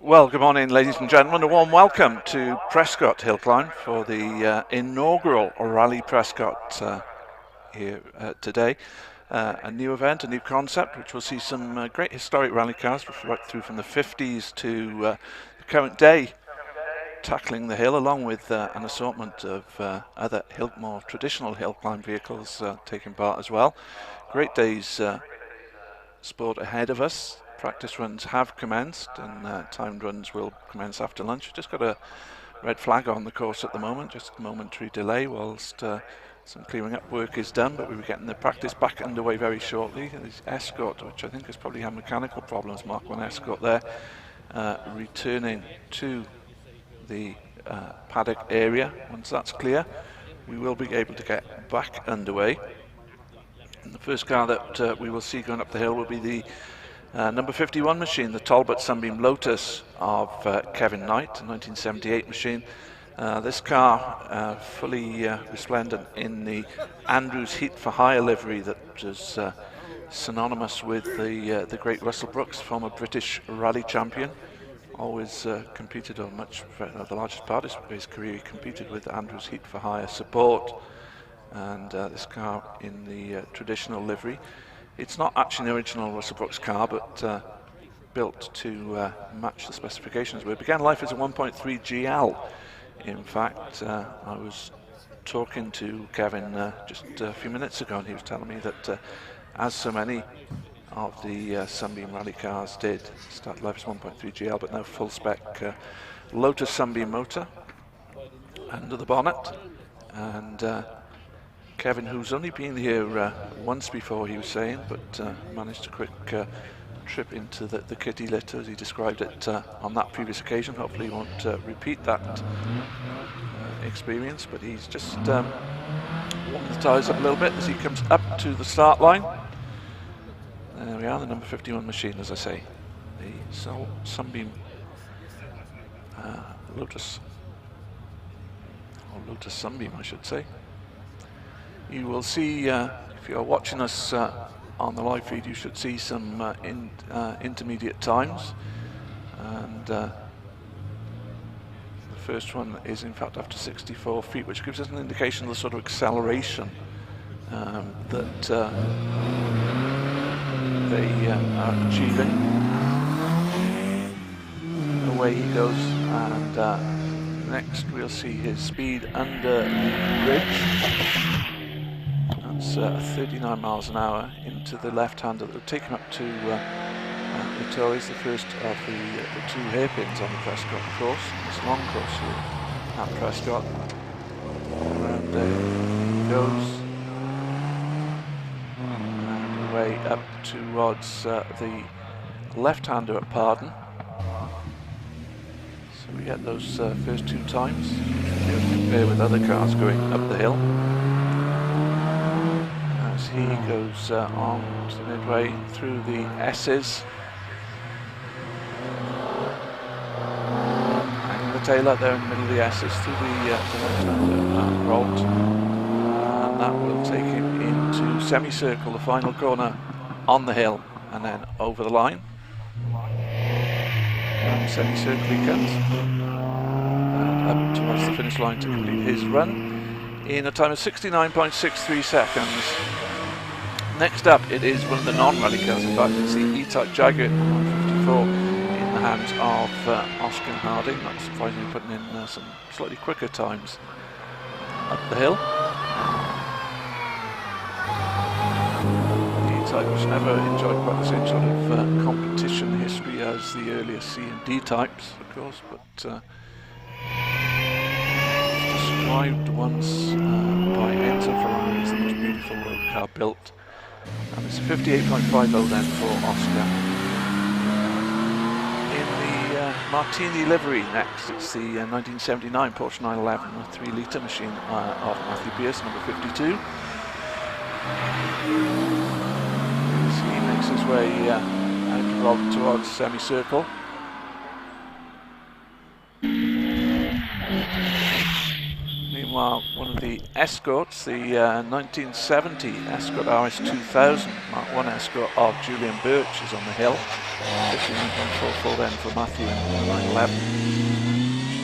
Well, good morning, ladies and gentlemen. A warm welcome to Prescott Hill Climb for the inaugural Rallye Prescott here today. A new event, a new concept, which will see some great historic rally cars right through from the 50s to the current day, tackling the hill, along with an assortment of other more traditional hill climb vehicles taking part as well. Great day's sport ahead of us. Practice runs have commenced, and timed runs will commence after lunch. We've just got a red flag on the course at the moment, just a momentary delay whilst some clearing up work is done, but we'll be getting the practice back underway very shortly. This Escort, which I think has probably had mechanical problems, Mark 1 Escort there, returning to the paddock area. Once that's clear, we will be able to get back underway. And the first car that we will see going up the hill will be the number 51 machine, the Talbot Sunbeam Lotus of Kevin Knight, a 1978 machine. This car fully resplendent in the Andrews Heat for Hire livery that was synonymous with the great Russell Brooks, former British rally champion. Always competed on the largest part of his career. He competed with Andrews Heat for Hire support, and this car in the traditional livery. It's not actually an original Russell Brooks car, but built to match the specifications. We began life as a 1.3 GL. In fact, I was talking to Kevin just a few minutes ago, and he was telling me that as so many of the Sunbeam Rally cars did, start life as 1.3 GL, but no full spec Lotus Sunbeam motor under the bonnet. And Kevin, who's only been here once before, he was saying, but managed a quick trip into the kitty litter, as he described it on that previous occasion. Hopefully he won't repeat that experience, but he's just warming the tyres up a little bit as he comes up to the start line. There we are, the number 51 machine, as I say, the Sunbeam Lotus, or Lotus Sunbeam I should say. You will see, if you're watching us on the live feed, you should see some intermediate times. And the first one is in fact after 64 feet, which gives us an indication of the sort of acceleration that they are achieving. Away he goes, and next we'll see his speed under the bridge. It's 39 miles an hour into the left-hander that will take him up to the Tories, the first of the two hairpins on the Prescott course, this long course here at Prescott. And there he goes, and away up towards the left-hander at Pardon. So we get those first two times, which we'll be able to compare with other cars going up the hill. He goes on to midway through the S's, and the tail out there in the middle of the S's through the left-hander Rolt, and that will take him into semicircle, the final corner on the hill, and then over the line. And semicircle he comes, and up towards the finish line to complete his run in a time of 69.63 seconds. Next up, it is one of the non-rally cars. In fact, it's the E-Type Jaguar 154 in the hands of Oscar Harding. Not surprisingly putting in some slightly quicker times up the hill. The E-Type was never enjoyed quite the same sort of competition history as the earlier C and D types, of course, but described once by Enzo Ferrari as the most beautiful road car built. And it's a 58.50 then for Oscar. In the Martini livery next, it's the 1979 Porsche 911, a 3-litre machine of Matthew Pierce, number 52. As he makes his way out towards semicircle. one of the Escorts, the 1970 Escort RS2000 Mark 1 Escort of Julian Birch is on the hill. 59.44 then for Matthew in 911.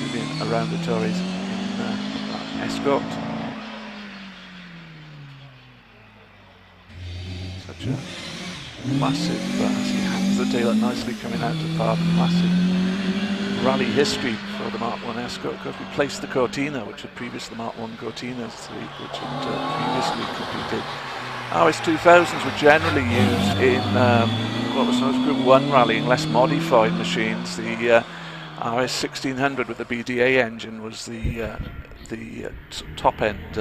Julian around the Tories in that Escort. Such a massive, as he hands the tail nicely coming out of pardon, massive rally history for the Mark 1 Escort. Of course, we placed the Cortina, which had previously the Mark 1 Cortinas, which had previously competed. RS2000s were generally used in what was known as Group 1 rallying, less modified machines. The RS1600 with the BDA engine was the top end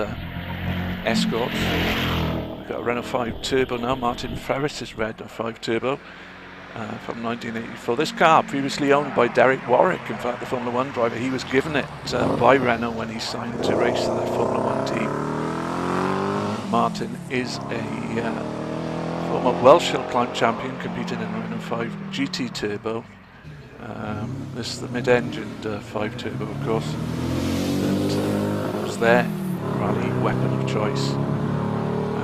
Escorts. We've got a Renault 5 Turbo now. Martin Ferris's Renault 5 Turbo from 1984. This car previously owned by Derek Warwick, in fact the Formula 1 driver. He was given it by Renault when he signed to race for their Formula 1 team. Martin is a former Welsh Hill Climb champion, competing in Renault 5 GT Turbo. This is the mid-engined 5 Turbo, of course, that was their rally weapon of choice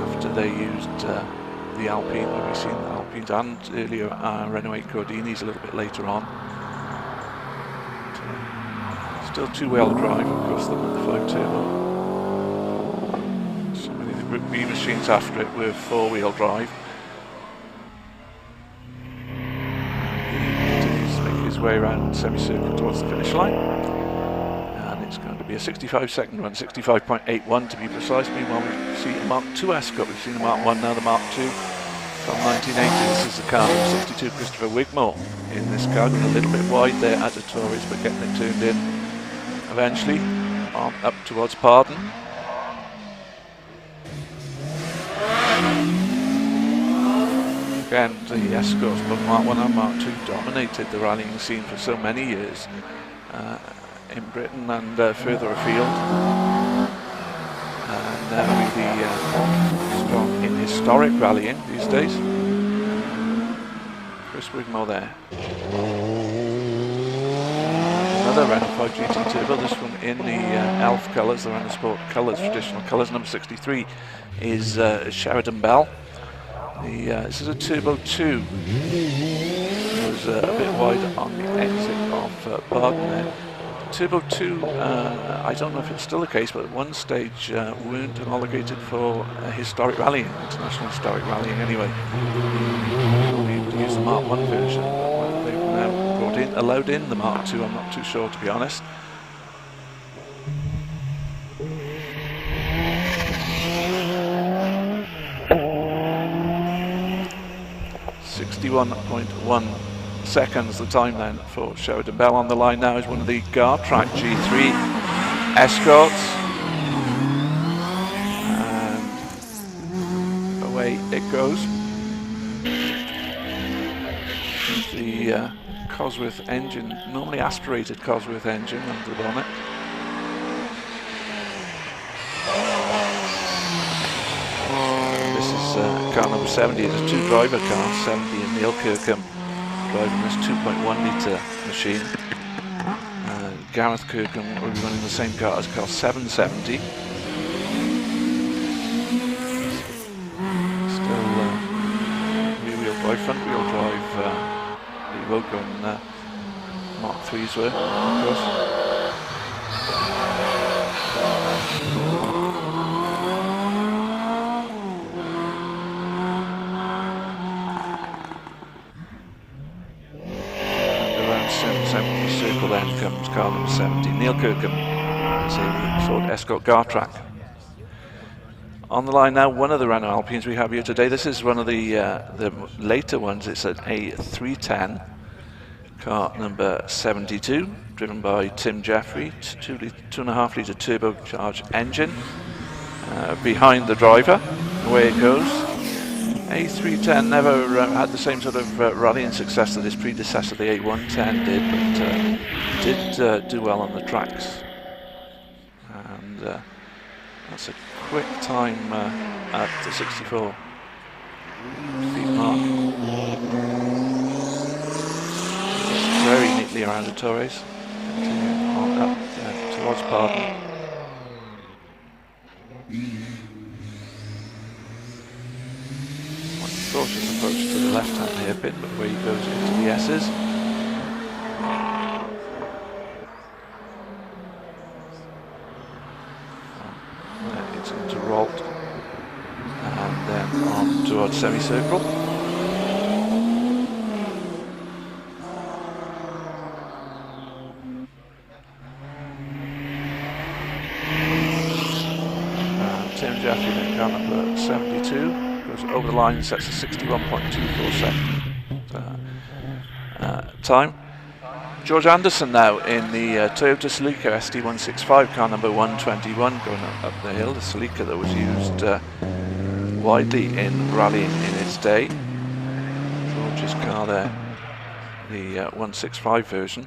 after they used the Alpine, where we've seen the Alpines, and earlier Renault 8 Cordinis a little bit later on. Still two-wheel drive, of course, the 5 Turbo. So many of the Group B machines after it were four-wheel drive. He continues to make his way around semicircle towards the finish line. And it's going to be a 65-second run, 65.81 to be precise. Meanwhile, we see a Mark II Escort. We've seen the Mark 1, now the Mark II from 1980. This is the car of 62 Christopher Wigmore in this car, going a little bit wide there at the Tories, but getting it turned in eventually on up towards Pardon. Again, the Escorts, both Mark 1 and Mark 2, dominated the rallying scene for so many years in Britain and further afield. And now really strong in historic rallying these days. Chris Wigmore there. Another Renault 5 GT Turbo, this one in the Elf colours, the Renault Sport colours, traditional colours. Number 63 is Sheridan Bell. This is a Turbo 2. It was a bit wide on the exit of Pardon there. Turbo 2, I don't know if it's still the case, but at one stage weren't homologated for historic rallying, international historic rallying anyway. We use the Mark 1 version. They've now brought in, allowed in the Mark 2, I'm not too sure to be honest. .1 seconds the time then for Sheridan Bell. On the line now is one of the Gartrack G3 Escorts, and away it goes. The Cosworth engine, normally aspirated Cosworth engine under the bonnet. This is car number 70. It's a two-driver car, 70 and Neil Kirkham driving this 2.1 litre machine. Gareth Kirkham will be running the same car as car 770. Still rear-wheel drive, front-wheel drive, Evoque and Mark 3s were, of course. Circle then comes car number 70, Neil Kirkham. It's a Ford Escort Gartrack. On the line now, one of the Renault Alpines we have here today. This is one of the later ones. It's an A310, car number 72, driven by Tim Jeffrey, 2.5 litre turbocharged engine. Behind the driver, away it goes. A310 never had the same sort of rallying success that his predecessor, the A110, did, but did do well on the tracks. And that's a quick time at the 64 feet mark. Very neatly around the Torres. Continue on up towards Pardon. hairpin, but the way he goes into the S's. It's into Rolt, and then on towards semicircle. Car number 72 goes over the line and sets a 61.24 second time. George Anderson now in the Toyota Celica SD165, car number 121, going up the hill. The Celica that was used widely in rallying in its day. George's car there, the 165 version.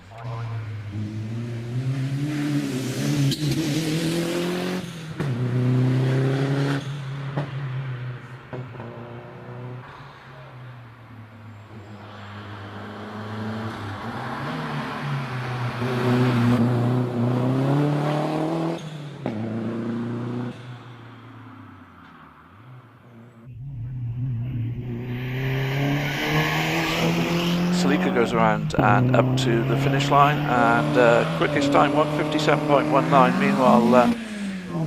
Celica goes around and up to the finish line, and quickest time 1:57.19. Meanwhile,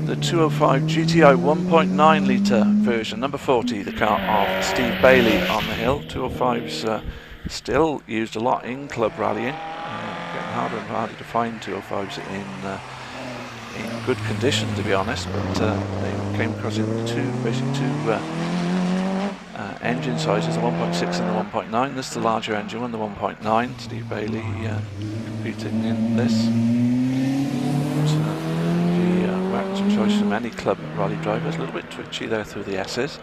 the 205 GTI 1.9 litre version, number 40, the car of Steve Bailey on the hill. 205s still used a lot in club rallying, getting harder and harder to find 205s in good condition, to be honest, but they came across in basically two engine sizes, the 1.6 and the 1.9. This is the larger engine one, the 1.9. Steve Bailey competing in this. The weapons of choice for many club rally drivers. A little bit twitchy there through the S's.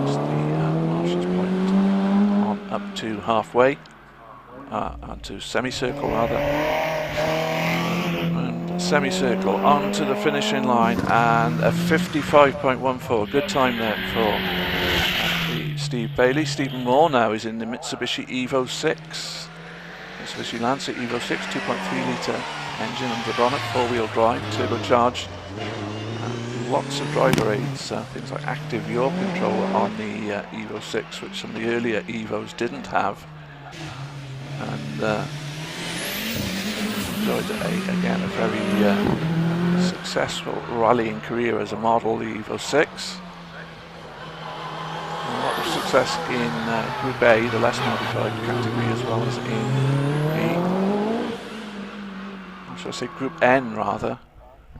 Just the marshal's point on up to halfway, to semicircle rather. Semicircle onto the finishing line, and a 55.14. Good time then for Steve Bailey. Stephen Moore now is in the Mitsubishi Evo 6. Mitsubishi Lancer Evo 6, 2.3 litre engine under the bonnet, 4-wheel drive, turbocharged. Lots of driver aids, things like active yaw control on the Evo 6, which some of the earlier Evos didn't have. And enjoyed again a very successful rallying career as a model, the Evo 6. A lot of success in Group A, the less modified category, as well as in the, should I say Group N rather,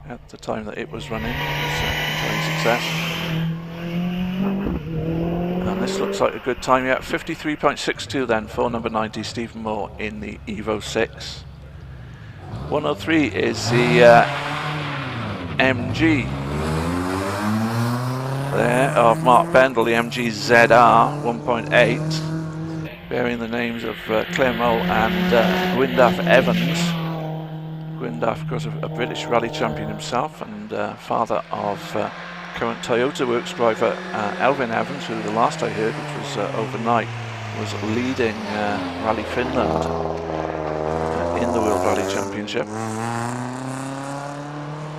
at the time that it was running. It was enjoying success. And this looks like a good time, yeah, 53.62 then for number 90, Stephen Moore in the Evo 6. 103 is the MG there of Mark Bendel, the MG ZR 1.8, bearing the names of Claire Mole and Gwyndaf Evans. Gwyndaf, of course, a British rally champion himself, and father of current Toyota Works driver Elvin Evans, who the last I heard, which was overnight, was leading Rally Finland in the World Rally Championship.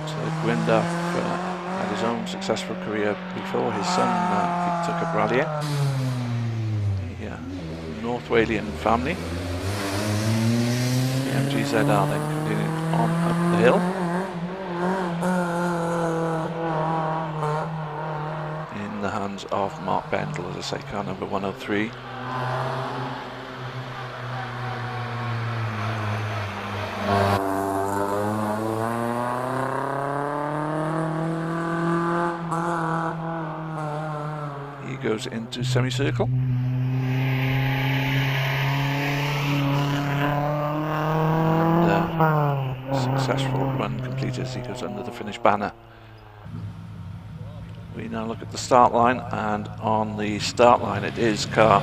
So Gwyndaf had his own successful career before his son took up rallying. The North Walian family. The MG ZR then continuing on up the hill. In the hands of Mark Bendel, as I say, car number 103. He goes into semicircle. And successful run completed as he goes under the finish banner. We now look at the start line, and on the start line it is car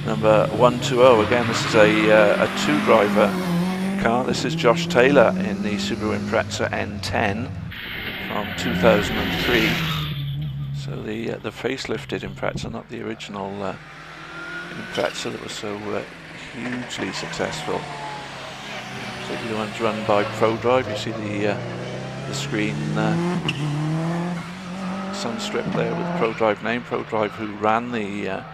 number 120. Again, this is a two-driver car. This is Josh Taylor in the Subaru Impreza N10 from 2003. So the facelifted Impreza, not the original Impreza that was so hugely successful. Particularly the ones run by ProDrive. You see the the screen Sunstrip there with ProDrive name. ProDrive, who ran the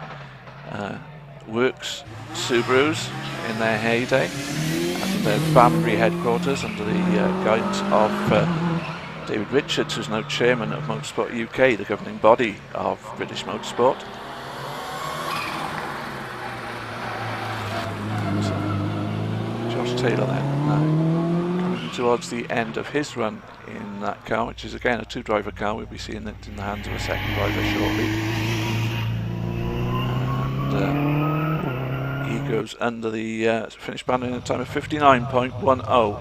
Works Subarus in their heyday at their Banbury headquarters under the guidance of David Richards, who's now chairman of Motorsport UK, the governing body of British motorsport. So, Josh Taylor then coming towards the end of his run in that car, which is again a two-driver car. We'll be seeing it in the hands of a second driver shortly. And he goes under the finish band in a time of 59.10.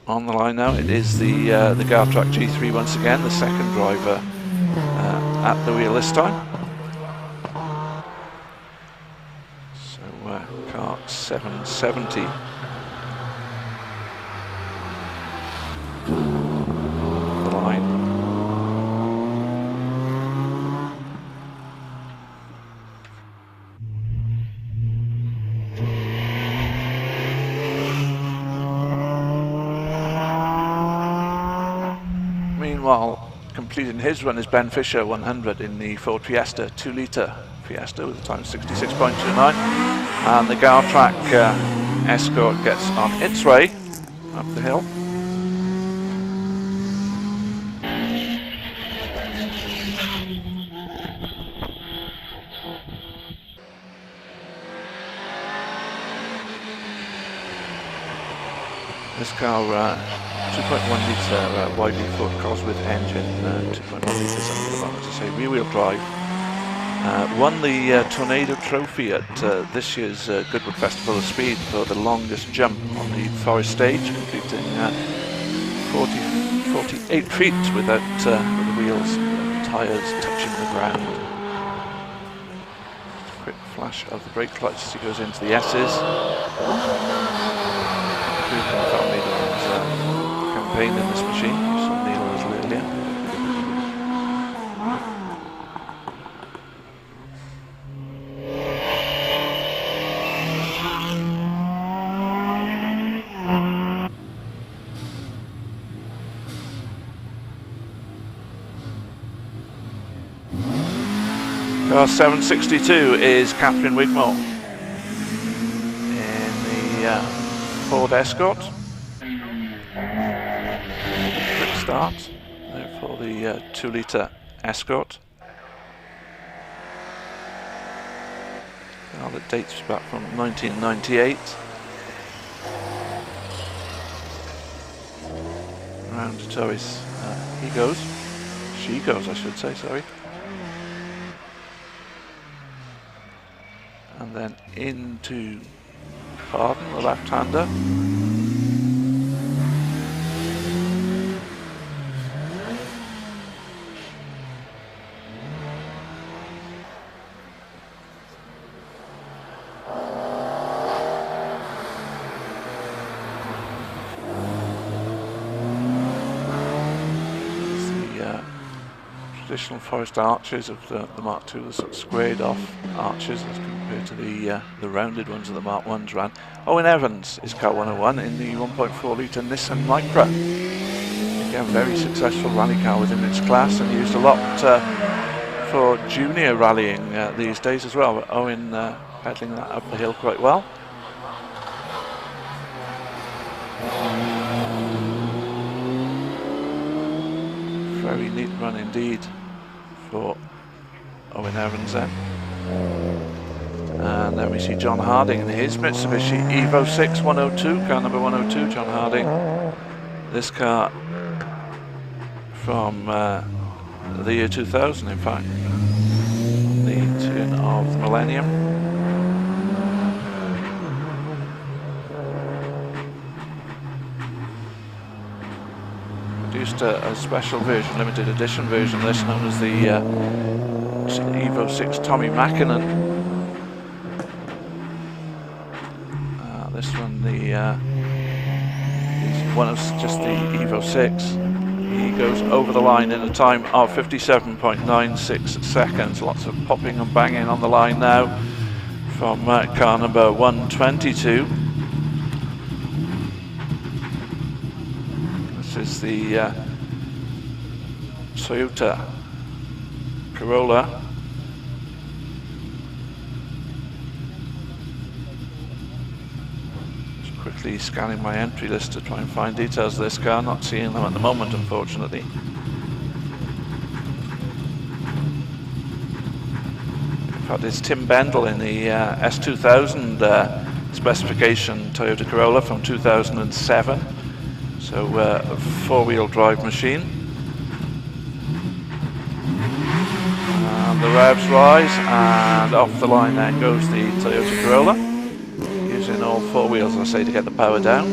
On the line now, it is the Gartrack G3 once again, the second driver at the wheel this time. So car 770. The line. Meanwhile, completing his run is Ben Fisher 100 in the Ford Fiesta 2-litre Fiesta with a time of 66.29, and the Gartrack Escort gets on its way up the hill. This car 2.1 litre YB4 Cosworth engine, 2.1 litres under the bonnet, as I say, rear-wheel drive. Won the Tornado Trophy at this year's Goodwood Festival of Speed for the longest jump on the Forest stage, completing 48 feet without the wheels and tyres touching the ground. Quick flash of the brake lights as he goes into the S's. Family owns campaign in this machine. You saw Neil as earlier. Car 762 is Catherine Wigmore in the Ford Escort. Quick start there for the 2-litre Escort. Car that dates back from 1998. Round to Torres, he goes. She goes, I should say, sorry. And then into Pardon, the left-hander. Traditional forest arches of the Mark II, the sort of squared off arches as compared to the rounded ones of the Mark I's ran. Owen Evans is car 101 in the 1.4 litre Nissan Micra. Again, very successful rally car within its class and used a lot for junior rallying these days as well. But Owen pedaling that up the hill quite well. Very neat run indeed for Owen Evans then. And then we see John Harding in his Mitsubishi Evo 6 102, car number 102, John Harding. This car from the year 2000, in fact, the turn of the millennium. Produced a special version, limited edition version of this, known as the Evo 6 Tommy Mackinnon. This one, is one of just the Evo 6. He goes over the line in a time of 57.96 seconds. Lots of popping and banging on the line now from car number 122. is the Toyota Corolla. Just quickly scanning my entry list to try and find details of this car, not seeing them at the moment, unfortunately. In fact, it's Tim Bendel in the S2000 specification Toyota Corolla from 2007. So a four-wheel drive machine. And the revs rise, and off the line then goes the Toyota Corolla, using all four wheels, I say, to get the power down.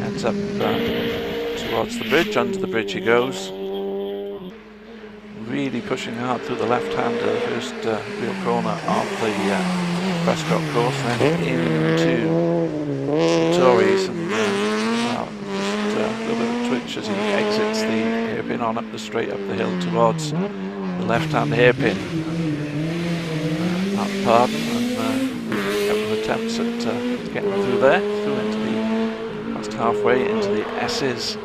Heads up towards the bridge. Under the bridge he goes, really pushing hard through the left-hand first wheel corner of the Prescott course, then into the Tories, and just a little bit of twitch as he exits the hairpin on up the straight up the hill towards the left-hand hairpin. Pardon, and a couple of attempts at getting through there, through into the past halfway into the S's.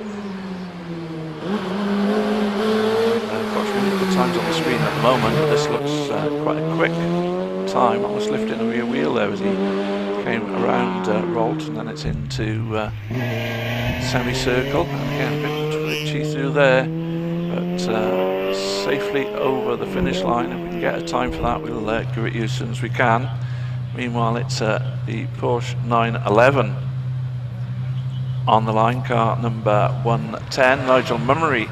Unfortunately, the times on the screen at the moment, this looks quite a quick time, almost lifting the rear wheel there as he came around Rolt, and then it's into semicircle, and again a bit twitchy through there, but safely over the finish line. If we can get a time for that, we'll give it you as soon as we can. Meanwhile, it's the Porsche 911 on the line, car number 110, Nigel Mummery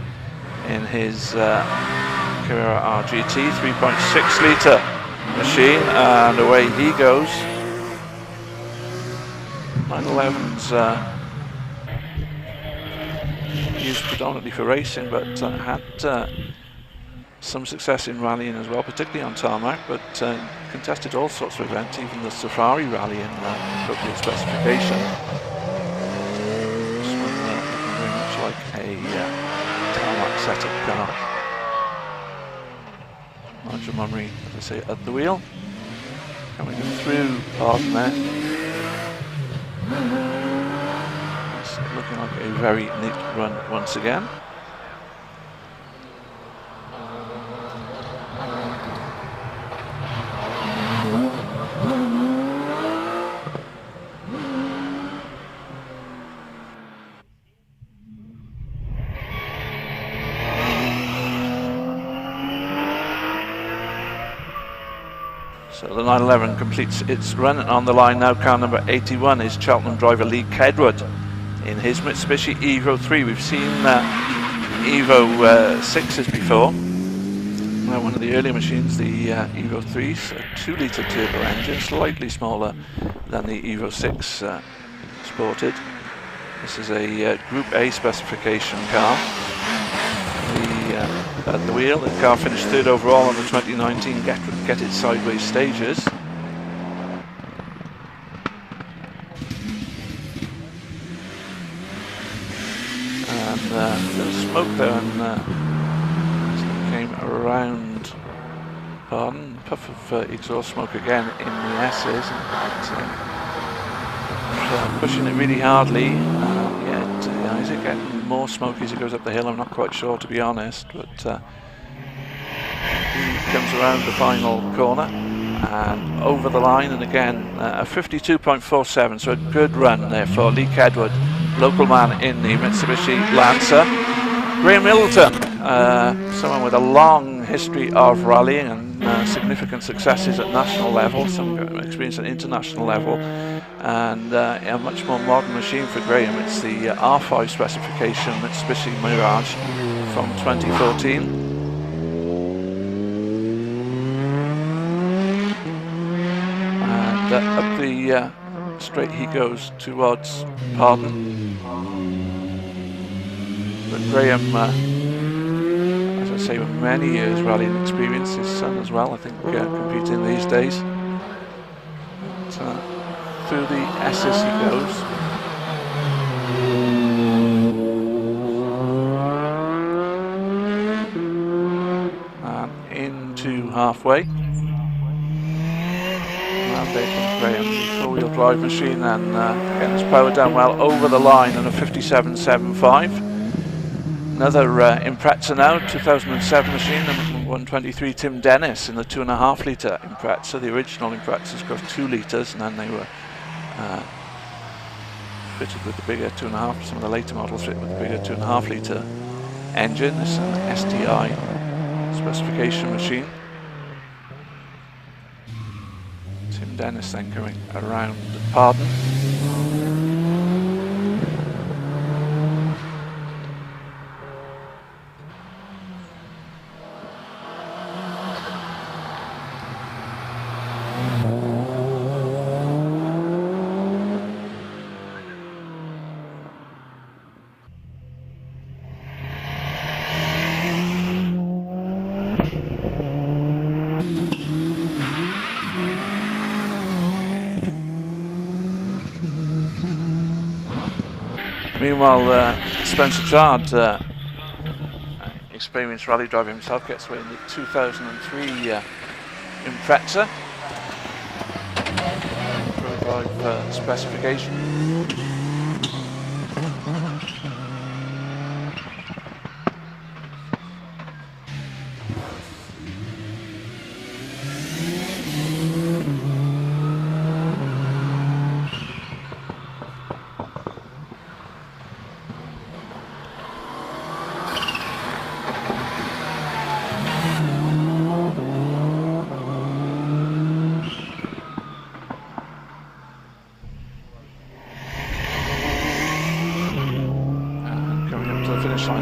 in his Carrera RGT 3.6 litre machine, and away he goes. 911's used predominantly for racing, but had some success in rallying as well, particularly on tarmac, but contested all sorts of events, even the Safari Rally in appropriate specification. This one looking very much like a tarmac setup car. Nigel Mummery, as I say, at the wheel, coming through Pardon there. It's looking like a very neat run once again. So the 911 completes its run, and on the line now, car number 81 is Cheltenham driver Lee Kedwood in his Mitsubishi Evo 3. We've seen Evo 6s before. Now one of the earlier machines, the Evo 3's, a 2-litre turbo engine, slightly smaller than the Evo 6 sported. This is a Group A specification car. At the wheel, the car finished third overall on the 2019 Get It Sideways stages. And there's smoke there, and came around. Pardon, puff of exhaust smoke again in the S's. Pushing it really hardly. Is it getting more smoky as it goes up the hill? I'm not quite sure, to be honest, but he comes around the final corner and over the line, and again a 52.47, so a good run there for Lee Kedwood, local man in the Mitsubishi Lancer. Graham Middleton, someone with a long history of rallying and significant successes at national level, some experience at international level, and a much more modern machine for Graham. It's the R5 specification Mitsubishi Mirage from 2014. And up the straight he goes towards Pardon. But Graham, as I say, with many years rallying experience, his son as well, I think, competing these days. But, through the S's he goes. And into halfway. And there comes Graham, the four-wheel drive machine, and getting his power down well over the line, and a 57.75. Another Impreza now, 2007 machine, number 123, Tim Dennis in the 2.5 litre Impreza. The original Imprezas cost 2 litres, and then they were fitted with the bigger 2.5. Some of the later models fitted with the bigger 2.5 litre engine. This is an STI specification machine. Tim Dennis then going around Pardon. Meanwhile, Spencer Chard, experienced rally driver himself, gets away in the 2003 Impreza. Pro Drive specification.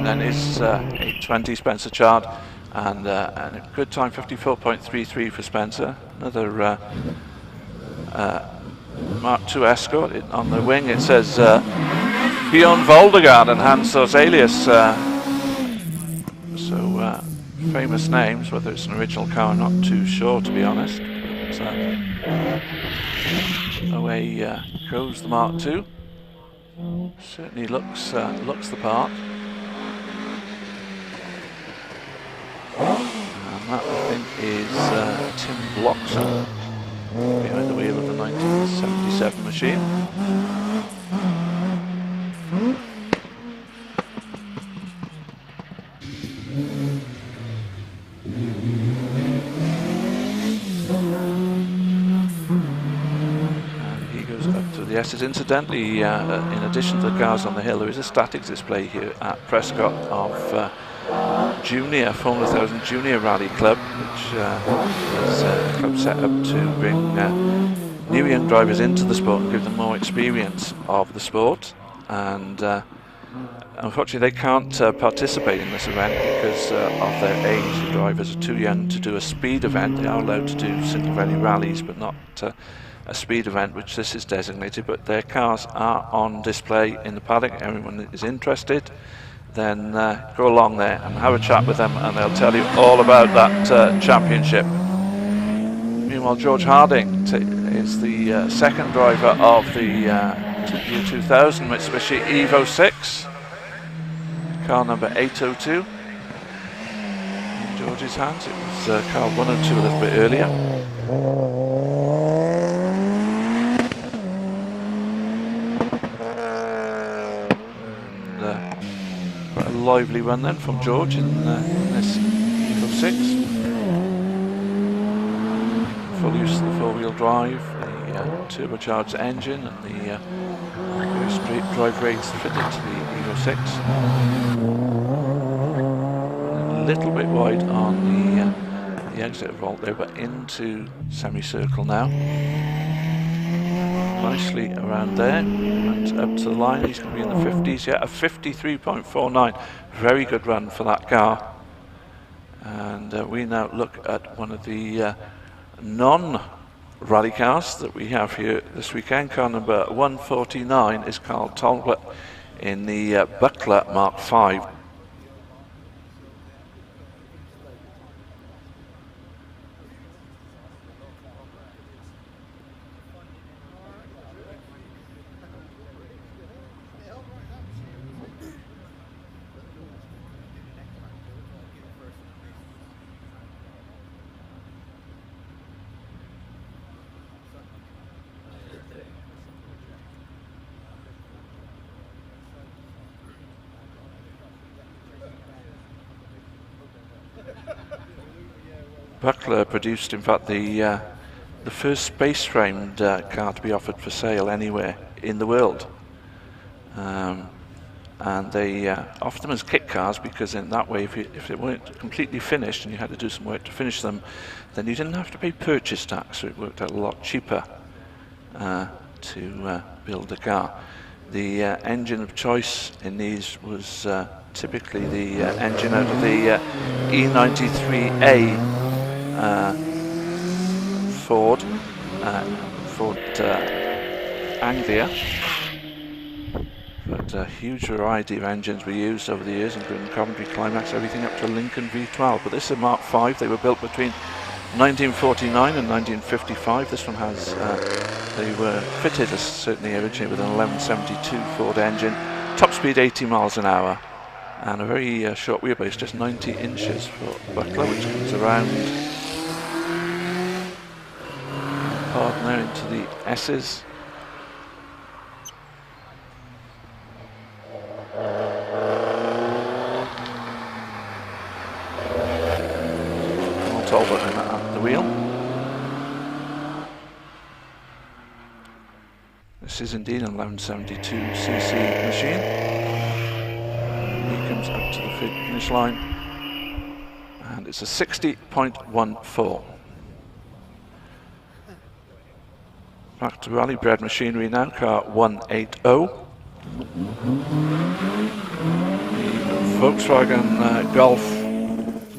Then is 8:20 Spencer Chard, and a good time, 54.33 for Spencer. Another Mark II Escort. On the wing it says Bjorn Voldegard and Hans Sorselius, so famous names. Whether it's an original car, I'm not too sure, to be honest. But, away goes the Mark II. Certainly looks the part. That, I think, is Tim Bloxham behind the wheel of the 1977 machine. And he goes up to the S's. Incidentally, in addition to the cars on the hill, there is a statics display here at Prescott of Junior, 400,000 Junior Rally Club, which is a club set up to bring new young drivers into the sport and give them more experience of the sport. And unfortunately they can't participate in this event because of their age. The drivers are too young to do a speed event. They are allowed to do single venue rallies, but not a speed event, which this is designated. But their cars are on display in the paddock. Everyone that is interested, then go along there and have a chat with them, and they'll tell you all about that championship. Meanwhile, George Harding is the second driver of the year 2000 Mitsubishi Evo 6, car number 802. In George's hands, it was car 102 a little bit earlier. Quite a lively run then from George in this Evo 6. Full use of the four-wheel drive, the turbocharged engine, and the very straight drive rates fitted to the Evo 6. And a little bit wide on the exit vault there, but into semicircle now. Nicely around there, and up to the line. He's going to be in the 50s. Yeah, a 53.49. Very good run for that car. And we now look at one of the non-rally cars that we have here this weekend. Car number 149 is Carl Tolbert in the Buckler Mark V. Buckler produced, in fact, the first space-framed car to be offered for sale anywhere in the world. And they offered them as kit cars because in that way, if they weren't completely finished and you had to do some work to finish them, then you didn't have to pay purchase tax, so it worked out a lot cheaper to build a car. The engine of choice in these was typically the engine out of the E93A Ford Anglia. But a huge variety of engines were used over the years, including Coventry Climax, everything up to Lincoln V12. But this is a Mark V. They were built between 1949 and 1955. This one has, they were fitted as certainly originally with an 1172 Ford engine, top speed 80 miles an hour, and a very short wheelbase, just 90 inches for Buckler, which comes around hard now into the S's. Talbot at the wheel. This is indeed an 1172cc machine. He comes up to the finish line, and it's a 60.14. Back to rally bred machinery now, car 180. The Volkswagen Golf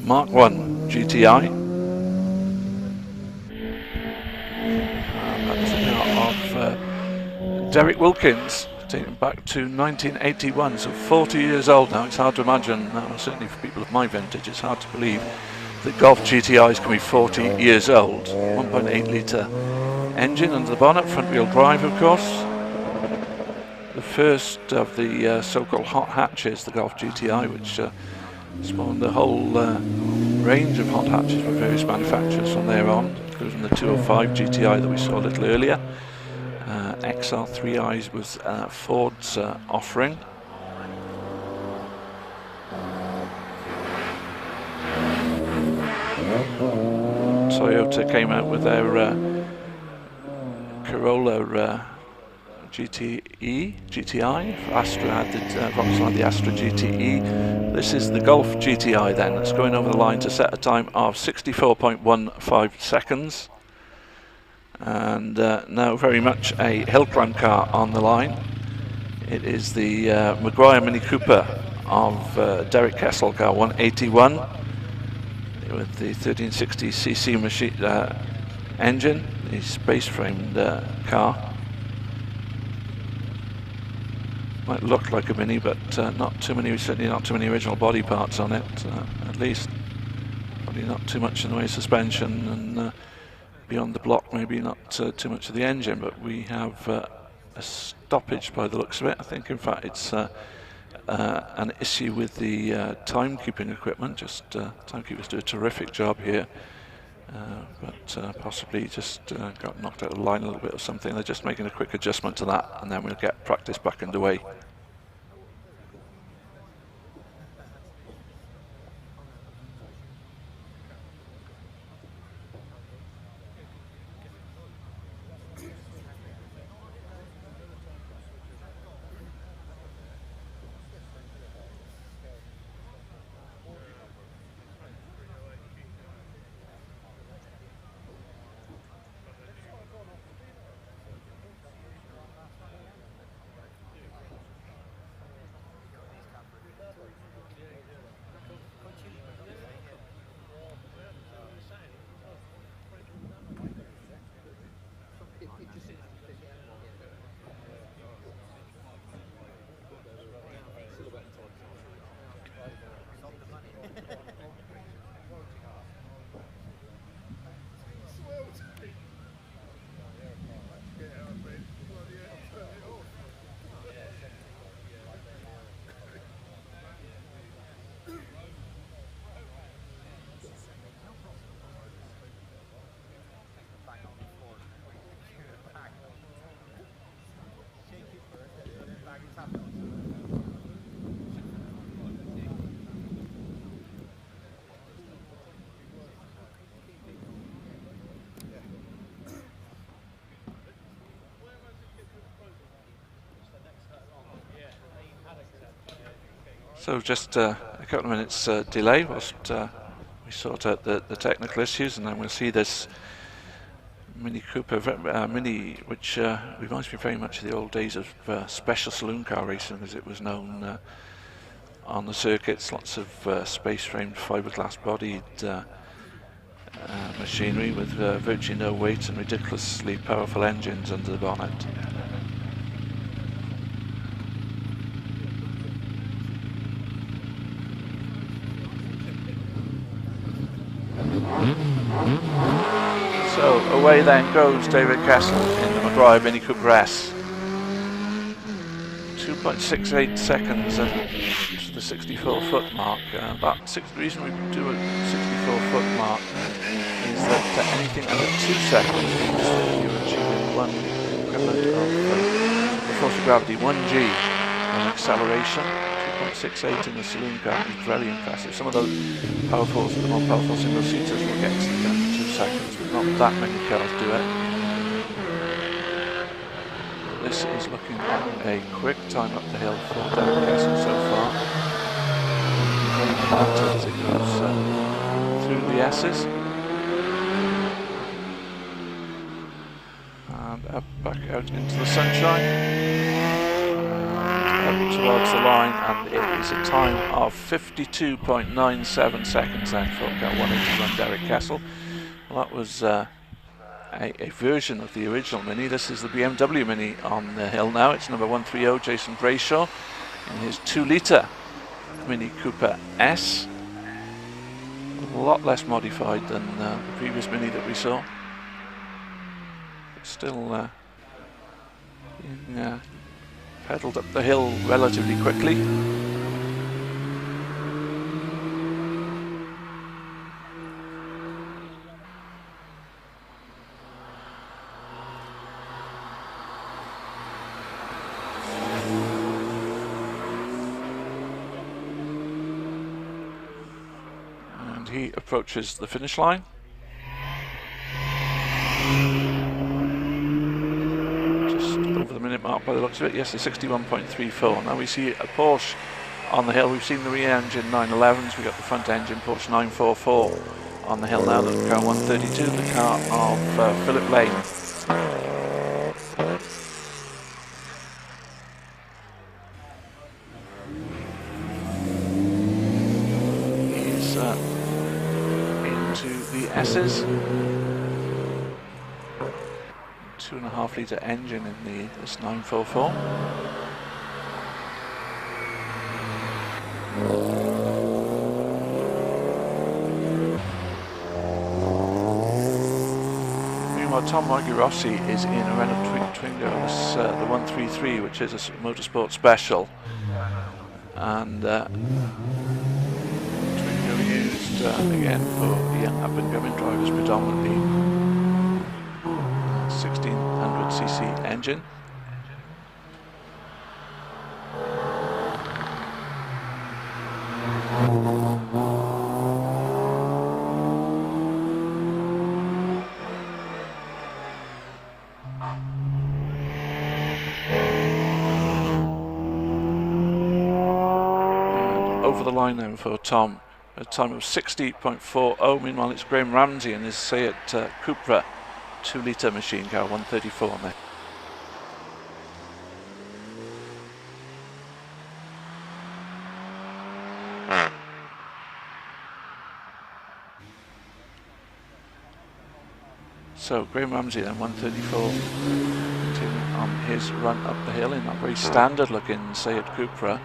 Mark 1 GTI. That's a car of Derek Wilkins, taken back to 1981, so 40 years old now. It's hard to imagine, certainly for people of my vintage, it's hard to believe that Golf GTIs can be 40 years old. 1.8 litre engine under the bonnet, front wheel drive of course. The first of the so-called hot hatches, the Golf GTI, which spawned a whole range of hot hatches from various manufacturers from there on, including the 205 GTI that we saw a little earlier. XR3Is was Ford's offering. Toyota came out with their Corolla GTI. Astra had the Volkswagen had the Astra GTE. This is the Golf GTI then, that's going over the line to set a time of 64.15 seconds. And now very much a hill climb car on the line. It is the Maguire Mini Cooper of Derek Kessel, car 181, with the 1360cc machine engine, the space-framed car. Might look like a Mini, but not too many, certainly not too many original body parts on it, at least. Probably not too much in the way of suspension, and beyond the block maybe not too much of the engine, but we have a stoppage by the looks of it. I think in fact it's an issue with the timekeeping equipment. Just timekeepers do a terrific job here, but possibly just got knocked out of the line a little bit or something. They're just making a quick adjustment to that, and then we'll get practice back underway. So just a couple of minutes delay whilst we sort out the technical issues, and then we'll see this Mini Cooper Mini, which reminds me very much of the old days of special saloon car racing as it was known on the circuits. Lots of space framed fiberglass bodied machinery with virtually no weight and ridiculously powerful engines under the bonnet. So away then goes David Castle in the McGuire Mini Cooper S. 2.68 seconds to the 64-foot mark. The reason we do a 64-foot mark is that anything under 2 seconds means that you're achieving one equivalent of the force of gravity, 1g, on acceleration. 2.68 in the saloon car is very impressive. Some of those the more powerful single-seaters will get to 2 seconds, but not that many cars do it. This is looking like a quick time up the hill for David Castle so far. Very planted as it goes through the S's. And up back out into the sunshine. Up towards the line, and it is a time of 52.97 seconds then for car 181 Derek Castle. Well, that was a version of the original Mini. This is the BMW Mini on the hill now. It's number 130 Jason Brayshaw in his 2-litre Mini Cooper S. A lot less modified than the previous Mini that we saw. But still being pedalled up the hill relatively quickly. And he approaches the finish line. Over the minute mark by the looks of it. Yes, the 61.34. Now we see a Porsche on the hill. We've seen the rear engine 911s. We've got the front engine Porsche 944 on the hill now. That's car 132, the car of Philip Lane. He's into the S's. 2.5 litre engine in this 944. Meanwhile, Tom Margherossi is in a Renault Twingo, the 133, which is a motorsport special, and Twingo used again for the young up-and-coming drivers predominantly. 1600cc engine. And over the line then for Tom, a time of 60.40. Meanwhile, it's Graham Ramsey in his Seat Cupra 2-litre machine car 134 on there. So Graham Ramsey then 134, continuing on his run up the hill in that very standard looking Seat Cupra.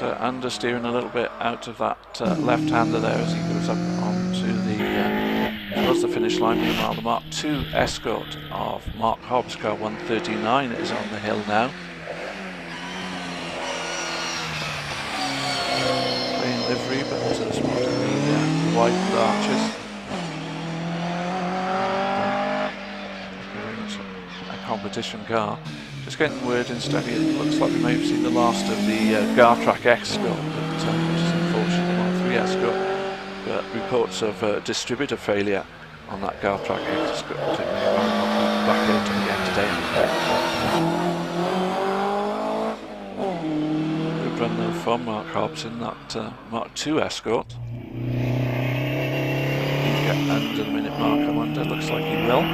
Understeering a little bit out of that left-hander there as he goes up onto towards the finish line. Meanwhile, the Mark II Escort of Mark Hobbs, car 139, is on the hill now. Plain livery, but sporting the widened arches. A competition car. Just getting word instantly, it looks like we may have seen the last of the Gartrack Escort, which is unfortunately the Mark III Escort reports of distributor failure on that guard track. It's got to back here to the end today. Good run though from Mark Hobbs in that Mark II Escort. He'll get under the minute mark, I wonder. Looks like he will.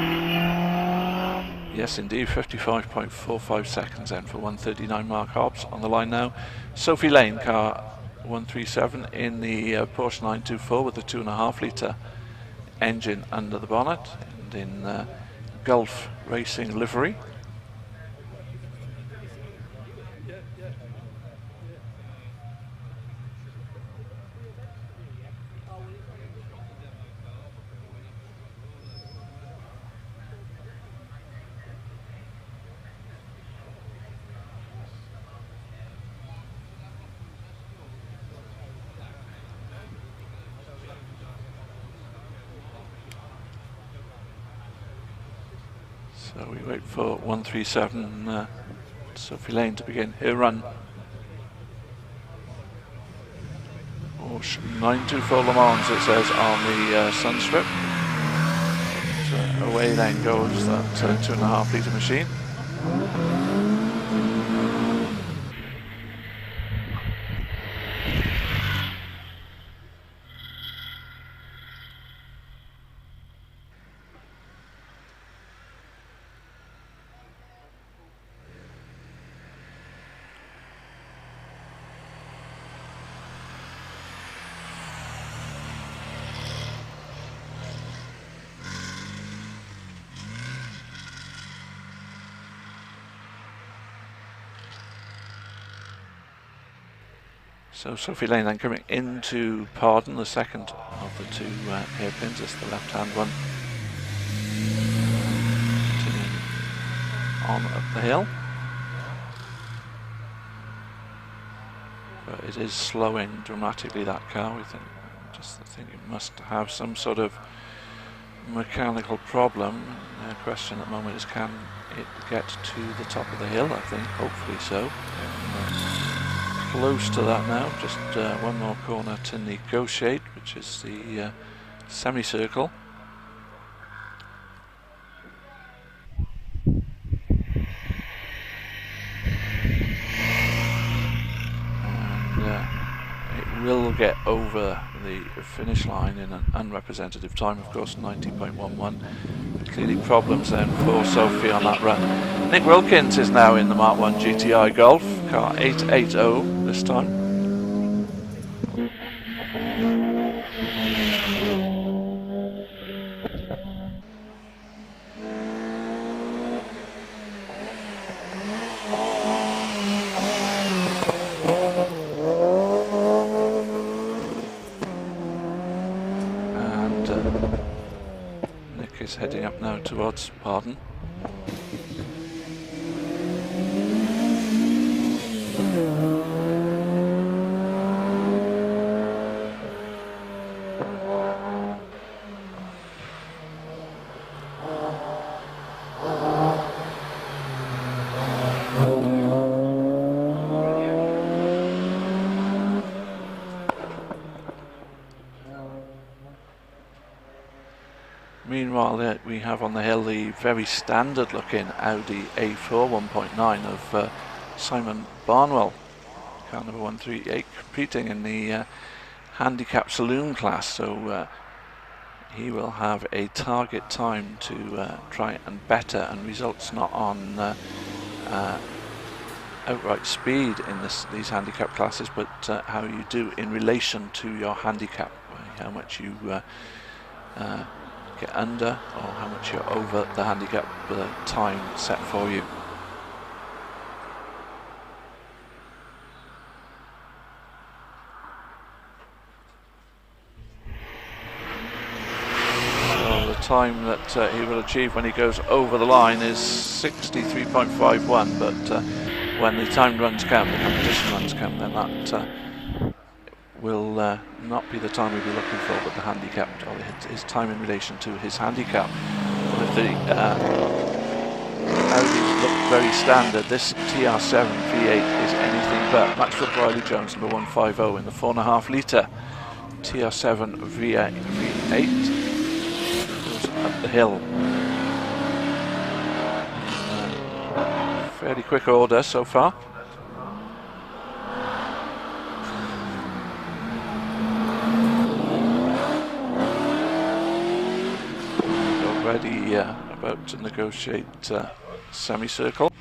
Yes, indeed, 55.45 seconds then for 139 Mark Hobbs. On the line now, Sophie Lane, car 137 in the Porsche 924 with the 2.5 litre engine under the bonnet and in Gulf Racing livery. So we wait for 137 Sophie Lane to begin her run. Porsche 924 Le Mans, it says on the Sunstrip. So away then goes that 2.5 litre machine. So Sophie Lane then coming into Pardon, the second of the two hairpins. It's the left-hand one. Continuing on up the hill. But it is slowing dramatically, that car. We think, just think it must have some sort of mechanical problem. The question at the moment is, can it get to the top of the hill? I think, hopefully so. Close to that now, just one more corner to negotiate, which is the semicircle. And it will get over the finish line in an unrepresentative time, of course, 90.11. Clearly problems then for Sophie on that run. Nick Wilkins is now in the Mark I GTI Golf, car 880 this time. And Nick is heading up now towards Pardon. Meanwhile, we have on the hill the very standard looking Audi A4 1.9 of Simon Barnwell, car number 138, competing in the handicap saloon class. So he will have a target time to try and better, and results not on outright speed in these handicap classes, but how you do in relation to your handicap, how much you get under or how much you're over the handicap time set for you. So the time that he will achieve when he goes over the line is 63.51, but when the timed runs come, the competition runs come, then that will not be the time we'll be looking for, but the handicap, or his time in relation to his handicap. But if the Audis look very standard, this TR7 V8 is anything but. Matchfield Riley Jones number 150 in the 4.5 litre TR7 V8 goes up the hill. Fairly quick order so far. Already about to negotiate semicircle.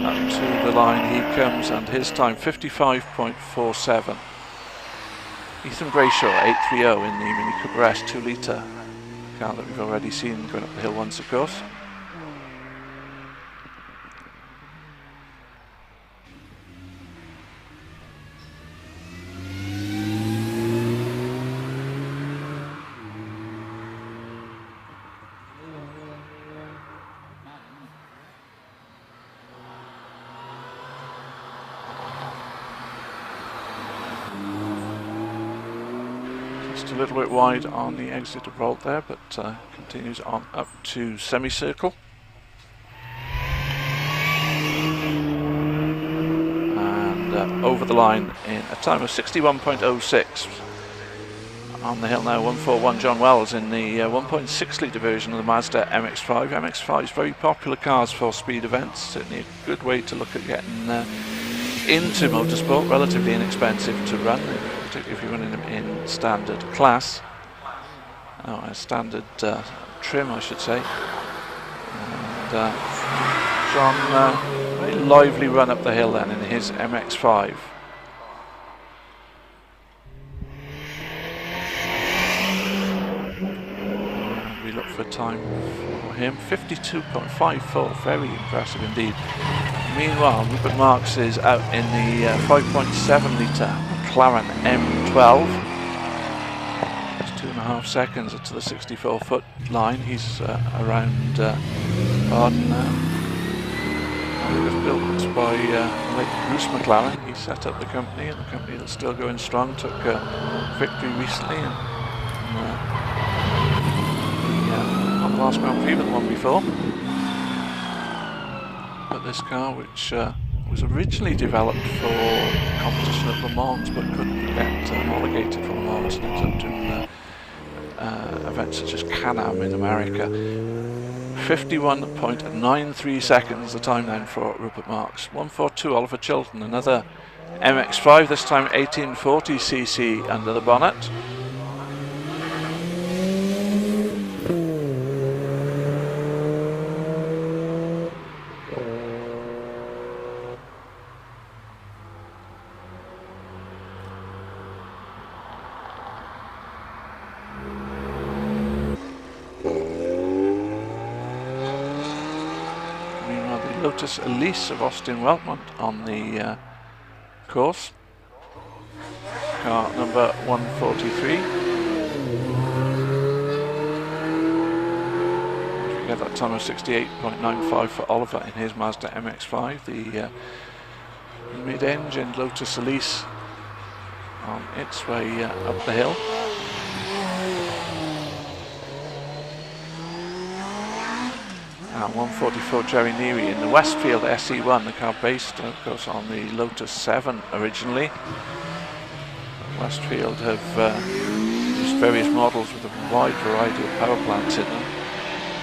Up to the line he comes, and his time 55.47. Ethan Brayshaw 830 in the Mini Cooper S 2 litre car that we've already seen going up the hill once, of course. Just a little bit wide on the exit of Rolt there, but continues on up to semicircle. And over the line in a time of 61.06. On the hill now, 141 John Wells in the 1.6 litre version of the Mazda MX-5. MX-5s very popular cars for speed events, certainly a good way to look at getting into motorsport, relatively inexpensive to run, particularly if you're running them in standard class, standard trim I should say. And John, very lively run up the hill then in his MX-5. We look for time for him, 52.54, very impressive indeed. Meanwhile, Rupert Marks is out in the 5.7 litre McLaren M12. It's 2.5 seconds to the 64-foot line. He's around Arden now. It was built by late Bruce McLaren. He set up the company, and the company that's still going strong took victory recently. And not the last Grand Prix, but the one before. But this car, which was originally developed for competition at Le Mans, but couldn't get homologated for Le Mans, and ended up doing events such as Can-Am in America. 51.93 seconds the time then for Rupert Marks. 142 Oliver Chilton, another MX-5, this time 1840cc under the bonnet. Lotus Elise of Austin Weltmont on the course. Car number 143. We get that time of 68.95 for Oliver in his Mazda MX-5. The mid-engine Lotus Elise on its way up the hill. And 144 Jerry Neary in the Westfield SE1, the car based of course on the Lotus 7 originally. Westfield have used various models with a wide variety of power plants in them.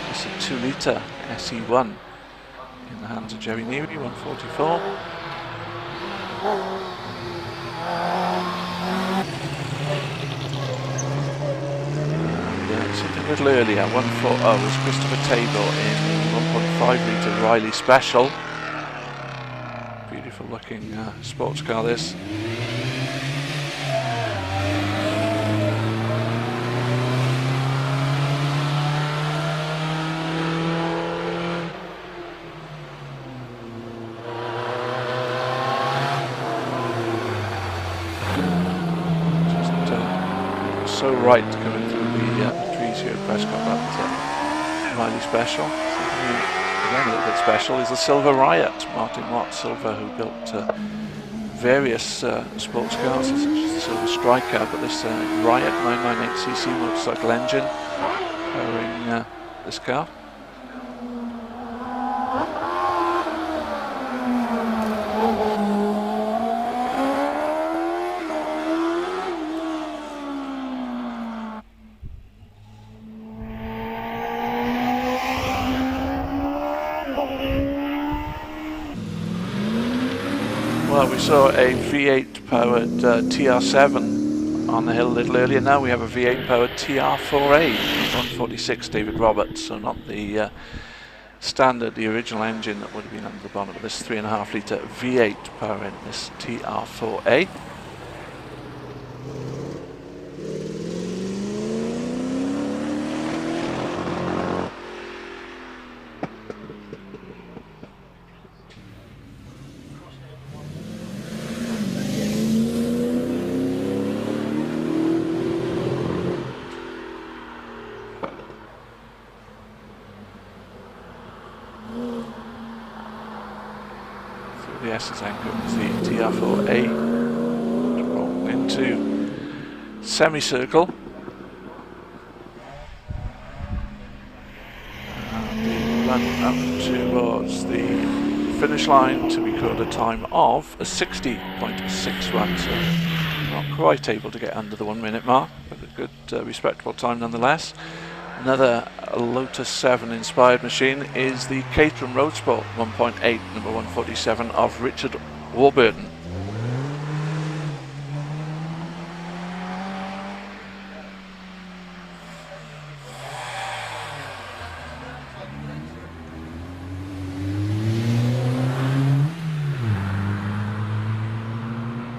This is a 2 litre SE1 in the hands of Jerry Neary, 144. Something a little earlier, 140 was Christopher Tabor in the 1.5 litre Rallye Special. Beautiful looking sports car this. Just so right coming through the trees here at Prescott, that Rallye Special. Again, a little bit special is the Silver Riot. Martin Watt Silver, who built various sports cars such as the Silver Striker, but this Riot 998cc motorcycle engine powering this car. we saw a V8 powered TR7 on the hill a little earlier. Now we have a V8 powered TR4A 146 David Roberts, so not the standard, the original engine that would have been under the bonnet, but this 3.5 litre V8 powering this TR4A. The S's anchor is the TR4A to roll into semicircle, and the run up towards the finish line to record a time of a 60.61, so not quite able to get under the 1 minute mark, but a good respectable time nonetheless. Another Lotus 7 inspired machine is the Caterham Road Sport 1.8 number 147 of Richard Warburton.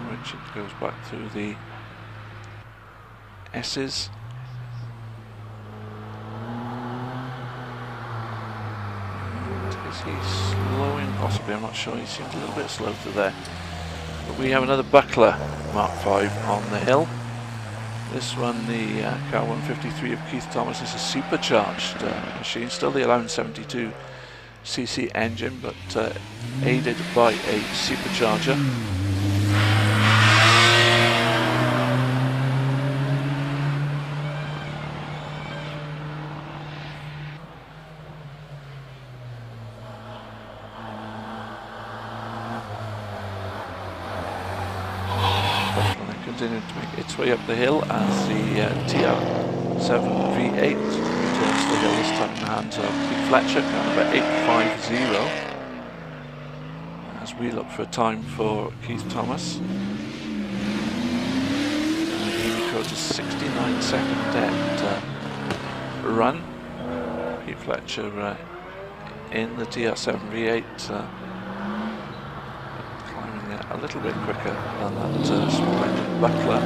Richard goes back through the S's. He's slowing possibly, I'm not sure, he seems a little bit slow to there. But we have another Buckler Mark 5 on the hill. This one, the car 153 of Keith Thomas, is a supercharged machine, still the allowance 72cc engine, but aided by a supercharger. Continuing to make its way up the hill as the TR7 V8 returns to the hill, this time in the hands of Keith Fletcher, car number 850, as we look for a time for Keith Thomas. He records a 69-second dead run. Keith Fletcher in the TR7 V8 a little bit quicker than that small engine Buckler.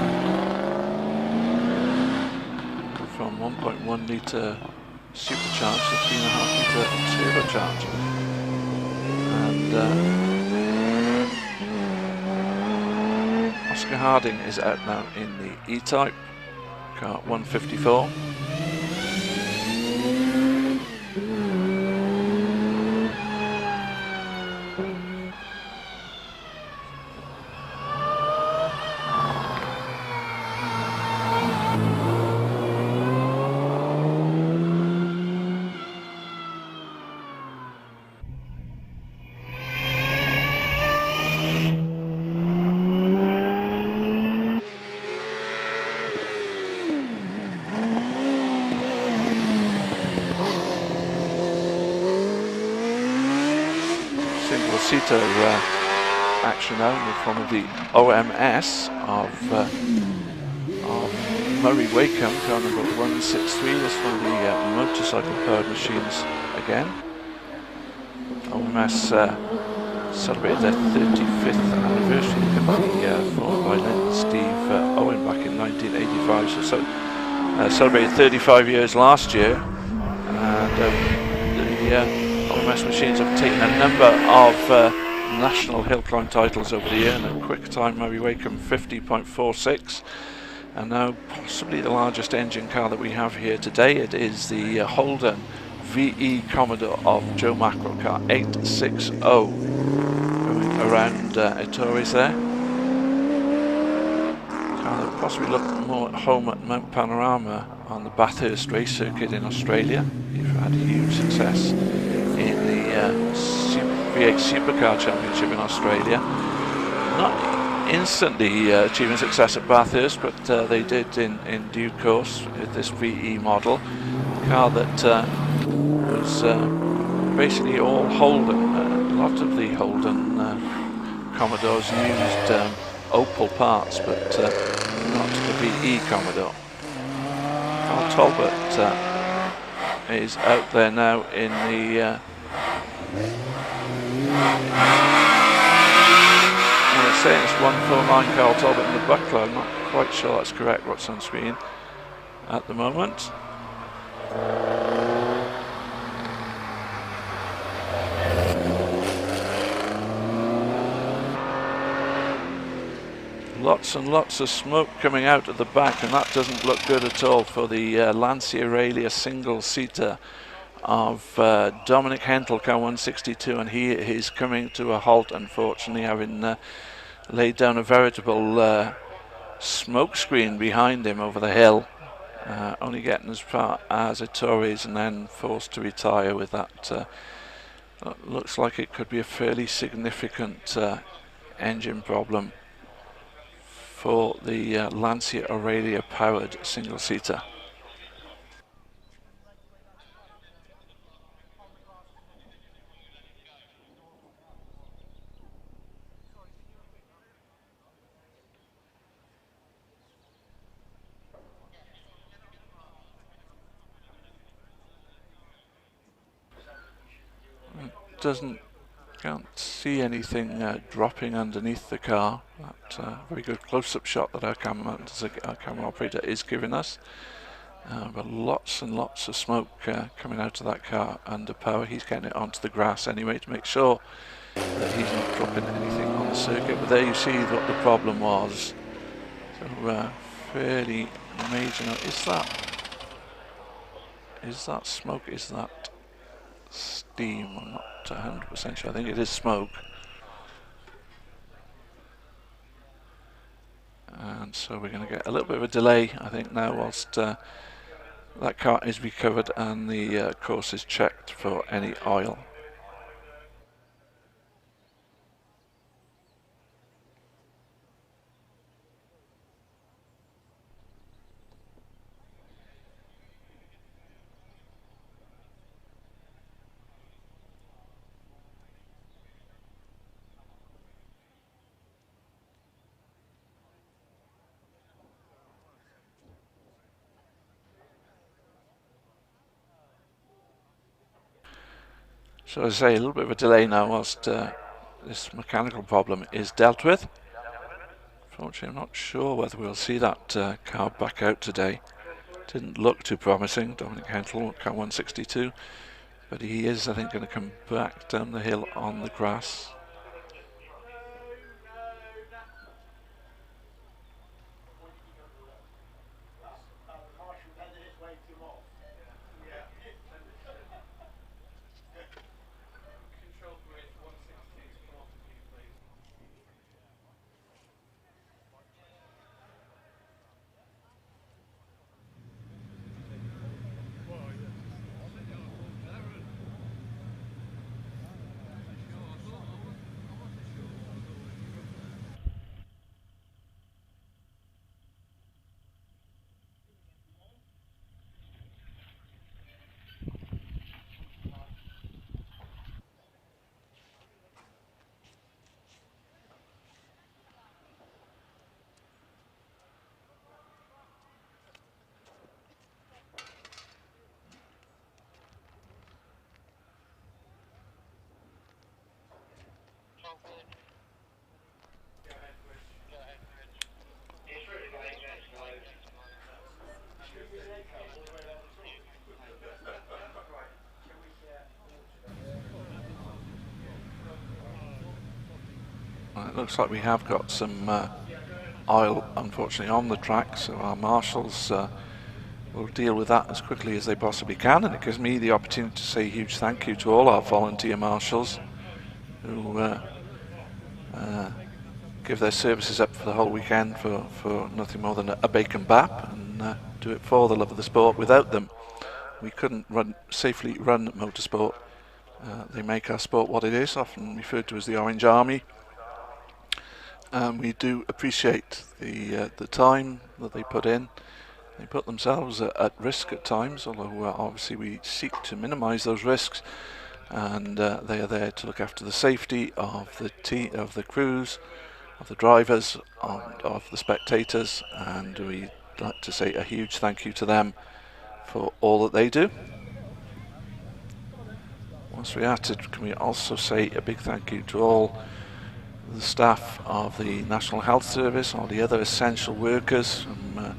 From 1.1 litre supercharged to 3.5 litre turbocharged. And Oscar Harding is out now in the E-Type, car 154. Single-seater action now in the form of the OMS of Murray Wakeham, car number 163. This one of the motorcycle powered machines again. OMS celebrated their 35th anniversary. They formed by Lynn and Steve Owen back in 1985, so celebrated 35 years last year, and the OMS machines have taken a number of national hill climb titles over the year, and a quick time Murray Wakeham 50.46, and now possibly the largest engine car that we have here today. It is the Holden VE Commodore of Joe Mackerel, car 860, going around Ettores there. Car that possibly looked more at home at Mount Panorama on the Bathurst race circuit in Australia. You've had huge success in the V8 Supercar Championship in Australia. Not instantly achieving success at Bathurst, but they did in due course with this VE model. A car that was basically all Holden. A lot of the Holden Commodores used Opel parts, but not the VE Commodore. Carl Talbot is out there now in the it's saying it's 149 Carl Talbot in the buckler. I'm not quite sure that's correct what's on screen at the moment. Lots and lots of smoke coming out at the back, and that doesn't look good at all for the Lancia Rally, a single-seater of Dominic Hentel, car 162, and he is coming to a halt, unfortunately, having laid down a veritable smoke screen behind him over the hill, only getting as far as a Torres and then forced to retire with that. Looks like it could be a fairly significant engine problem for the Lancia Aurelia powered single-seater. Can't see anything dropping underneath the car. That very good close-up shot that our camera operator is giving us. But lots and lots of smoke coming out of that car under power. He's getting it onto the grass anyway to make sure that he's not dropping anything on the circuit. But there you see what the problem was. So fairly major. Now, is that smoke? Is that steam? I'm not 100% sure. I think it is smoke. And so we're going to get a little bit of a delay, I think, now whilst that car is recovered and the course is checked for any oil. So as I say, a little bit of a delay now whilst this mechanical problem is dealt with. Fortunately, I'm not sure whether we'll see that car back out today. Didn't look too promising, Dominic Hentel, car 162, but he is, I think, going to come back down the hill on the grass. Well, it looks like we have got some oil, unfortunately, on the track, so our marshals will deal with that as quickly as they possibly can, and it gives me the opportunity to say a huge thank you to all our volunteer marshals who give their services up for the whole weekend for nothing more than a bacon bap, and do it for the love of the sport. Without them, we couldn't safely run motorsport. They make our sport what it is, often referred to as the Orange Army. We do appreciate the time that they put in. They put themselves at risk at times, although obviously we seek to minimise those risks. and they are there to look after the safety of the crews, of the drivers, of the spectators, and we'd like to say a huge thank you to them for all that they do. Once we're at it, can we also say a big thank you to all the staff of the National Health Service, all the other essential workers from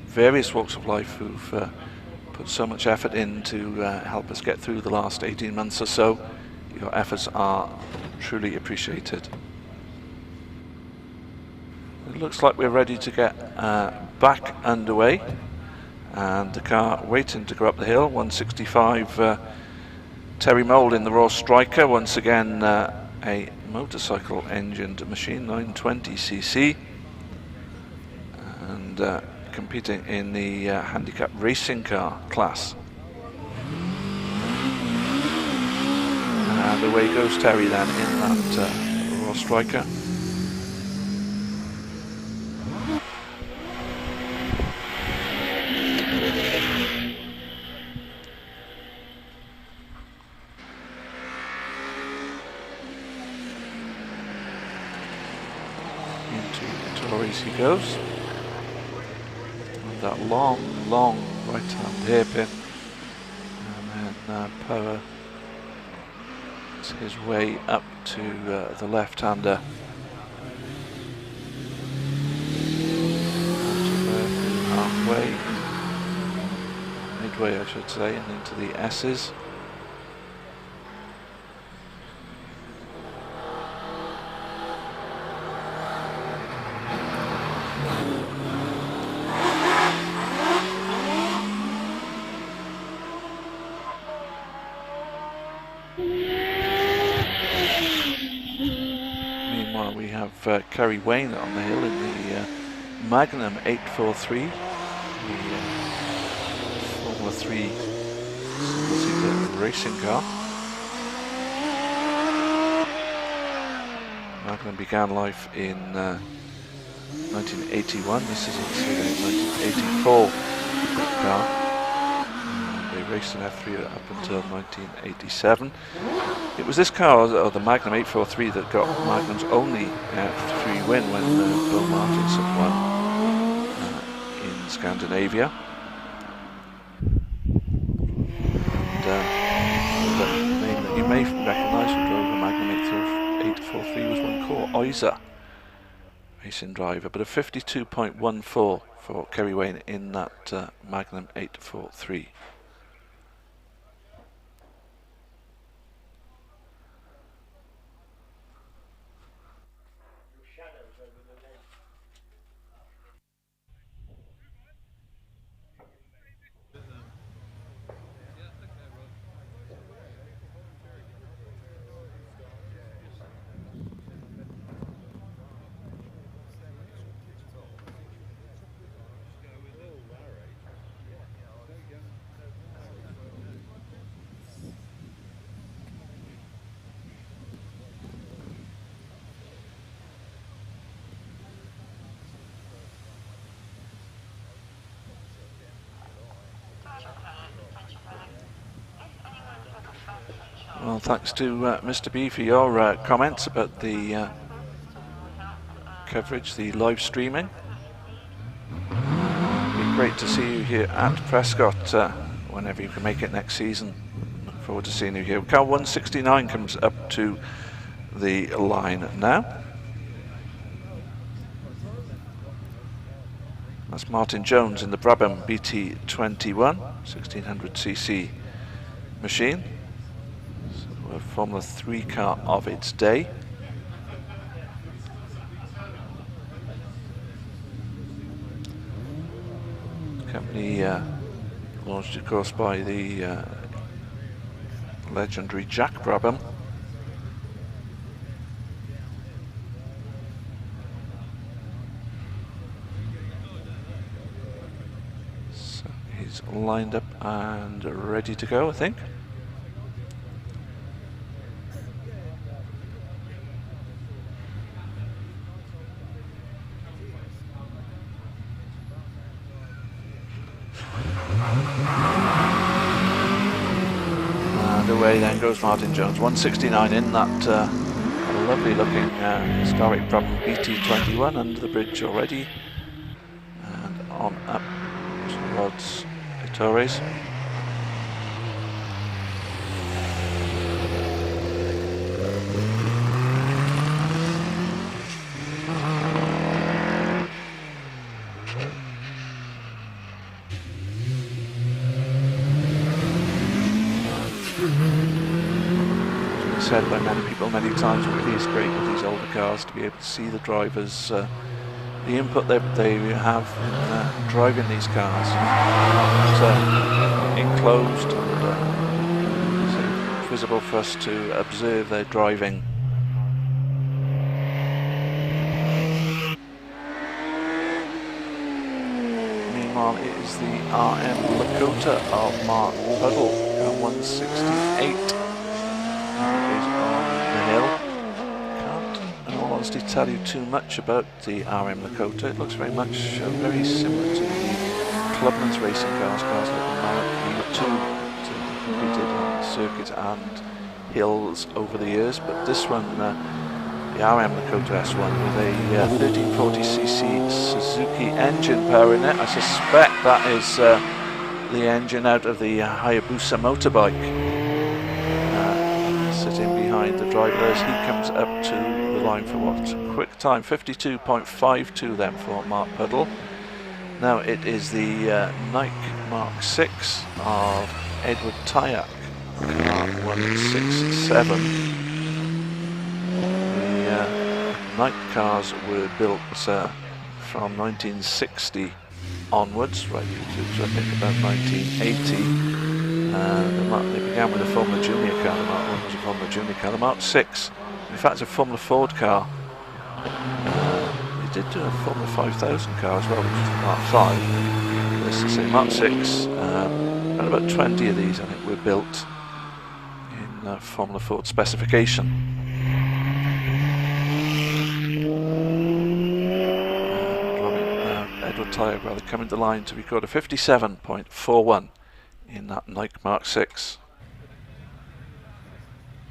various walks of life who've put so much effort in to help us get through the last 18 months or so. Your efforts are truly appreciated. It looks like we're ready to get back underway, and the car waiting to go up the hill, 165 Terry Mould in the Raw Striker, once again a motorcycle engined machine, 920cc, and competing in the handicap racing car class. And away goes Terry then in that Raw Striker. He goes, and that long right hand hairpin, and then Power is his way up to the left hander, halfway, midway I should say, and into the S's. Kerry Wayne on the hill in the Magnum 843, the Formula 3 racing car. Magnum began life in 1981. This is also a 1984 car. They raced an F3 up until 1987. It was this car, or the Magnum 843, that got Magnum's only F3 win when Bill Martinson won in Scandinavia. And the name that you may recognise who drove the Magnum 843 was one called Oyser, racing driver, but a 52.14 for Kerry Wayne in that Magnum 843. Well, thanks to Mr. B for your comments about the coverage, the live streaming. It'd be great to see you here at Prescott whenever you can make it next season. Look forward to seeing you here. Car 169 comes up to the line now. That's Martin Jones in the Brabham BT21 1600cc machine. A Formula 3 car of its day. The company launched, of course, by the legendary Jack Brabham. So he's lined up and ready to go, I think. and away then goes Martin Jones. 169 in that lovely looking historic Brabham BT21 under the bridge already, and on up towards Torres. Said by many people many times, it really is great with these older cars to be able to see the drivers, the input they have in driving these cars. Not enclosed and so visible for us to observe their driving. Meanwhile, it is the RM Lakota of Mark Puddle at 168. Can't, in all honesty, tell you too much about the RM Lakota. It looks very much very similar to the Clubman's racing cars like the Mark V2 that competed on the circuit and hills over the years. But this one, the RM Lakota S1 with a 1340cc Suzuki engine powering it. I suspect that is the engine out of the Hayabusa motorbike. Sitting behind the driver as he comes up to the line for what? Quick time, 52.52 then for Mark Puddle. Now it is the Nike Mark 6 of Edward Tyack, car 167. The Nike cars were built from 1960 onwards, right to I think about 1980. They began with a Formula Junior car. The Mark 1 was a Formula Junior car. The Mark 6, in fact, a Formula Ford car. They did do a Formula 5000 car as well, which is the Mark 5. This is the Mark 6. And about 20 of these, I think, were built in Formula Ford specification. Edward Tyack rather coming to the line to record a 57.41. in that Nike Mark 6.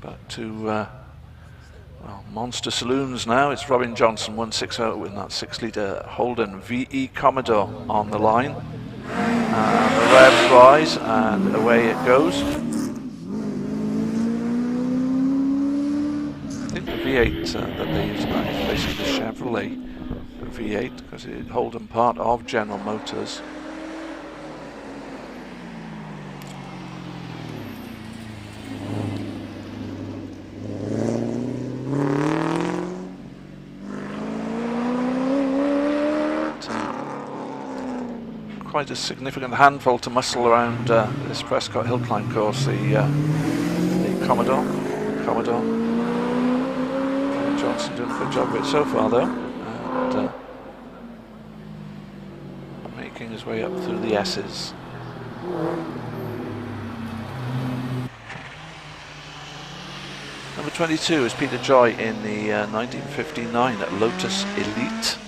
But to well, monster saloons now. It's Robin Johnson 160 with that 6-litre Holden VE Commodore on the line. And the revs rise and away it goes. I think the V8 that they use now is basically the Chevrolet V8 because it's Holden part of General Motors. Quite a significant handful to muscle around this Prescott Hill Climb course, the Commodore. Johnson doing a good job of it so far though, and making his way up through the S's. Number 22 is Peter Joy in the 1959 Lotus Elite.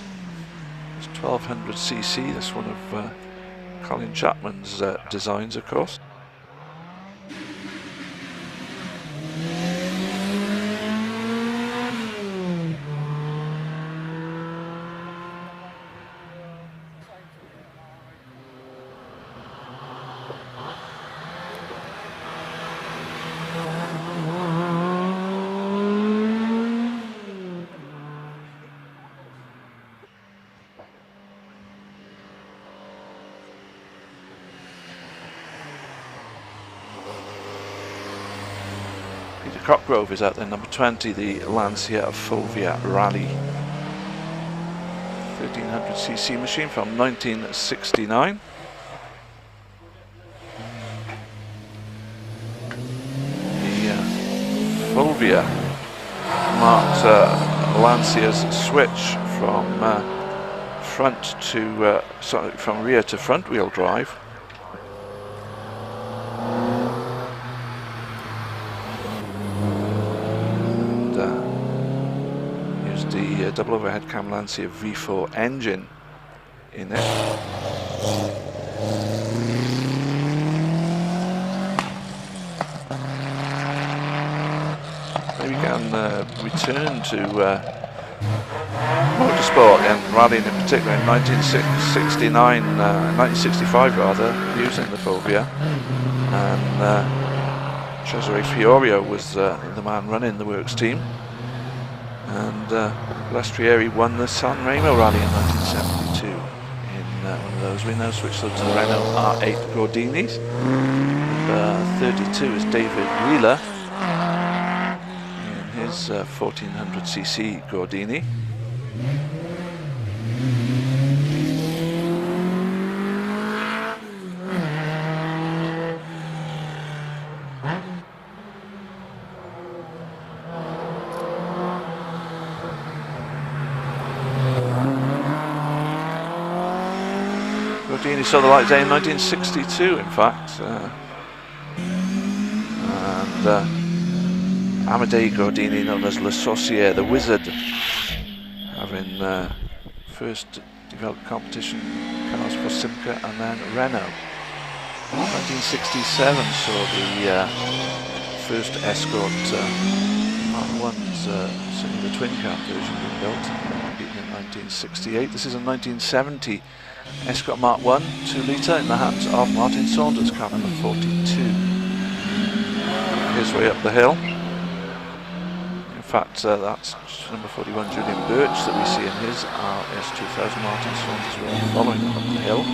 It's 1200cc, that's one of Colin Chapman's designs, of course. Cockgrove is out there, number 20, the Lancia Fulvia Rally. 1300cc machine from 1969. The Fulvia marks Lancia's switch from from rear to front wheel drive. Double overhead cam Lancia V4 engine in it. can return to motorsport and rallying in particular in 1965 rather, using the Fulvia, and Cesare Fiorio was the man running the works team, and Lestrieri won the San Remo Rally in 1972 in one of those. We now switch to the Renault R8 Gordinis. Number 32 is David Wheeler in his 1400cc Gordini. Gordini saw the light day in 1962, in fact. And Amadei Gordini, known as Le Sorcier, the Wizard, having first developed competition cars for Simca and then Renault. 1967 saw the first Escort Mark 1's, certainly the twin cab version being built, beaten in 1968. This is a 1970 Escort Mark 1 2-litre in the hands of Martin Saunders, car number 42. His way up the hill. In fact, that's number 41 Julian Birch that we see in his RS2000 Martin Saunders way, following up the hill.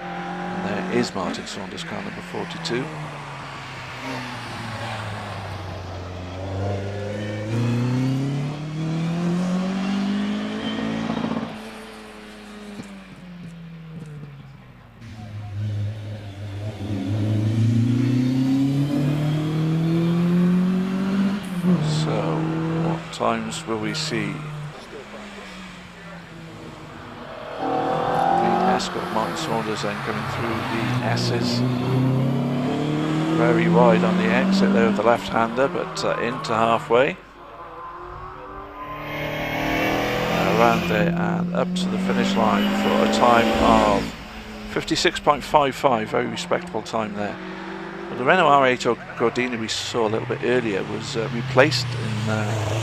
And there is Martin Saunders, car number 42. Times will we see the Escort Martin Saunders then coming through the S's, very wide on the exit there of the left-hander, but into halfway, around there and up to the finish line for a time of 56.55, very respectable time there. The Renault R8 Gordini we saw a little bit earlier was replaced in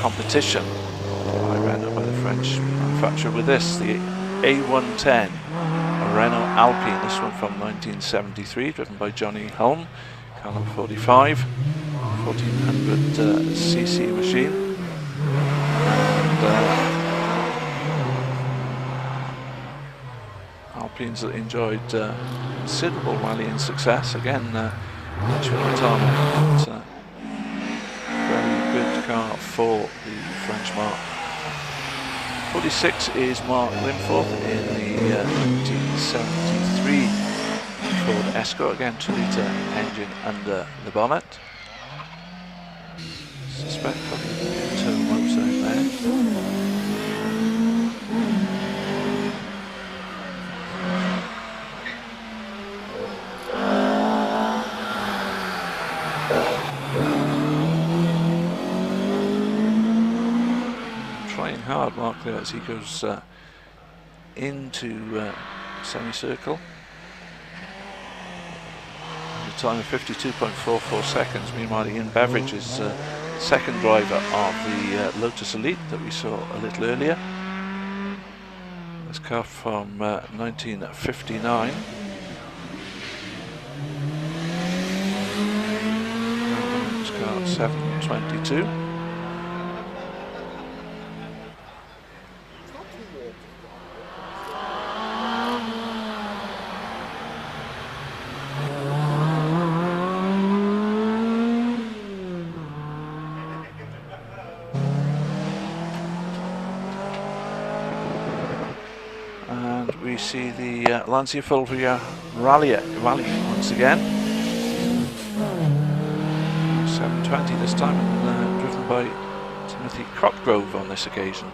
competition by Renault, by the French manufacturer, with this, the A110 Renault Alpine, this one from 1973, driven by Johnny Hulme, car number 45, 1400cc machine. And Alpines that enjoyed considerable rallying success, again much of the time, but very good car for the French mark. 46 is Mark Linforth in the 1973 Ford Escort, again 2-litre engine under the bonnet. Suspect probably the internal motor in there. Hard mark there as he goes into semicircle. The time of 52.44 seconds. Meanwhile, Ian Beveridge is second driver of the Lotus Elite that we saw a little earlier. This car from 1959. This car 722. We see the Lancia Fulvia Rally once again. 720 this time, and driven by Timothy Crockgrove on this occasion.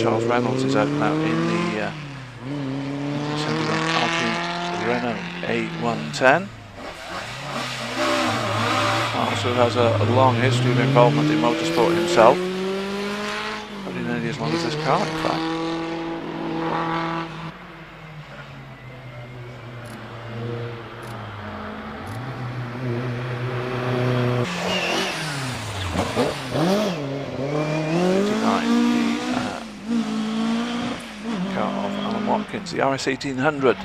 Charles Reynolds is out now in the 71 Alpine Renault A110. Also has a long history of involvement in motorsport himself. Probably nearly as long as this car, in fact. The RS 1800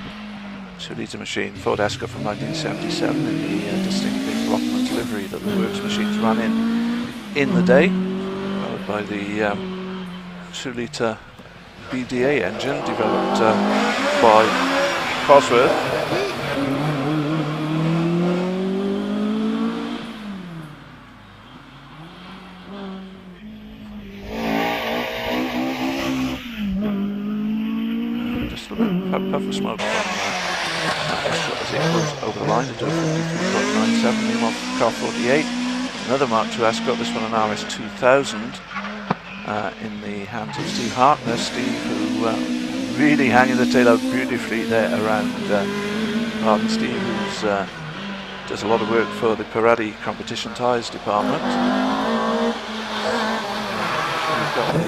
2-litre machine, Ford Escort from 1977 in the distinctive Brockman's livery that the works machines ran in the day, followed by the 2-litre BDA engine developed by Cosworth. Puff of smoke from as it goes over the line to do a 53.97. Meanwhile, car 48, another Mark II Escort, this one an RS 2000, in the hands of Steve Harkness. Steve, who really hanging the tail out beautifully there around Martin. Steve, who does a lot of work for the Pirelli competition tyres department. We've got the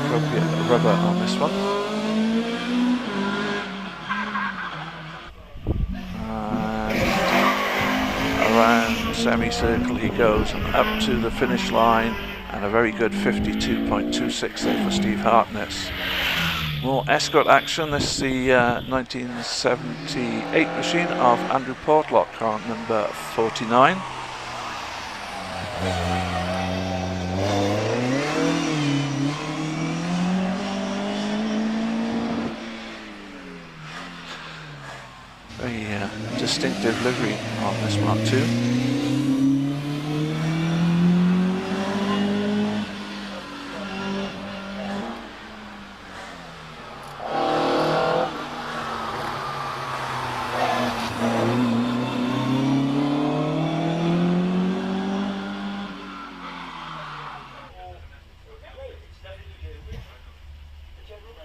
appropriate rubber on this one. Around semicircle he goes and up to the finish line, and a very good 52.26 there for Steve Harkness. More Escort action. This is the 1978 machine of Andrew Portlock, car number 49. Very distinctive livery on this Mark II.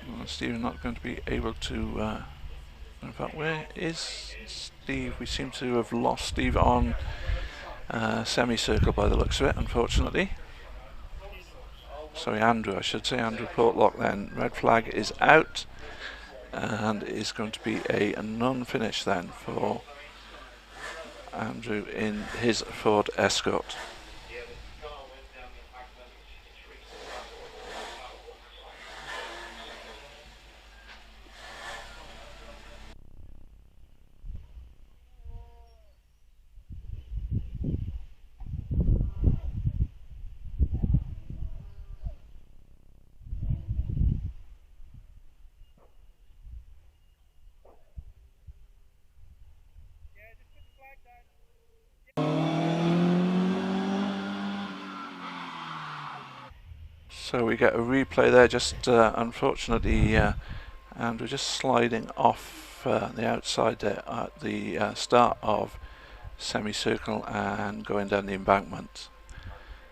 Well, Steve not going to be able to in fact, where is Steve? We seem to have lost Steve on semicircle by the looks of it, unfortunately. Sorry, Andrew, I should say. Andrew Portlock then. Red flag is out, and is going to be a non-finish then for Andrew in his Ford Escort. So we get a replay there, just unfortunately Andrew just sliding off the outside there at the start of semicircle and going down the embankment.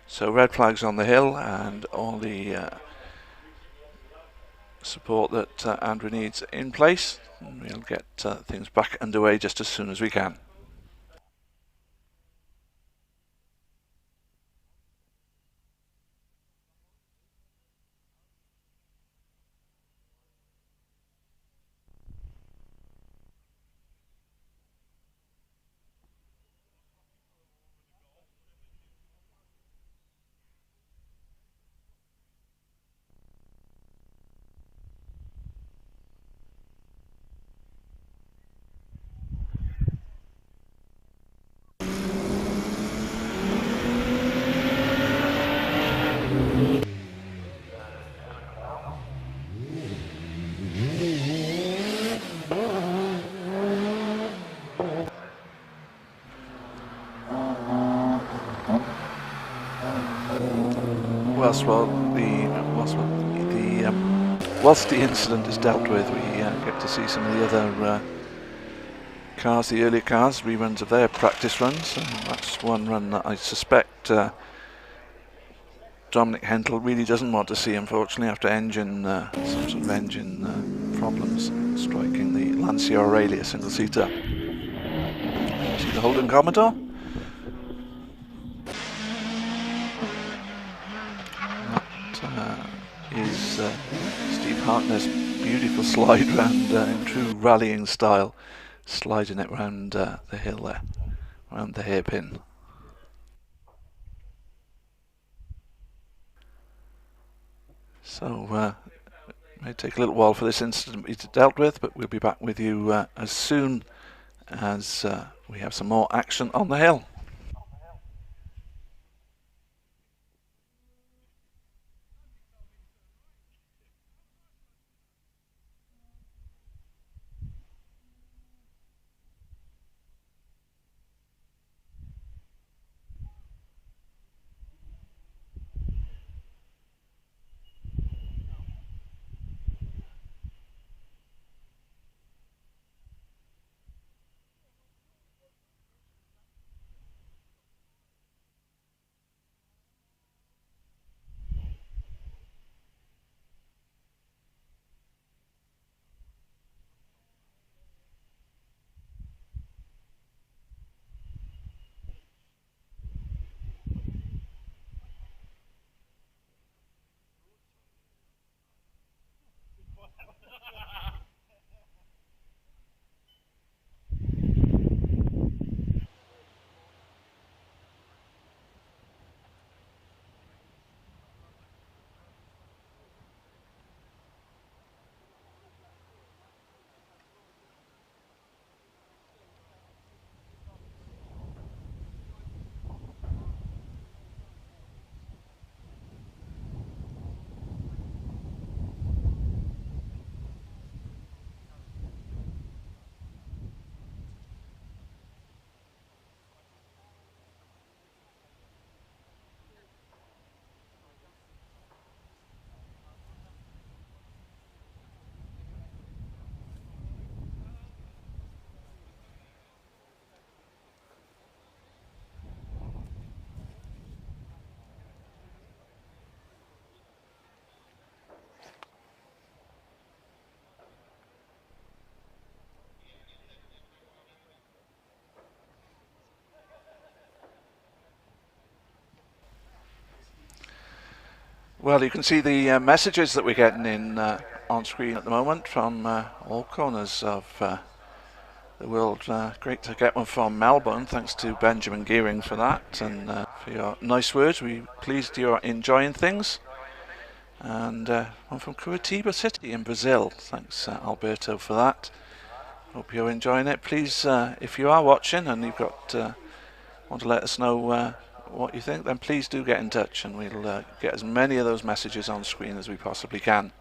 So red flags on the hill, and all the support that Andrew needs in place. And we'll get things back underway just as soon as we can. Whilst the incident is dealt with, we get to see some of the other cars, the earlier cars, reruns of their practice runs. And that's one run that I suspect Dominic Hentel really doesn't want to see, unfortunately, after some sort of engine problems striking the Lancia Aurelia single-seater. See the Holden Commodore? That is Steve Hartnett's beautiful slide round in true rallying style, sliding it round the hill there, round the hairpin. So it may take a little while for this incident to be dealt with, but we'll be back with you as soon as we have some more action on the hill. Well, you can see the messages that we're getting in on screen at the moment from all corners of the world. Great to get one from Melbourne. Thanks to Benjamin Gearing for that and for your nice words. We're pleased you're enjoying things. And one from Curitiba City in Brazil. Thanks, Alberto, for that. Hope you're enjoying it. Please, if you are watching and you've got want to let us know what you think, then please do get in touch and we'll get as many of those messages on screen as we possibly can.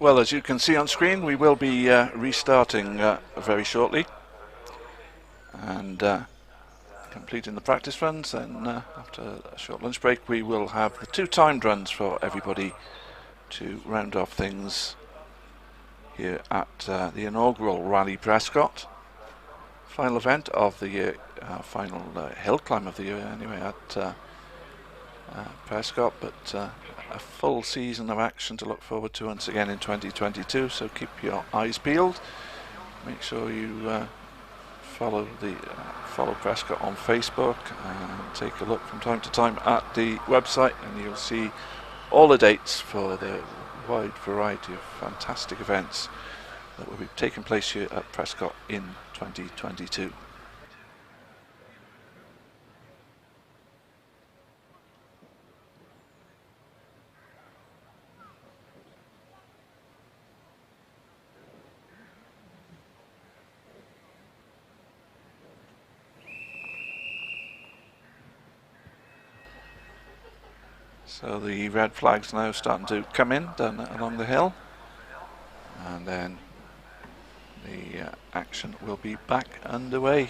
Well, as you can see on screen, we will be restarting very shortly and completing the practice runs. Then after a short lunch break, we will have the 2 timed runs for everybody to round off things here at the inaugural Rallye Prescott. Final event of the year, final hill climb of the year anyway at Prescott, but a full season of action to look forward to once again in 2022, so keep your eyes peeled. Make sure you follow Prescott on Facebook and take a look from time to time at the website, and you'll see all the dates for the wide variety of fantastic events that will be taking place here at Prescott in 2022. So the red flag's now starting to come in down along the hill, and then the action will be back underway.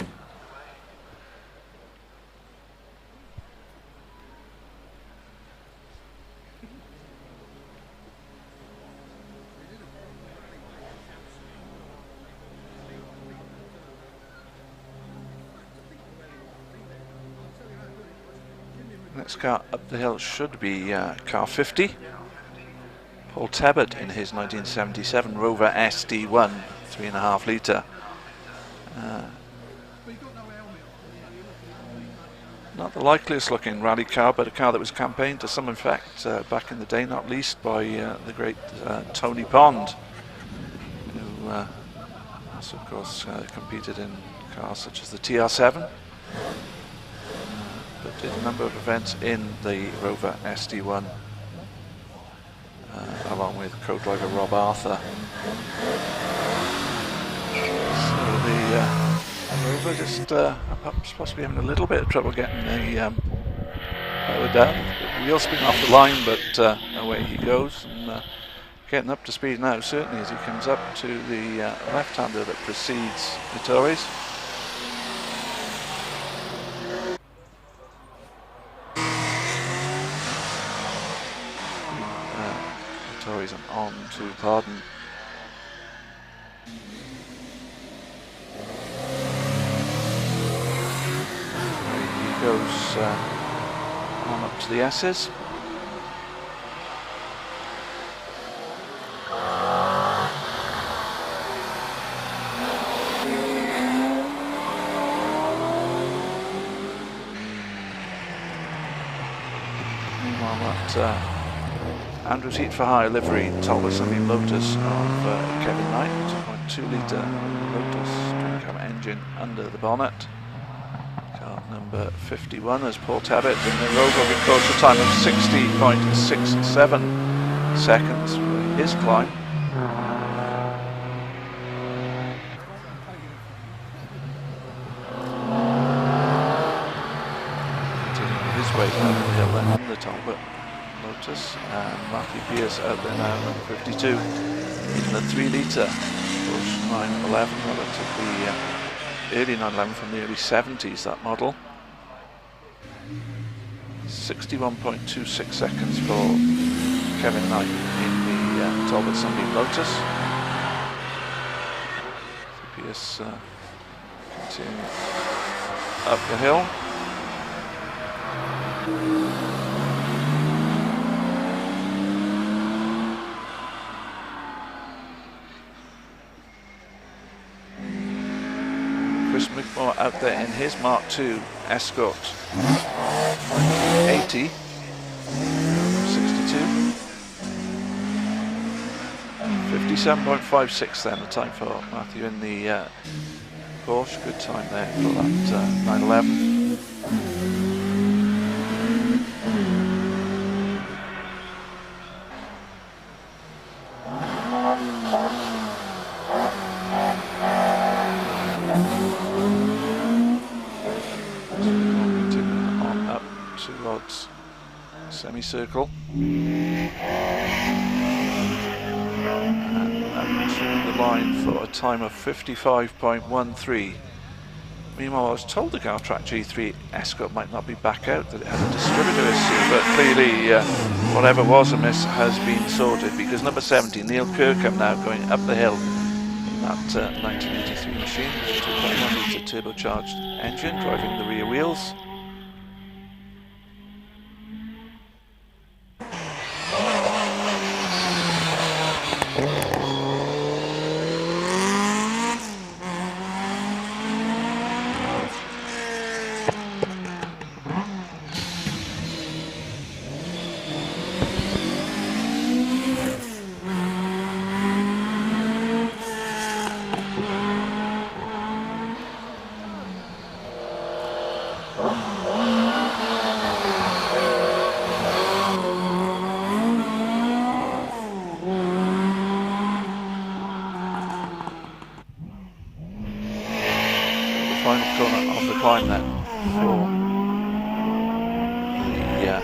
Next car up the hill should be car 50. Paul Tebbutt in his 1977 Rover SD1 3.5 litre. Not the likeliest looking rally car, but a car that was campaigned to some effect back in the day, not least by the great Tony Pond, who also of course competed in cars such as the TR7. But did a number of events in the Rover SD1 along with co-driver Rob Arthur. So the Rover just possibly having a little bit of trouble getting the power down. The wheel spin off the line, but away he goes, and getting up to speed now, certainly, as he comes up to the left-hander that precedes Vittori's. And on to Pardon. He goes on up to the S's. Meanwhile, that Andrew's Heat for Hire livery Talbot Sunbeam Lotus of Kevin Knight, 2.2 litre Lotus twin cam engine under the bonnet. Car number 51 as Paul Tebbutt in the Rover records a time of 60.67 seconds for his climb. Continuing his way down the hill then on the Talbot Lotus, and Matthew Pierce out there now, number 52, in the 3 litre Bush 911, relatively early 911 from the early 70s, that model. 61.26 seconds for Kevin Knight in the Talbot Sunbeam Lotus. Pierce continuing up the hill. Out there in his Mark II Escort 80, 62, 57.56 then the time for Matthew in the Porsche. Good time there for that 911. Semicircle. and to the line for a time of 55.13. Meanwhile, I was told the Track G3 Escort might not be back out, that it had a distributor issue, but clearly whatever was amiss has been sorted, because number 70, Neil Kirkham, now going up the hill in that 1983 machine, 2.1 litre turbocharged engine, driving the rear wheels. Final corner of the climb then for the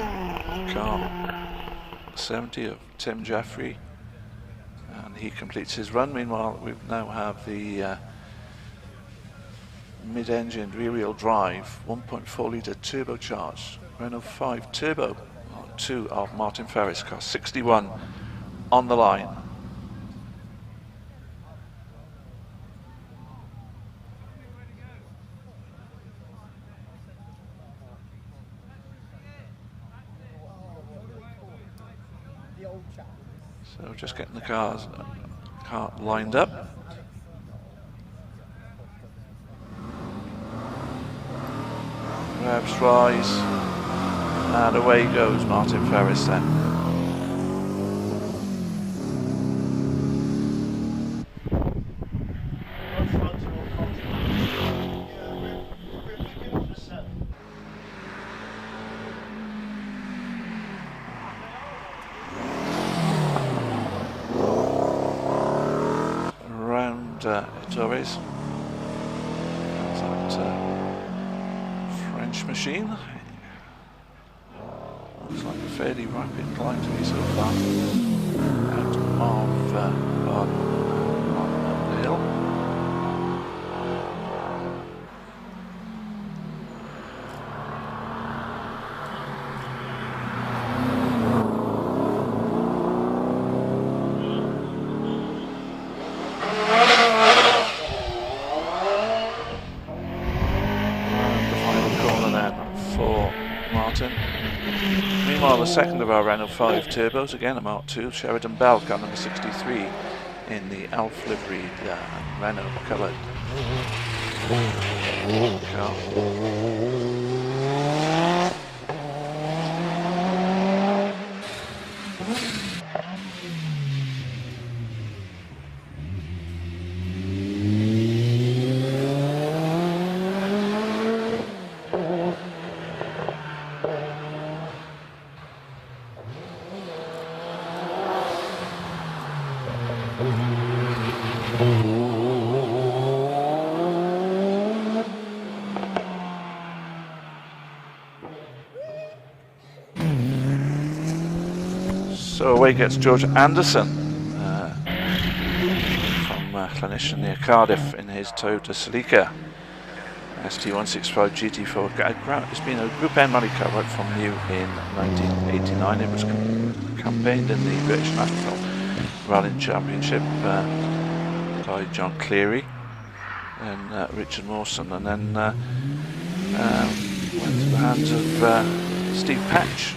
car 70 of Tim Jeffrey, and he completes his run. Meanwhile, we now have the mid-engined rear-wheel drive 1.4 litre turbocharged Renault 5 Turbo, 2 of Martin Ferris, car 61 on the line. So just getting the car lined up. Revs rise, and away goes Martin Ferris then. Torres, that French machine. Looks like a fairly rapid climb to me so far. Out of up the hill. Meanwhile, the second of our Renault 5 turbos, again a Mark II, Sheridan Bell, car number 63, in the Alf livery, Renault coloured car. So away gets George Anderson from Llanish near Cardiff in his Toyota Celica ST165 GT4. It's been a Group N rally car right from new in 1989. It was campaigned in the British National Rallying Championship by John Cleary and Richard Mawson, and then went to the hands of Steve Patch,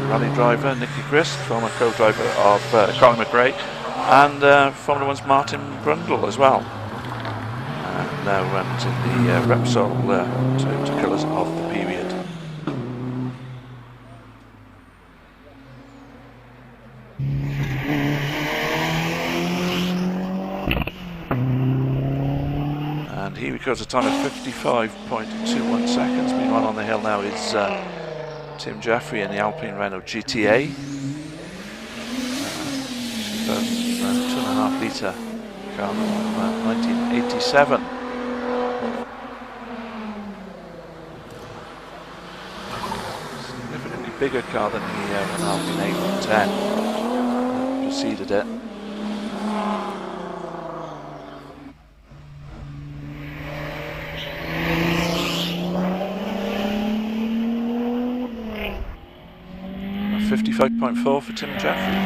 rally driver, Nicky Grist, former co-driver of Colin McRae, and Formula One's Martin Brundle as well. And now runs in the Repsol Toyota colours of the period. And he records a time of 55.21 seconds. Meanwhile, on the hill now is Tim Jeffrey in the Alpine Renault GTA. 2.5 litre car from 1987. Significantly bigger car than the Alpine A110 preceded it. 55.4 for Tim Jeffrey.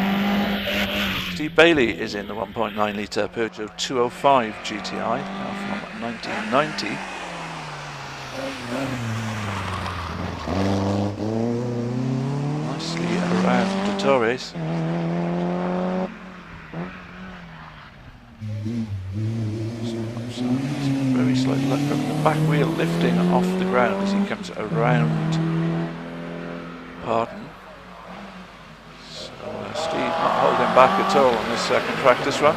Steve Bailey is in the 1.9 litre Peugeot 205 GTI, now from 1990. Nicely around the Torres. Very slight look of the back wheel lifting off the ground as he comes around Pardon. So Steve not holding back at all on this second practice run.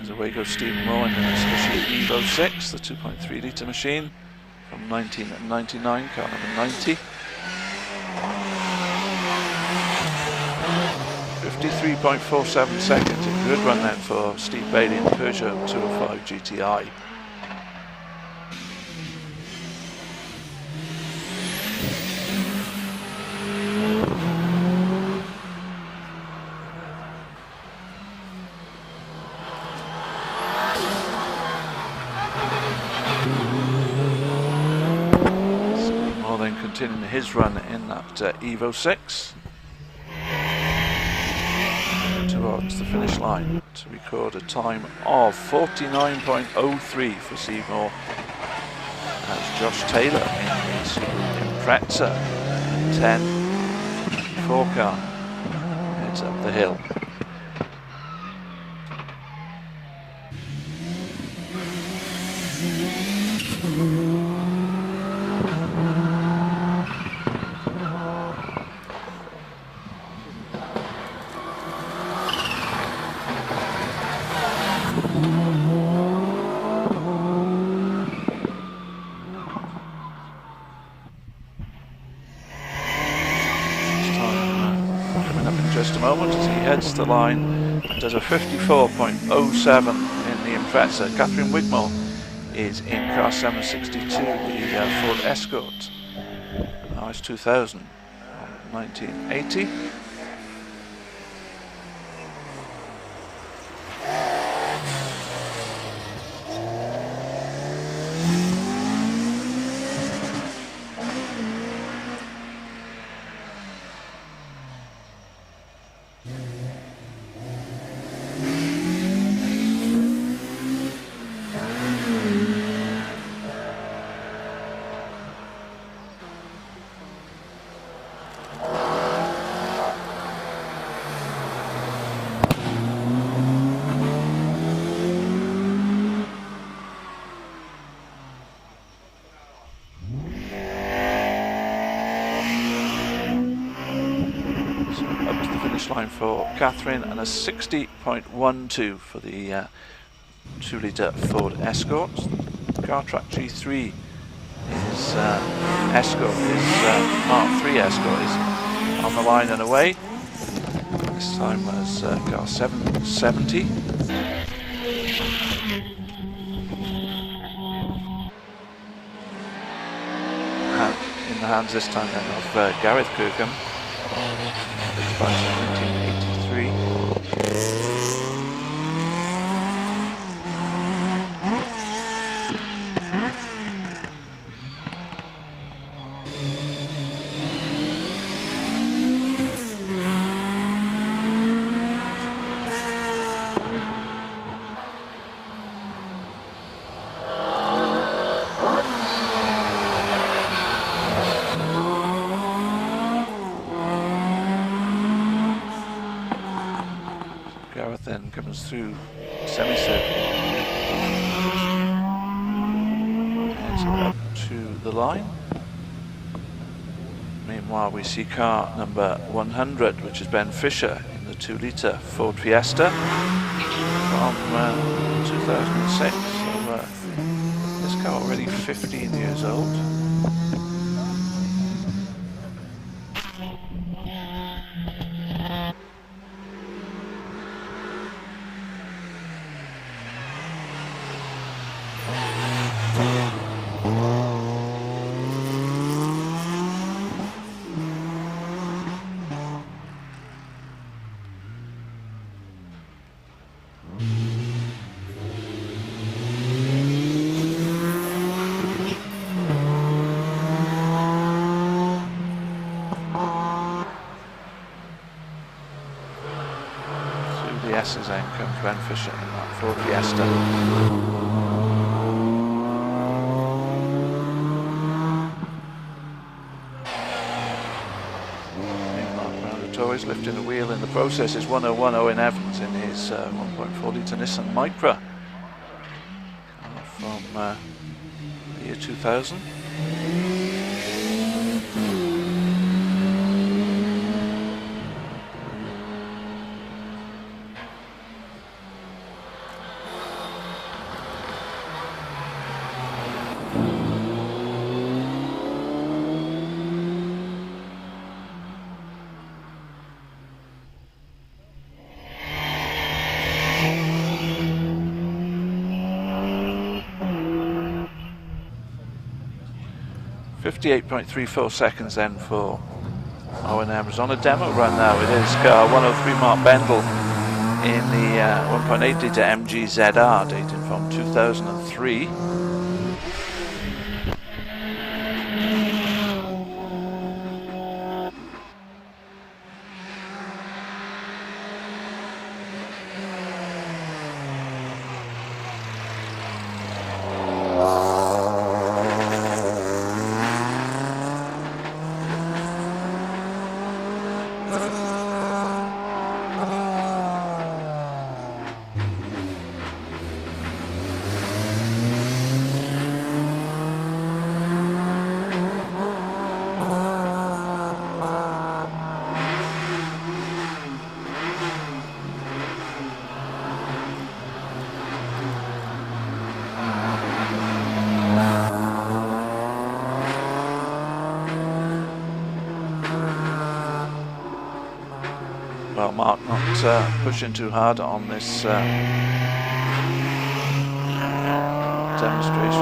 As away goes Stephen Moore in the Mitsubishi Evo 6, the 2.3 litre machine from 1999, car number 90. 53.47 seconds, a good run then for Steve Bailey in the Peugeot 205 GTI. Steve Moore then continuing his run in that Evo 6. Towards the finish line to record a time of 49.03 for Steve Moore, as Josh Taylor in his Impreza 10 car heads up the hill. Just a moment as he heads the line and does a 54.07 in the Impreza. Catherine Wigmore is in car 762, the Ford Escort RS 2000 from 1980. Line for Catherine and a 60.12 for the 2 litre Ford Escort. Cartrack G3 is Escort is Mark 3 Escort is on the line and away. This time as car 770. And in the hands this time then of Gareth Kirkham. By 1983. Then comes through semicircle, heads up to the line. Meanwhile we see car number 100, which is Ben Fisher in the 2 litre Ford Fiesta from 2006. So this car already 15 years old. passes, then comes Ben Fisher in that Ford Fiesta. Always lifting the wheel in the process is 101 Owen Evans in his 1.4 litre Nissan Micra from the year 2000. .34 seconds then for Owen Evans on a demo run now. It is car 103 Mark Bendel in the 1.8 litre MG ZR dating from 2003. Well, Mark not pushing too hard on this demonstration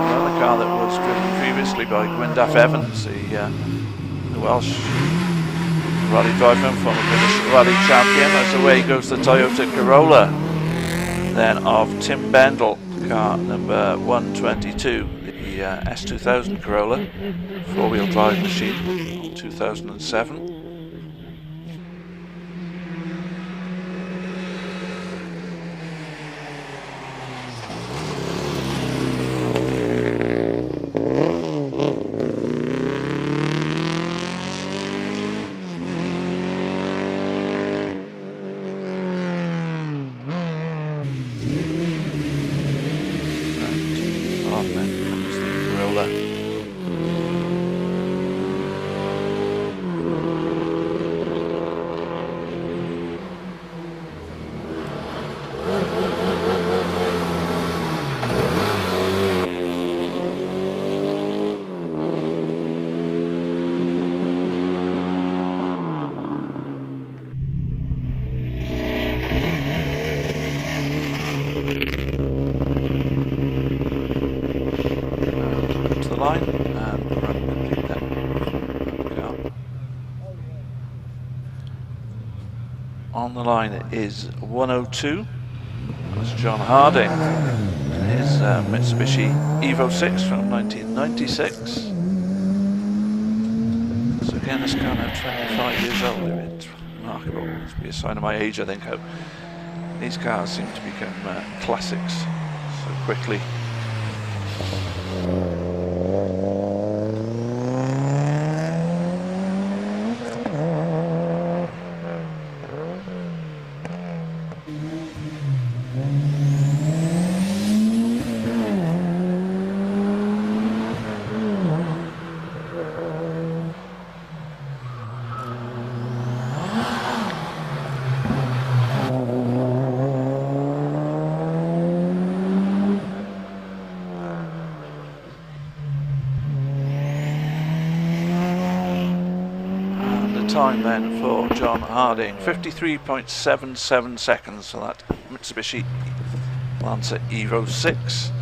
run. The car that was driven previously by Gwyndaf Evans, the Welsh rally driver and former British rally champion. As away goes the Toyota Corolla then of Tim Bendel, car number 122, the S2000 Corolla, four-wheel drive machine, 2007. On the line is 102. That's John Harding in his Mitsubishi Evo 6 from 1996. So again, this car now 25 years old. It's remarkable. It must be a sign of my age, I think. How these cars seem to become classics so quickly. Time then for John Harding, 53.77 seconds for that Mitsubishi Lancer Evo 6.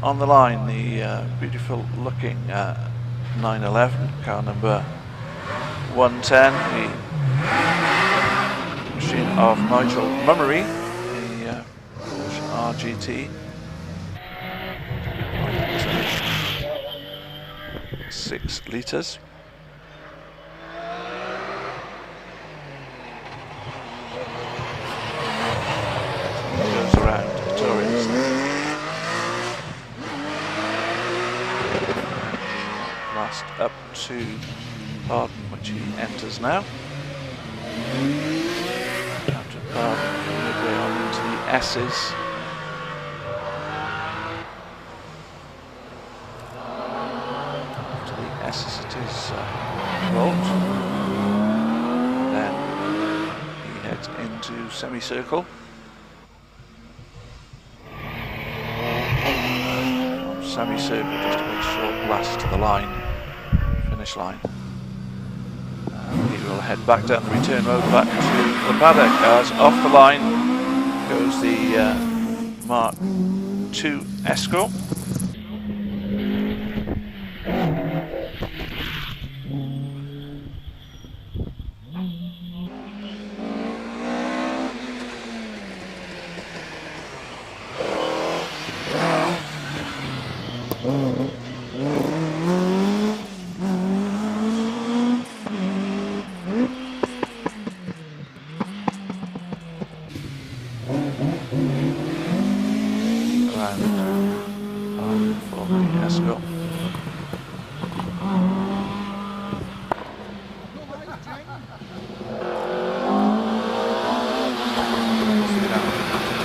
On the line, the beautiful looking 911, car number 110, the machine of Nigel Mummery, the Porsche RGT, 6 litres. last up to Pardon, which he enters now. After Pardon, midway on into the S's. After the S's it is Volt. Then he heads into semicircle. Semicircle, just a very short blast to the line, finish line. He will head back down the return road back to the paddock as off the line goes the Mark II Escort.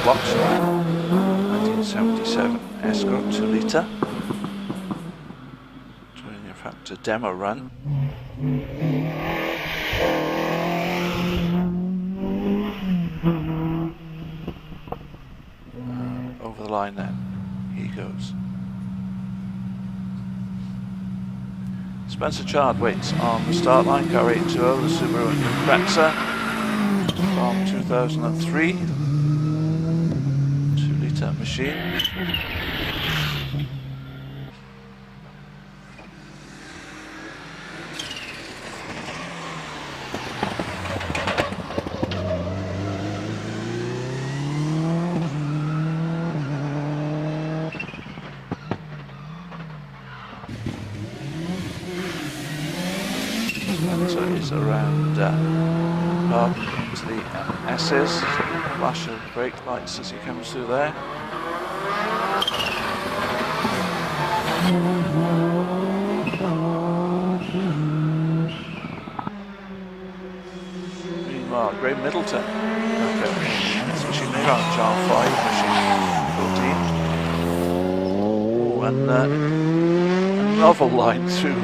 Welsh 1977 Escort 2 litre, doing in fact a demo run. Over the line then, he goes. Spencer Chard waits on the start line, car 820, the Subaru Impreza from 2003. Machine. So it's around up into the S's. Flash of brake lights as he comes through there. Meanwhile, Graham Middleton, it's machine Mirage R5 machine 14. Oh, and a novel line through,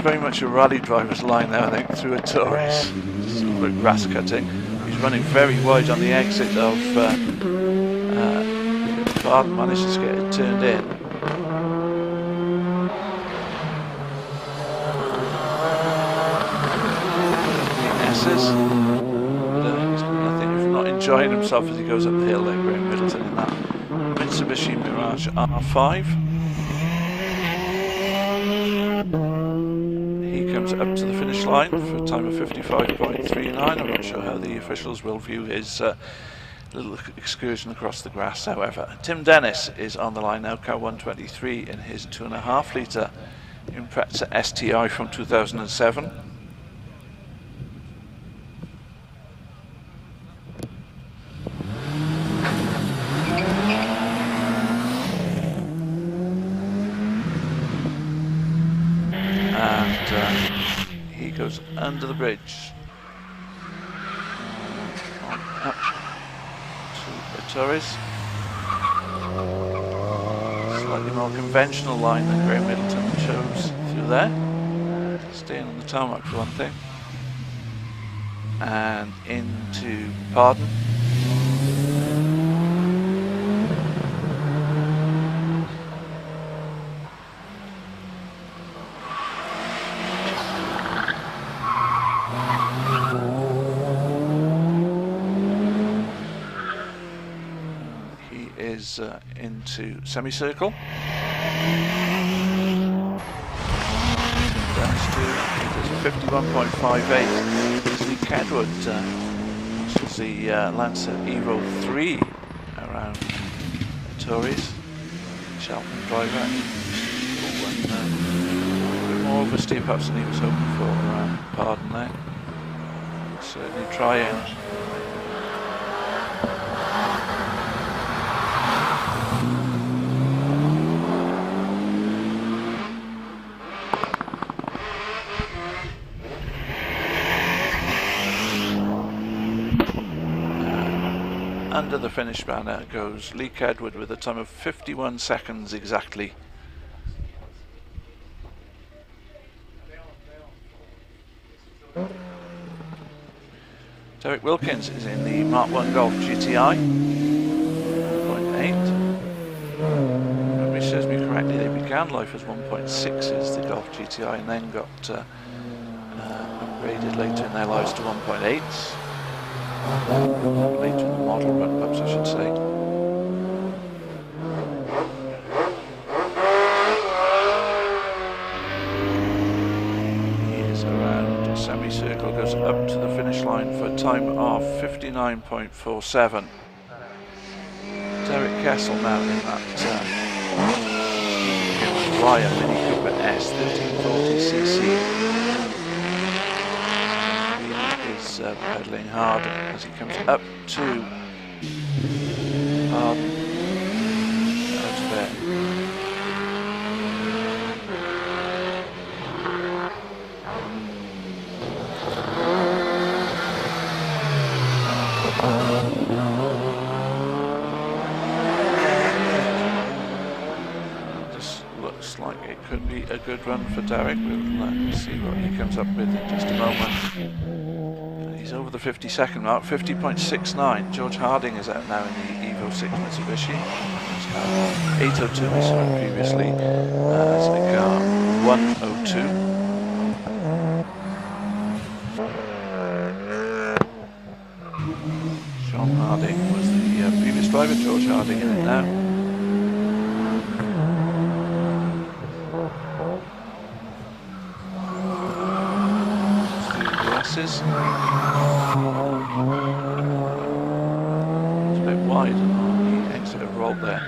very much a rally driver's line there, I think, through a Taurus. Sort of grass cutting. He's running very wide on the exit of Bard, manages to get it turned in. The S's. But, I think if not enjoying himself as he goes up the hill there, Graham Middleton in that Mitsubishi Mirage R5. He comes up to the finish line for a time of 55.39. I'm not sure how the officials will view his little excursion across the grass, however. Tim Dennis is on the line now, car 123 in his 2.5 litre Impreza STI from 2007. And he goes under the bridge. Up to the Taurus. Slightly more conventional line than Graham Middleton chose through there. Staying on the tarmac for one thing. And into Pardon. Into semicircle. Down to 51.58. Lee Kedwood, which is the Lancer Evo 3 around Taurus. Cheltenham driver. A bit more oversteer perhaps than he was hoping for around Pardon there. Certainly trying. under the finish banner goes Lee Kedward with a time of 51 seconds exactly. Derek Wilkins is in the Mark 1 Golf GTI 1.8. Memory serves me correctly, they began life as 1.6s, the Golf GTI, and then got upgraded later in their lives to 1.8s. Later in the model ramp-ups, I should say. He is around a semicircle, goes up to the finish line for a time of 59.47. Derek Kessel now in that Rallye Mini Cooper S 1340cc. Pedaling hard as he comes up to out there. This looks like it could be a good run for Derek. We'll see what he comes up with in just a moment. He's over the 50-second mark, 50.69. George Harding is out now in the Evo 6 Mitsubishi. 802, we saw it previously as the car 102. John Harding was the previous driver, George Harding in it now. It's a bit wide on the exit of Roll there.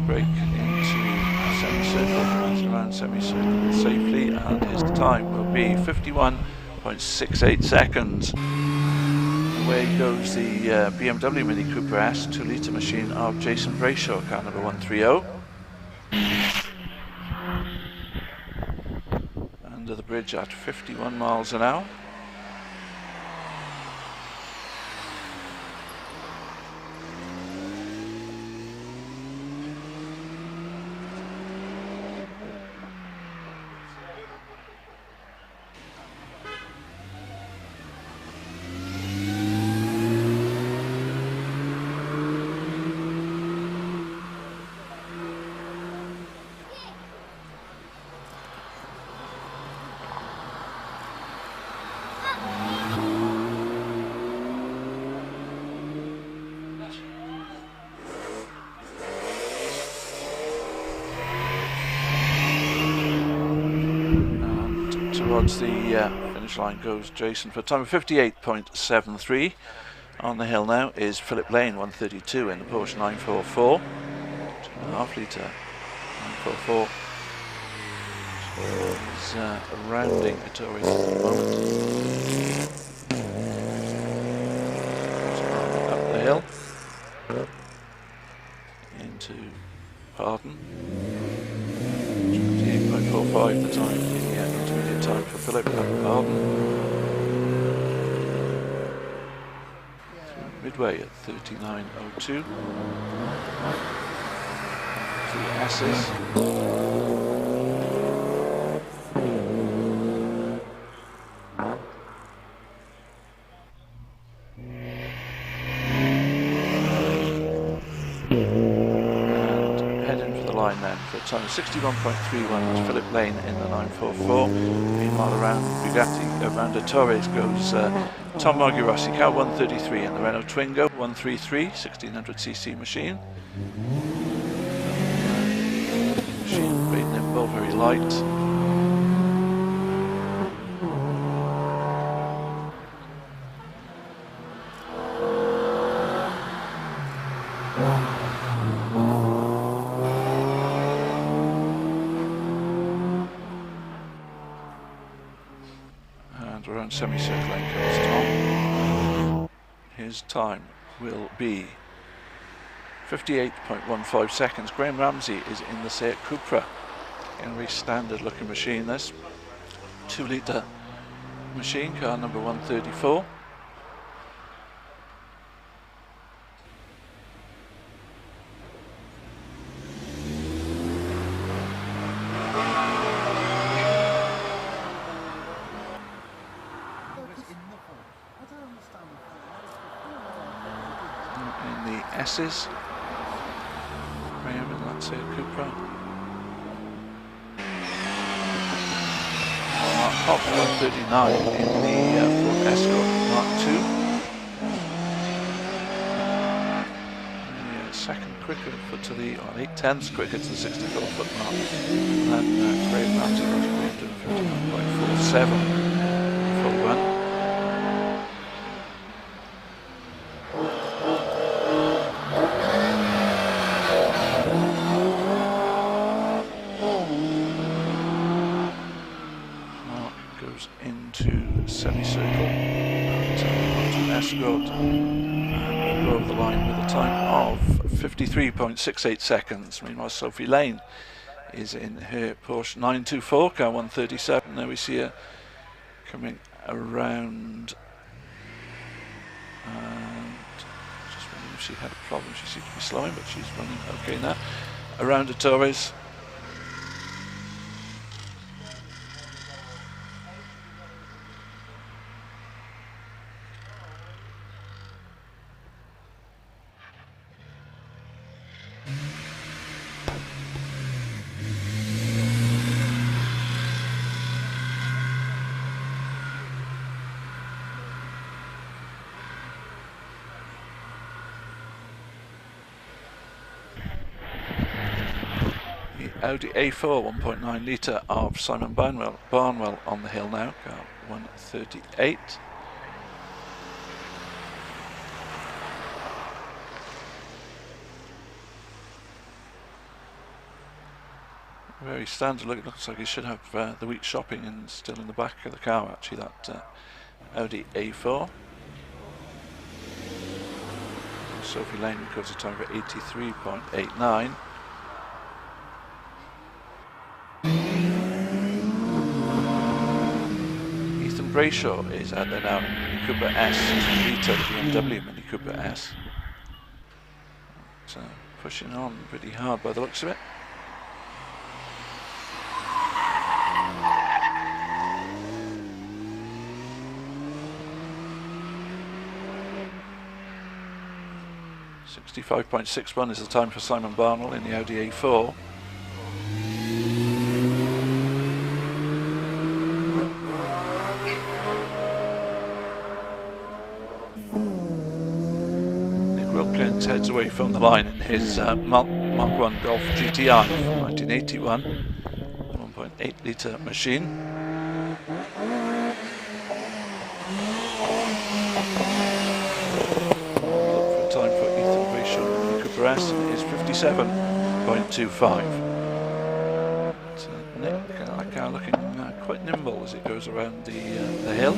Brake into semicircle, runs around semicircle safely, and his time will be 51.68 seconds. Away goes the BMW Mini Cooper S 2-litre machine of Jason Brayshaw, car number 130. Under the bridge at 51 miles an hour. Towards the finish line goes Jason for a time of 58.73. On the hill now is Philip Lane, 132 in the Porsche 944. 2.5 litre 944. He's rounding Vittoria at the moment. Up the hill into Pardon. 28.45 the time. Intermediate time for Philip Pardon. Midway at 39.02. Two S's. Line then for a time of 61.31 to Philip Lane in the 944. Meanwhile around Bugatti, around Torres goes Tom Margirossi, car 133 in the Renault Twingo 133 1600cc machine. Machine very nimble, very light. Around semicircling comes Tom. His time will be 58.15 seconds. Graham Ramsey is in the Seat Cupra. Again, very standard looking machine this. 2-litre machine, car number 134. S's. Graham and Lancia Cupra. Mark Hobbs 139 in the Ford Escort Mark II. Second quicker foot to the, or 8/10ths quicker to the 64-foot mark. And then Graham Ramsey was 359.47 full run. Mark goes into semicircle onto Escort. Go over the line with a time of 53.68 seconds. Meanwhile, Sophie Lane is in her Porsche 924 car 137. Now we see her coming around. And just wondering if she had a problem. She seems to be slowing, but she's running okay now. Around the Torres. Audi A4 1.9 litre of Simon Barnwell on the hill now, car 138. Very standard look. It looks like he should have the week's shopping and still in the back of the car, actually, that Audi A4. Sophie Lane records a time for 83.89. Brayshaw is out there now in Mini Cooper S, 2 litre BMW Mini Cooper S. So pushing on pretty hard by the looks of it. .61 is the time for Simon Barnwell in the Audi A4. Heads away from the line in his Mark 1 Golf GTI from 1981, 1.8 litre machine. Look for time for Ethan Brayshaw in the Cooper S, and it is 57.25. Nick, that car looking quite nimble as it goes around the hill.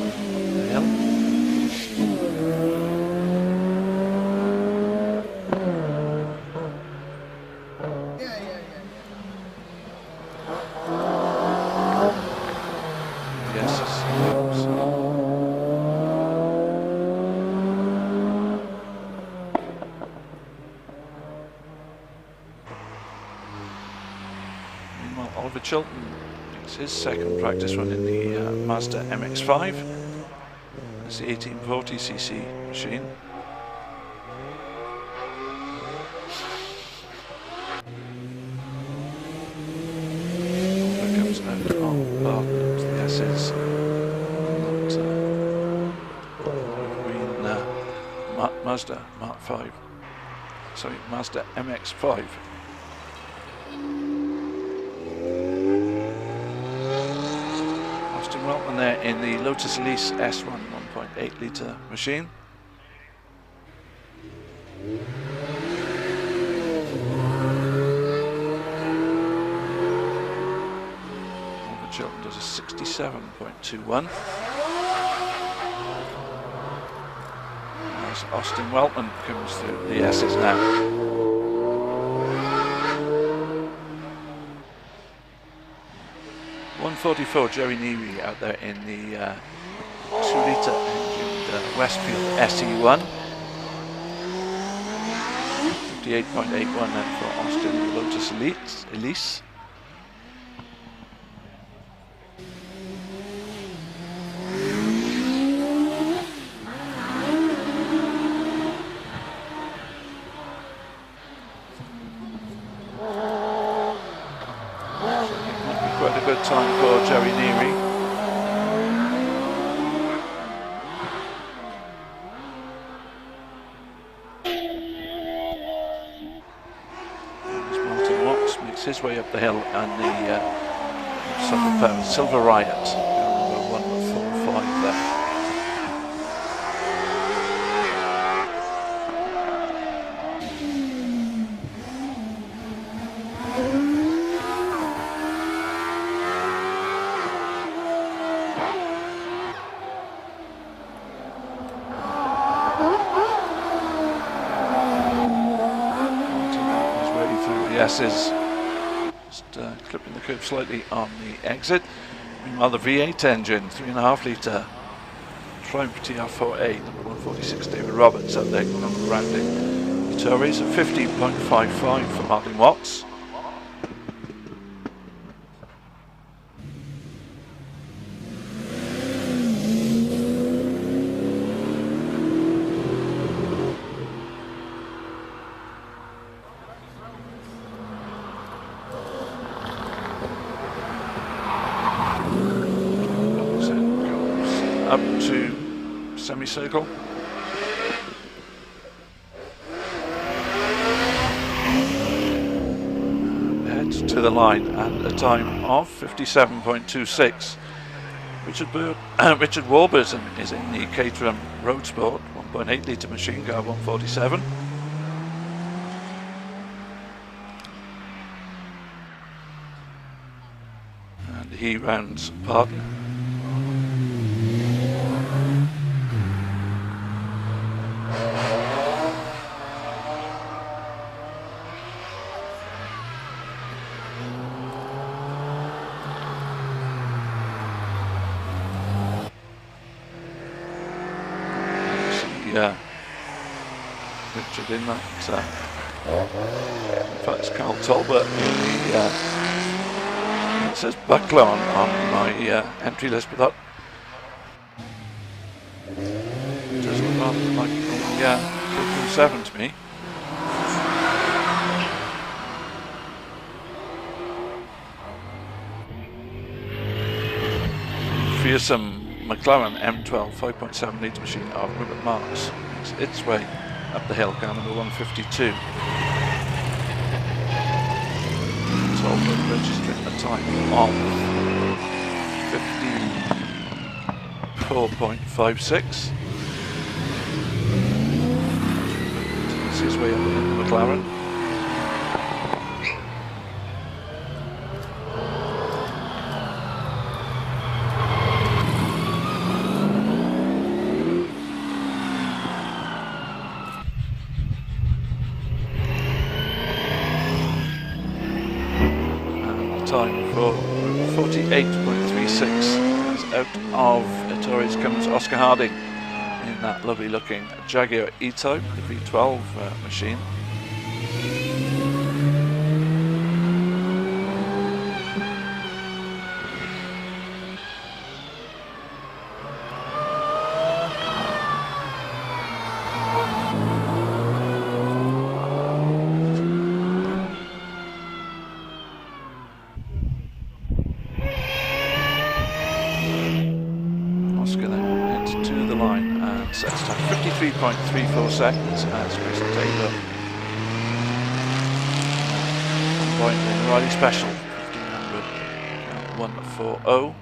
Chilton, it's his second practice run in the Mazda MX-5. It's the 1840cc machine. That comes out on Barton into the S's. Green Mazda Mark 5. Sorry, Mazda MX-5. Weltman there in the Lotus Elise S1 1.8 litre machine. Oliver Chilton does a 67.21. As Austin Weltman comes through the S's now. 144 Jerry Neary out there in the 2-litre engined Westfield SE1. 58.81 then for Austin Lotus Elise. quite a good time for Jerry Neary. There's Martin Watts, makes his way up the hill, and the Silver Riot, number 145 there. Is just clipping the curb slightly on the exit. Meanwhile, the V8 engine, 3.5 litre Triumph TR4A, number 146, David Roberts out there going on the rounding. The Tories at 50.55 for Martin Watts. Up to semicircle. Heads to the line at a time of 57.26. Richard Warburton is in the Caterham Road Sport 1.8 litre machine car 147. And he rounds Pardon. Yeah, Richard in that. In fact, it's Carl Talbot. It says Buckler on my entry list, but that does look rather like the 7 to me. Fearsome McLaren M12 5.7 litre machine of Rupert Marks makes its way up the hill, car number 152. Talbot registering a time of 54.56. Takes his way up in the McLaren. Time for 48.36. Out of Torres comes Oscar Harding in that lovely looking Jaguar E-Type, the V12 machine. Sets time 53.34 seconds as Chris Taylor point in the Rallye Special 1500 140.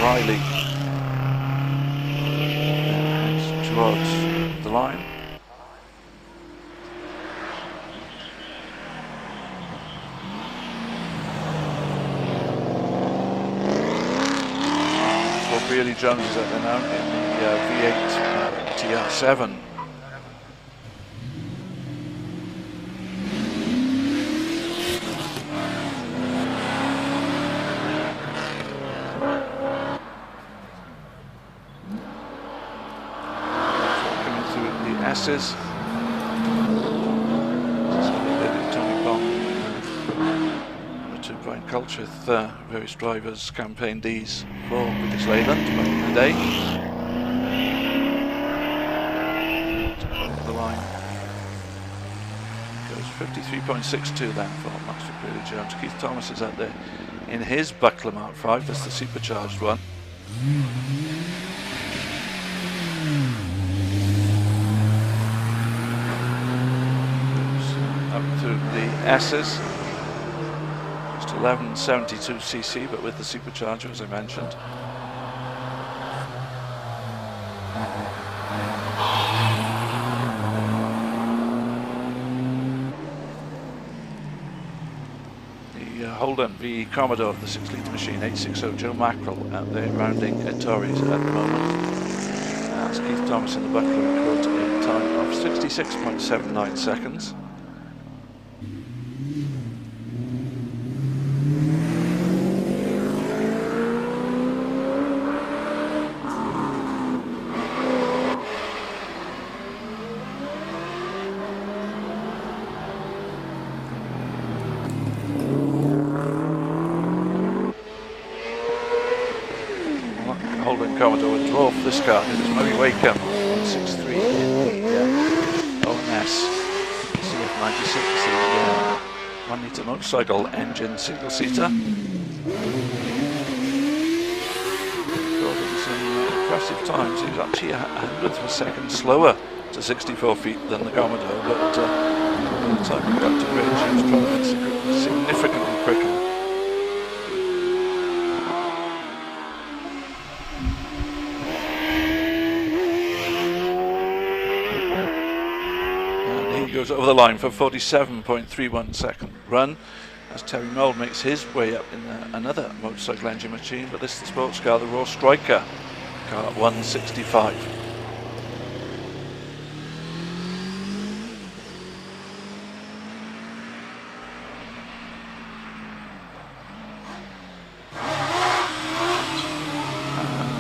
Riley heads towards the line. For Billy Jones is at the now in the V8 TR7. S's. Tommy Bond, to Brian Colchith, various drivers campaigned these for British Leyland back in the day. Over the line goes 53.62 then for Master Really Jones. Keith Thomas is out there in his Buckler Mark 5, that's the supercharged one. Up through the S's. 1172cc, but with the supercharger, as I mentioned. The Holden v Commodore, the 6-litre machine, 860 Joe Mackerel out there rounding at Torres at the moment. That's Keith Thomas in the Buckler record in time of 66.79 seconds. Commodore would dwarf this car. It was Murray Wakeham, 163 in the OMS CF96, the 1-litre motorcycle engine single-seater. Recording some impressive times. He was actually a hundredth of a second slower to 64 feet than the Commodore, but by the time he got to bridge, he was probably significantly quicker. Goes over the line for 47.31 second run as Terry Mould makes his way up in another motorcycle engine machine, but this is the sports car, the Raw Striker, car 165.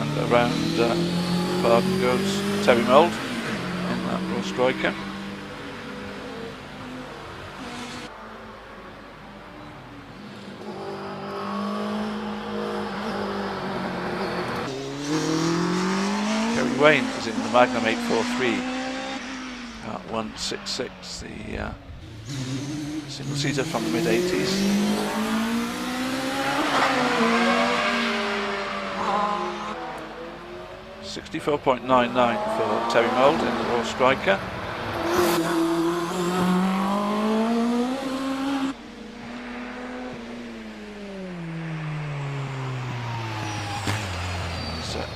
And around Barden goes Terry Mould in that Raw Striker. Wayne is in the Magnum 843 at 166, the single-seater from the mid-80s. $64.99 for Terry Mould in the Raw Striker.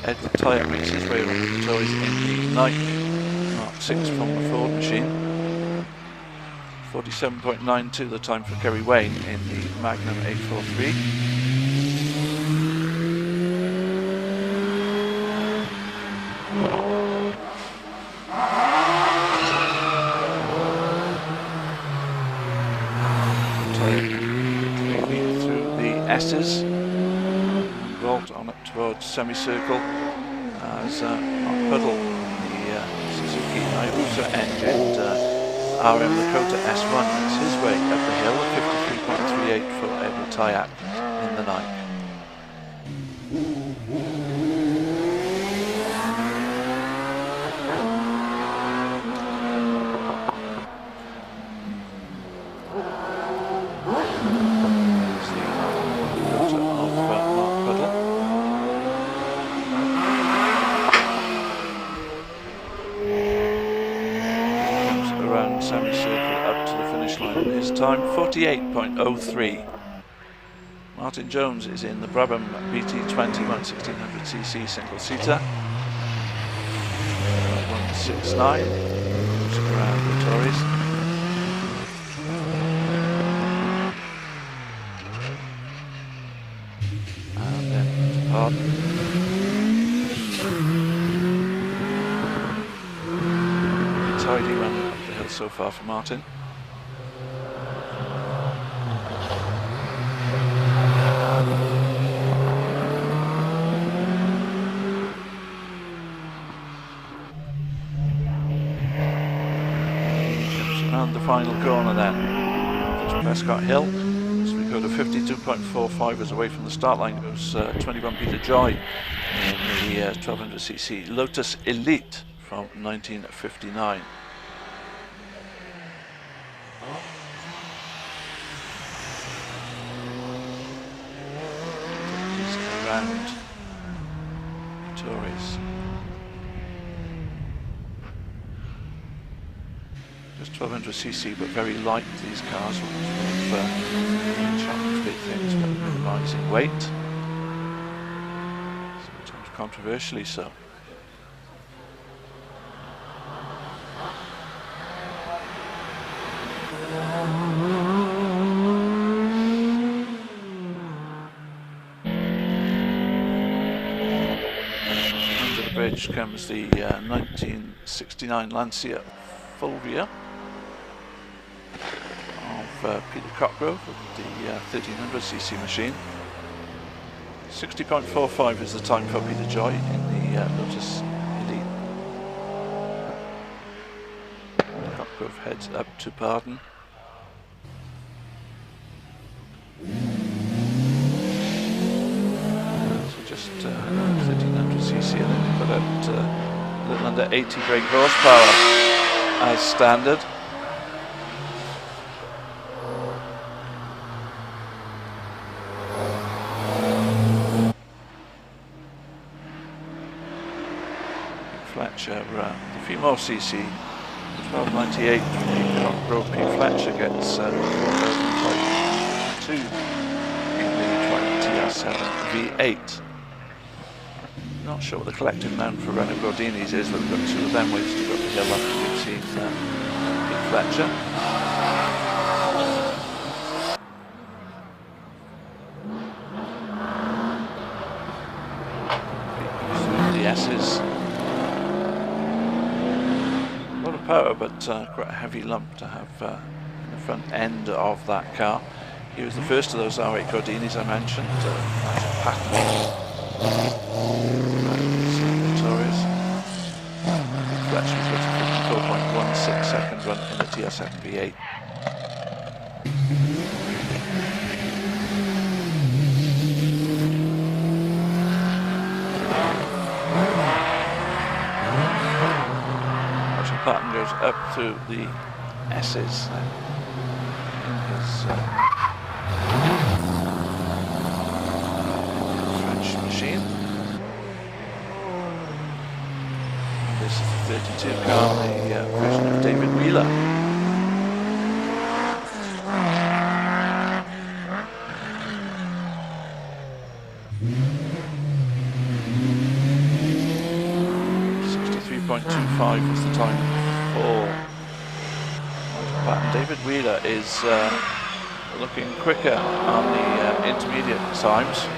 Edward Tyatt makes his way around the toys in the Nike Mark 6 from the Ford machine. 47.92 the time for Kerry Wayne in the Magnum 843. Tyatt through the S's. Rolled on up towards semicircle as Mark Puddle, the Suzuki Hayabusa engined RM Lakota S1 makes his way up the hill at 53.38 for Edward Tyatt in the Nike. Time 48.03. Martin Jones is in the Brabham BT20 1600cc single-seater. 169. Looks around the Tories. And then Pardon. Tidy run up the hill so far for Martin. round the final corner then. There's Prescott Hill. So we go to 52.45 away from the start line. Goes 21 Peter Joy in the 1200cc Lotus Elite from 1959. Around Tories. Just 1200cc, but very light, these cars, which will challenge big things, but minimising weight. Sometimes controversially so. Under the bridge comes the 1969 Lancia Fulvia of Peter Cockgrove with the 1300cc machine. 60.45 is the time for Peter Joy in the Lotus Elite. Cockgrove heads up to Pardon. So just 1300cc, and then put out a little under 80 brake horsepower as standard. Fletcher, the female CC, 1298 Cockgrove P. Fletcher gets 4,502 in the TR7 V8. Not sure what the collective amount for Renault Gordinis is, but we've got two of them ways to go up the hill after we've seen P. Fletcher. The S's. Power, but quite a heavy lump to have in the front end of that car. He was the first of those R8 Gordinis I mentioned. Paddock. Victorious. Fletcher was a 54.16 second run in the TR7 V8. Patton goes up through the S's in his French machine. This is the 32 car, the version of David Wheeler. .25 was the time for Patton. David Wheeler is looking quicker on the intermediate times.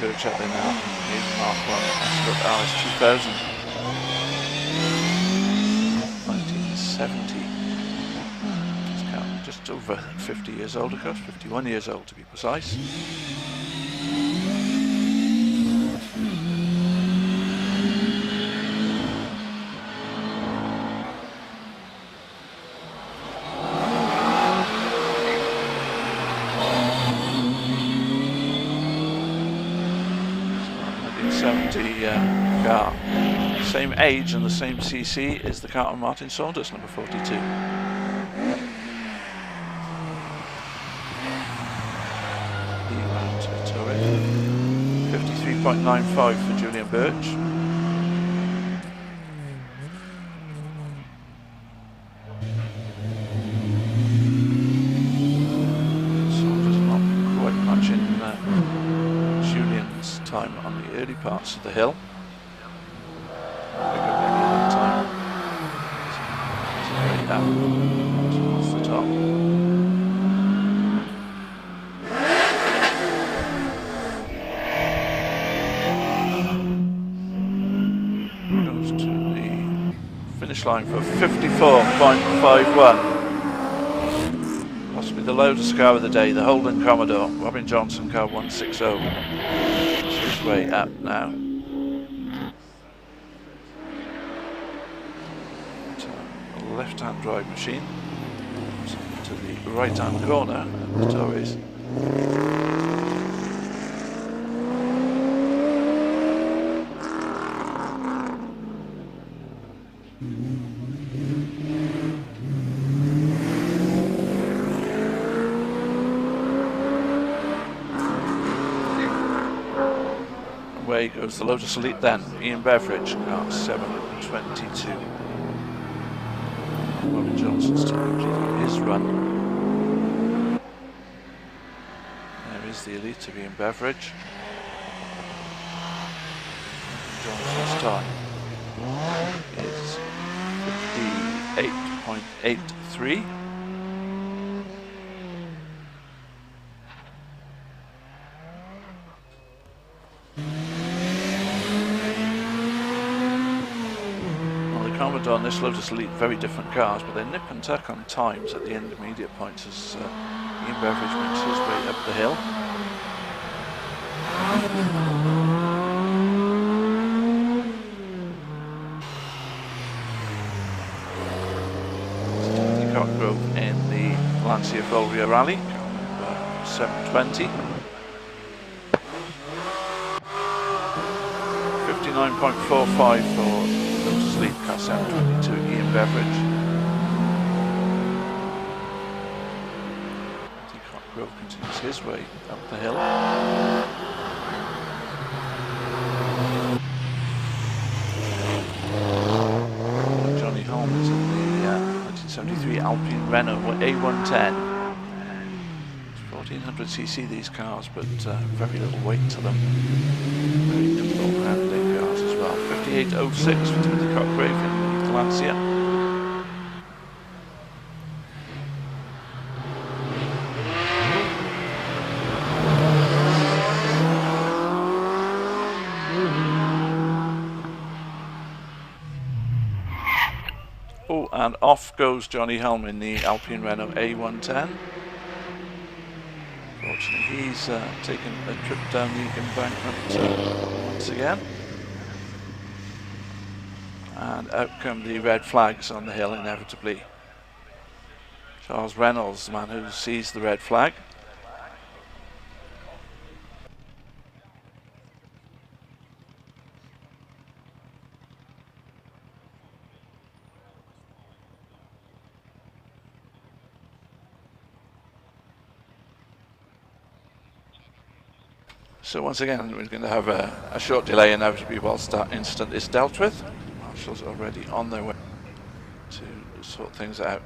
Perch up in now. Here's Mark 1 Prescott RS 2000. 1970. Just over 50 years old, of course, 51 years old to be precise. So, 1970 car. Same age and the same CC is the car on Martin Saunders, number 42. 53.95 for Julian Birch. Saunders not quite matching Julian's time on the early parts of the hill. Towards the top. Goes to the finish line for 54.51. Possibly the loudest car of the day, the Holden Commodore, Robin Johnson car 160. It's his way up now. Left-hand drive machine to the right-hand corner of the Tories. Away goes the Lotus Elite then, Ian Beveridge, car 722. Robin Johnson's completing his run. There is the Elite of Ian Beveridge. Robin Johnson's time is 58.83. On this Lotus Elite, very different cars, but they nip and tuck on times at the intermediate points as Ian Beveridge makes his way up the hill. Timothy Cockgrove in the Lancia Fulvia Rally, car 720. 59.45 for Lotus Elite car 722, Ian Beveridge. Cockgrove continues his way up the hill. Johnny Holmes in the 1973 Alpine Renault A110. 1400cc these cars, but very little weight to them. Very difficult handling cars as well. 58.06 for Timothy Cockgrove in the Lancia. Oh, and off goes Johnny Helm in the Alpine Renault A110. Fortunately, he's taken a trip down the embankment once again. And out come the red flags on the hill inevitably. Charles Reynolds, the man who sees the red flag. So once again, we're going to have a short delay inevitably whilst that incident is dealt with. Marshals are already on their way to sort things out.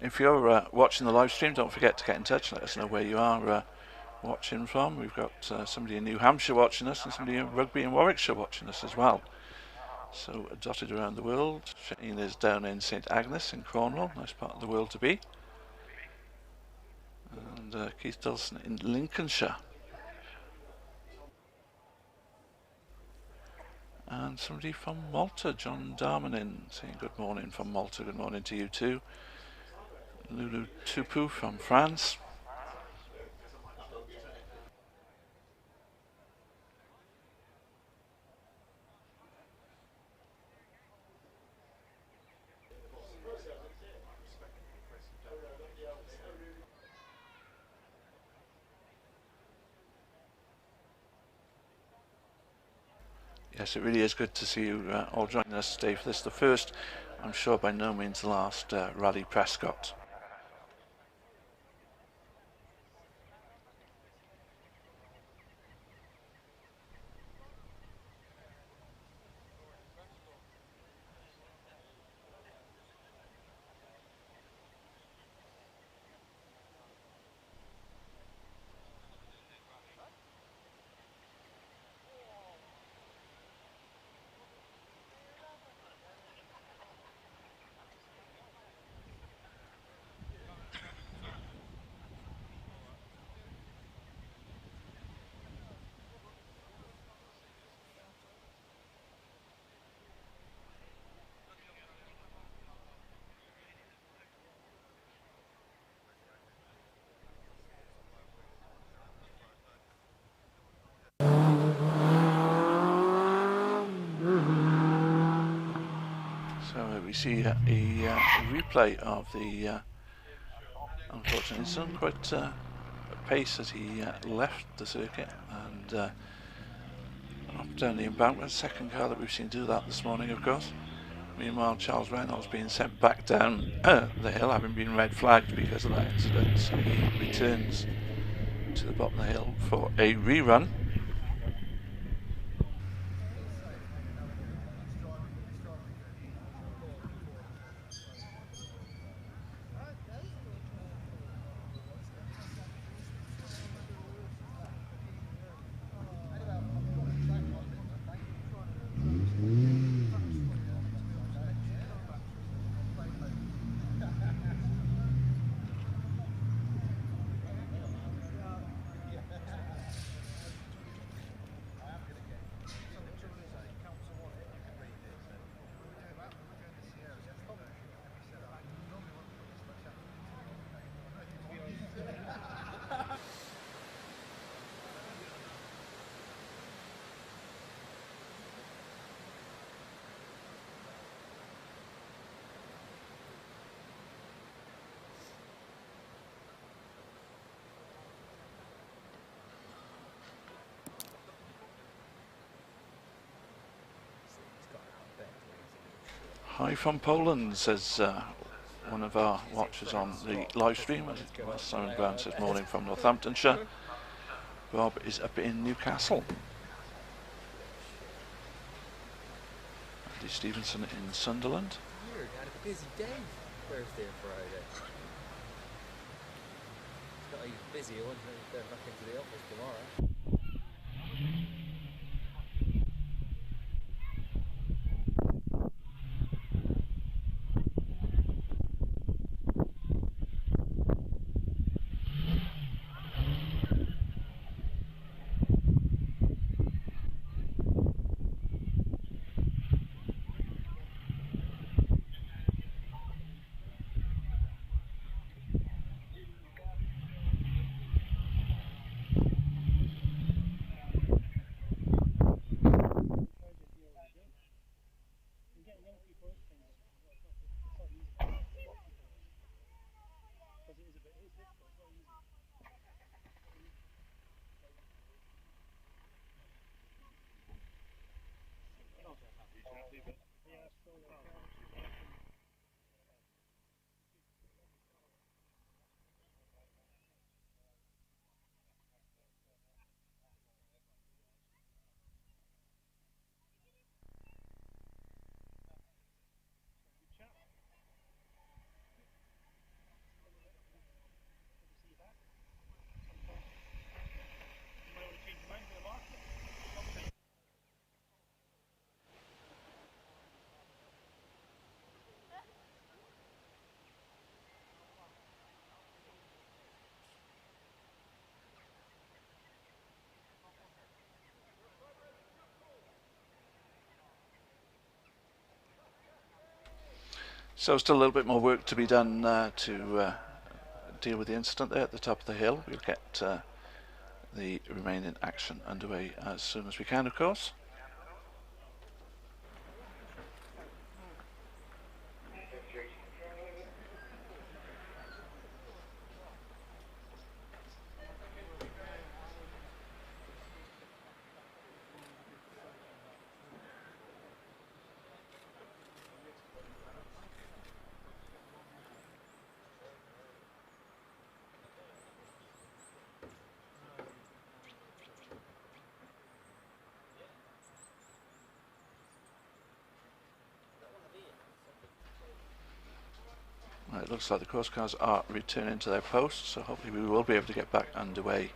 if you're watching the live stream, don't forget to get in touch. Let us know where you are watching from. We've got somebody in New Hampshire watching us and somebody in Rugby in Warwickshire watching us as well. So dotted around the world. Shane is down in St Agnes in Cornwall, nice part of the world to be. And Keith Dawson in Lincolnshire. And somebody from Malta, John Darmanin, saying good morning from Malta. Good morning to you too. Lulu Tupu from France. Yes, it really is good to see you all joining us today for this, the first, I'm sure by no means the last, Rallye Prescott. So we see a replay of the, unfortunately, it's done quite a pace as he left the circuit and up down the embankment. Second car that we've seen do that this morning, of course. Meanwhile, Charles Reynolds being sent back down the hill, having been red flagged because of that incident. So he returns to the bottom of the hill for a rerun. Hi from Poland, says one of our watchers on the live stream. Simon Brown says morning from Northamptonshire. Bob is up in Newcastle. Andy Stevenson in Sunderland. You're had a busy day, Thursday and Friday. It's not even busy, I want to go back into the office tomorrow. So still a little bit more work to be done to deal with the incident there at the top of the hill. We'll get the remaining action underway as soon as we can, of course. It looks like the course cars are returning to their posts, so hopefully we will be able to get back underway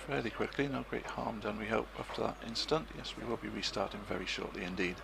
fairly quickly. No great harm done, we hope, after that incident. Yes, we will be restarting very shortly indeed.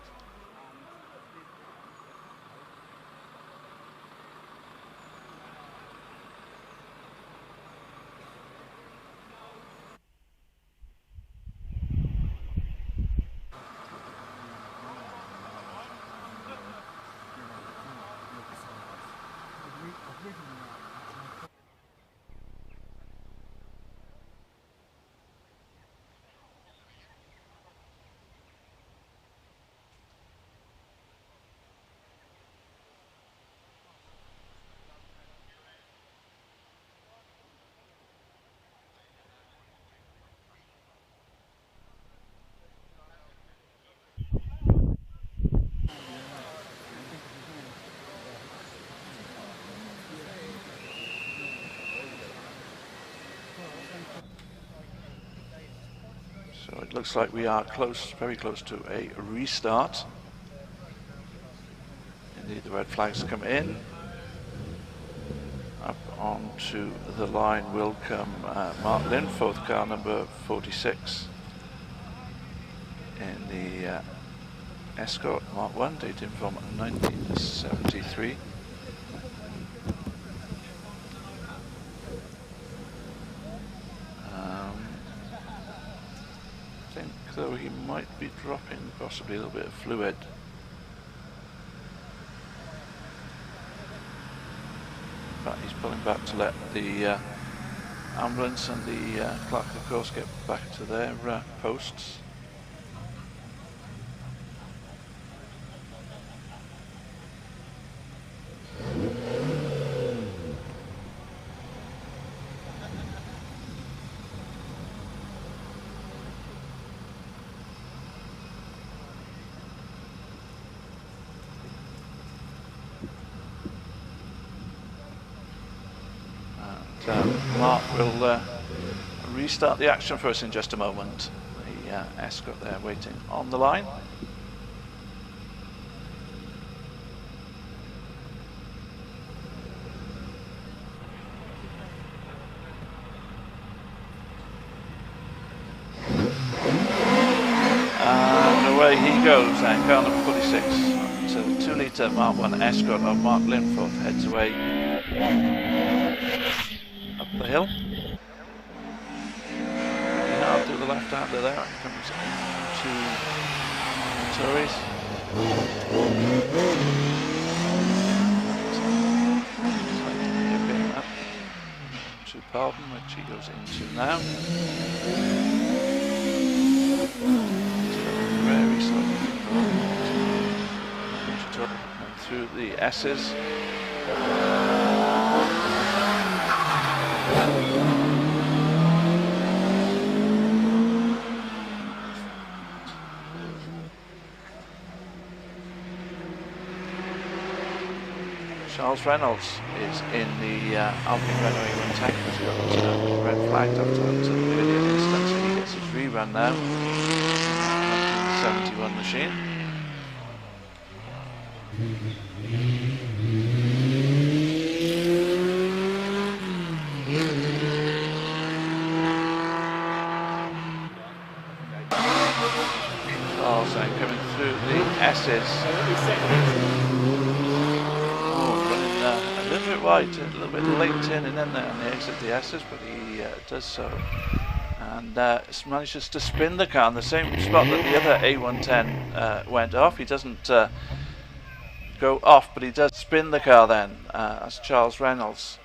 So it looks like we are close, very close to a restart. Indeed, the red flags come in. Up onto the line will come Mark Linforth, car number 46 in the Escort Mark 1, dated from 1973. I think though he might be dropping possibly a little bit of fluid. But he's pulling back to let the ambulance and the clerk of course get back to their posts. Mark will restart the action for us in just a moment. The Escort there waiting on the line. And away he goes, and car number 46, so 2-litre Mark 1 Escort of Mark Linforth heads away up the hill. Hard to the left-hander there, and comes into Tories. Hipping up to Pardon, which he goes into now. Very slowly and through the S's. Charles Reynolds is in the Alpine Renault A1 tank, as he got red flagged after that earlier instance, so he gets his rerun now. 1971 machine. Charles then coming through the S's. A little bit wide, a little bit late turning in there on the exit of the S's, but he does so and manages to spin the car in the same spot that the other A110 went off. He doesn't go off, but he does spin the car then. That's Charles Reynolds.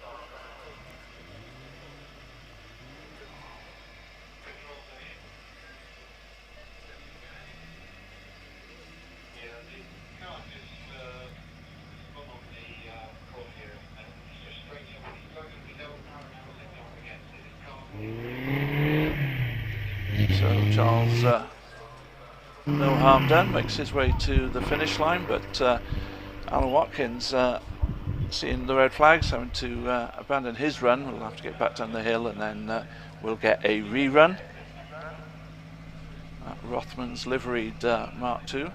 So Charles, no harm done, makes his way to the finish line, but Alan Watkins, seeing the red flags, having to abandon his run. We'll have to get back down the hill, and then we'll get a rerun. Rothman's liveried Mark II.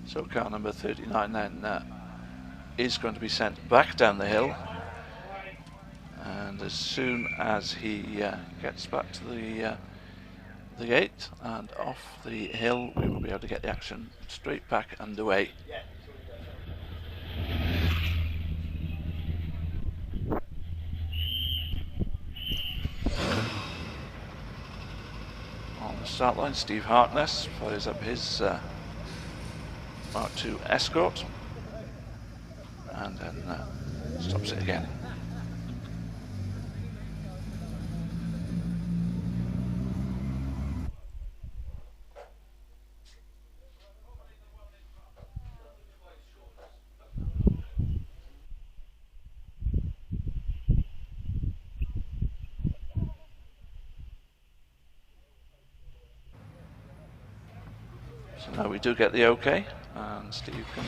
So car number 39 then is going to be sent back down the hill, and as soon as he gets back to the gate and off the hill, we will be able to get the action straight back underway. On the start line, Steve Harkness fires up his Mark II Escort, and then stops it again. So now we do get the OK, and Steve can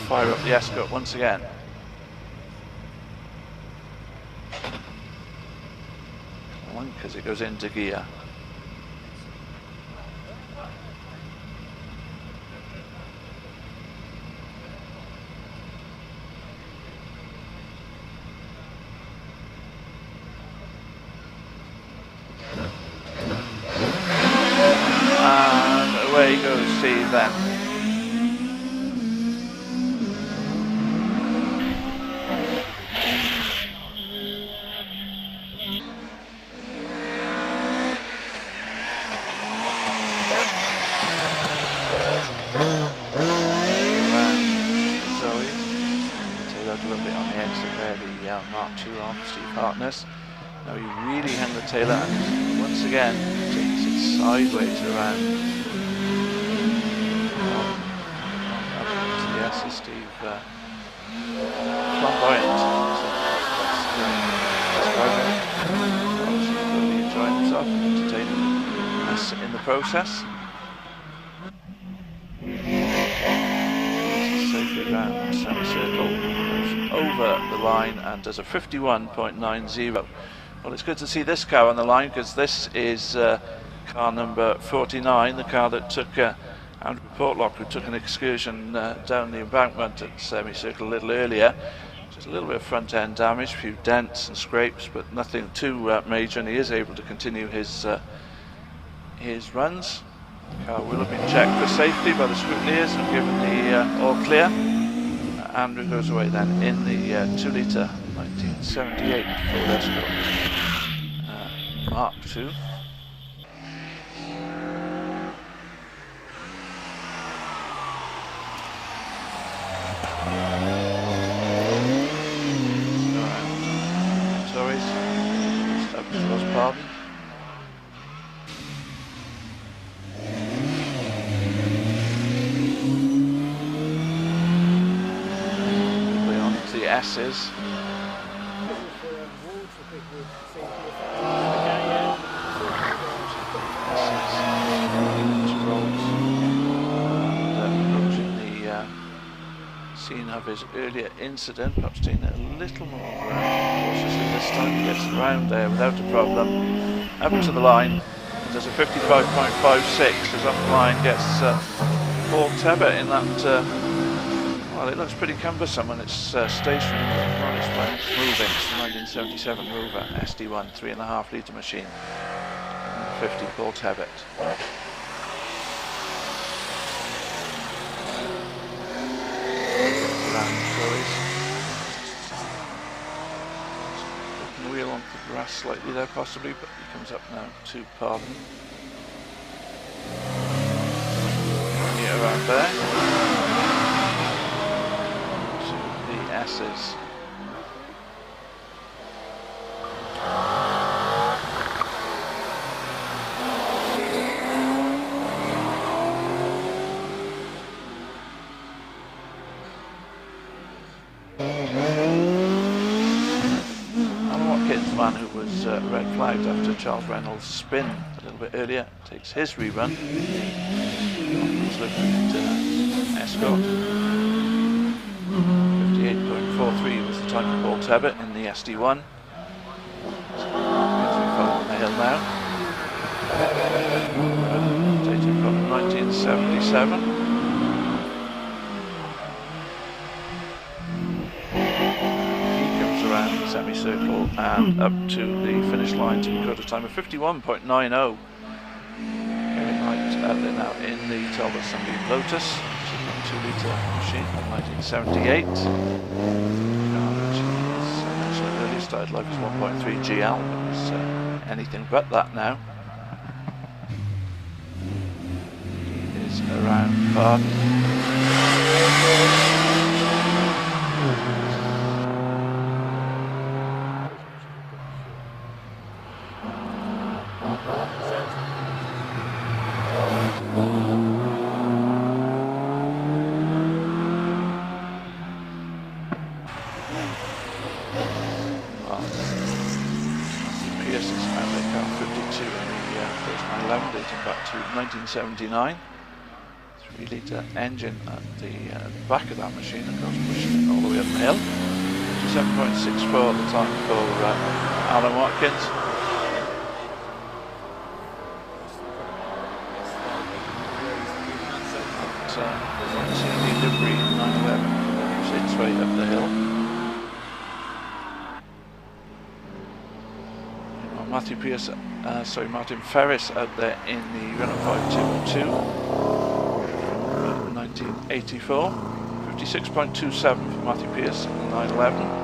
fire up the Escort once again. Because it goes into gear. And away goes Steve then. Now he really hung the tail out, and once again takes it sideways around. Yes, is Steve flamboyant. Obviously really enjoying himself, entertaining us in the process. Safely round semicircle, goes over the line and does a 51.90. Well, it's good to see this car on the line, because this is car number 49, the car that took Andrew Portlock, who took an excursion down the embankment at semicircle a little earlier. Just a little bit of front end damage, a few dents and scrapes, but nothing too major, and he is able to continue his runs. The car will have been checked for safety by the scrutineers and given the all clear. Andrew goes away then in the 2-litre 1978 Ford Escort Mark II. Sorry, just pardon. We're on to the S's. Scene of his earlier incident, perhaps taking it a little more cautiously this time. He gets around there without a problem, up to the line, does a 55.56 as off the line gets Paul Tebbett in that. Well, it looks pretty cumbersome when it's stationary, but when it's moving. It's the 1977 Rover SD1 3.5 litre machine. 50 Paul Tebbett. Putting the wheel onto the grass slightly there possibly, but he comes up now to pardon. Yeah, around there. To the S's. Man who was red flagged after Charles Reynolds' spin a little bit earlier takes his rerun. He's looking at Prescott. 58.43 was the time for Paul Tebbett in the SD1. As we follow the hill now. Dating from 1977. Semicircle and up to the finish line to record a time of 51.90. Very light out there now in the Talbot Sunbeam Lotus, 2.2 litre machine from 1978. Early started life as 1.3 GL, but was anything but that now. He is around pardon. Car 52 in the first 911 dating back to 1979. 3 litre engine at the back of that machine, of course, pushing it all the way up the hill. 57.64 the time for Alan Watkins. The livery 911 moves its way up the hill. Martin Ferris out there in the Renault 5202 from 1984. 56.27 for Matthew Pearce in the 911.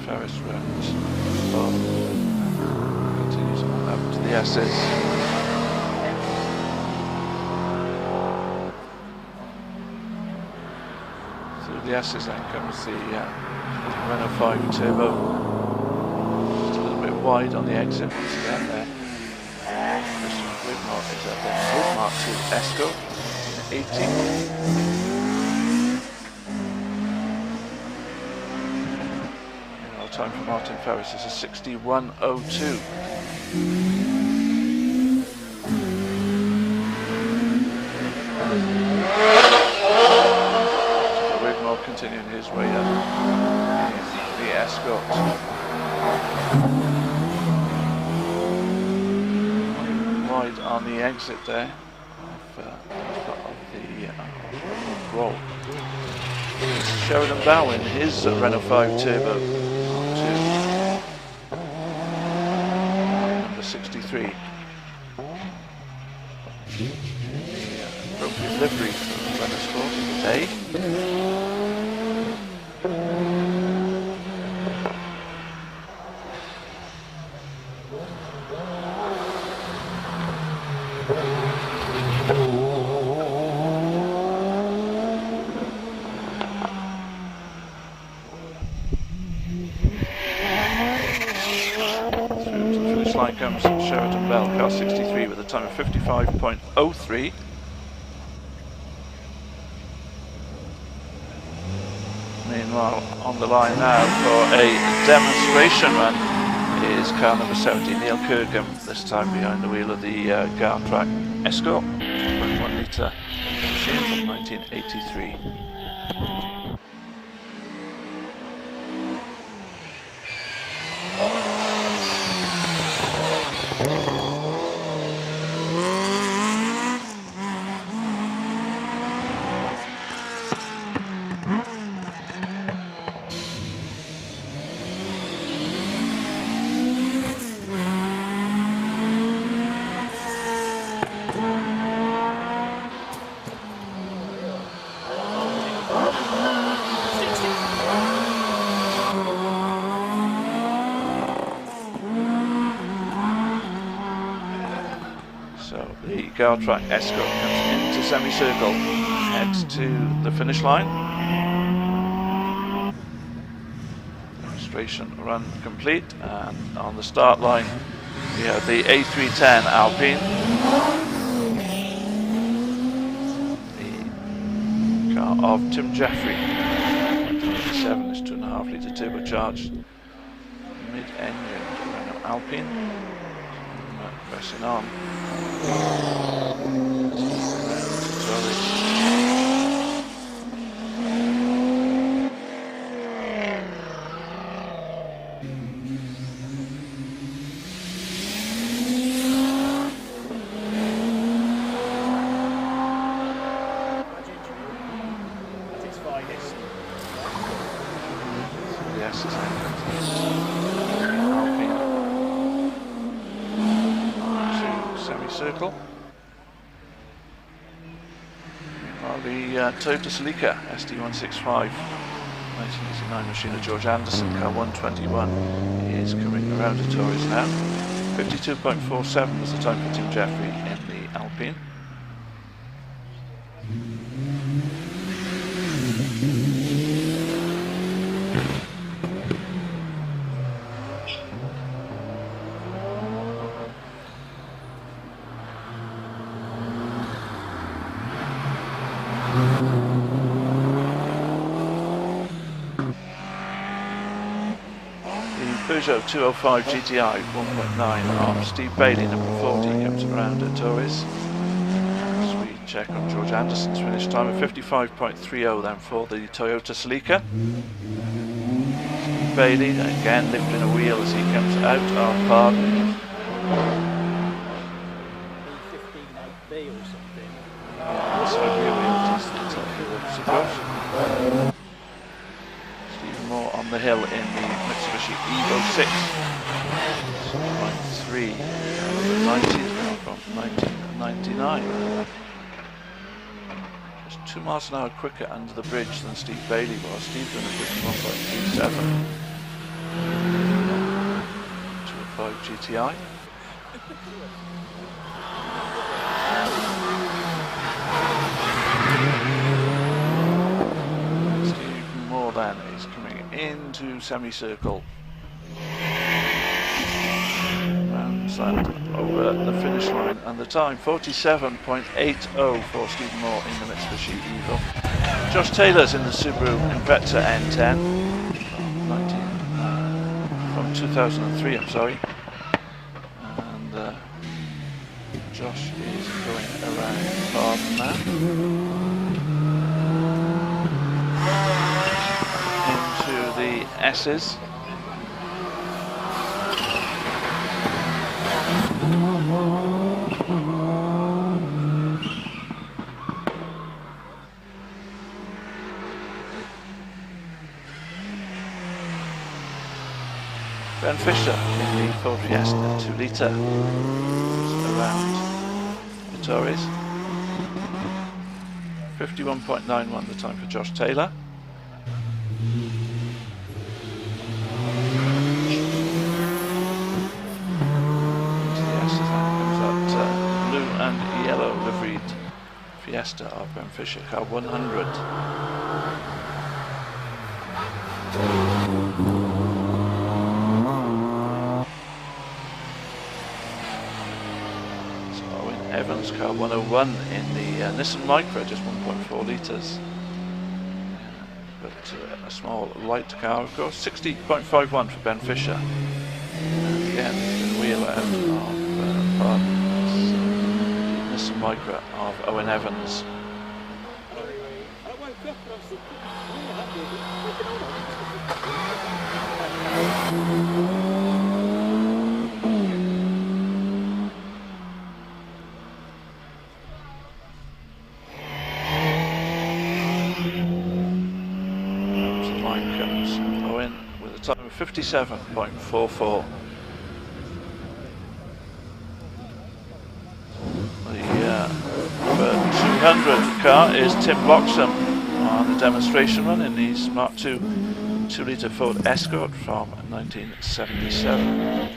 Ferris round continues on up to the S's. Through the S's then comes the Renault 5 Turbo. Just a little bit wide on the exit once again there. Christian Widmark is up there. Widmark to Esco, 1980. Time for Martin Ferris is a 61.02. Widmore continuing his way up the Escort. Wide on the exit there of the roll. Sheridan Bowen, his Renault 5 Turbo. 63. Appropriate livery for Renault Sport today. Line comes Sheraton Bell, car 63 with a time of 55.03. Meanwhile, on the line now for a demonstration run is car number 70, Neil Kirkham, this time behind the wheel of the Gartrack Escort, 1 litre machine from 1983. The guard track Escort comes into semicircle, heads to the finish line. Demonstration run complete, and on the start line we have the A310 Alpine. The car of Tim Jeffrey, 1987, is 2.5 litre turbocharged mid-engine Renault Alpine. Pressing on. Circle. Meanwhile, the Toyota Celica SD165 1989 machine of George Anderson, car 121, is coming around to Torres now. 52.47 was the time for Tim Jeffrey in the Alpine. Peugeot 205 GTI 1.9 of Steve Bailey, number 40, comes around at Torres. As we check on George Anderson's finish time of 55.30 then for the Toyota Celica. Steve Bailey again lifting a wheel as he comes out of pardon. 15.8B or something. Yeah, that's a rear wheel, I suppose. More on the hill in the Mitsubishi Evo 6. 3 the 90s now from 1999. Just 2 miles an hour quicker under the bridge than Steve Bailey was. Steve doing a 51.37. 205 GTI. Steve Moore then is coming into semicircle, rounds that over the finish line, and the time 47.80 for Stephen Moore in the Mitsubishi Evo. Josh Taylor's in the Subaru Impreza N10 from 2003, I'm sorry, and Josh is going around pardon now. The S's. Ben Fisher in the Ford Fiesta 2 litre around the Torres. 51.91 the time for Josh Taylor. And yellow liveried Fiesta of Ben Fisher, car 100. So Owen Evans, car 101 in the Nissan Micra, just 1.4 litres. But a small light car, of course. 60.51 for Ben Fisher. And again, the wheel out of pardon. Nissan Micra of Owen Evans. The line comes Owen with a time of 57.44. The 200 car is Tim Bloxham on the demonstration run in the Smart 2 2-litre Ford Escort from 1977.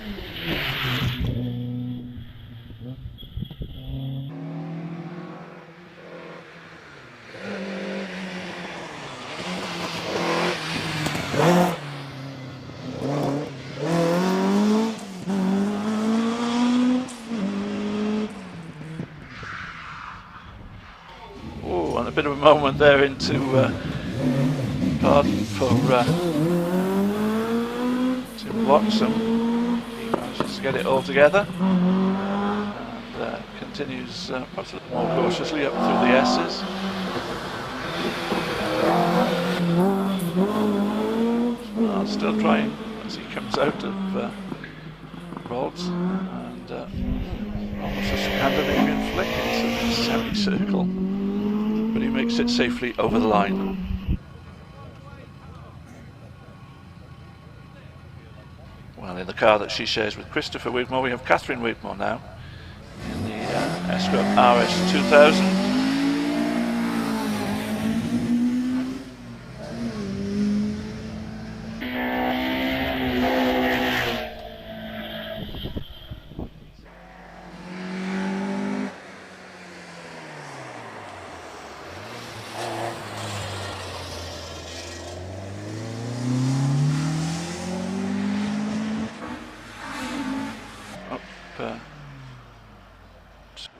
bit of a moment there into pardon for Tim Watson. He manages to get it all together and continues perhaps a little more cautiously up through the S's. Still trying as he comes out of rods and almost a Scandinavian flick into a semicircle, but he makes it safely over the line. Well, in the car that she shares with Christopher Wigmore, we have Catherine Wigmore now in the Escort RS 2000.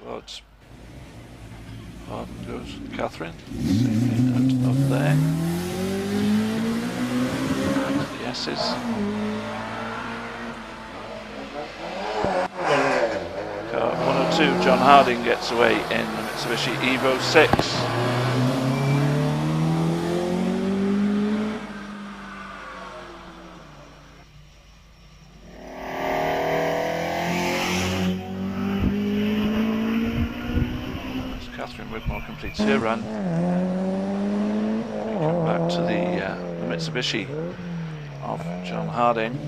Towards pardon goes Catherine, safely out of there. The S's. Car 102, John Harding gets away in the Mitsubishi Evo 6. Completes her run. We come back to the Mitsubishi of John Harding.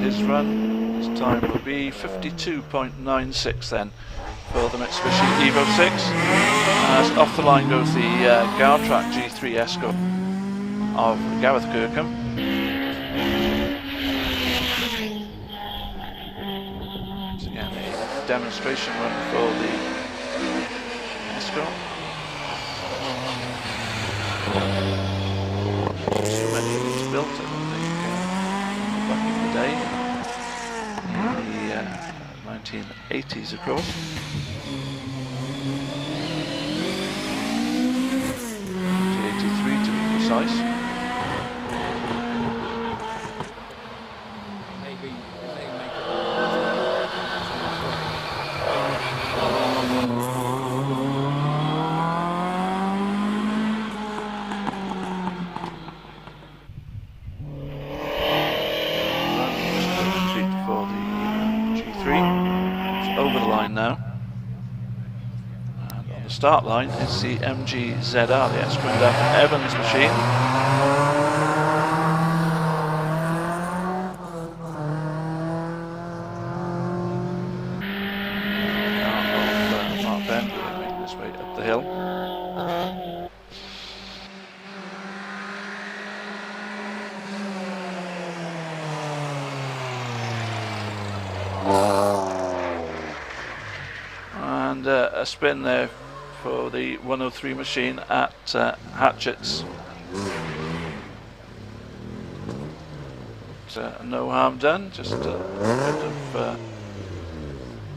His time will be 52.96 then for the Mitsubishi Evo 6. As off the line goes the Gartrack G3 Escort of Gareth Kirkham. So again, a demonstration run for the Escort. So many of these built, I don't think, back in the day. In the 1980s, of course. '83 to be precise. Maybe for the G3. It's over the line now. And on the start line is the MG-ZR, the S-Twin Evans machine. Up the hill. And a spin there for the 103 machine at Hatchett's. No harm done, just a bit of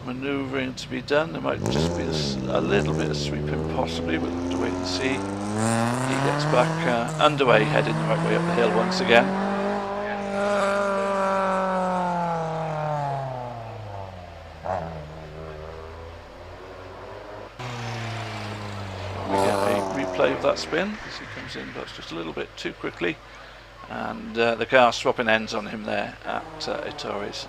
manoeuvring to be done. There might just be a little bit of sweeping possibly, we'll have to wait and see. He gets back underway, heading the right way up the hill once again. We get a replay of that spin as he comes in, but it's just a little bit too quickly. And the car swapping ends on him there at Ettores.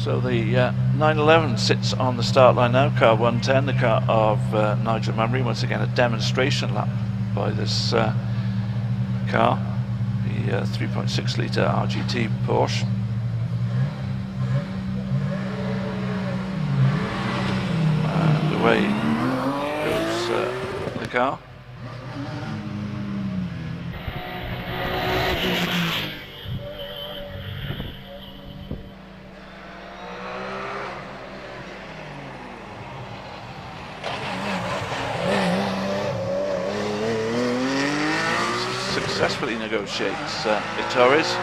So the 911 sits on the start line now, car 110, the car of Nigel Mummery. Once again a demonstration lap by this car, the 3.6 litre RGT Porsche. And away goes the car. Successfully negotiates Torres.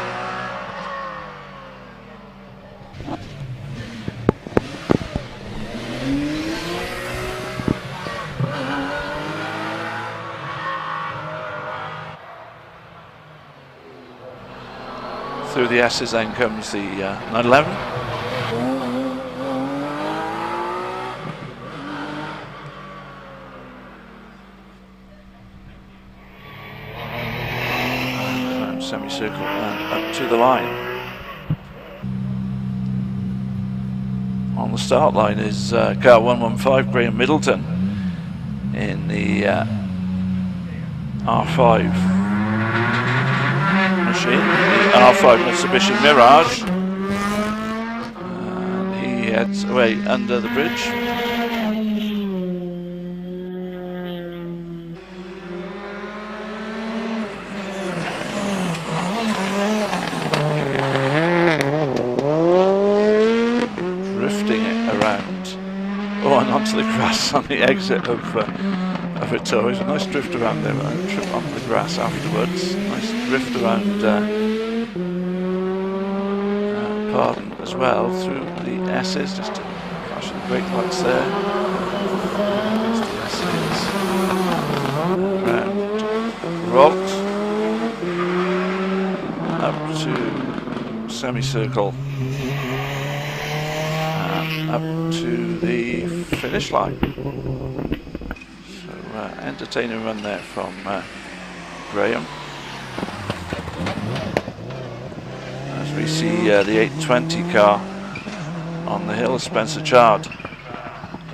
Through the S's then comes the 911. Semicircle and up to the line. On the start line is car 115, Graham Middleton, in the R5 machine, the R5 Mitsubishi Mirage, and he heads away under the bridge. Onto the grass on the exit of it. So it was a nice drift around there, a trip onto the grass afterwards. Nice drift around Pardon as well through the S's, just to flash the brake lights there. There's the S's. Around Rolt, up to semicircle. Up to the finish line. So entertaining run there from Graham. As we see the 820 car on the hill, Spencer Chard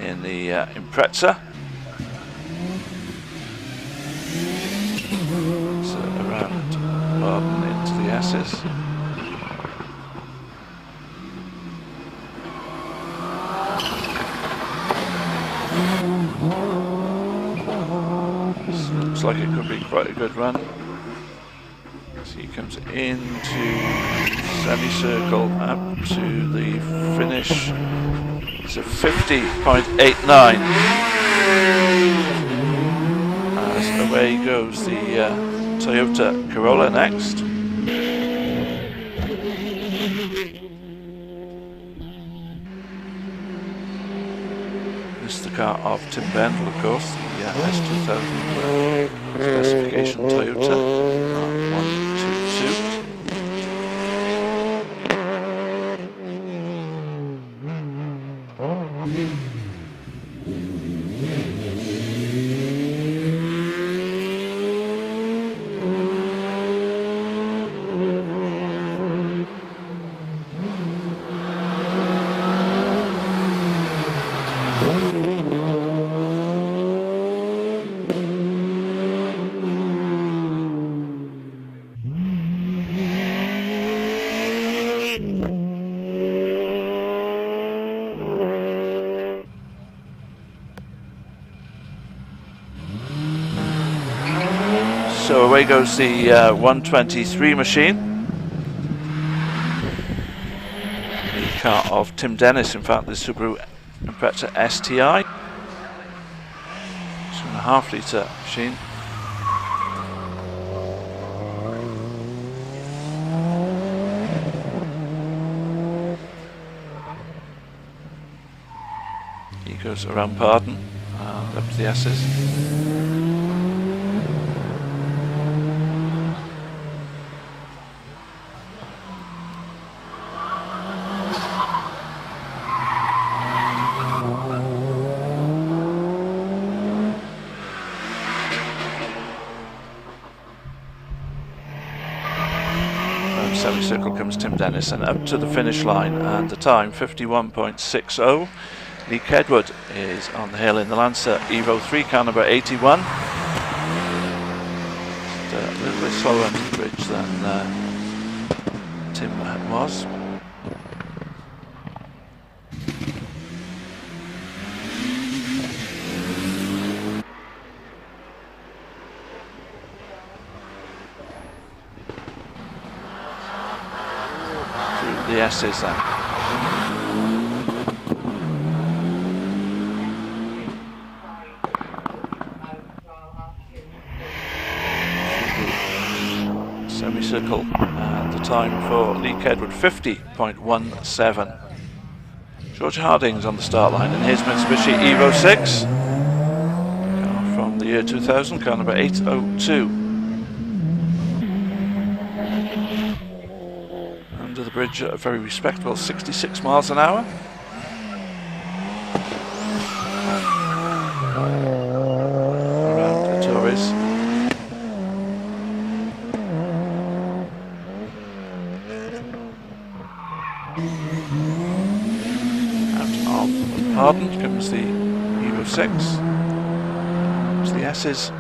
in the Impreza. So around Barden into the S's. Looks like it could be quite a good run. So he comes into semicircle up to the finish. It's a 50.89. As away goes the Toyota Corolla next. This is the car of Tim Bendel, of course, the S2000 specification Toyota 122. So away goes the 123 machine. The car of Tim Dennis, in fact, the Subaru Impreza STI. 2.5 litre machine. He goes around Pardon, up to the S's. semicircle comes Tim Dennis, and up to the finish line, and the time 51.60. Lee Kedwood is on the hill in the Lancer Evo 3, car number 81. Just a little bit slower under the bridge than Tim was. The S's then. Semicircle, and the time for Lee Kedwood 50.17. George Harding's on the start line in his Mitsubishi Evo 6, car from the year 2000, car number 802. Under the bridge at a very respectable 66 miles an hour. Around the Torres. Out of Pardon comes the Evo 6. Comes the S's.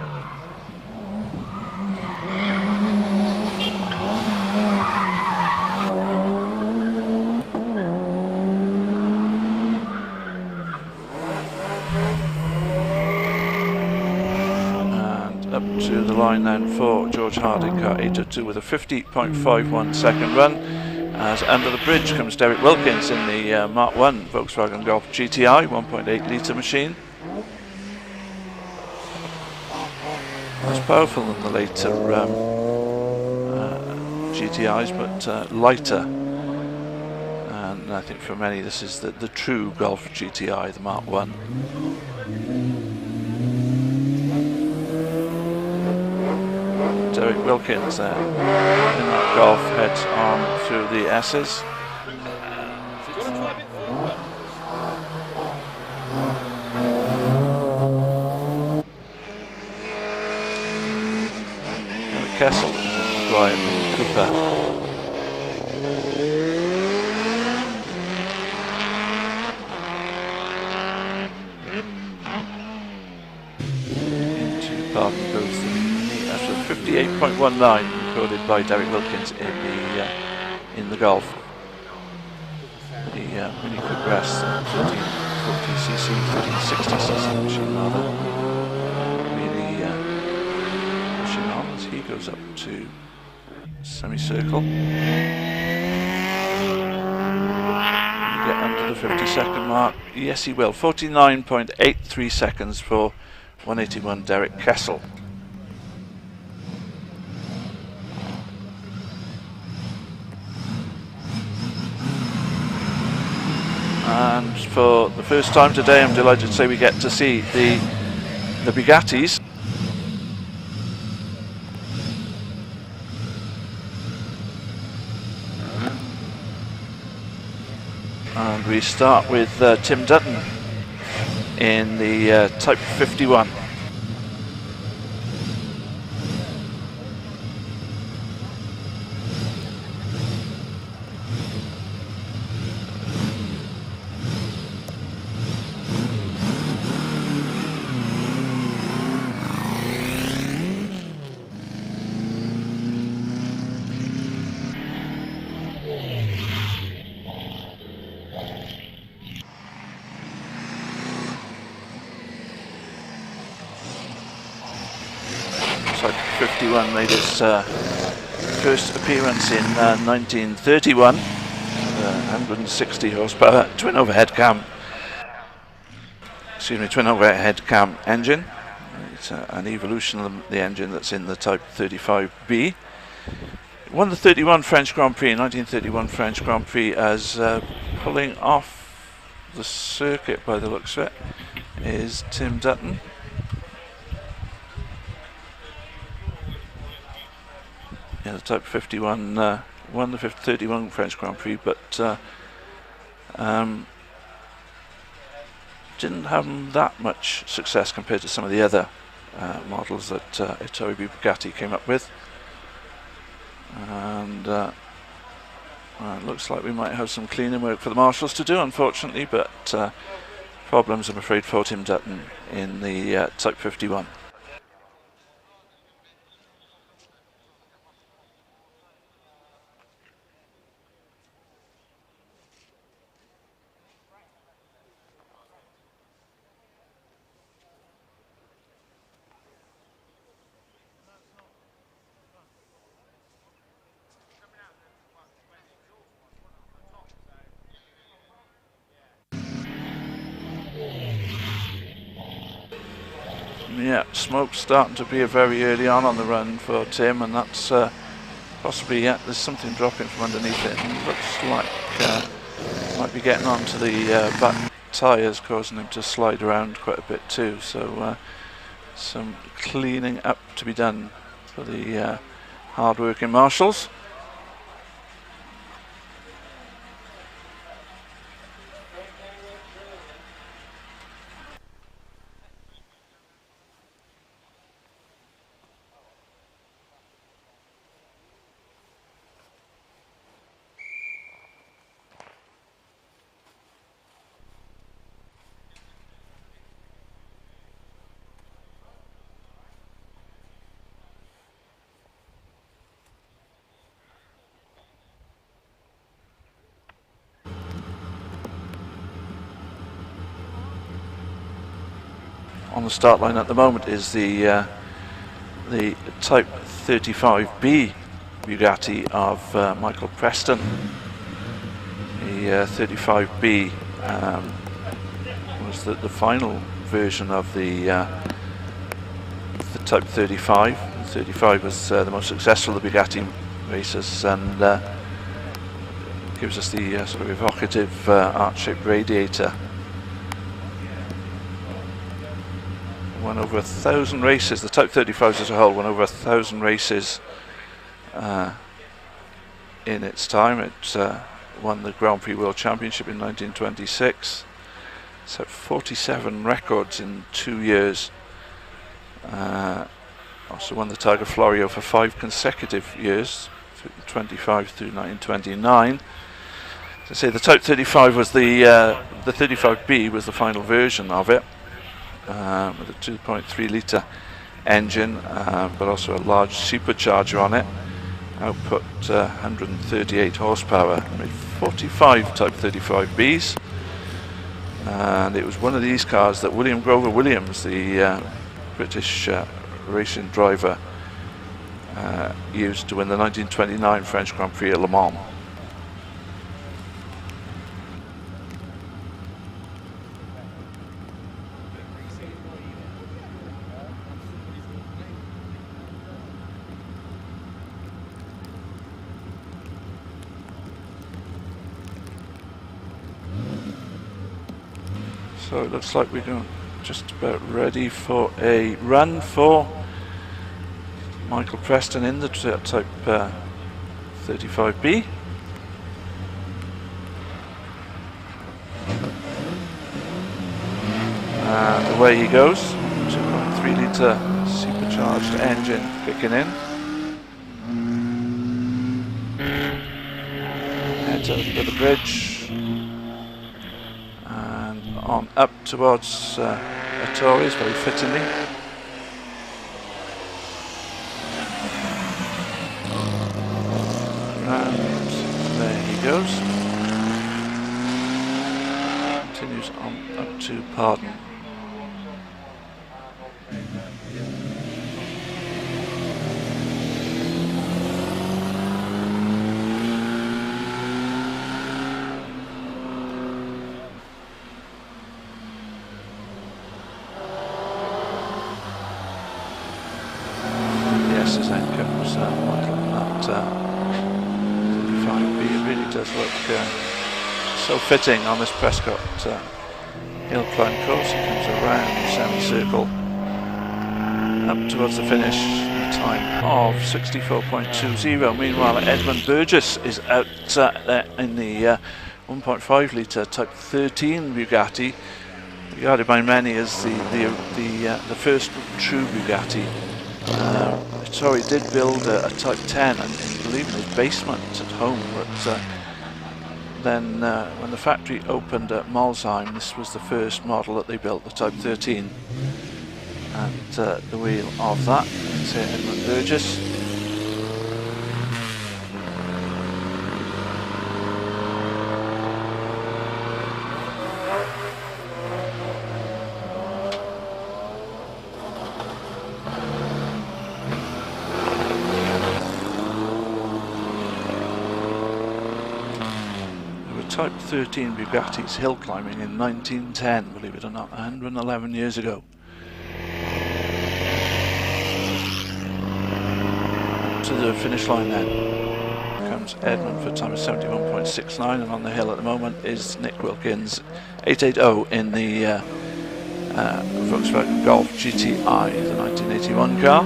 To the line then for George Harding, car 802, with a 50.51 second run, as under the bridge comes Derek Wilkins in the Mark 1 Volkswagen Golf GTI 1.8 litre machine. Less powerful than the later GTIs, but lighter, and I think for many this is the true Golf GTI, the Mark 1. Derek Wilkins there in that Golf heads on through the S's. Kessel, Brian Cooper. Into Pardon goes the 58.19 recorded by Derek Wilkins in the Golf. The Mini Progress 1340cc, 1360cc machine rather. Really pushing on as he goes up to semicircle. Get under the 50-second mark. Yes, he will. 49.83 seconds for 181 Derek Kessel. And for the first time today, I'm delighted to say we get to see the Bugattis. And we start with Tim Dutton in the Type 51. Type 51 made its first appearance in 1931. 160 horsepower twin overhead cam engine. It's an evolution of the engine that's in the Type 35B. Won the 1931 French Grand Prix as pulling off the circuit by the looks of it is Tim Dutton. Yeah, the Type 51 won the 1931 French Grand Prix, but didn't have that much success compared to some of the other models that Ettore Bugatti came up with. And Looks like we might have some cleaning work for the marshals to do, unfortunately, but problems, I'm afraid, for Tim Dutton in the Type 51. Yeah, smoke's starting to appear very early on the run for Tim, and that's possibly, yeah, there's something dropping from underneath it, and looks like might be getting onto the back tyres, causing him to slide around quite a bit too. So some cleaning up to be done for the hard-working marshals. On the start line at the moment is the Type 35B Bugatti of Michael Preston. The 35B was the final version of the Type 35. The 35 was the most successful of the Bugatti races, and gives us the sort of evocative arch-shaped radiator. Won over 1,000 races. The Type 35s as a whole won over 1,000 races in its time. It won the Grand Prix World Championship in 1926. Set 47 records in 2 years. Also won the Tiger Florio for 5 consecutive years, 25 through 1929. As I say, the Type 35 was the 35B was the final version of it. With a 2.3 litre engine, but also a large supercharger on it. Output 138 horsepower. Made 45 Type 35Bs, and it was one of these cars that William Grover Williams, the British racing driver, used to win the 1929 French Grand Prix at Le Mans. So it looks like we're just about ready for a run for Michael Preston in the Type 35B. And away he goes. 2.3 litre supercharged engine kicking in. Heads over the bridge. On up towards Artorias very fittingly. And there he goes. Continues on up to Pardon. So fitting on this Prescott Hill Climb course. It comes around the semicircle up towards the finish in a time of 64.20. Meanwhile, Edmund Burgess is out there in the 1.5 litre Type 13 Bugatti, regarded by many as the first true Bugatti. Sorry, did build a Type 10 and believe in his basement at home, but then when the factory opened at Molsheim, this was the first model that they built, the Type 13. And the wheel of that, it's here, Edmund Burgess. Type 13 Bugattis hill climbing in 1910, believe it or not, 111 years ago. To the finish line then comes Edmund for a time of 71.69, and on the hill at the moment is Nick Wilkins 880 in the Volkswagen Golf GTI, the 1981 car.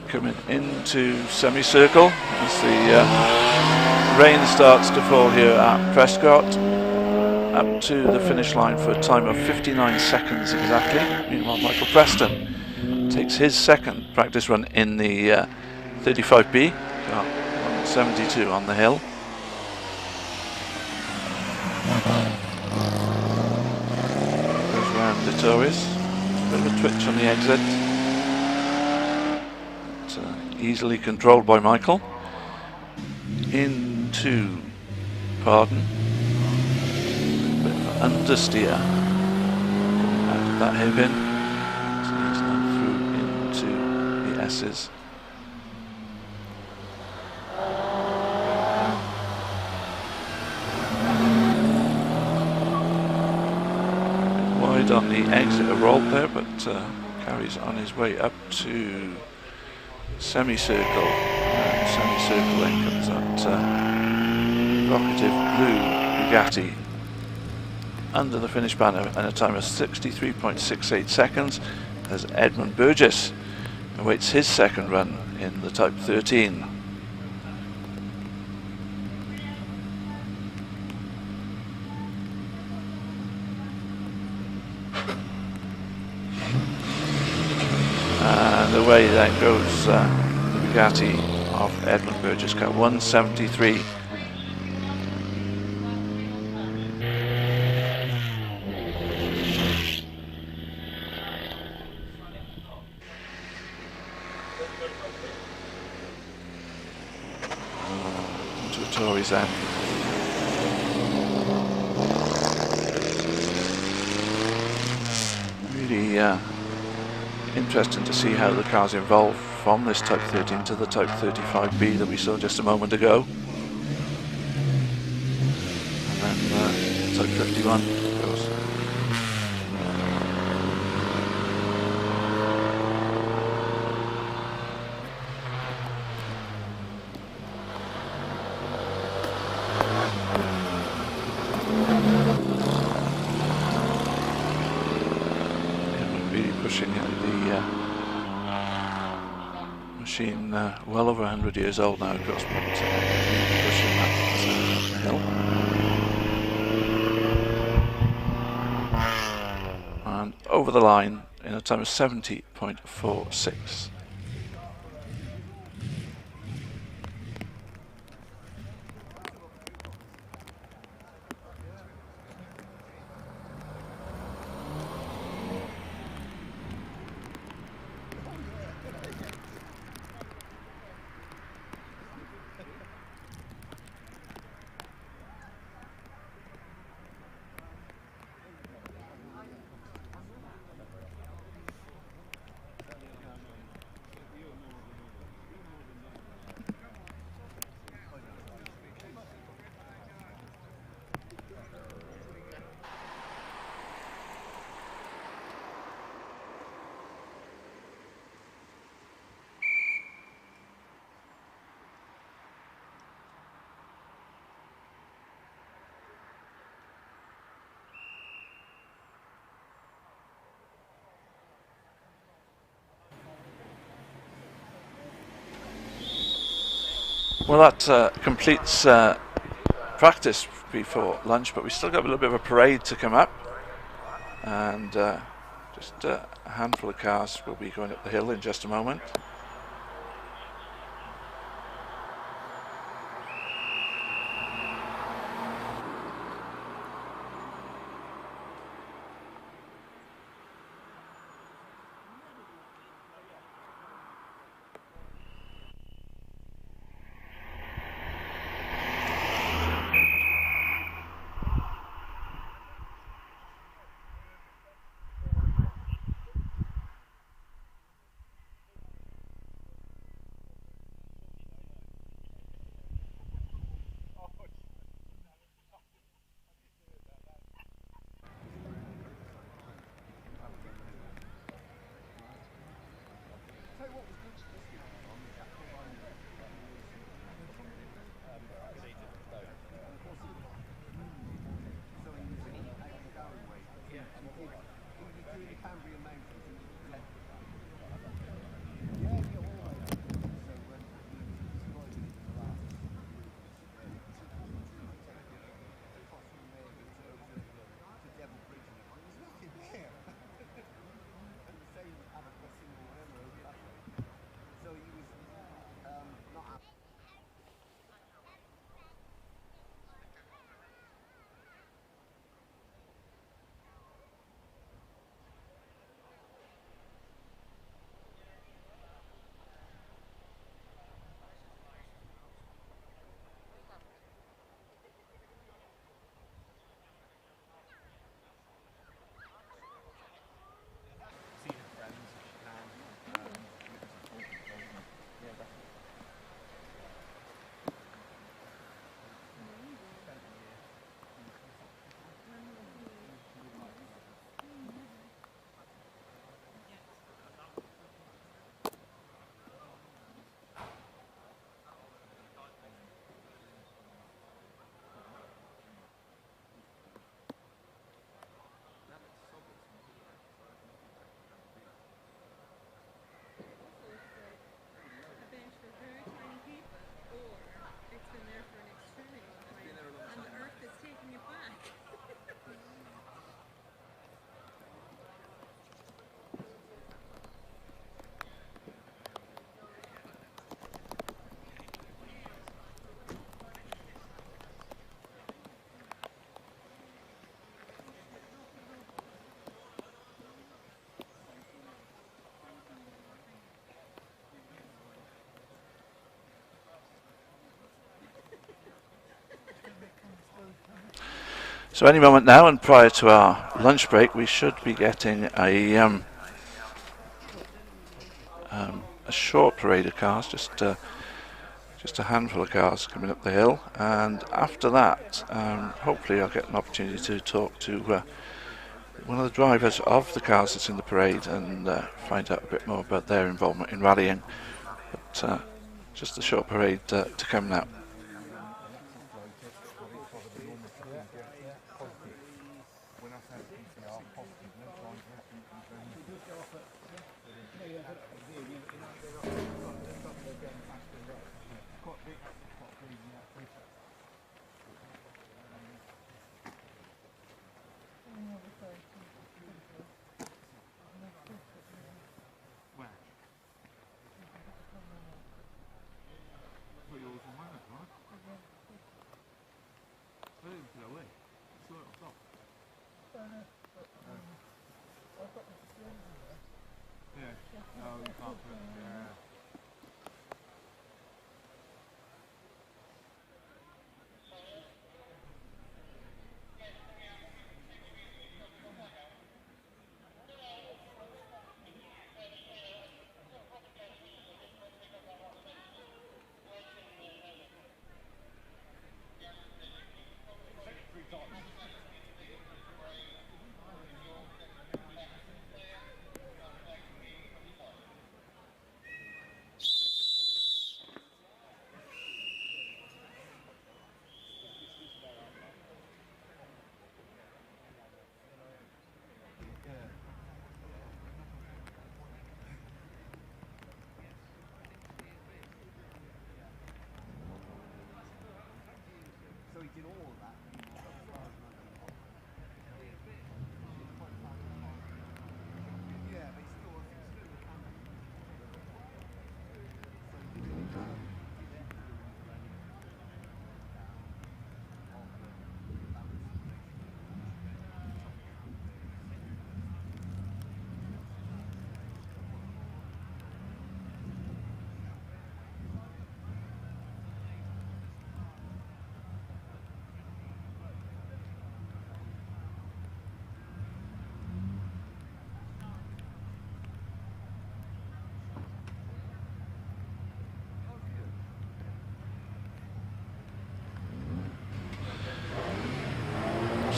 Coming into semicircle as the rain starts to fall here at Prescott, up to the finish line for a time of 59 seconds exactly. Meanwhile, Michael Preston takes his second practice run in the 35B, got 172 on the hill. Goes round the Torres, bit of a twitch on the exit. Easily controlled by Michael. Into Pardon. Bit of an understeer out of that hairpin. So he's now through into the S's. Wide on the exit of roll there, but carries on his way up to semicircle, and semicircle then comes that evocative blue Bugatti under the finish banner and a time of 63.68 seconds as Edmund Burgess awaits his second run in the Type 13. And away that goes the Bugatti of Edmund Burgess, got 173. Into the Tories then. Really interesting to see how the cars evolve from this Type 13 to the Type 35B that we saw just a moment ago. And then Type 51 goes. Really pushing it. Machine well over 100 years old now, of course, but pushing that up the hill. And over the line in a time of 70.46. Well, that completes practice before lunch, but we still got a little bit of a parade to come up, and just a handful of cars will be going up the hill in just a moment. So any moment now, and prior to our lunch break, we should be getting a short parade of cars, just a handful of cars coming up the hill, and after that, hopefully I'll get an opportunity to talk to one of the drivers of the cars that's in the parade and find out a bit more about their involvement in rallying. But just a short parade to come now.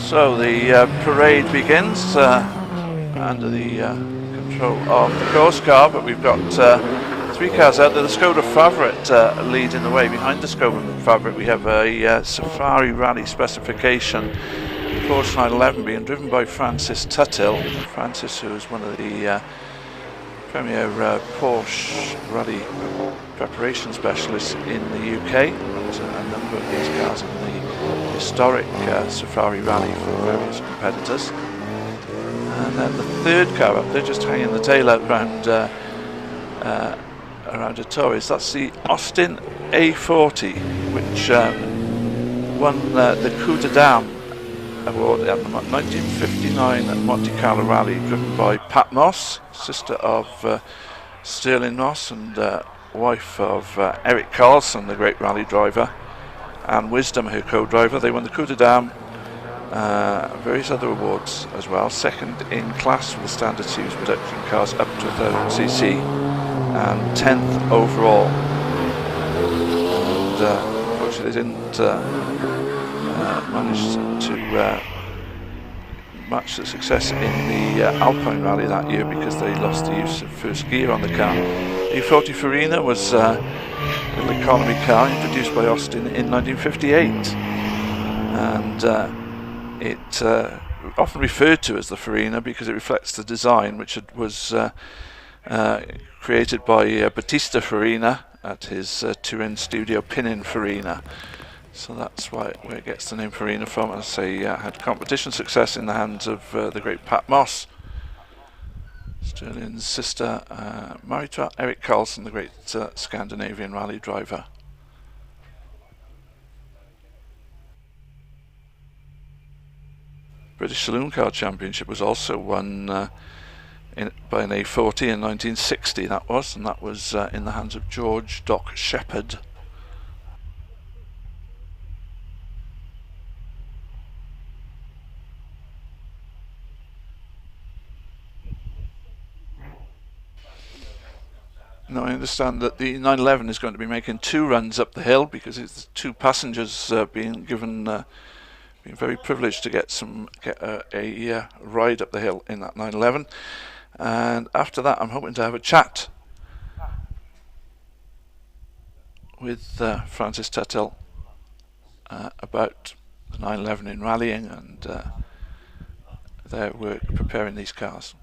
So the parade begins under the control of the course car, but we've got 3 cars out there. The Skoda Favourite leading the way. Behind the Skoda Favourite we have a Safari Rally specification Porsche 911 being driven by Francis Tuthill. Francis, who is one of the premier Porsche Rally preparation specialists in the UK, runs a number of these cars in the historic Safari Rally for various competitors. And then the 3rd car up there, just hanging the tail out around a Torres, that's the Austin A40, which won the Coup de Dame award at the 1959 Monte Carlo Rally, driven by Pat Moss, sister of Sterling Moss and wife of Eric Carlson, the great rally driver, and Wisdom, her co-driver. They won the Coup de Dame, various other awards as well. 2nd in class for the standard series production cars up to 1000cc, and 10th overall. And unfortunately they didn't manage to match the success in the Alpine Rally that year because they lost the use of first gear on the car. The E40 Farina was an economy car introduced by Austin in 1958, and it often referred to as the Farina because it reflects the design which was created by Battista Farina at his Turin studio Pininfarina. So that's where it gets the name Farina from. And I say had competition success in the hands of the great Pat Moss, Sterling's sister, married to Eric Carlson, the great Scandinavian rally driver. British Saloon Car Championship was also won by an A40 in 1960, and that was in the hands of George Doc Shepherd. Now I understand that the 911 is going to be making 2 runs up the hill because it's 2 passengers being given, being very privileged to get a ride up the hill in that 911. And after that, I'm hoping to have a chat with Francis Tuthill about the 911 in rallying and their work preparing these cars.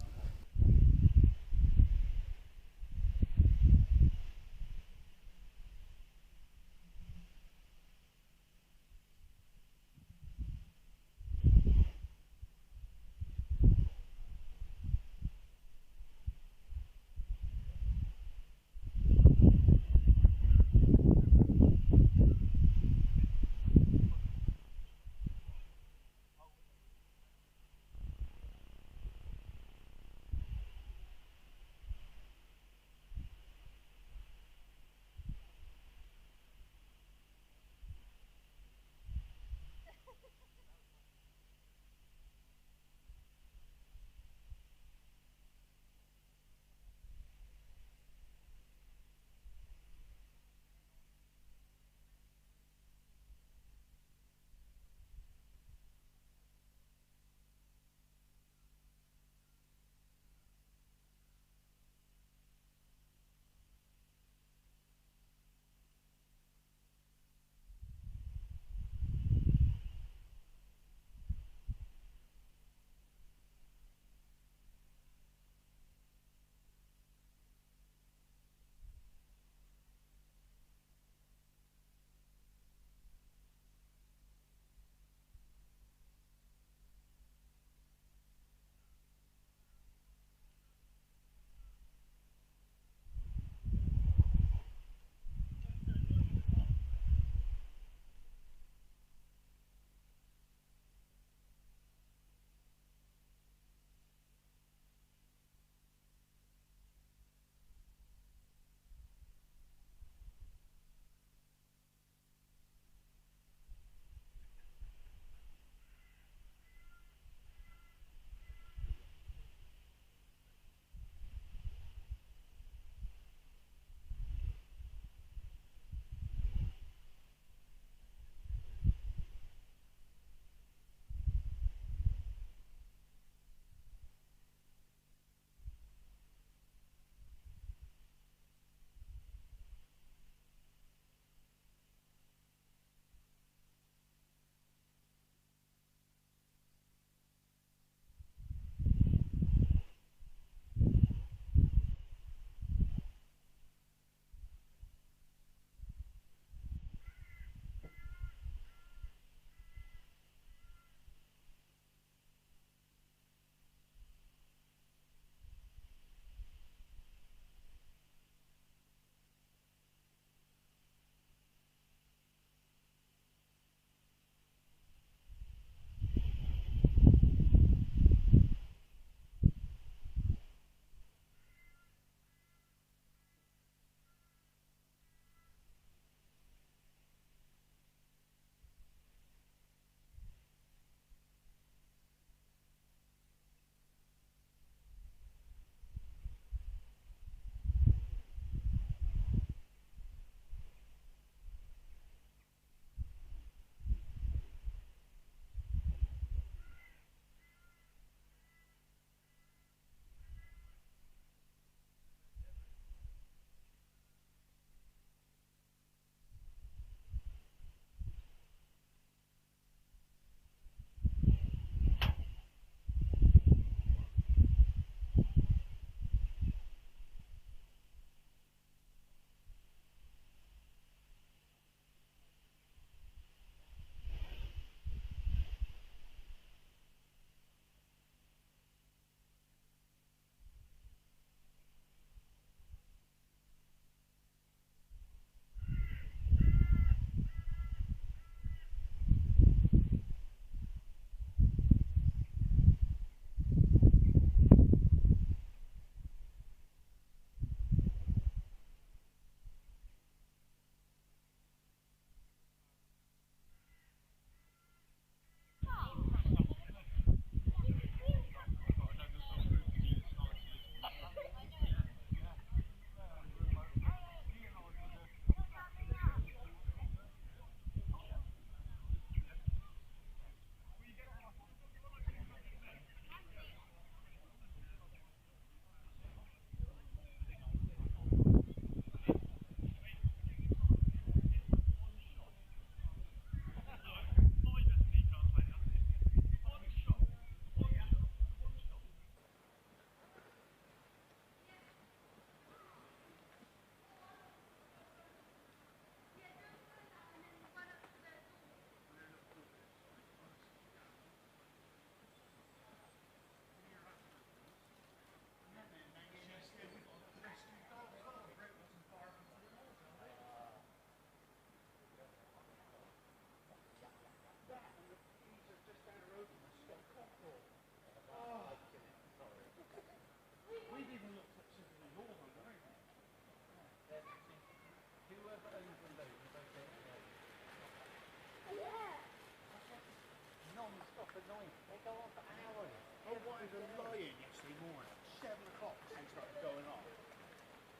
for 9. They go on for hours. I wanted to lie in yesterday morning. 7 o'clock they started going off.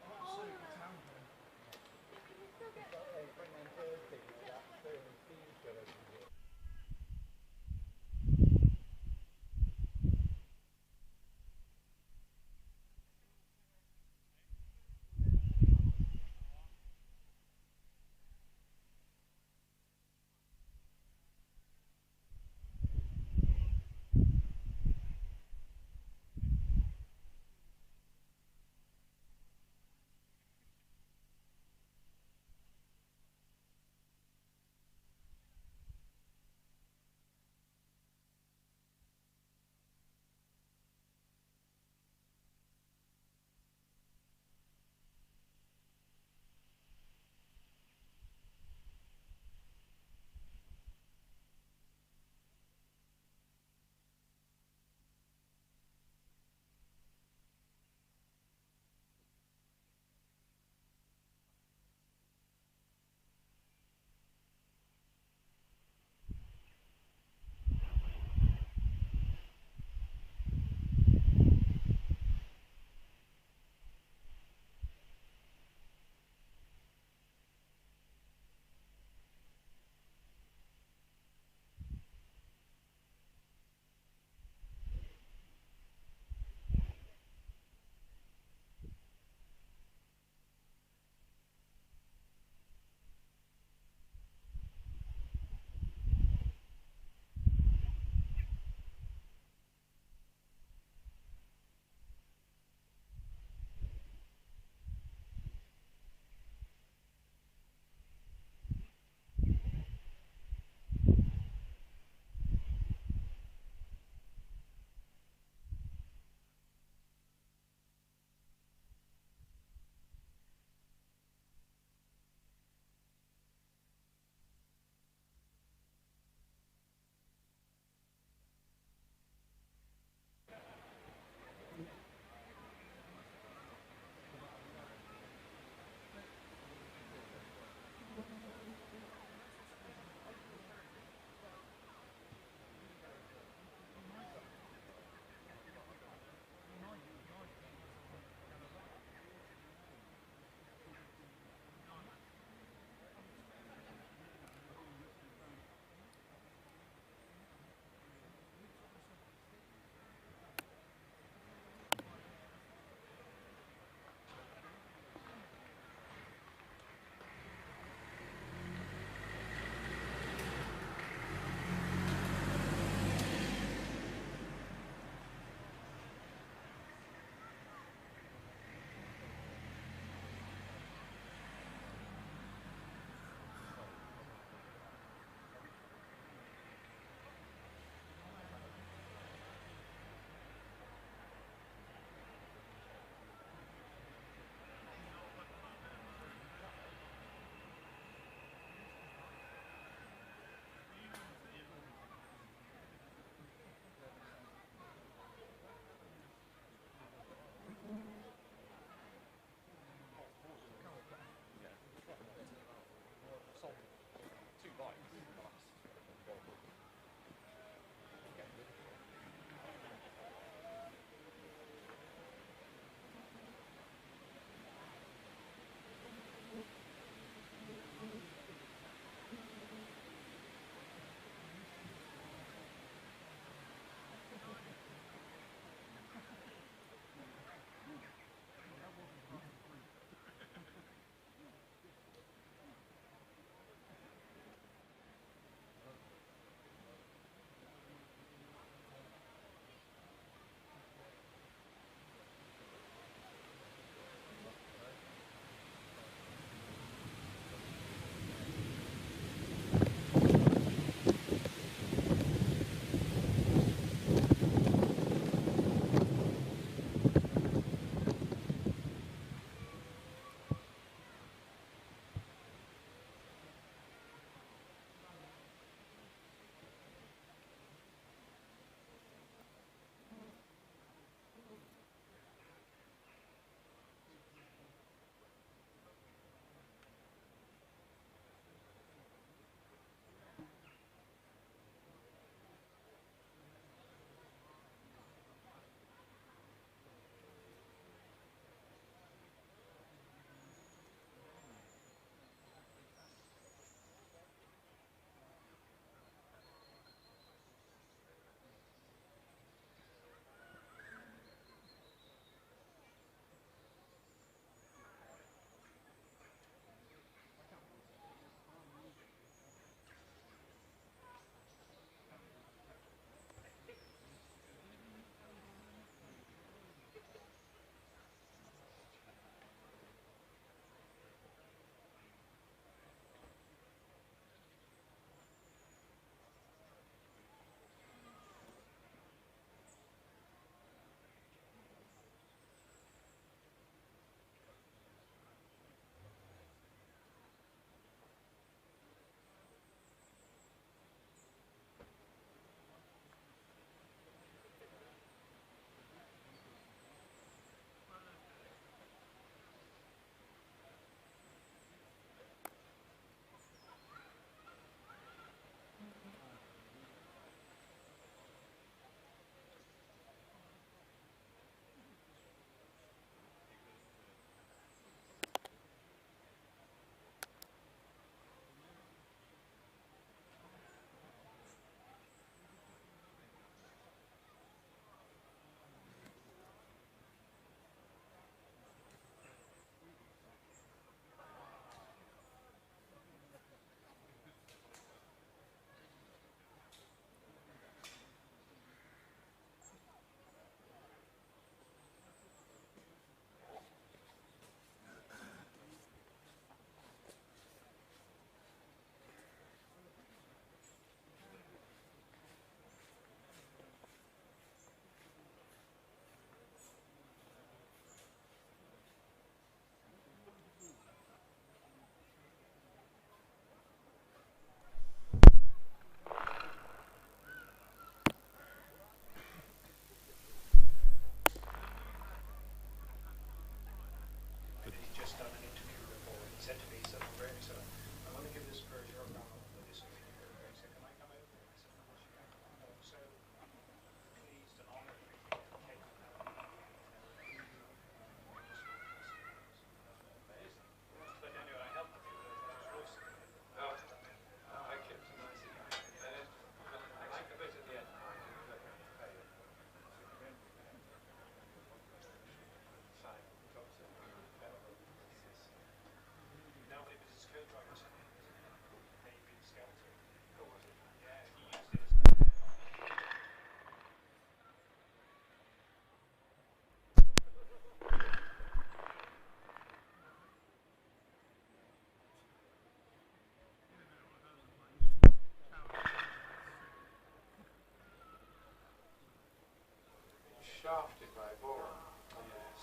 Absolutely tampering. They bring them Thursday, you know, that Thursday speed show every year.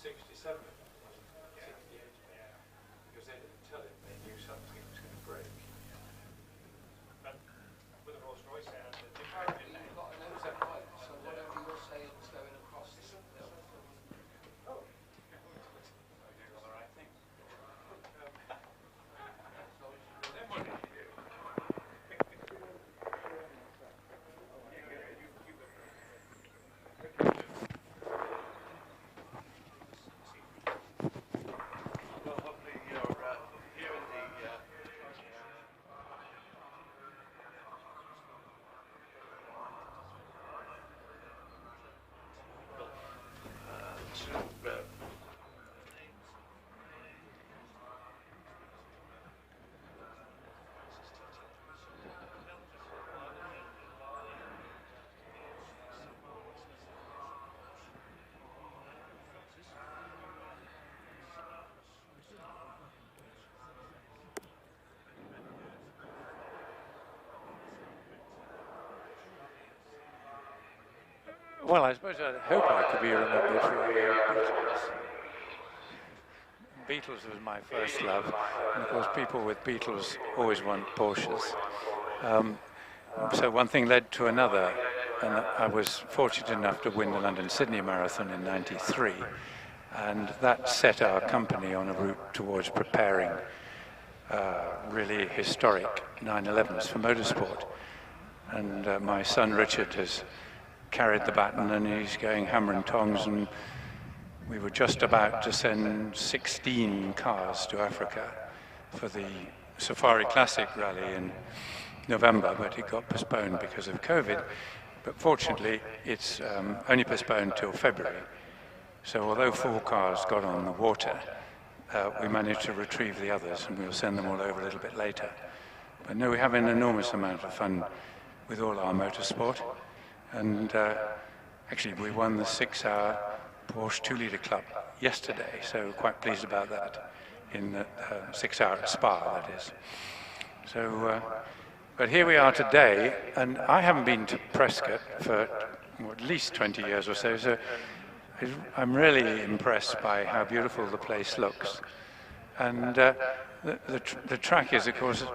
67, 68, because they didn't tell him, they knew something was going to break. But with a Rolls Royce and the car didn't You've got an open pipe, so whatever you're saying is going across the hill. all the right thing. Well, hopefully you're hearing the Well, I suppose I hope I could be remembered for Beatles. Beatles was my first love, and of course people with Beatles always want Porsches. So one thing led to another, and I was fortunate enough to win the London-Sydney Marathon in '93, and that set our company on a route towards preparing really historic 911s for motorsport. And my son Richard has carried the baton, and he's going hammer and tongs, and we were just about to send 16 cars to Africa for the Safari Classic Rally in November, but it got postponed because of COVID. But fortunately, it's only postponed till February. So although 4 cars got on the water, we managed to retrieve the others, and we'll send them all over a little bit later. But no, we have an enormous amount of fun with all our motorsport. And actually, we won the 6-hour Porsche 2-litre Club yesterday, so quite pleased about that, in the 6-hour at Spa, that is. So, but here we are today, and I haven't been to Prescott for at least 20 years or so, so I'm really impressed by how beautiful the place looks. And the track is, of course,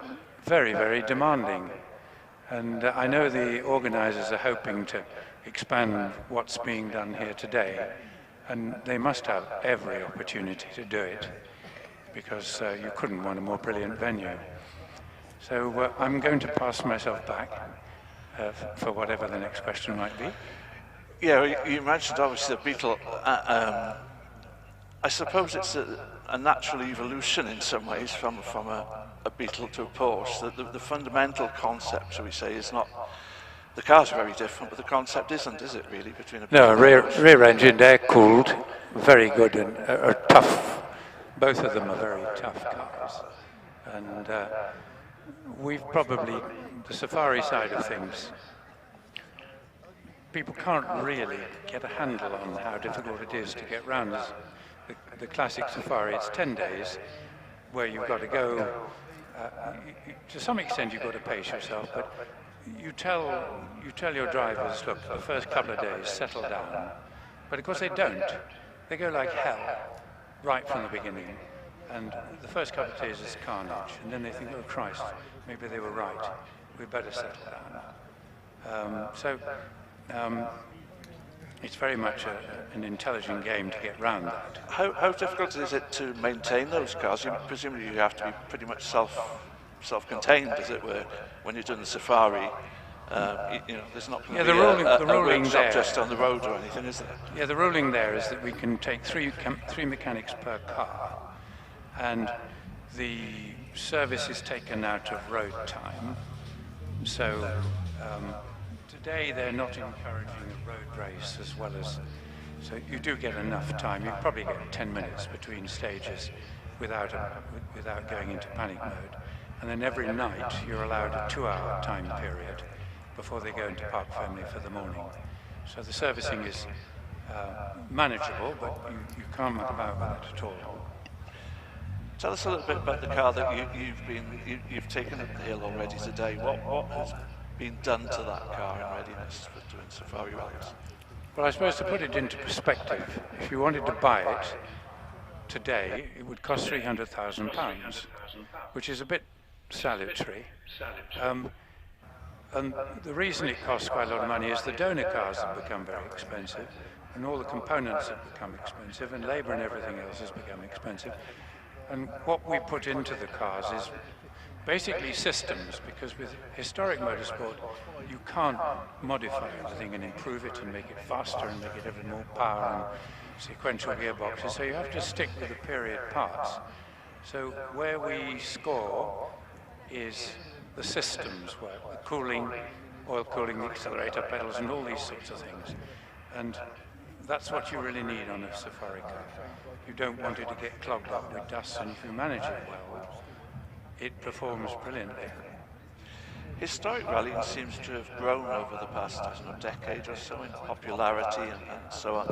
very, very demanding. And I know the organisers are hoping to expand what's being done here today, and they must have every opportunity to do it, because you couldn't want a more brilliant venue. So I'm going to pass myself back for whatever the next question might be. Yeah, you mentioned obviously the Beetle. I suppose it's a natural evolution in some ways from a Beetle to a Porsche. The fundamental concept, shall we say, is not. The cars are very different, but the concept isn't, is it really, between a Beetle No, and a Porsche? rear-engined, air-cooled, very good and tough. Both of them are very tough cars. And we've probably, the Safari side of things, people can't really get a handle on how difficult it is to get round the classic Safari. It's 10 days where you've got to go, to some extent you've got to pace yourself, but you tell your drivers, look, the first couple of days, settle down. But of course they don't. They go like hell right from the beginning. And the first couple of days is carnage. And then they think, oh Christ, maybe they were right. We better settle down. It's very much an intelligent game to get round that. How difficult is it to maintain those cars? Presumably you have to be pretty much self-contained, as it were, when you're doing the Safari. There's not going to be a workshop just on the road or anything, is there? Yeah, the ruling there is that we can take three mechanics per car, and the service is taken out of road time. So today they're not encouraging a road race as well as, so you do get enough time. You probably get 10 minutes between stages without going into panic mode. And then every night you're allowed a 2-hour time period before they go into park family for the morning. So the servicing is manageable, but you can't muck about with it at all. Tell us a little bit about the car that you've taken up the hill already today. What has been done to that car in readiness for doing Safari rallies? Well, I suppose to put it into perspective, if you wanted to buy it today, it would cost £300,000, which is a bit salutary. And the reason it costs quite a lot of money is the donor cars have become very expensive, and all the components have become expensive, and labour and everything else has become expensive. And what we put into the cars is basically systems, because with historic motorsport, you can't modify everything and improve it and make it faster and make it have more power and sequential gearboxes, so you have to stick with the period parts. So where we score is the systems work, the cooling, oil cooling, the accelerator pedals, and all these sorts of things. And that's what you really need on a safari car. You don't want it to get clogged up with dust, and if you manage it well, it performs brilliantly. Historic rallying seems to have grown over the past, decade or so in popularity and so on,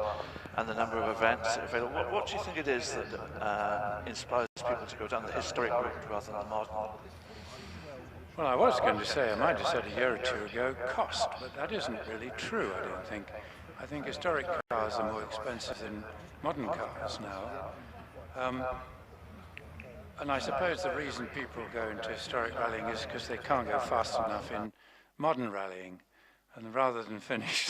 and the number of events that are available. What do you think it is that inspires people to go down the historic route rather than the modern? Well, I was going to say, I might have said a year or two ago, cost, but that isn't really true, I don't think. I think historic cars are more expensive than modern cars now. And I suppose the reason people go into historic rallying is because they can't go fast enough in modern rallying. And rather than finish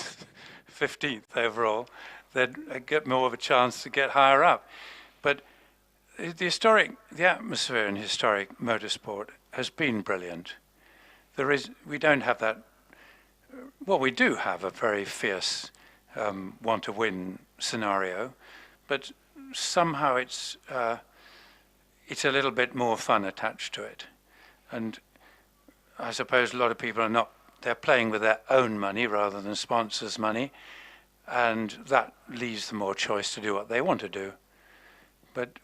15th overall, they'd get more of a chance to get higher up. But the atmosphere in historic motorsport has been brilliant. We don't have that, well, we do have a very fierce want to win scenario, but somehow it's a little bit more fun attached to it. And I suppose a lot of people they're playing with their own money rather than sponsors' money, and that leaves them more choice to do what they want to do. But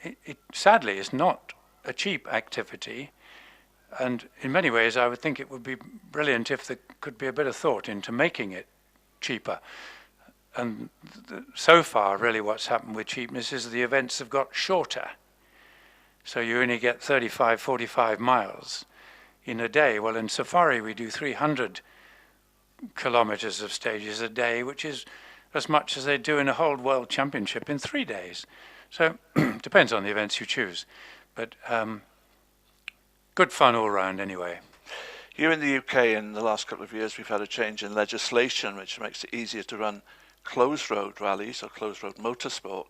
it sadly is not a cheap activity, and in many ways I would think it would be brilliant if there could be a bit of thought into making it cheaper. And so far really what's happened with cheapness is the events have got shorter. So you only get 35, 45 miles in a day. Well, in Safari we do 300 kilometers of stages a day, which is as much as they do in a whole world championship in 3 days. So depends on the events you choose. But good fun all round anyway. Here in the UK in the last couple of years we've had a change in legislation which makes it easier to run closed road rallies or closed road motorsport.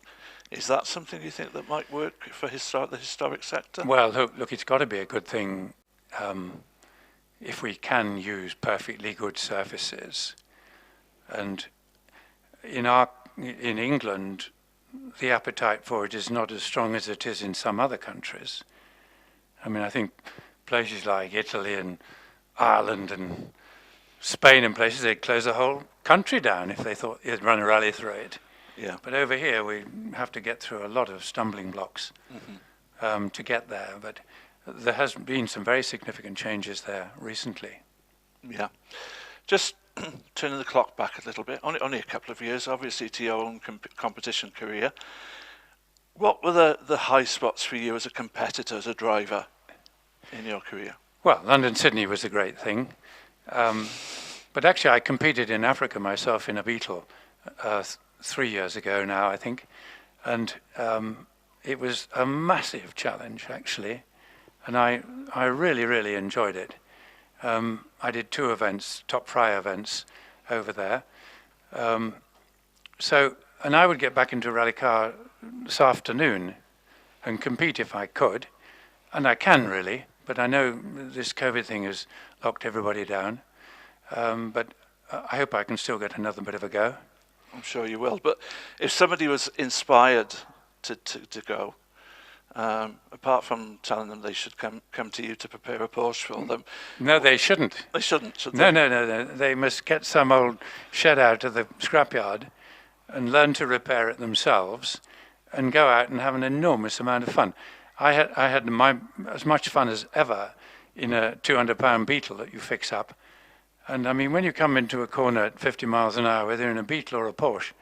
Is that something you think that might work for the historic sector? Well, look, it's got to be a good thing if we can use perfectly good surfaces. And in England, the appetite for it is not as strong as it is in some other countries. I mean, I think places like Italy and Ireland and Spain and places, they'd close the whole country down if they thought you'd run a rally through it. Yeah. But over here, we have to get through a lot of stumbling blocks to get there. But there has been some very significant changes there recently. Yeah. Just turning the clock back a little bit, only a couple of years, obviously, to your own competition career. What were the high spots for you as a competitor, as a driver in your career? Well, London-Sydney was a great thing. But actually, I competed in Africa myself in a Beetle 3 years ago now, I think. And it was a massive challenge, actually. And I really, really enjoyed it. I did 2 events, top fry events over there. And I would get back into a rally car this afternoon and compete if I could. And I can really, but I know this COVID thing has locked everybody down. But I hope I can still get another bit of a go. I'm sure you will. But if somebody was inspired to go, apart from telling them they should come to you to prepare a Porsche for them. No, they shouldn't. They shouldn't, should they? No. They must get some old shed out of the scrapyard and learn to repair it themselves and go out and have an enormous amount of fun. I had as much fun as ever in a 200-pound Beetle that you fix up. And I mean, when you come into a corner at 50 miles an hour, whether in a Beetle or a Porsche,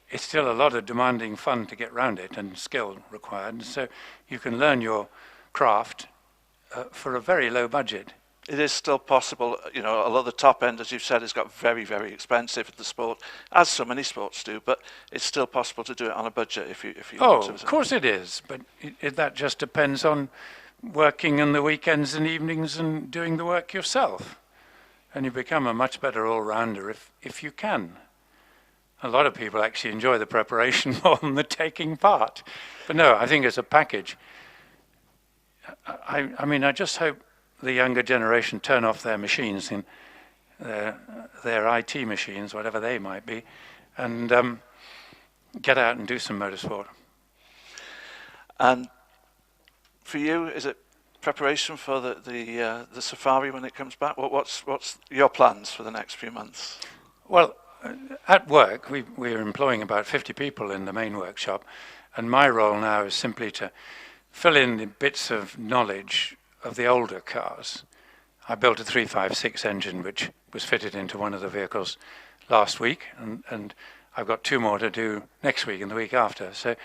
it's still a lot of demanding fun to get round it and skill required. And so you can learn your craft for a very low budget. it is still possible. You know, a lot of the top end, as you've said, has got very, very expensive, the sport, as so many sports do, but it's still possible to do it on a budget if you want to. Of course it is, but that just depends on working on the weekends and evenings and doing the work yourself. And you become a much better all-rounder if you can. A lot of people actually enjoy the preparation more than the taking part. But no, I think as a package, I mean, I just hope the younger generation turn off their machines, and their IT machines, whatever they might be, and get out and do some motorsport. And for you, is it preparation for the safari when it comes back? What's your plans for the next few months? Well, at work, we're employing about 50 people in the main workshop, and my role now is simply to fill in the bits of knowledge of the older cars. I built a 356 engine which was fitted into one of the vehicles last week, and I've got 2 more to do next week and the week after. So,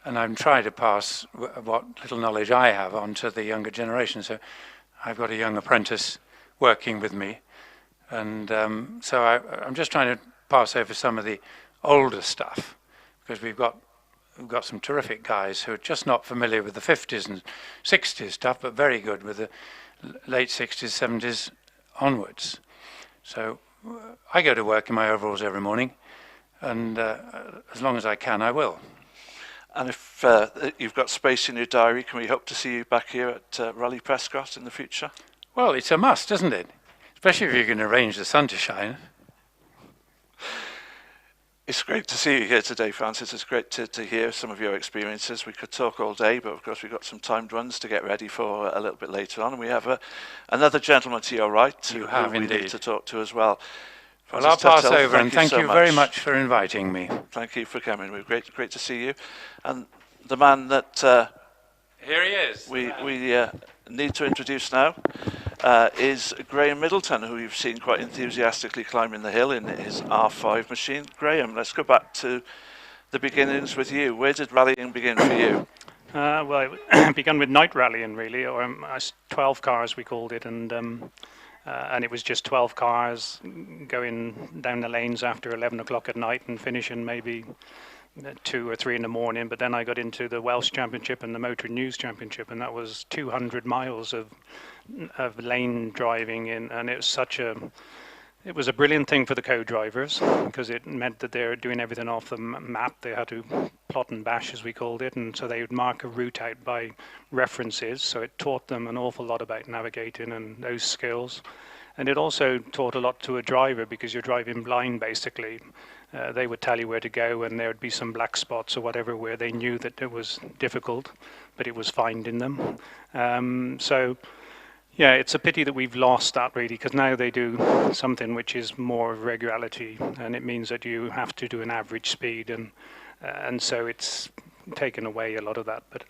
and I'm trying to pass what little knowledge I have on to the younger generation. So I've got a young apprentice working with me, and so I'm just trying to pass over some of the older stuff, because we've got some terrific guys who are just not familiar with the 50s and 60s stuff, but very good with the late 60s, 70s onwards. So I go to work in my overalls every morning, and as long as I can, I will. And if you've got space in your diary, can we hope to see you back here at Rallye Prescott in the future? Well, it's a must, isn't it? Especially if you can arrange the sun to shine. It's great to see you here today, Francis. It's great to hear some of your experiences. We could talk all day, but of course we've got some timed runs to get ready for a little bit later on. And we have another gentleman to your right who we need to talk to as well. Well, I'll pass over, and thank you very much for inviting me. Thank you for coming. We're great to see you. And the man that here he is. We need to introduce now is Graham Middleton, who you've seen quite enthusiastically climbing the hill in his R5 machine. Graham, let's go back to the beginnings with you. Where did rallying begin for you? Well, it began with night rallying, really, or 12 cars we called it, and it was just 12 cars going down the lanes after 11 o'clock at night and finishing maybe 2 or 3 in the morning. But then I got into the Welsh Championship and the Motor News Championship, and that was 200 miles of lane driving in, and it was a brilliant thing for the co-drivers, because it meant that they're doing everything off the map. They had to plot and bash, as we called it, and so they would mark a route out by references. So it taught them an awful lot about navigating and those skills. And it also taught a lot to a driver, because you're driving blind, basically. They would tell you where to go, and there would be some black spots or whatever where they knew that it was difficult, but it was finding them. So yeah, it's a pity that we've lost that, really, because now they do something which is more regularity, and it means that you have to do an average speed, and so it's taken away a lot of that. But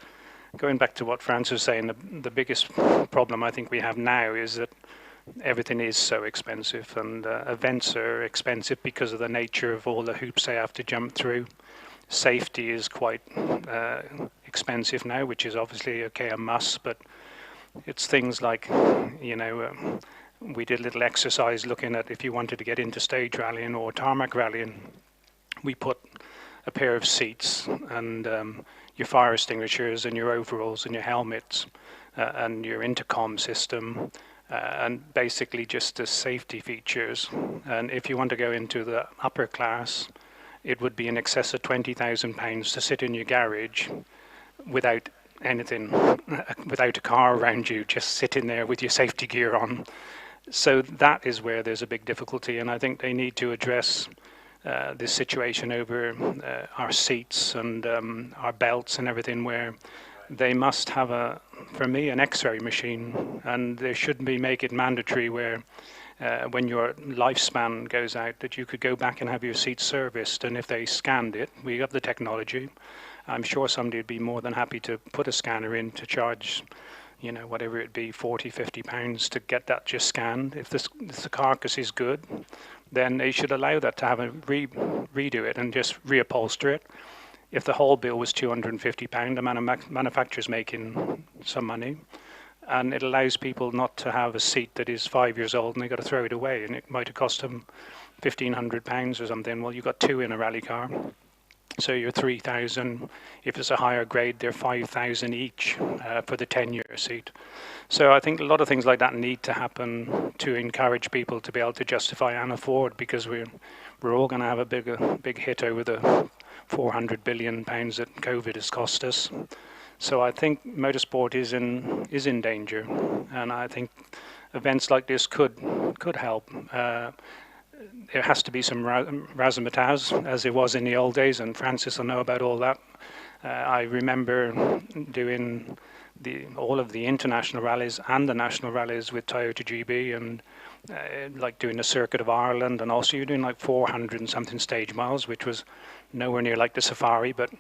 going back to what Francis was saying, the biggest problem I think we have now is that everything is so expensive, and events are expensive because of the nature of all the hoops they have to jump through. Safety is quite expensive now, which is obviously a must, but it's things like, we did a little exercise looking at if you wanted to get into stage rallying or tarmac rallying. We put a pair of seats and your fire extinguishers and your overalls and your helmets and your intercom system and basically just the safety features. And if you want to go into the upper class, it would be in excess of £20,000 to sit in your garage without anything, without a car around you, just sitting there with your safety gear on. So that is where there's a big difficulty, and I think they need to address this situation over our seats and our belts and everything, where they must have for me, an X-ray machine, and they shouldn't make it mandatory where when your lifespan goes out that you could go back and have your seat serviced. And if they scanned it, we got the technology, I'm sure somebody would be more than happy to put a scanner in to charge, whatever it be, 40, 50 pounds to get that just scanned. If the carcass is good, then they should allow that to have a redo it and just reupholster it. If the whole bill was £250, the manufacturer's making some money. and it allows people not to have a seat that is 5 years old and they've got to throw it away, and it might have cost them £1,500 or something. Well, you've got two in a rally car, so you're 3,000. If it's a higher grade, they're 5,000 each for the 10-year seat. So I think a lot of things like that need to happen to encourage people to be able to justify and afford, because we're all going to have a big hit over the £400 billion that COVID has cost us. So I think motorsport is in danger, and I think events like this could help. There has to be some razzmatazz, as it was in the old days, and Francis will know about all that. I remember doing all of the international rallies and the national rallies with Toyota GB, and like doing the Circuit of Ireland, and also you're doing like 400 and something stage miles, which was nowhere near like the Safari, but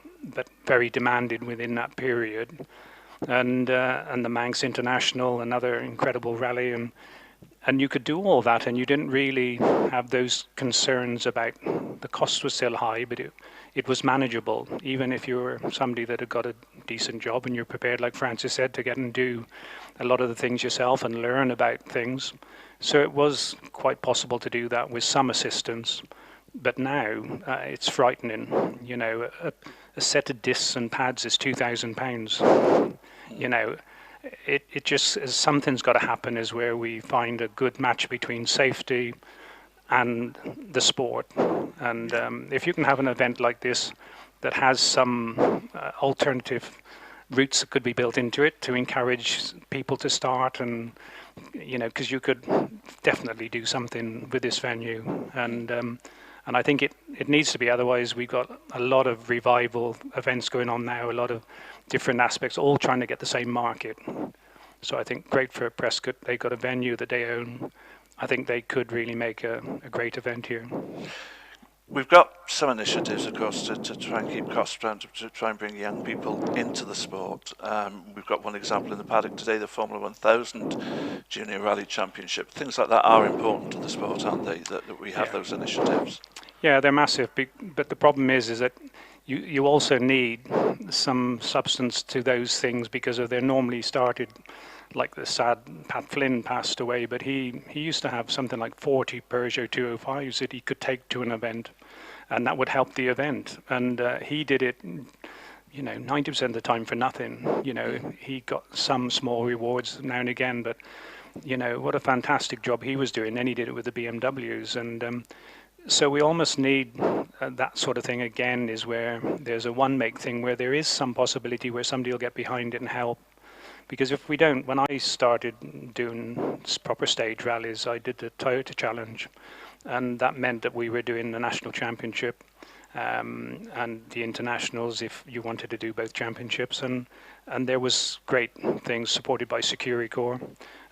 very demanded within that period. And the Manx International, another incredible rally, and you could do all that, and you didn't really have those concerns about the cost was still high, but it was manageable, even if you were somebody that had got a decent job and you're prepared, like Francis said, to get and do a lot of the things yourself and learn about things. So it was quite possible to do that with some assistance. But now it's frightening. You know, a set of discs and pads is £2,000. You know, it just, something's got to happen, is where we find a good match between safety and the sport. And if you can have an event like this that has some alternative routes that could be built into it to encourage people to start, and you know, because you could definitely do something with this venue, and I think it needs to be. Otherwise, we've got a lot of revival events going on now, a lot of different aspects, all trying to get the same market. So I think great for Prescott. They've got a venue that they own. I think they could really make a great event here. We've got some initiatives, of course, to try and keep costs down, to try and bring young people into the sport. We've got one example in the paddock today, the Formula 1000 Junior Rally Championship. Things like that are important to the sport, aren't they, that we have those initiatives? Yeah, they're massive, but the problem is that you also need some substance to those things, because they're normally started, like the sad Pat Flynn passed away, but he used to have something like 40 Peugeot 205s that he could take to an event, and that would help the event. And he did it, you know, 90% of the time for nothing. You know, he got some small rewards now and again, but you know, what a fantastic job he was doing. Then he did it with the BMWs, and so we almost need that sort of thing again, is where there's a one-make thing, where there is some possibility where somebody will get behind it and help. Because if we don't, when I started doing proper stage rallies, I did the Toyota Challenge, and that meant that we were doing the national championship and the internationals if you wanted to do both championships, and there was great things supported by Securicor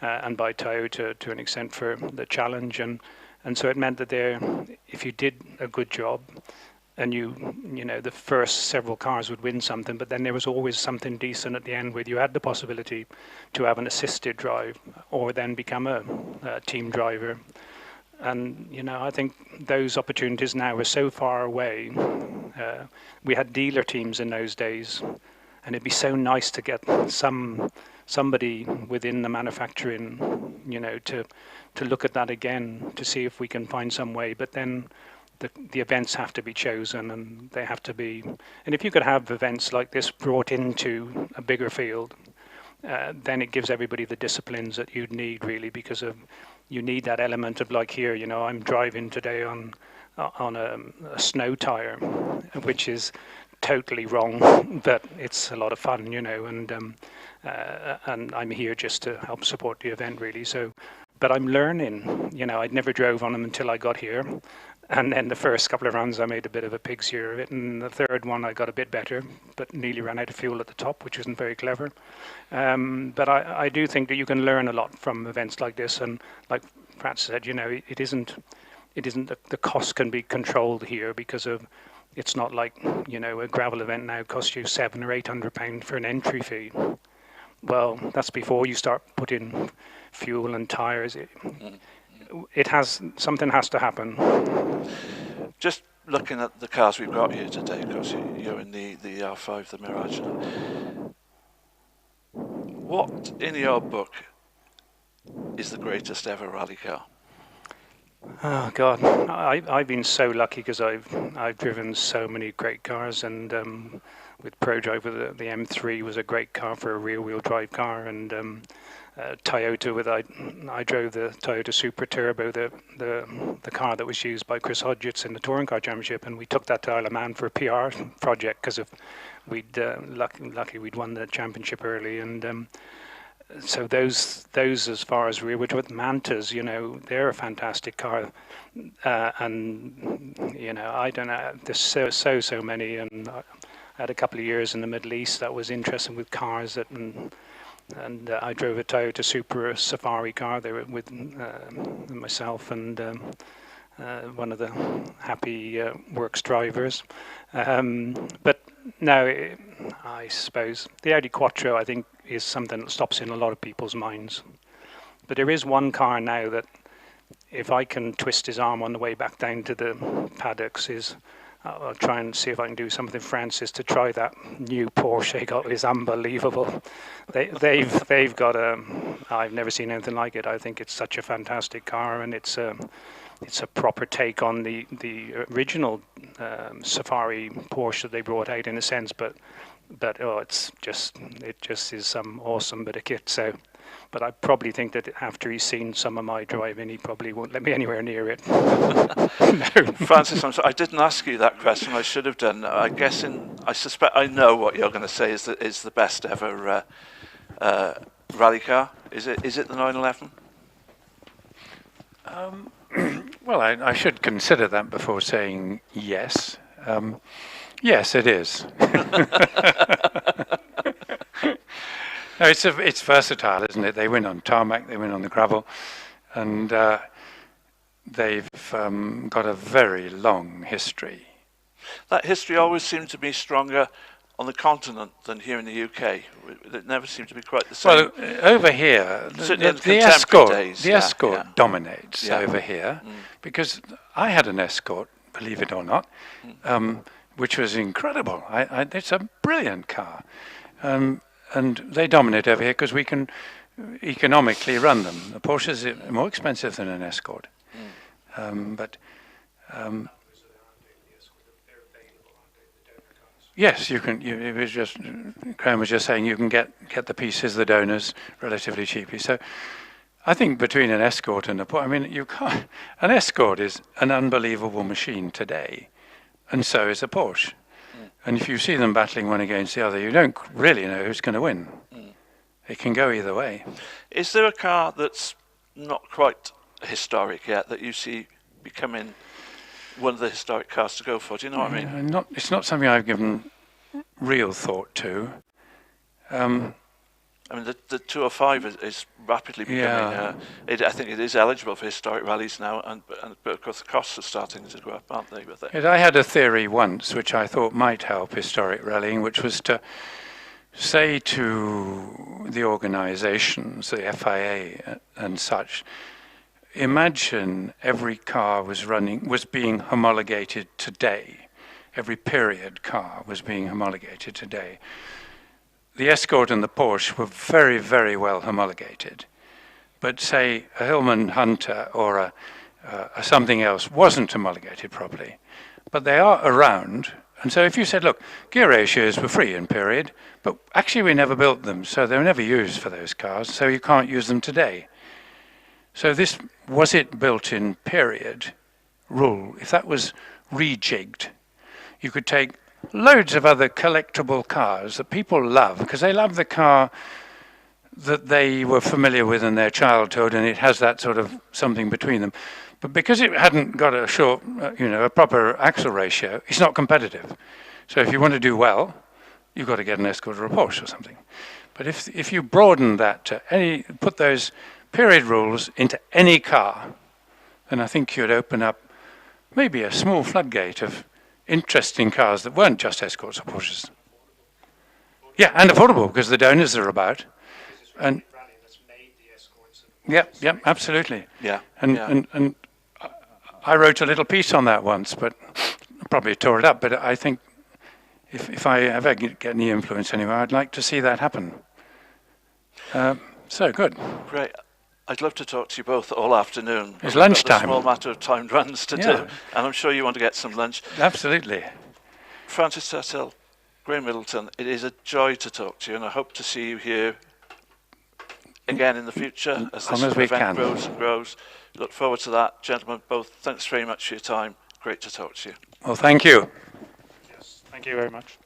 and by Toyota to an extent for the challenge, and so it meant that if you did a good job, and you know, the first several cars would win something, but then there was always something decent at the end where you had the possibility to have an assisted drive or then become a team driver. And you know, I think those opportunities now are so far away. We had dealer teams in those days, and it'd be so nice to get somebody within the manufacturing, you know, to look at that again, to see if we can find some way. But then the events have to be chosen, and they have to be, and if you could have events like this brought into a bigger field, then it gives everybody the disciplines that you'd need, really, because you need that element of, like here, you know, I'm driving today on a snow tire, which is totally wrong, but it's a lot of fun, you know, and I'm here just to help support the event, really. So, but I'm learning, you know, I'd never drove on them until I got here. And then the first couple of runs, I made a bit of a pig's ear of it. And the third one, I got a bit better, but nearly ran out of fuel at the top, which isn't very clever. But I do think that you can learn a lot from events like this. And like Pratt said, you know, it isn't the cost can be controlled here, because of, it's not like, you know, a gravel event now costs you £700 or £800 for an entry fee. Well, that's before you start putting fuel and tires. Something has to happen. Just looking at the cars we've got here today, of course, you're in the R5, the Mirage. What, in your book, is the greatest ever rally car? Oh God, I've been so lucky because I've driven so many great cars, and with ProDriver the M3 was a great car for a rear-wheel drive car, and Toyota I drove the Toyota Super Turbo, the car that was used by Chris Hodgetts in the Touring Car Championship, and we took that to Isle of Man for a PR project because of we'd lucky we'd won the championship early, and so those as far as rearward with Mantas, you know, they're a fantastic car, and you know, I don't know, there's so many, and I had a couple of years in the Middle East that was interesting with cars that, and I drove a Toyota Supra Safari car there with myself and one of the Happy Works drivers, but no, I suppose the Audi Quattro, I think, is something that stops in a lot of people's minds. But there is one car now that, if I can twist his arm on the way back down to the paddocks, I'll try and see if I can do something, Francis, to try that new Porsche they got. Is unbelievable. They've got I've never seen anything like it. I think it's such a fantastic car, and it's a proper take on the original Safari Porsche that they brought out, in a sense, but oh, it just is some awesome bit of kit. So, but I probably think that after he's seen some of my driving, he probably won't let me anywhere near it. No. Francis, I'm sorry, I didn't ask you that question. I should have done. I suspect I know what you're going to say is the best ever rally car. Is it the 911? Well, I should consider that before saying yes. Yes, it is. No, it's versatile, isn't it? They win on tarmac, they win on the gravel, and they've got a very long history. That history always seemed to be stronger on the continent than here in the UK. It never seemed to be quite the same. Well, over here, the Escort dominates over here, because I had an Escort, believe it or not, which was incredible. It's a brilliant car. And they dominate over here because we can economically run them. The Porsches are more expensive than an Escort. Yes, you can. It was just, Graham was just saying, you can get the pieces, the donors, relatively cheaply. So I think between an Escort and a Porsche, I mean, you can't. An Escort is an unbelievable machine today, and so is a Porsche. And if you see them battling one against the other, you don't really know who's going to win. It can go either way. Is there a car that's not quite historic yet that you see becoming one of the historic cars to go for? Do you know what I mean? It's not something I've given real thought to. I mean, the 205 is rapidly becoming. I think it is eligible for historic rallies now, but of course the costs are starting to go up, aren't they? With it? I had a theory once, which I thought might help historic rallying, which was to say to the organisations, the FIA and such, imagine every car was being homologated today. Every period car was being homologated today. The Escort and the Porsche were very, very well homologated. But say a Hillman Hunter or a something else wasn't homologated properly. But they are around. And so if you said, look, gear ratios were free in period, but actually we never built them, so they were never used for those cars, so you can't use them today. So this, was it built in period rule? If that was rejigged, you could take loads of other collectible cars that people love, because they love the car that they were familiar with in their childhood, and it has that sort of something between them. But because it hadn't got a short, a proper axle ratio, it's not competitive. So if you want to do well, you've got to get an Escort or a Porsche or something. But if you broaden that to put those period rules into any car, then I think you'd open up maybe a small floodgate of interesting cars that weren't just Escorts or Porsches. Yeah, and affordable, because the donors are about. And yeah, absolutely. Yeah. And I wrote a little piece on that once, but probably tore it up. But I think if I ever get any influence anywhere, I'd like to see that happen. So good. Great. I'd love to talk to you both all afternoon. It's We've got lunchtime. a small matter of timed runs to do, and I'm sure you want to get some lunch. Absolutely. Francis Cecil, Graham Middleton, it is a joy to talk to you, and I hope to see you here again in the future as this event grows and grows. Look forward to that. Gentlemen, both, thanks very much for your time. Great to talk to you. Well, thank you. Yes, thank you very much.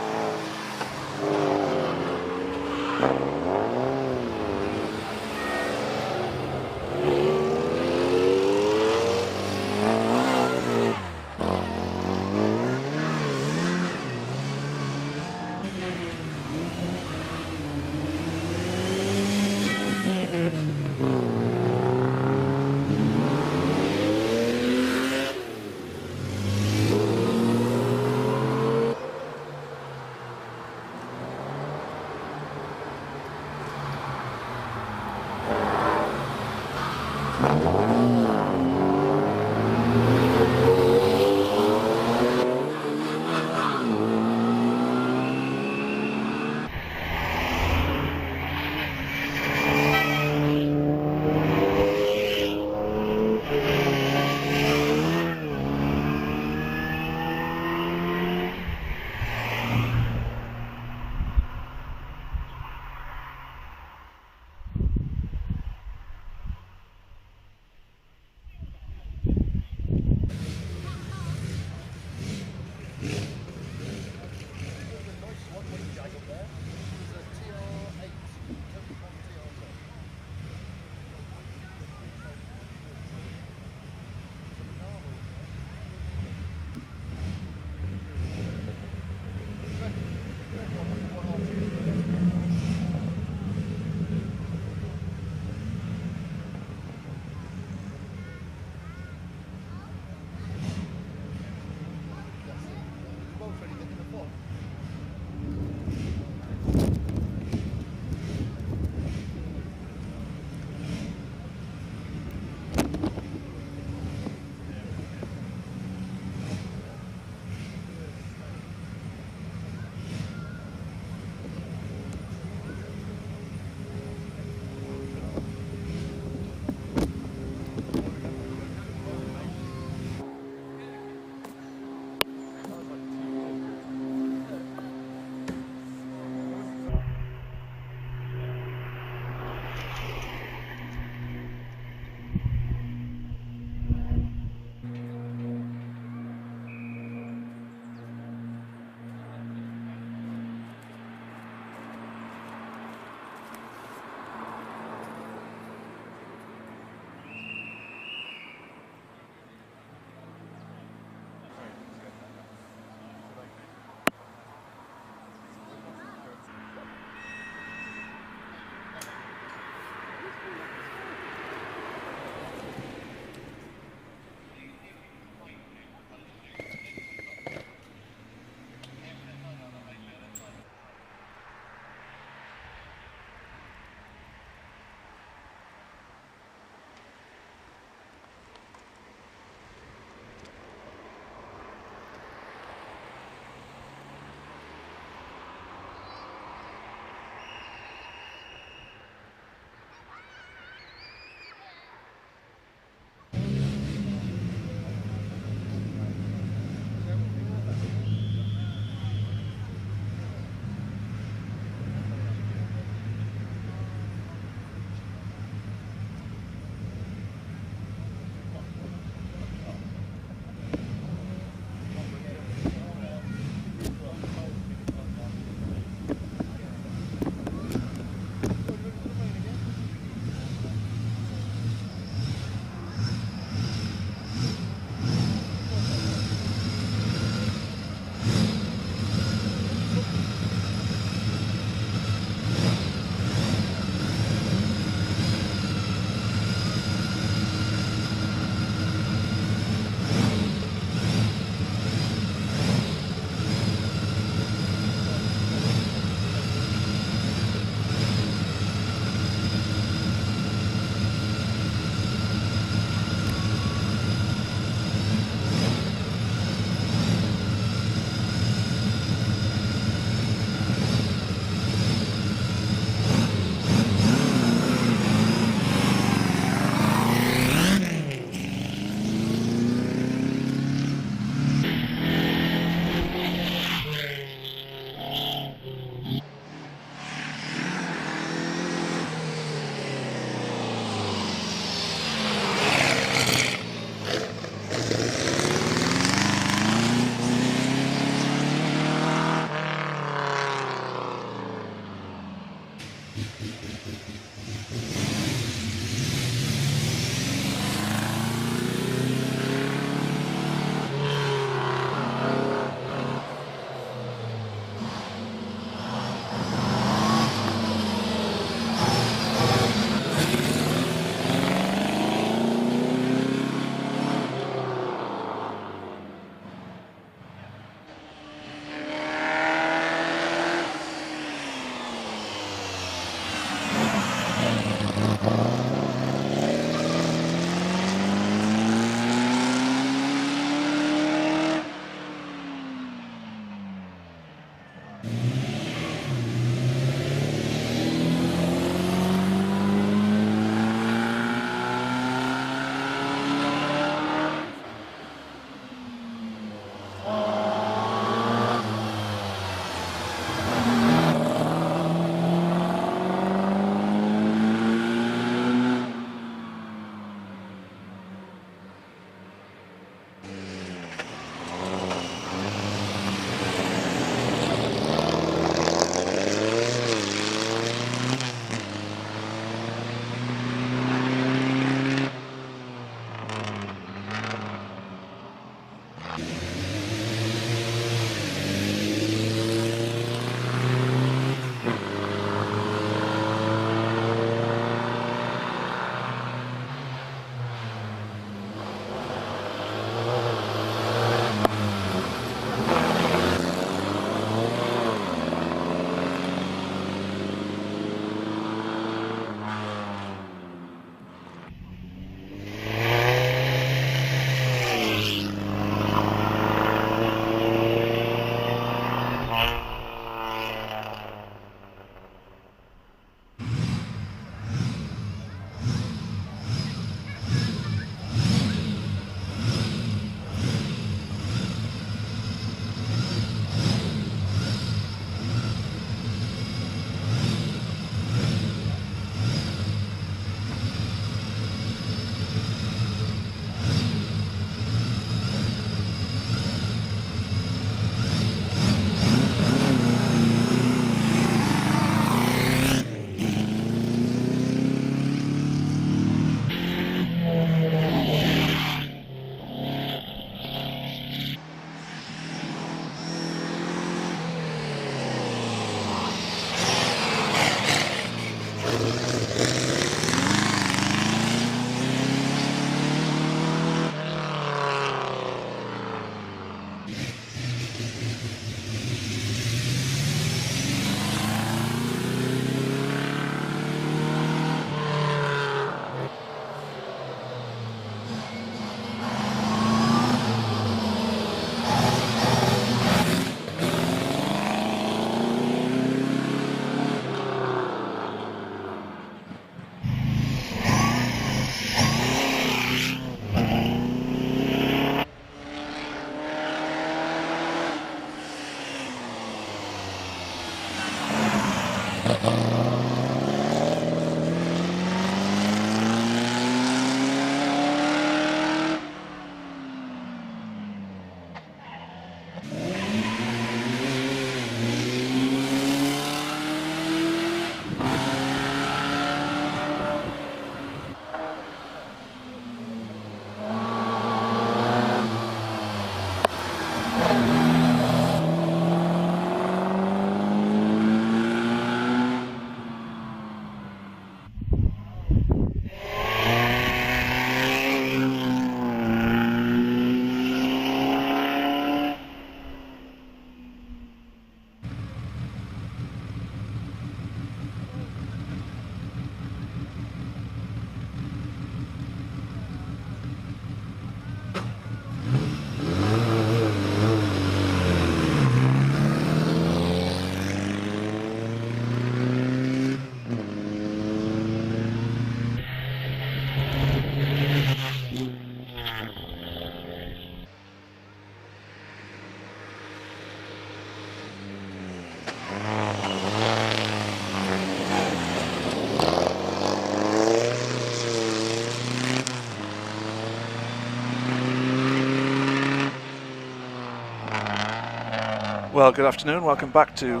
Well, good afternoon, welcome back to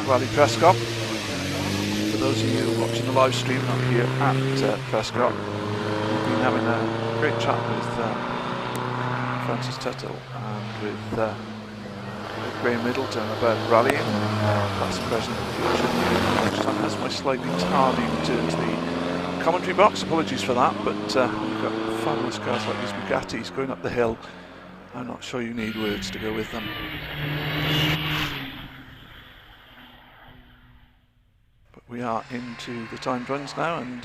Rallye Prescott. For those of you watching the live stream up here at Prescott, we've been having a great chat with Francis Tuttle and with Graham Middleton about rallying, past, present and future. Lunchtime has my slightly tardy return to the commentary box, apologies for that, but we've got fabulous cars like these Bugattis going up the hill. I'm not sure you need words to go with them. But we are into the timed runs now, and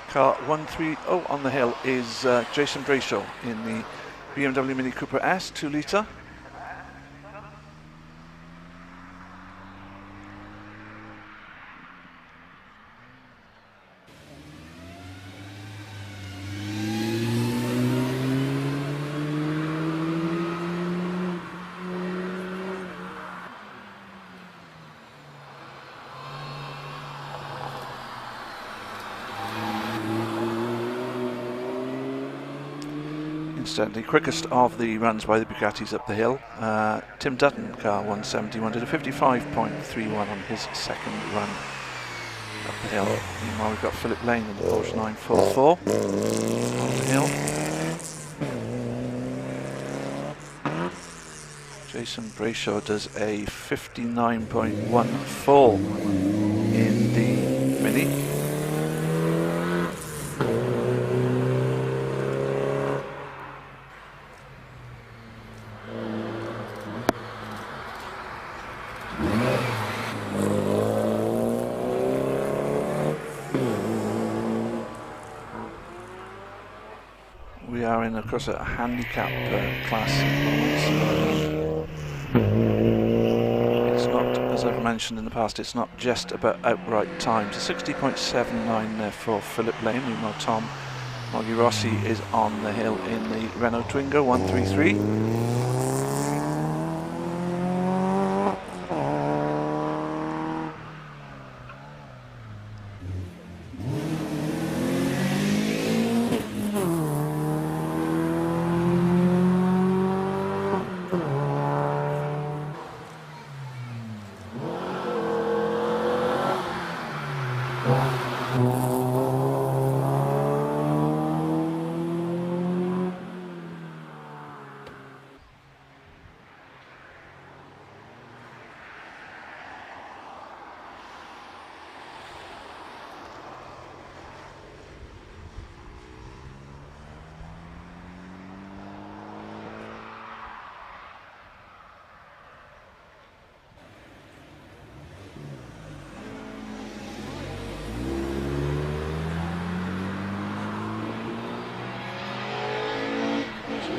car 130 on the hill is Jason Brayshaw in the BMW Mini Cooper S 2 litre. Certainly quickest of the runs by the Bugattis up the hill. Tim Dutton, car 171, did a 55.31 on his second run up the hill. Meanwhile, we've got Philip Lane in the Porsche 944 on the hill. Jason Brayshaw does a 59.14 in the Mini. We are in, of course, a handicap class. It's not, as I've mentioned in the past, it's not just about outright times. A 60.79 there for Philip Lane. Meanwhile, Tom Moggy Rossi is on the hill in the Renault Twingo 133.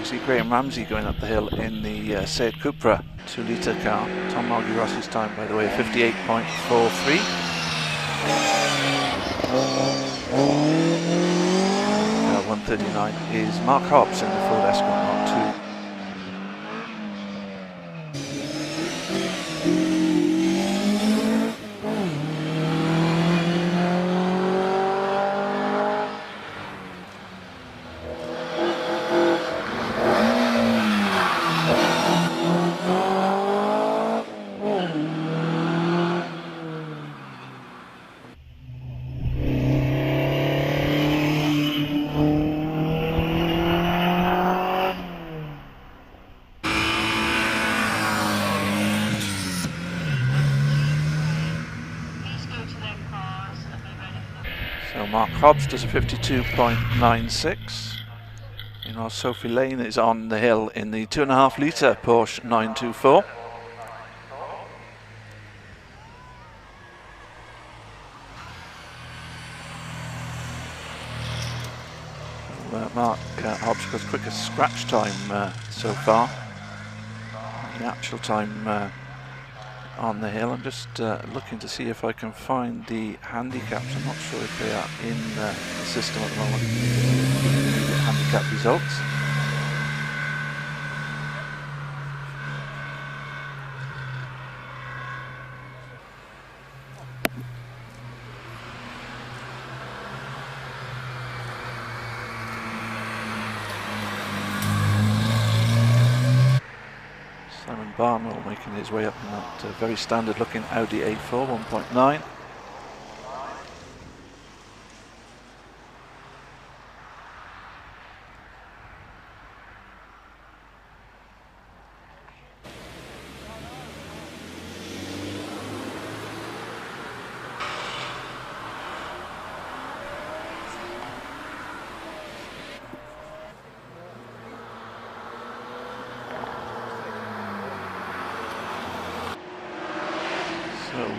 See Graham Ramsey going up the hill in the Seat Cupra 2 litre car. Tom Moggy Rossi's time, by the way, 58.43. 139 is Mark Hobbs in the Ford Escort Mark II. So Mark Hobbs does a 52.96. Meanwhile, Sophie Lane is on the hill in the 2.5 litre Porsche 924. Mark Hobbs got the quickest scratch time so far. The actual time on the hill. I'm just looking to see if I can find the handicaps. I'm not sure if they are in the system at the moment. The handicap results. Simon Barnwell making his way up in that very standard looking Audi A4 1.9.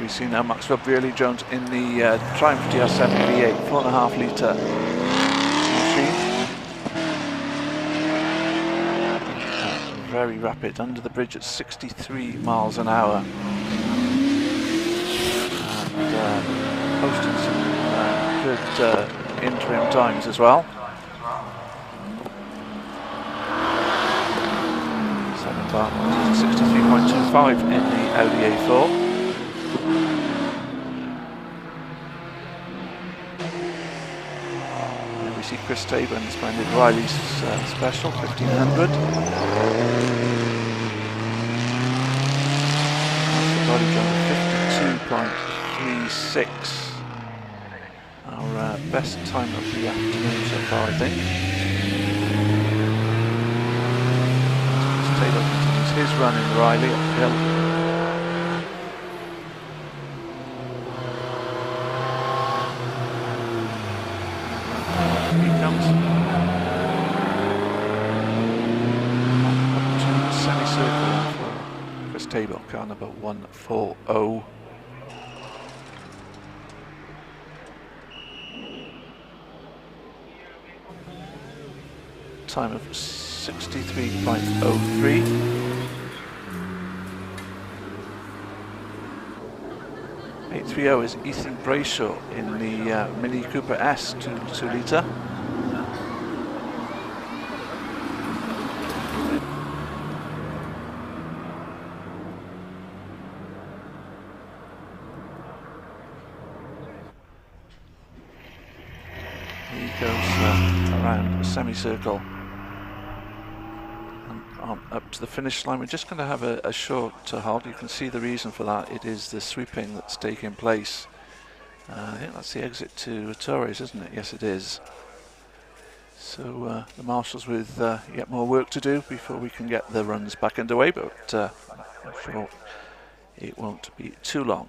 We see now Maxwell Brearley-Jones in the Triumph TR7 V8 4.5 litre machine. Very rapid, under the bridge at 63 miles an hour. And posting some good interim times as well. 7 bar 63.25 in the Audi A4. And we see Chris Tabor in the splendid Riley's Special 1500. That's the body jump of 52.36. Our best time of the afternoon so far, I think. Chris Tabor continues his run in Riley uphill. Table car number 140. Time of 63.03. .830 is Ethan Brayshaw in the Mini Cooper S 2 litre. Semicircle and on up to the finish line. We're just going to have a short halt. You can see the reason for that. It is the sweeping that's taking place. I think that's the exit to Torres, isn't it? Yes, it is. So the marshals with yet more work to do before we can get the runs back underway, but I'm sure it won't be too long.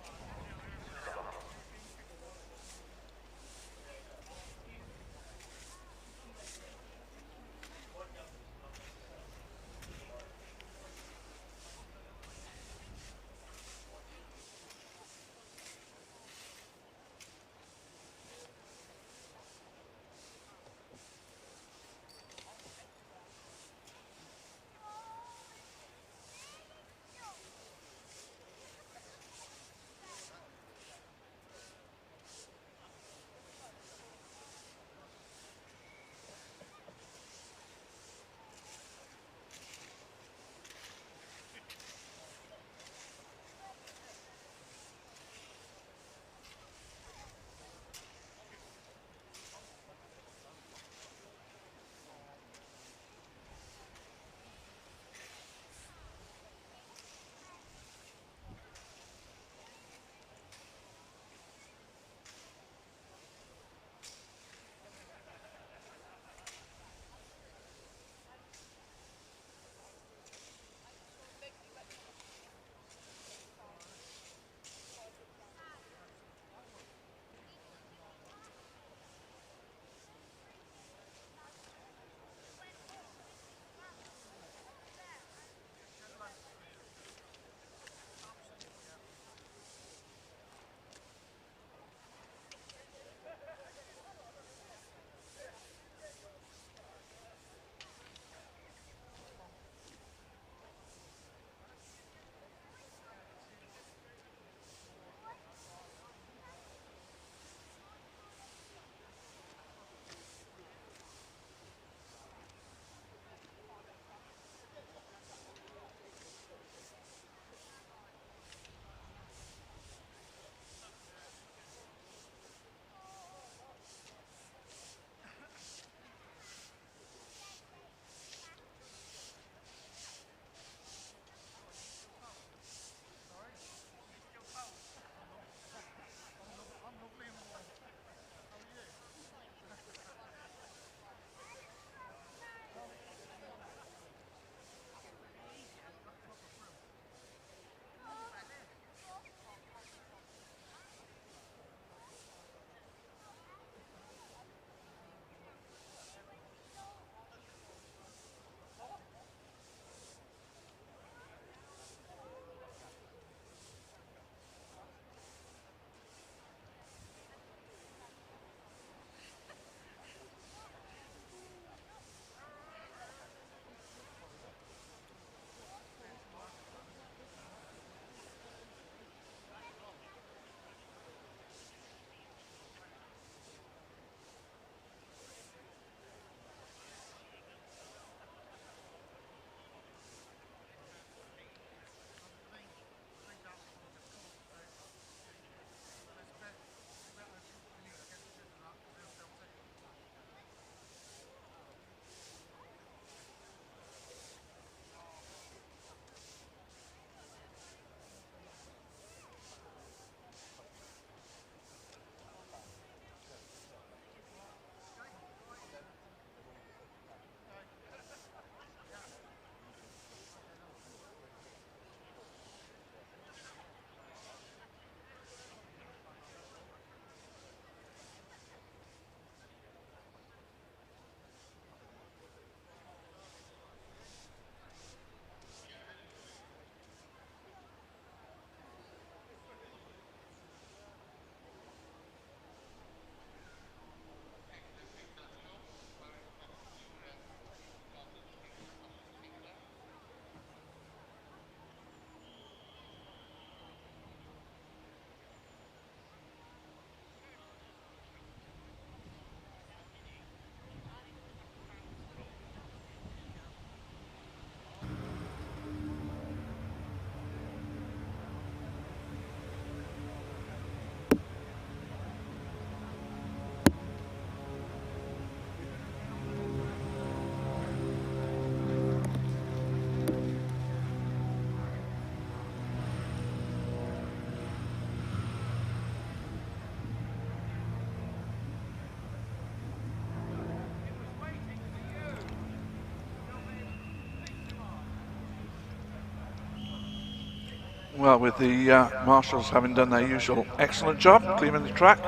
Well, with the marshals having done their usual excellent job clearing the track,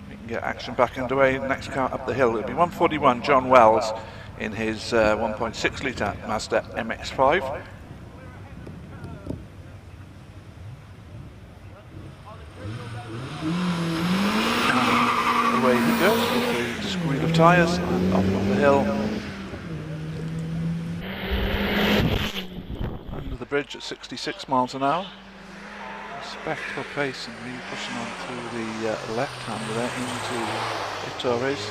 we can get action back underway. Next car up the hill, it'll be 141 John Wells in his 1.6 litre Mazda MX-5. Away he goes with the squeal of tyres and up on the hill. Under the bridge at 66 miles an hour. Respectable pace and really pushing on through the left hand there into Torres.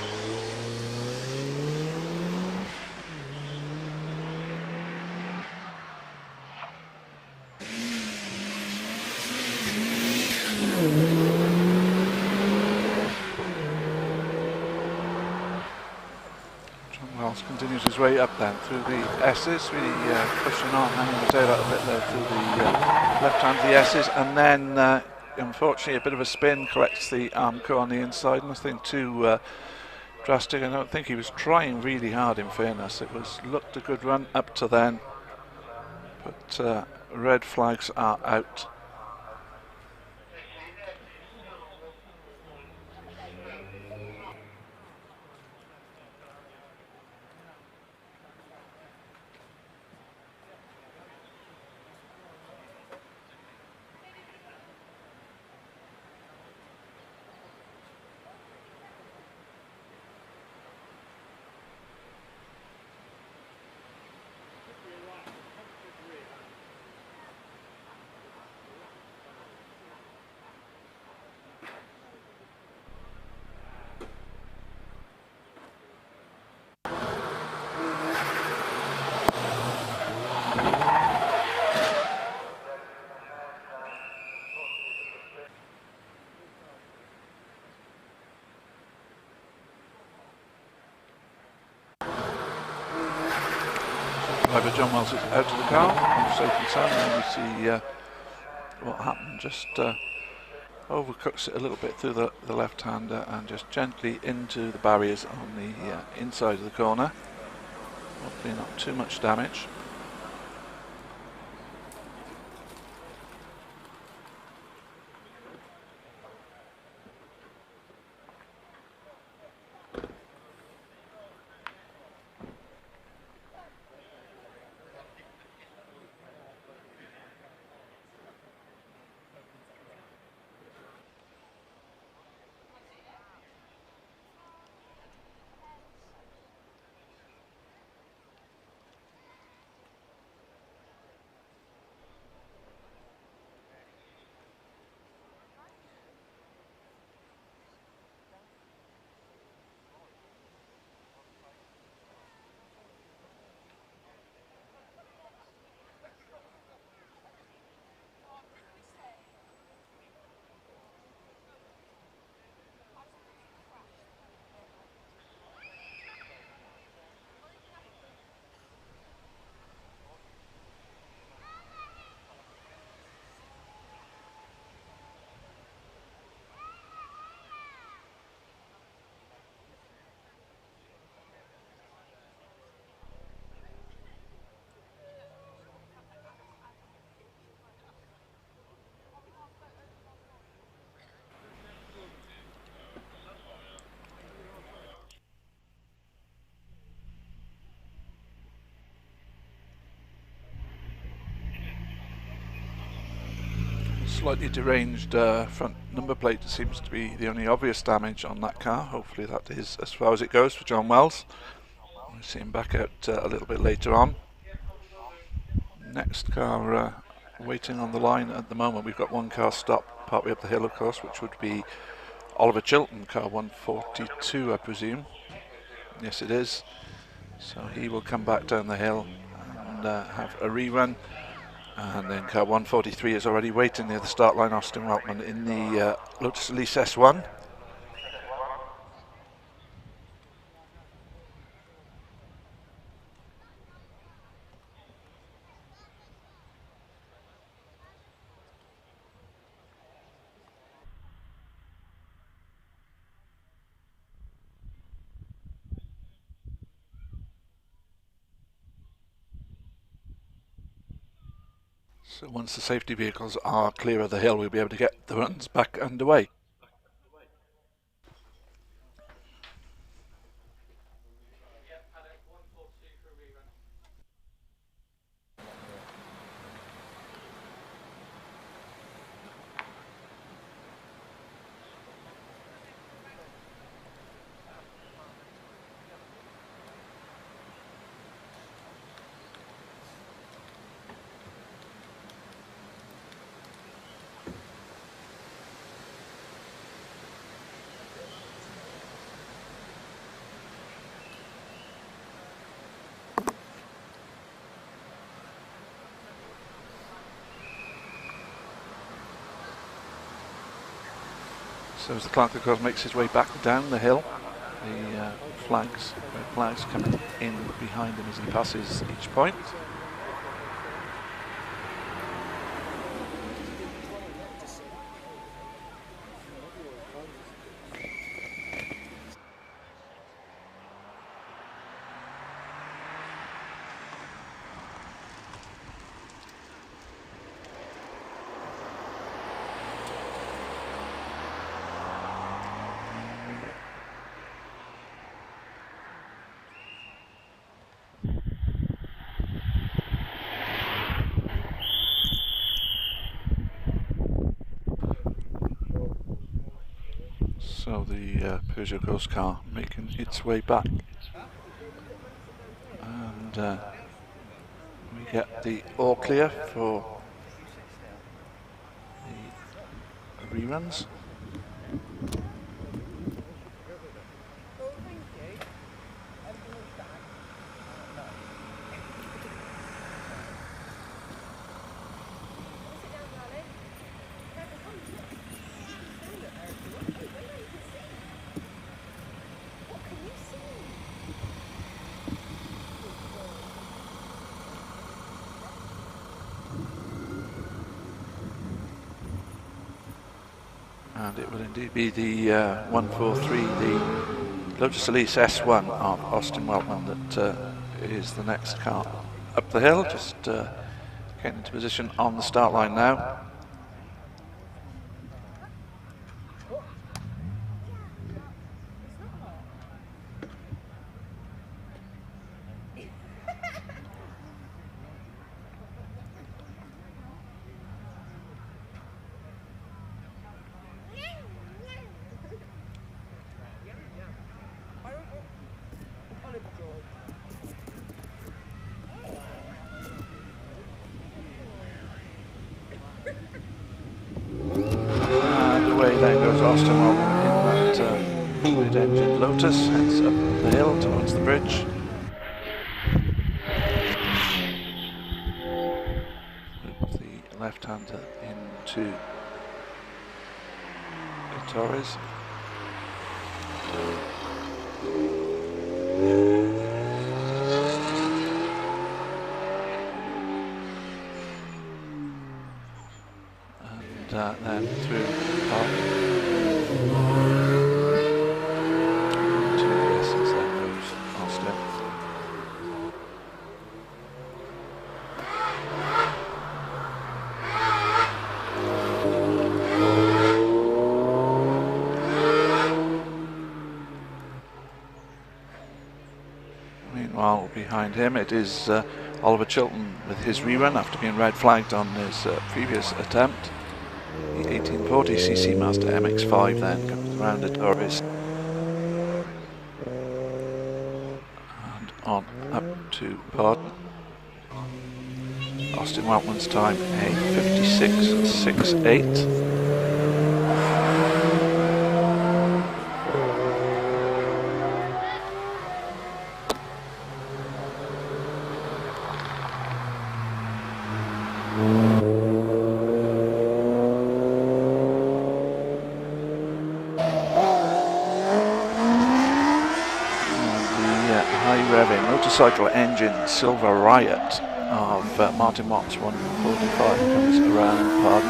Continues his way up then through the S's, really pushing on, hanging the tail out a bit there through the left hand of the S's, and then unfortunately a bit of a spin, collects the Armco on the inside. Nothing too drastic. I don't think he was trying really hard, in fairness. It looked a good run up to then, but red flags are out. Driver John Wells is out of the car, safe and sound, and we see what happened. Just overcooks it a little bit through the left-hander and just gently into the barriers on the inside of the corner. Hopefully not too much damage. Slightly deranged front number plate seems to be the only obvious damage on that car. Hopefully that is as far as it goes for John Wells. We'll see him back out a little bit later on. Next car waiting on the line at the moment. We've got one car stopped partway up the hill, of course, which would be Oliver Chilton, car 142, I presume. Yes, it is. So he will come back down the hill and have a rerun. And then car 143 is already waiting near the start line, Austin Weltman in the Lotus Elise S1. So once the safety vehicles are clear of the hill, we'll be able to get the runs back underway. So as the clerk of course makes his way back down the hill, the red flags coming in behind him as he passes each point. So the Peugeot Ghost car making its way back, and we get the all clear for the reruns. And it will indeed be the 143, the Lotus Elise S1 of Austin Weltman that is the next car up the hill, just getting into position on the start line now. There goes Austin Weltman in that mid-engine Lotus, heads up the hill towards the bridge. With the left-hander into Torres. And then through the park. Two lessons, then goes Austin. Meanwhile, behind him it is Oliver Chilton with his rerun after being red flagged on his previous attempt. The 1840cc Master MX-5 then comes around at Torres and on up to Pardon. Austin Weltman's time a 56.68. Motorcycle engine Silver Riot of Martin Watt's 145 comes around Pardon.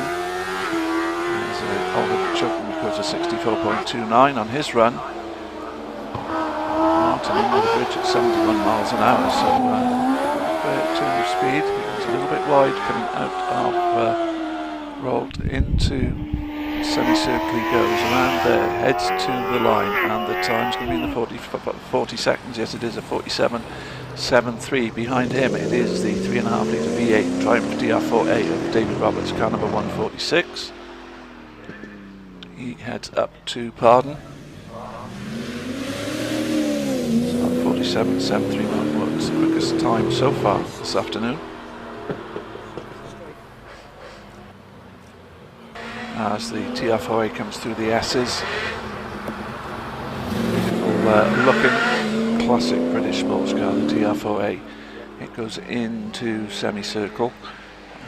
There's Oliver Chilton goes to 64.29 on his run. Martin over the bridge at 71 miles an hour, so great turn of speed. He goes a little bit wide coming out of, rolled into semicircle he goes, around there, heads to the line, and the time's going to be in the 40 seconds. Yes, it is a 47.73. Behind him it is the 3.5 litre V8 Triumph DR4A of David Roberts, car number 146. He heads up to Pardon. 47.731 was the quickest time so far this afternoon. As the TR4A comes through the S's, beautiful looking classic British sports car, the TR4A. It goes into semicircle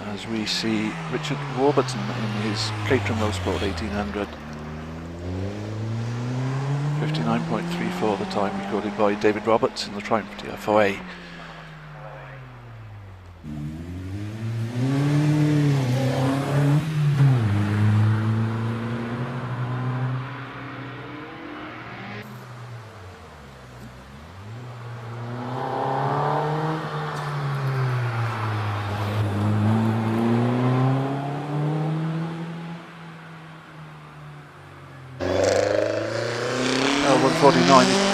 as we see Richard Warburton in his Caterham Motorsport 1800. 59.34 the time recorded by David Roberts in the Triumph TR4A.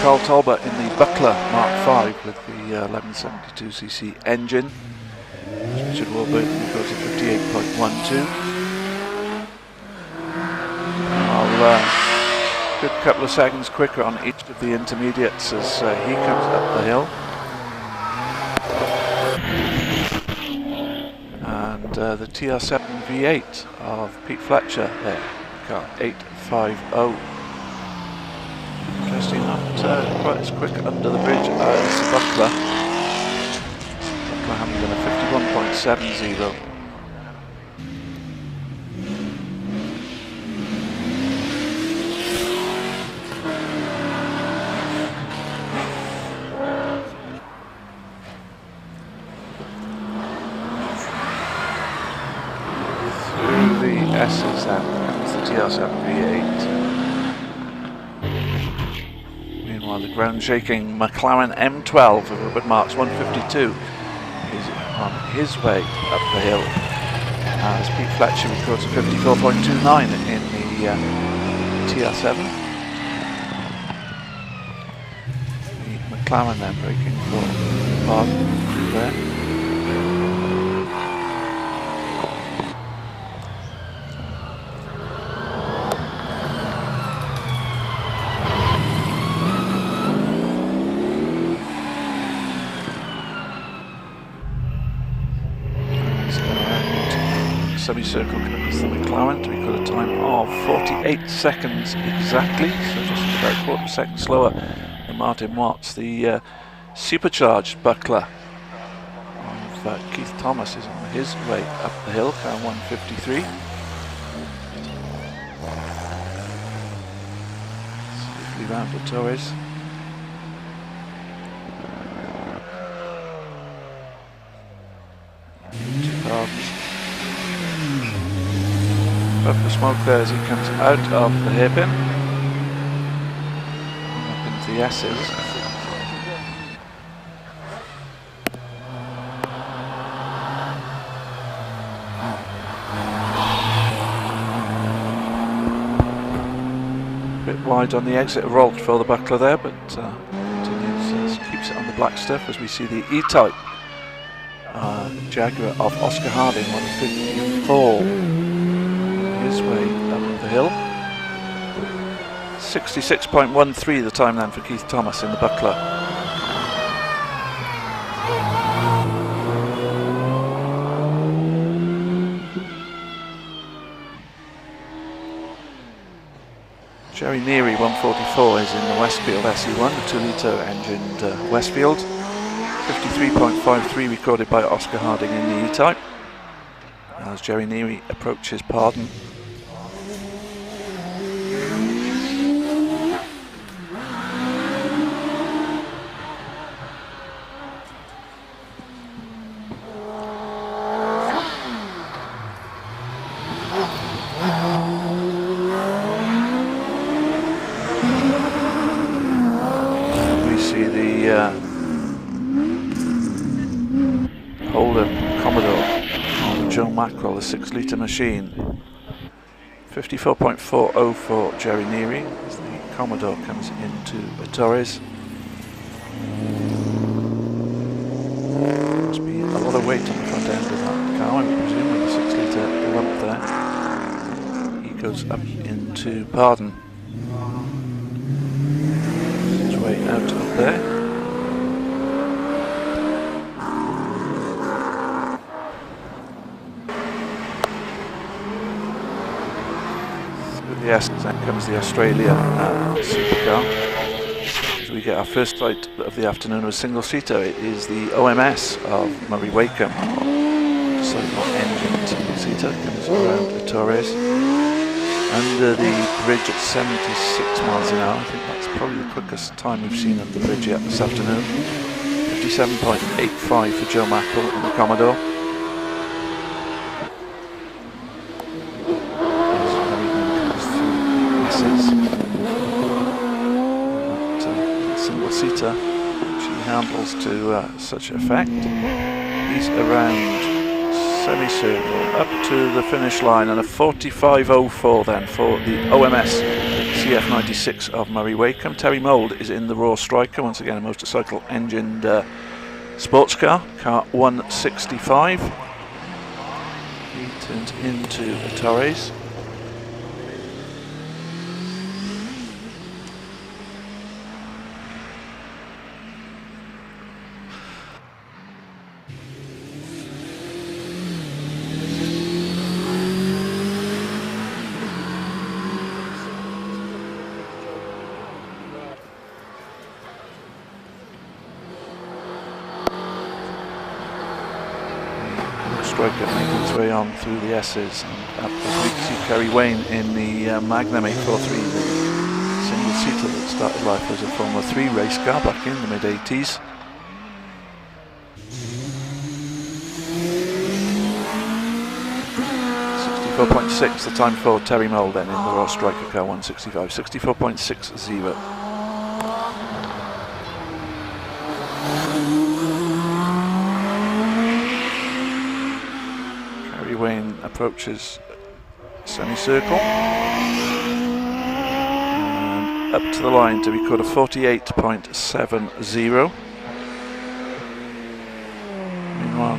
Carl Talbot in the Buckler Mark V with the 1172cc engine. Richard Warburton goes to 58.12. Good couple of seconds quicker on each of the intermediates as he comes up the hill. And the TR7 V8 of Pete Fletcher there, car 850. Interesting, not quite as quick under the bridge as the Buckler. Buckler having done a 51.70. Through the S's then comes the TR7 V8. Meanwhile, the ground-shaking McLaren M12 of Robert Marks 152 is on his way up the hill as Pete Fletcher records a 54.29 in the TR7. The McLaren then braking for Pardon there. Semicircle comes the McLaren to record a time of 48 seconds exactly, so just about a quarter of a second slower than Martin Watts. The supercharged Buckler of Keith Thomas is on his way up the hill, car 153. Safely round to Torres. Up the smoke there as he comes out of the hairpin. Up into the S's. A bit wide on the exit of Rolt for the Buckler there, but continues, keeps it on the black stuff as we see the E-Type Jaguar of Oscar Harding 154. His way up the hill. 66.13 the time then for Keith Thomas in the Buckler. Jerry Neary 144 is in the Westfield SE1, the 2 litre engined Westfield. 53.53 recorded by Oscar Harding in the E-Type as Jerry Neary approaches Pardon. We see the Holden Commodore Circle, the 6-litre machine. 54.40 for Jerry Neary as the Commodore comes into Torres. Must be a lot of weight on the front end of that car, I would presume, with the 6-litre lump there. He goes up into Pardon. His way out up there. Yes, then comes the Australia supercar. As we get our first sight of the afternoon of a single-seater, it is the OMS of Murray Wakeham. So not engine single-seater, comes around the Torres. Under the bridge at 76 miles an hour. I think that's probably the quickest time we've seen at the bridge yet this afternoon. 57.85 for Joe Mackel in the Commodore. Single-seater, which he handles to such effect. He's around semicircle up to the finish line, and a 45.04 then for the OMS CF96 of Murray Wakeham. Terry Mould is in the Raw Striker, once again a motorcycle engined sports car 165. He turns into a Torres. Striker making his way on through the S's, and as we see Kerry Wayne in the Magnum 843, the single-seater that started life as a Formula 3 race car back in the mid-80s. .6 the time for Terry Mould then in the Raw Striker car 165, 64.60. Wayne approaches semicircle and up to the line to record a 48.70. Meanwhile,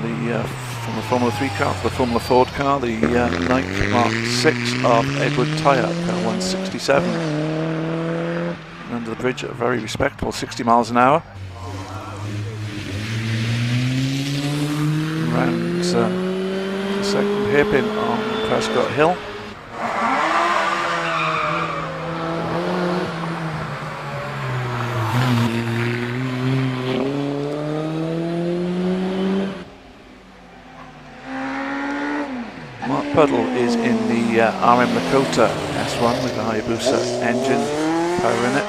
from the Formula 3 car to the Formula Ford car, the Nike Mark 6 of Edward Tyre, car 167. And under the bridge at a very respectable 60 miles an hour. Around second hairpin on Prescott Hill. Mark Puddle is in the RM Lakota S1 with the Hayabusa engine, power in it.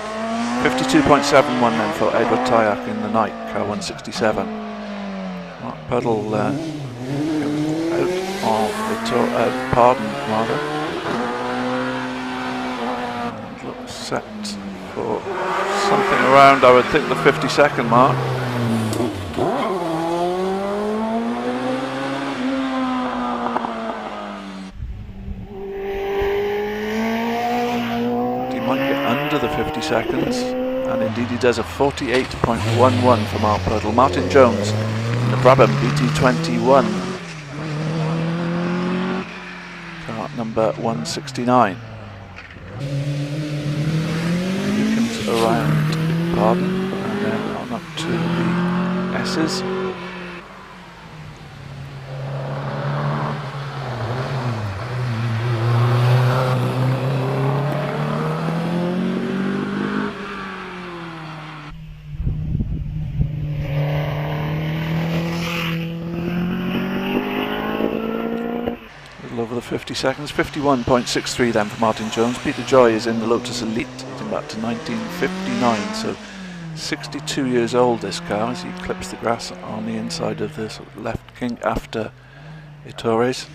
52.71 then for Edward Tyak in the Nike car 167. Mark Puddle of the Pardon rather, and looks set for something around, I would think, the 50-second mark. He might get under the 50 seconds, and indeed he does. A 48.11 for Mark Puddle. Martin Jones in the Brabham BT21. Number 169. He comes around Pardon and then on up to the S's. Over the 50 seconds, 51.63 then for Martin Jones. Peter Joy is in the Lotus Elite, dating back to 1959, so 62 years old this car as he clips the grass on the inside of the sort of left king after Torres.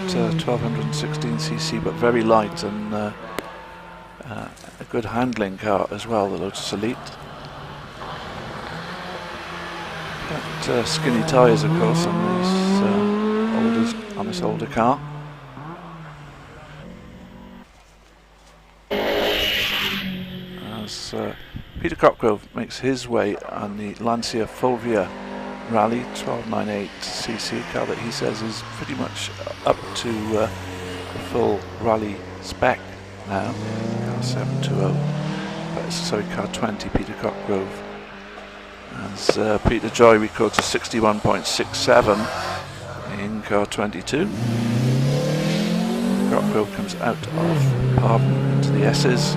Just 1216cc, but very light, and a good handling car as well, the Lotus Elite. skinny tyres, of course, on this older car. As Peter Cockgrove makes his way on the Lancia Fulvia Rally 1298cc car that he says is pretty much up to the full rally spec now. Car 720, sorry, car 20, Peter Cockgrove. As Peter Joy records a 61.67 in car 22. Cockgrove comes out of Pardon into the S's.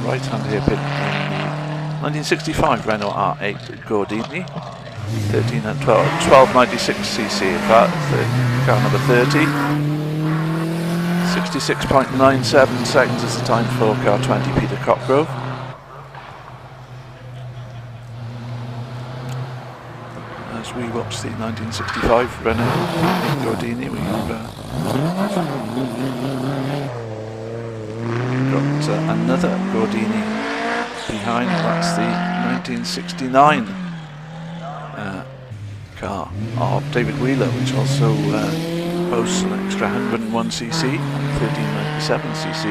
Right-hand hairpin in the 1965 Renault R8 Gordini, 13 and 1296cc car number 30. 66.97 seconds is the time for car 20, Peter Cockgrove. As we watch the 1965 Renault Gordini, we've got another Gordini behind. That's the 1969 car of David Wheeler, which also boasts an extra 101cc, 1397cc.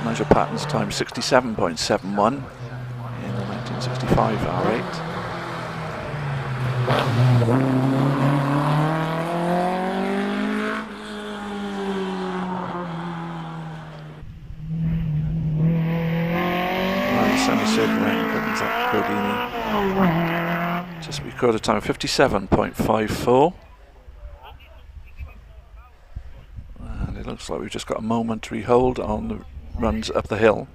Nigel Patton's time 67.71 in the 1965 R8. Semicircle comes that Gordini. Just recorded time of 57.54. And it looks like we've just got a momentary hold on the runs up the hill.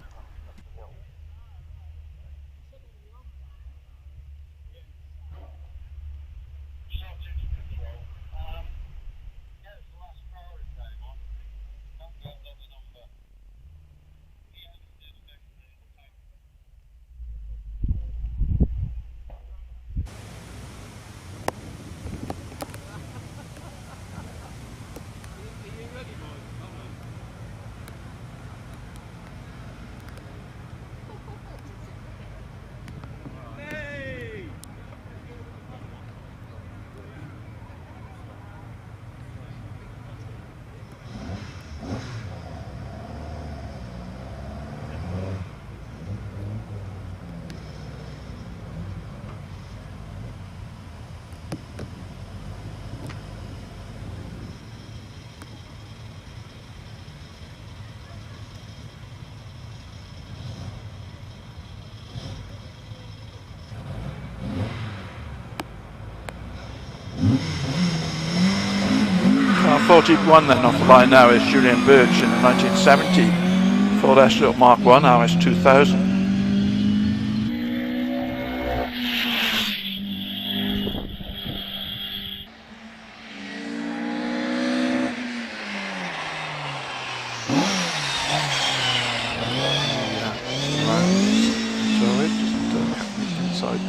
Car 41 then off the line now is Julian Birch in the 1970 Ford Escort Mark 1 RS 2000.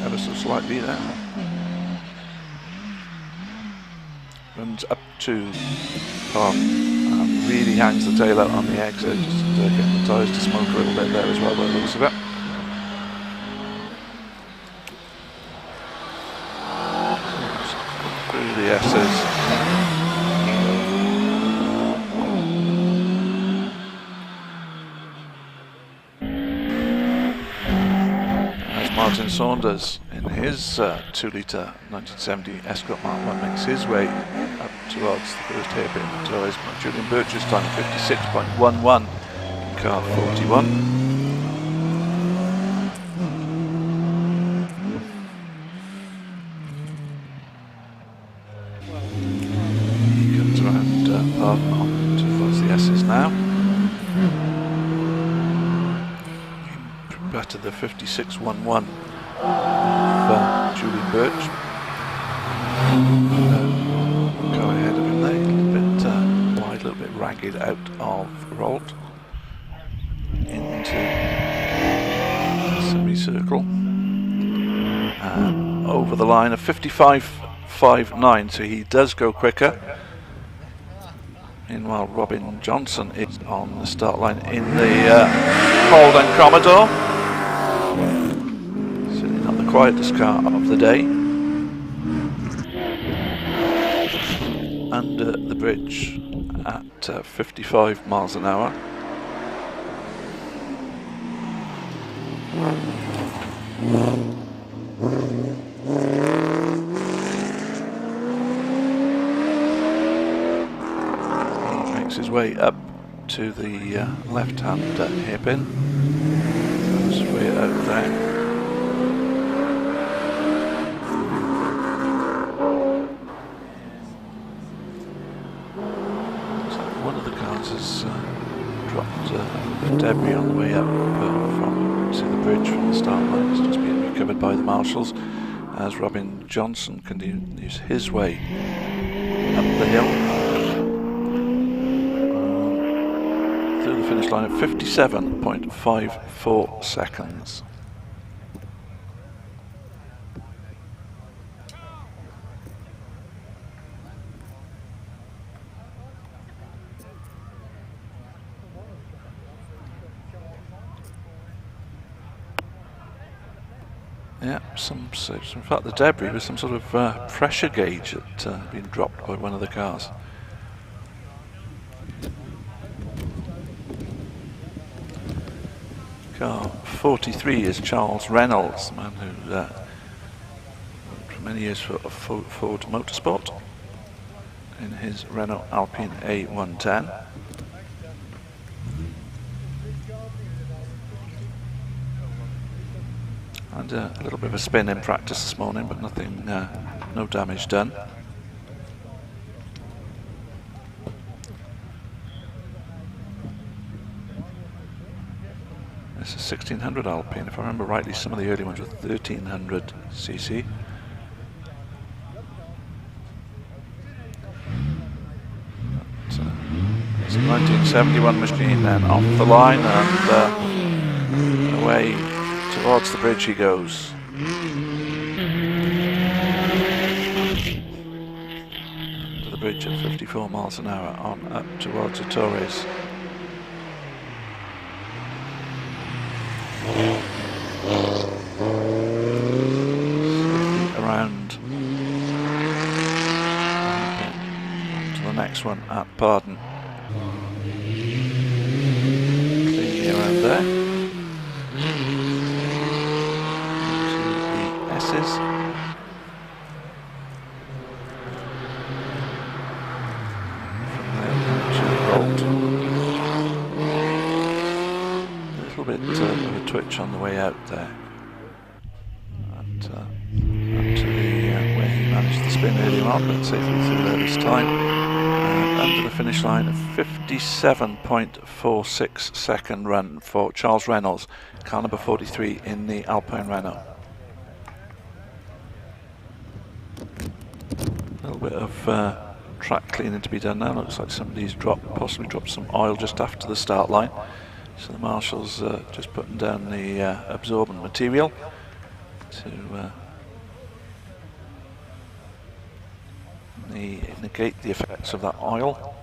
Ever so slightly there. Runs up to park, really hangs the tail out on the exit, just getting the tyres to smoke a little bit there as well by the looks of it. Through the S's. Martin Saunders in his 2-litre 1970 Escort Mark 1 makes his way up towards the first hairpin of the tyres. Julian Birch's time 56.11 in car 41. He comes around Pardon on towards the S's now. Better the 56.11 for Julian Birch. Car ahead of him there, a little bit wide, a little bit ragged out of Rolt into the semicircle. over the line of 55.59, so he does go quicker. Meanwhile, Robin Johnson is on the start line in the Holden Commodore, certainly not the quietest car of the day. Under the bridge at 55 miles an hour. He makes his way up to the left-hand hairpin. Goes way out there. Has dropped debris on the way up to the bridge from the start line. It's just being recovered by the marshals as Robin Johnson continues his way up the hill through the finish line at 57.54 seconds. Yeah, in fact the debris was some sort of pressure gauge that had been dropped by one of the cars. Car 43 is Charles Reynolds, the man who worked for many years for Ford Motorsport in his Renault Alpine A110. And a little bit of a spin in practice this morning, but nothing, no damage done. This is 1600 Alpine. If I remember rightly, some of the early ones were 1300 cc. It's a 1971 machine then off the line and away towards the bridge he goes. To the bridge at 54 miles an hour on up towards the Torres. Around to the next one at Pardon. Cleanly around there. S's. A little bit of a twitch on the way out there. And up to the where he managed to spin earlier on, but safely through there this time. Under the finish line, a 57.46 second run for Charles Reynolds, car number 43 in the Alpine Renault. A little bit of track cleaning to be done now. Looks like somebody's possibly dropped some oil just after the start line. So the marshals just putting down the absorbent material to negate the effects of that oil.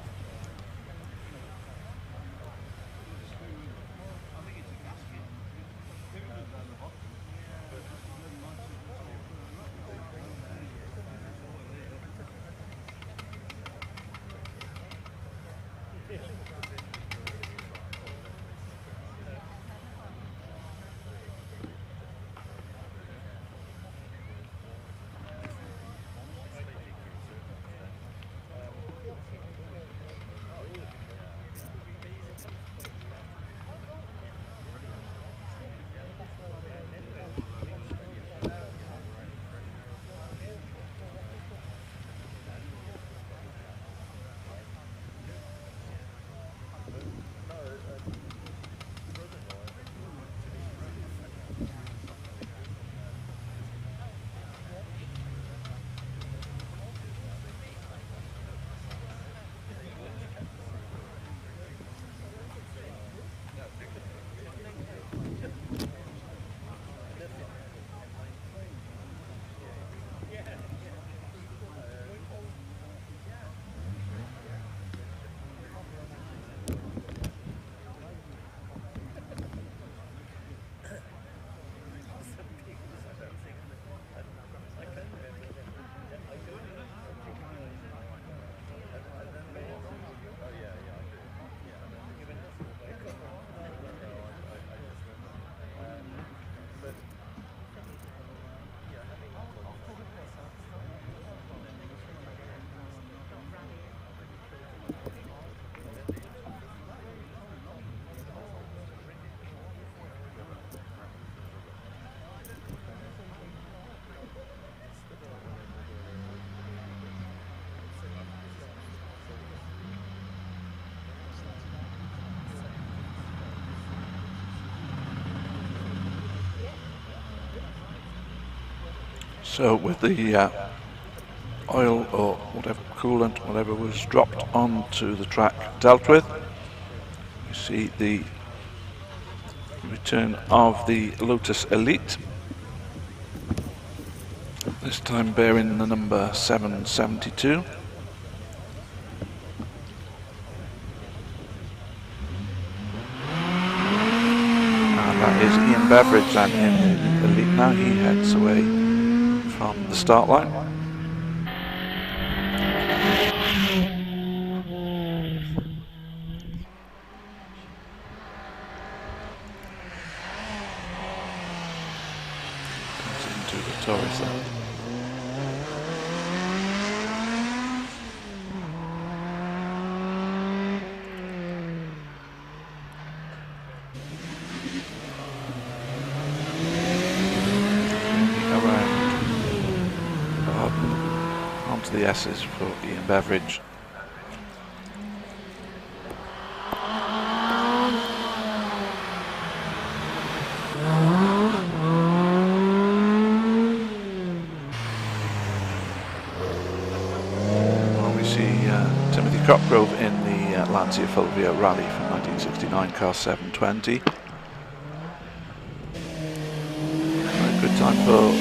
So with the oil or whatever coolant, whatever was dropped onto the track dealt with, you see the return of the Lotus Elite, this time bearing the number 772. And that is Ian Beveridge and in the Elite now. He heads away from the start line. Tories there. Around onto the S's for Ian Beveridge. Copgrove in the Lancia Fulvia Rally from 1969, car 720. A good time for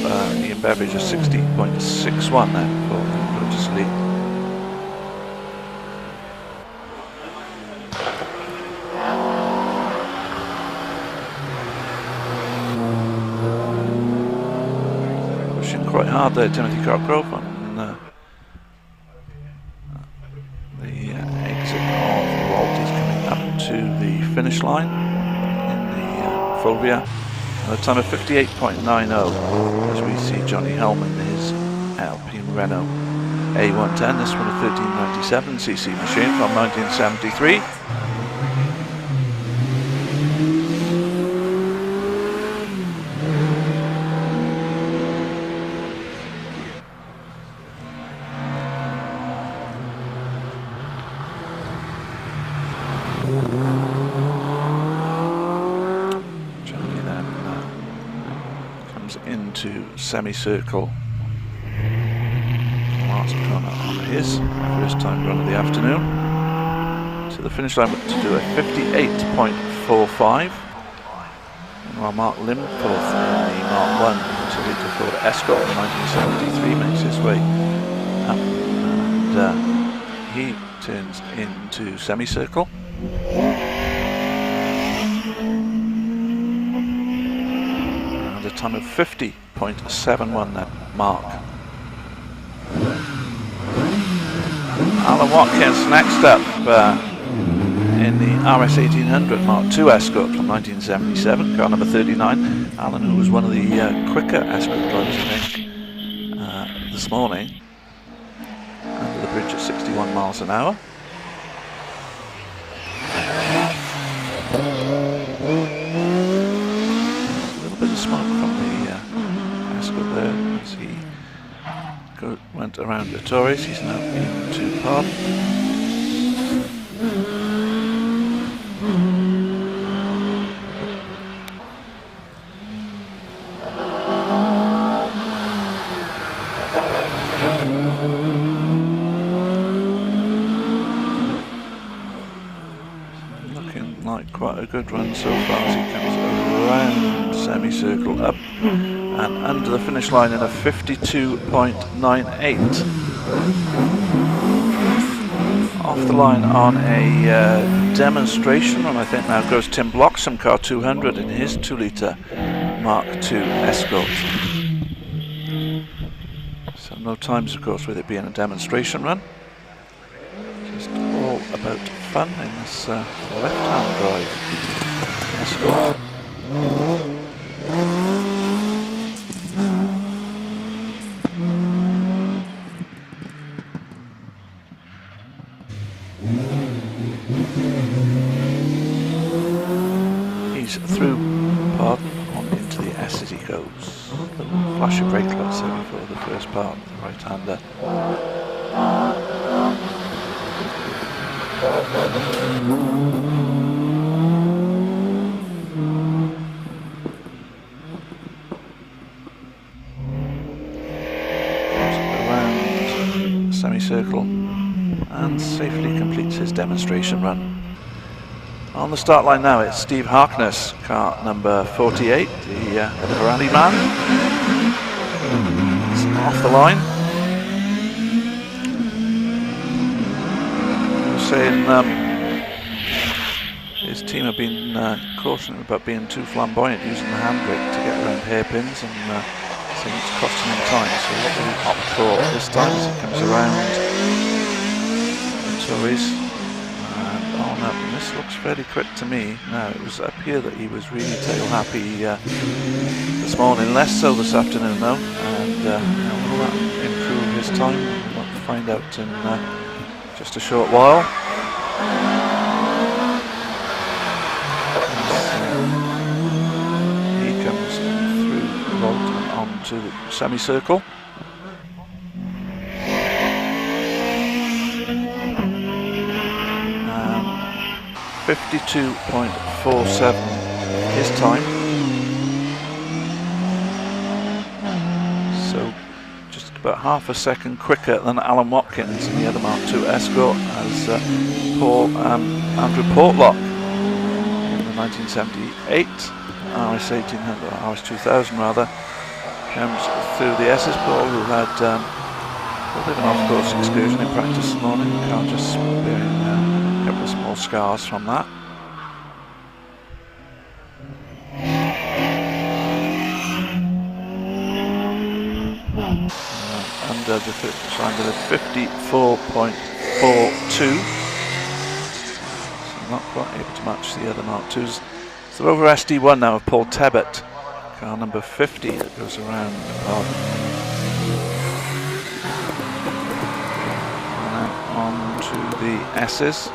Ian Beveridge, a 60.61 then for Lotus Elite. Pushing quite hard there, Timothy Copgrove, on finish line in the Fulvia, at a time of 58.90 as we see Johnny Hellman in his Alpine Renault A110, this one a 1397 cc machine from 1973. Into semicircle, last corner on his first time run of the afternoon, to the finish line to do a 58.45. While Mark Limforth in the Mark 1 Toyota Ford Escort in 1973 makes his way up, and he turns into semicircle. Time of 50.71 that mark. Alan Watkins next up in the RS 1800 Mark II Escort from 1977, car number 39. Alan, who was one of the quicker Escort drivers, I think, this morning, under the bridge at 61 miles an hour. Smoke from the Prescott there as he went around the Tories. He's now into pod. Looking like quite a good run so far as he comes around semicircle up and under the finish line in a 52.98. Off the line on a demonstration run, I think now goes Tim Bloxham, car 200 in his 2-litre Mark II Escort. So no times, of course, with it being a demonstration run. Just all about fun in this left-hand drive Escort. He's through pod on into the S as he goes. The flash of brake lights there before the first part, the right-hander. semicircle and safely completes his demonstration run. On the start line now, it's Steve Harkness, car number 48, the rally man. It's off the line. He was saying his team have been cautioning about being too flamboyant using the handbrake to get around hairpins, and saying it's costing him time. So what will he opt for this time as he comes around Tories and on up? And this looks fairly quick to me. Now, it was up here that he was really tail happy this morning, less so this afternoon though. And will that improve his time? We'll find out in just a short while. To the semicircle. 52.47 his time. So just about half a second quicker than Alan Watkins in the other Mark II Escort, as Andrew Portlock in the 1978 RS 1800, RS 2000 rather, comes through the S's. Paul, who had a bit of an off-course excursion in practice this morning, can't just bearing a couple of small scars from that. Under the 54.42, so not quite able to match the other Mark IIs. So over SD1 now of Paul Tebbett, car number 50 that goes around the pardon. And on to the S's.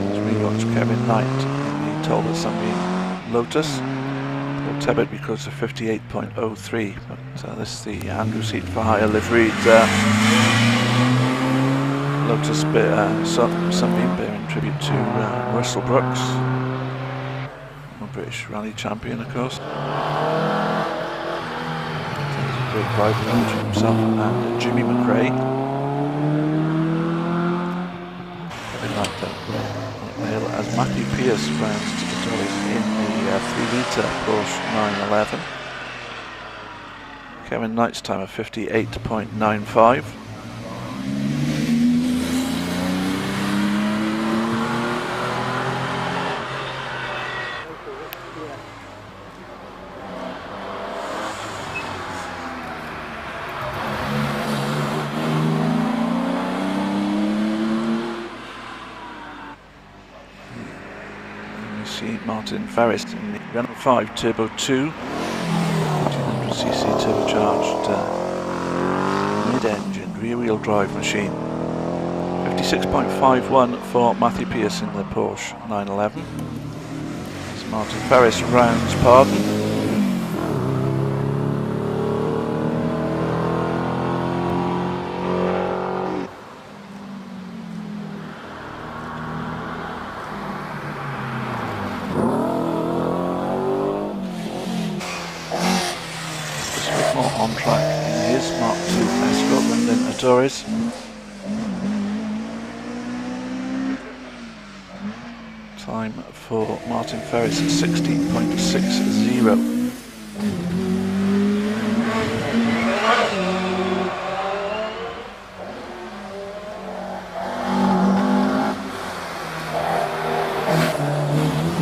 As we watch Kevin Knight told us something Lotus. Paul Tebbett because of 58.03, but this is the Andrew Seat for Hire liveried Lotus Sunbeam, bearing tribute to Russell Brooks, a British rally champion of course. He's a great driver himself, and Jimmy McRae. Kevin Knight as Matthew Pearce rounds to the Tories in the 3-litre Porsche 911. Kevin Knight's time of 58.95. Martin Ferris in the Renault 5 Turbo 2, 1400cc turbocharged mid-engined rear-wheel drive machine. 56.51 for Matthew Pearce in the Porsche 911. As Martin Ferris rounds pardon. On track in his Mark II Escort London Tories. Time for Martin Ferris 60.60.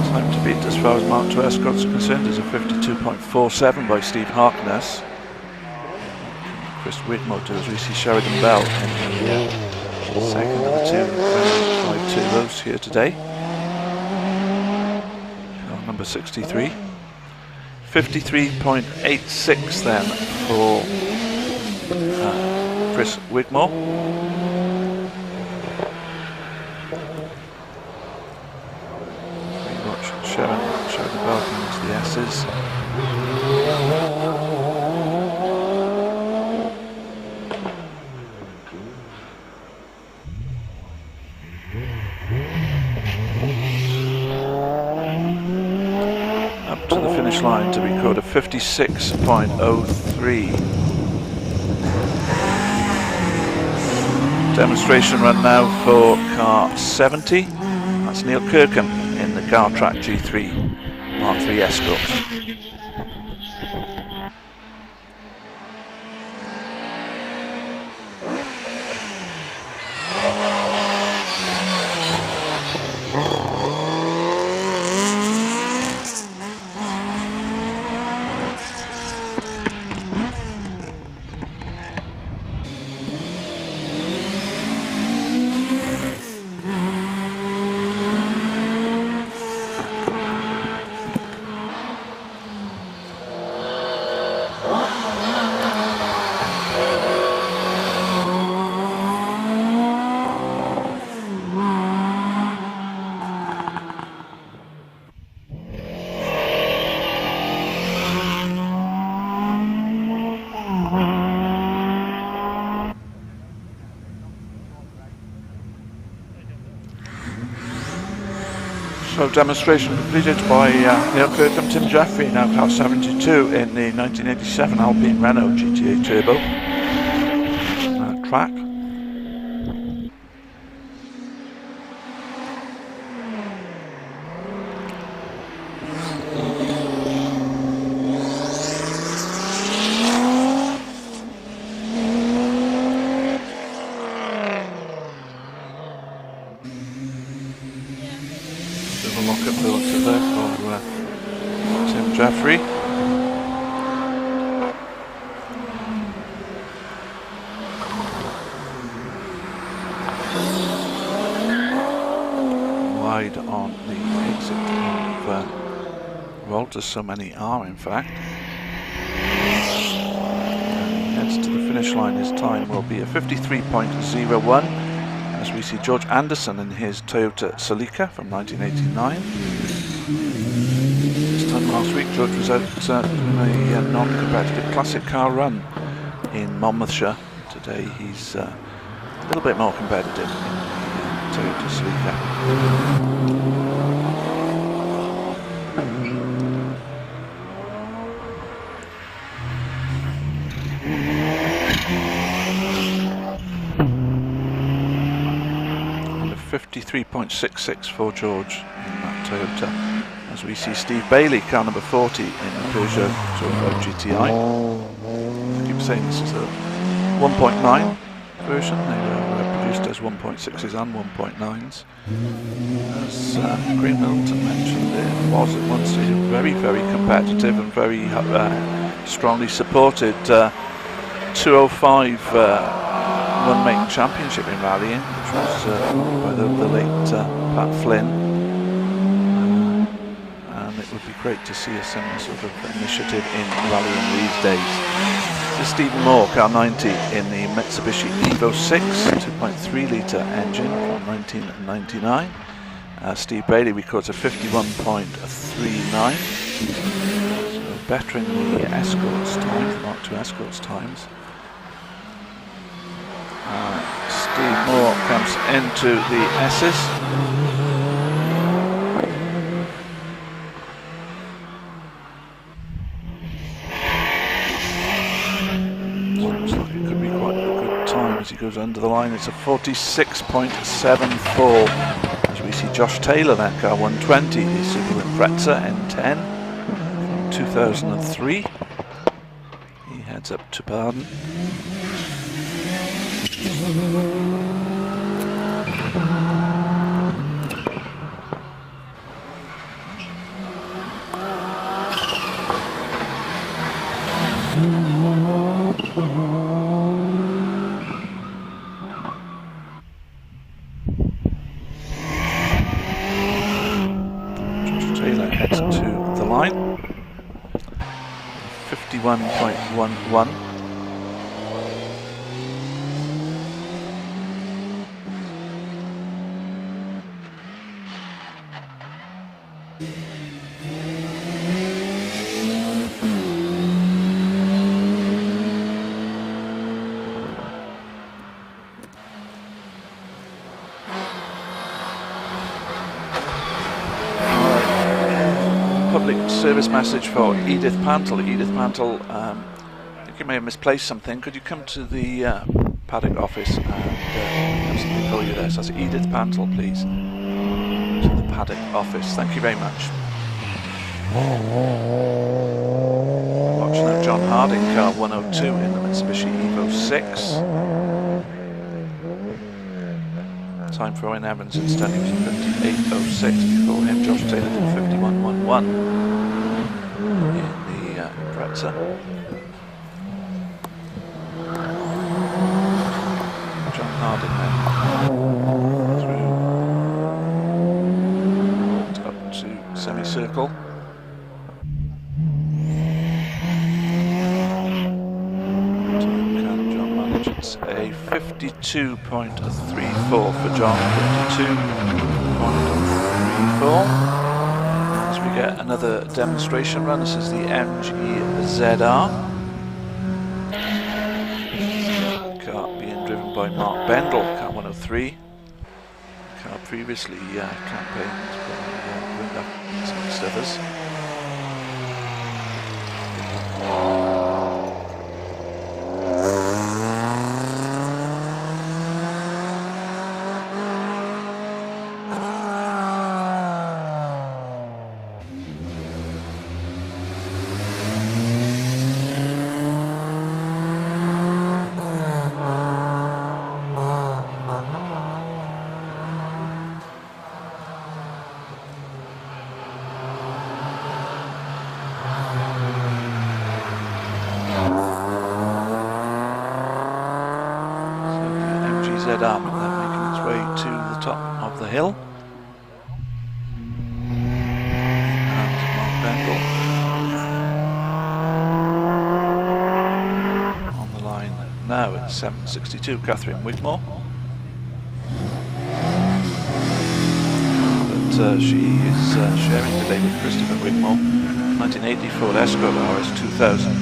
Time to beat as far as Mark II Escort's concerned is a 52.47 by Steve Harkness. Chris Whitmore does Reece Sheridan Bell in the second of the two 5-2 rows here today. Number 63. 53.86 then for Chris Whitmore. We watch Sheridan Bell into the S's. finish line to record a 56.03. Demonstration run now for car 70. That's Neil Kirkham in the Car Track G3 Mark III Escort. So demonstration completed by Neil Kirkham, Tim Jeffrey, now car 72 in the 1987 Alpine Renault GTA Turbo track. Lock-up filter there for Tim Jeffrey. Wide on the exit of Rolt, as so many are in fact. And he heads to the finish line. His time will be a 53.01. As we see George Anderson in his Toyota Celica from 1989. This time last week, George was out doing a non-competitive classic car run in Monmouthshire. Today he's a little bit more competitive in the Toyota Celica. And a 53.66 for George in that Toyota. As we see Steve Bailey, car number 40 in the Peugeot 205 GTI. I keep saying this is a 1.9 version. They were produced as 1.6s and 1.9s. As Graham Milton mentioned, it was at once a very, very competitive and very strongly supported 205 one-make championship in rallying, which was by the late Pat Flynn. And it would be great to see a similar sort of initiative in rallying these days. This is Stephen Moore, car 90 in the Mitsubishi Evo 6 2.3 litre engine from 1999. Steve Bailey records a 51.39, so bettering the Escorts times, the Mark II Escorts times. Steve Moore comes into the S's. Looks like it could be quite a good time as he goes under the line. It's a 46.74. As we see Josh Taylor, that car 120, the Subaru Impreza N10 from 2003. He heads up to Baden. Josh Taylor heads to the line. 51.11. Public's service message for Edith Pantle. Edith Pantle, I think you may have misplaced something. Could you come to the paddock office and have somebody call you there? So that's Edith Pantle, please. To the paddock office. Thank you very much. Watch now, John Harding, car 102 in the Mitsubishi Evo 6. Time for Owen Evans in Stanley was 58.06. Before him, Josh Taylor did 51.11 in the Pretza. John Harding then through up to semicircle. It's a 52.34 for John, 52.34. As we get another demonstration run, this is the MG-ZR. Car being driven by Mark Bendel, car 103. Car previously campaigned by some stuffers. Up and then making its way to the top of the hill. And Mark Bendel on the line now at 7:62. Catherine Wigmore, but she is sharing the day with Christopher Wigmore, 1980 Ford Escort RS 2000.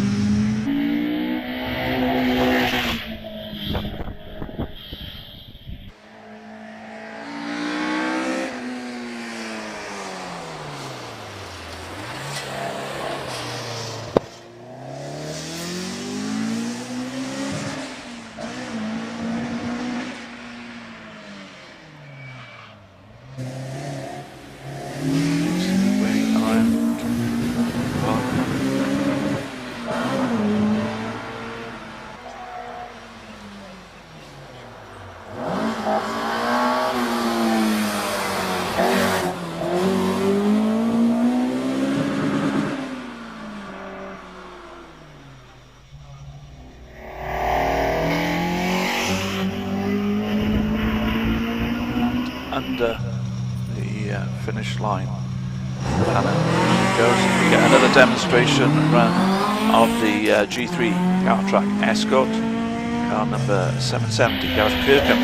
Under the finish line, and it goes. We get another demonstration run of the G3 car track Escort, car number 770, Gareth Kirkham.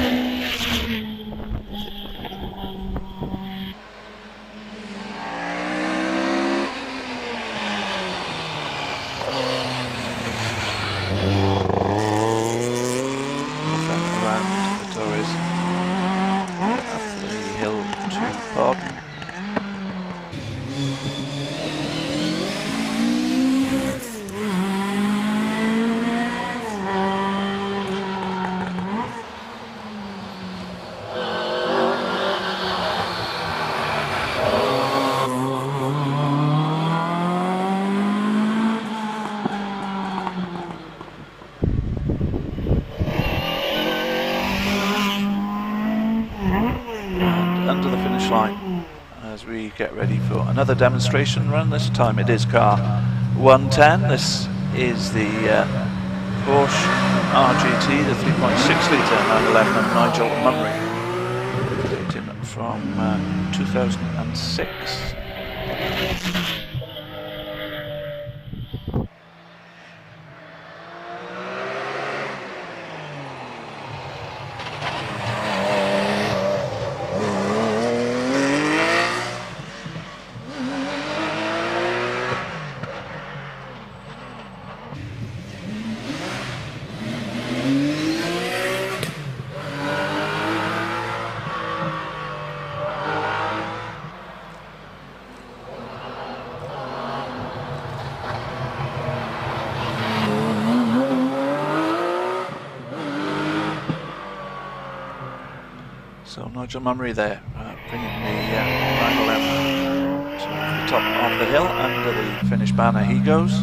Under the finish line as we get ready for another demonstration run. This time it is car 110. This is the Porsche RGT, the 3.6 litre 911 of Nigel Munry, dating from 2006. So Nigel Mummery there, bringing the 911 to the top of the hill. Under the finish banner he goes.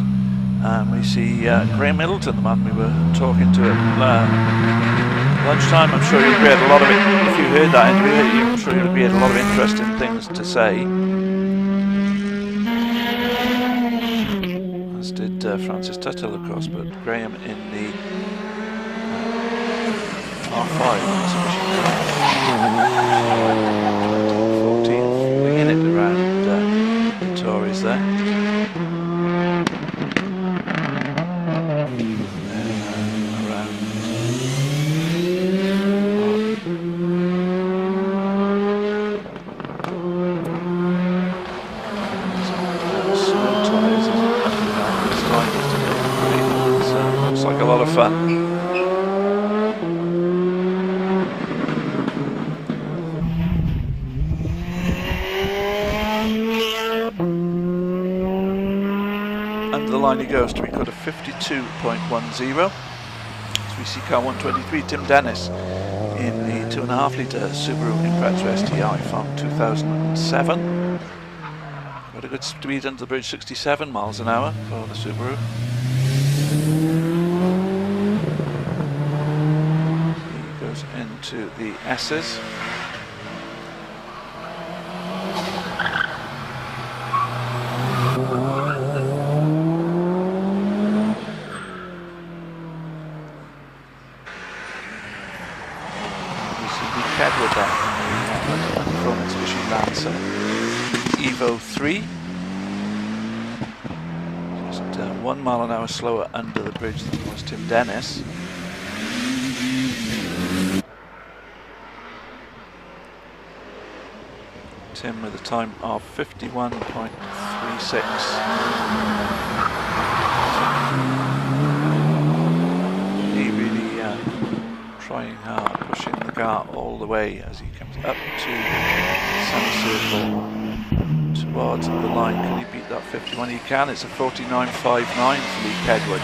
And we see Graham Middleton, the man we were talking to at lunchtime. I'm sure you'll be had a lot of it. If you heard that interview, I'm sure you'll be had a lot of interesting things to say. As did Francis Tuthill, of course, but Graham in the R5 Mitsubishi 14th, winging it around the Tories there. Like a lot of fun. Under the line he goes to record a 52.10. As we see car 123, Tim Dennis in the 2.5 litre Subaru Impreza STI from 2007. Got a good speed under the bridge, 67 miles an hour for the Subaru. Into the S's. We see the Kedwood there from Mitsubishi Lancer Evo 3. Just 1 mile an hour slower under the bridge than was Tim Dennis. Tim with a time of 51.36. He really trying hard, pushing the car all the way as he comes up to semicircle towards the line. Can he beat that 51? He can. It's a 49.59 for Lee Kedwood.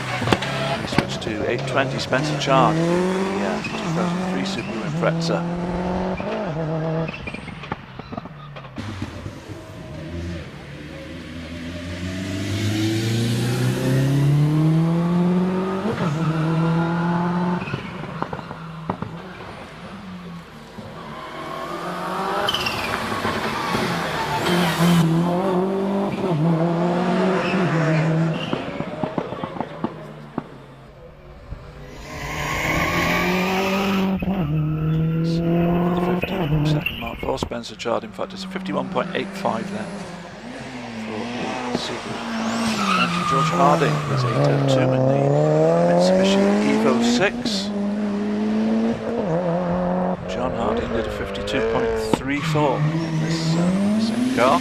He switched to 820 Spencer Chard, the 2003 Subaru Impreza. Spencer Chard, in fact, it's a 51.85 then for the Subaru. George Harding is 802 in the Mitsubishi Evo 6. John Harding did a 52.34 in this same car.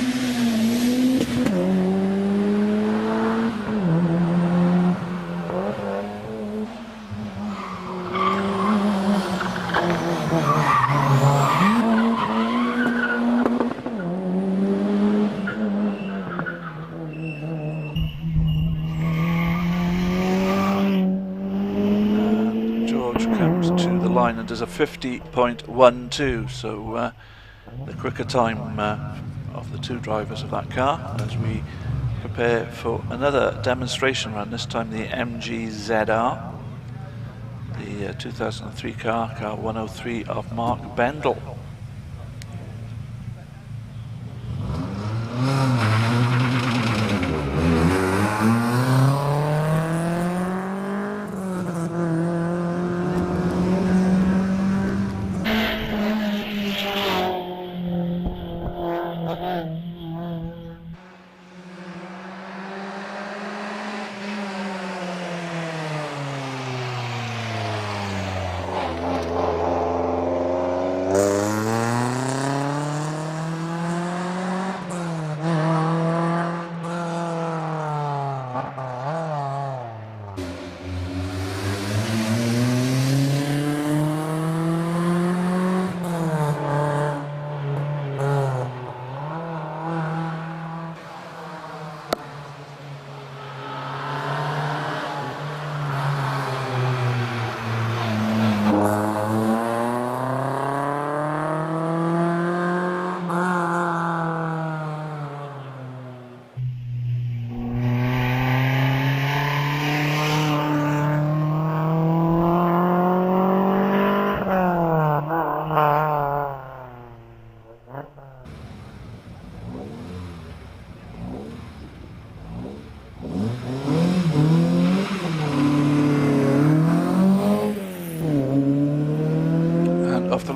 And does a 50.12, so the quicker time of the two drivers of that car as we prepare for another demonstration run, this time the MG ZR, the 2003 car 103 of Mark Bendel.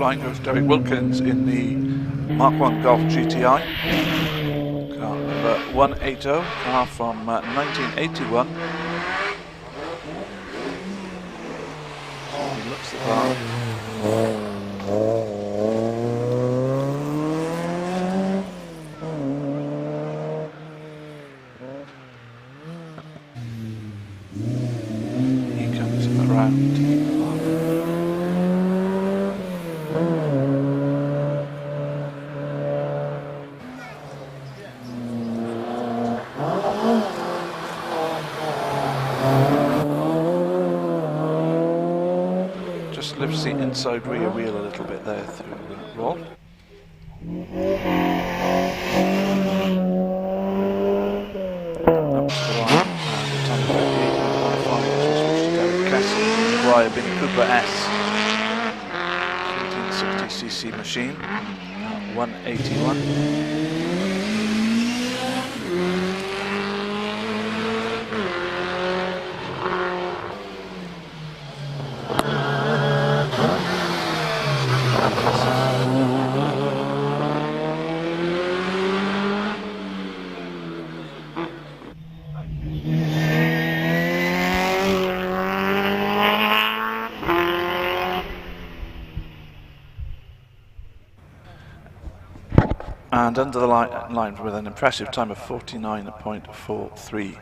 line goes Derek Wilkins in the Mark 1 Golf GTI. Car number 180, car from 1981. He looks the part. He comes around. Just lifts the inside rear wheel a little bit there through the roll. Up to the line, and the time of 58.15 as we switch to Derek Castle, Squire Bin Cooper S, 1860cc machine, 181. And under the line with an impressive time of 49.43.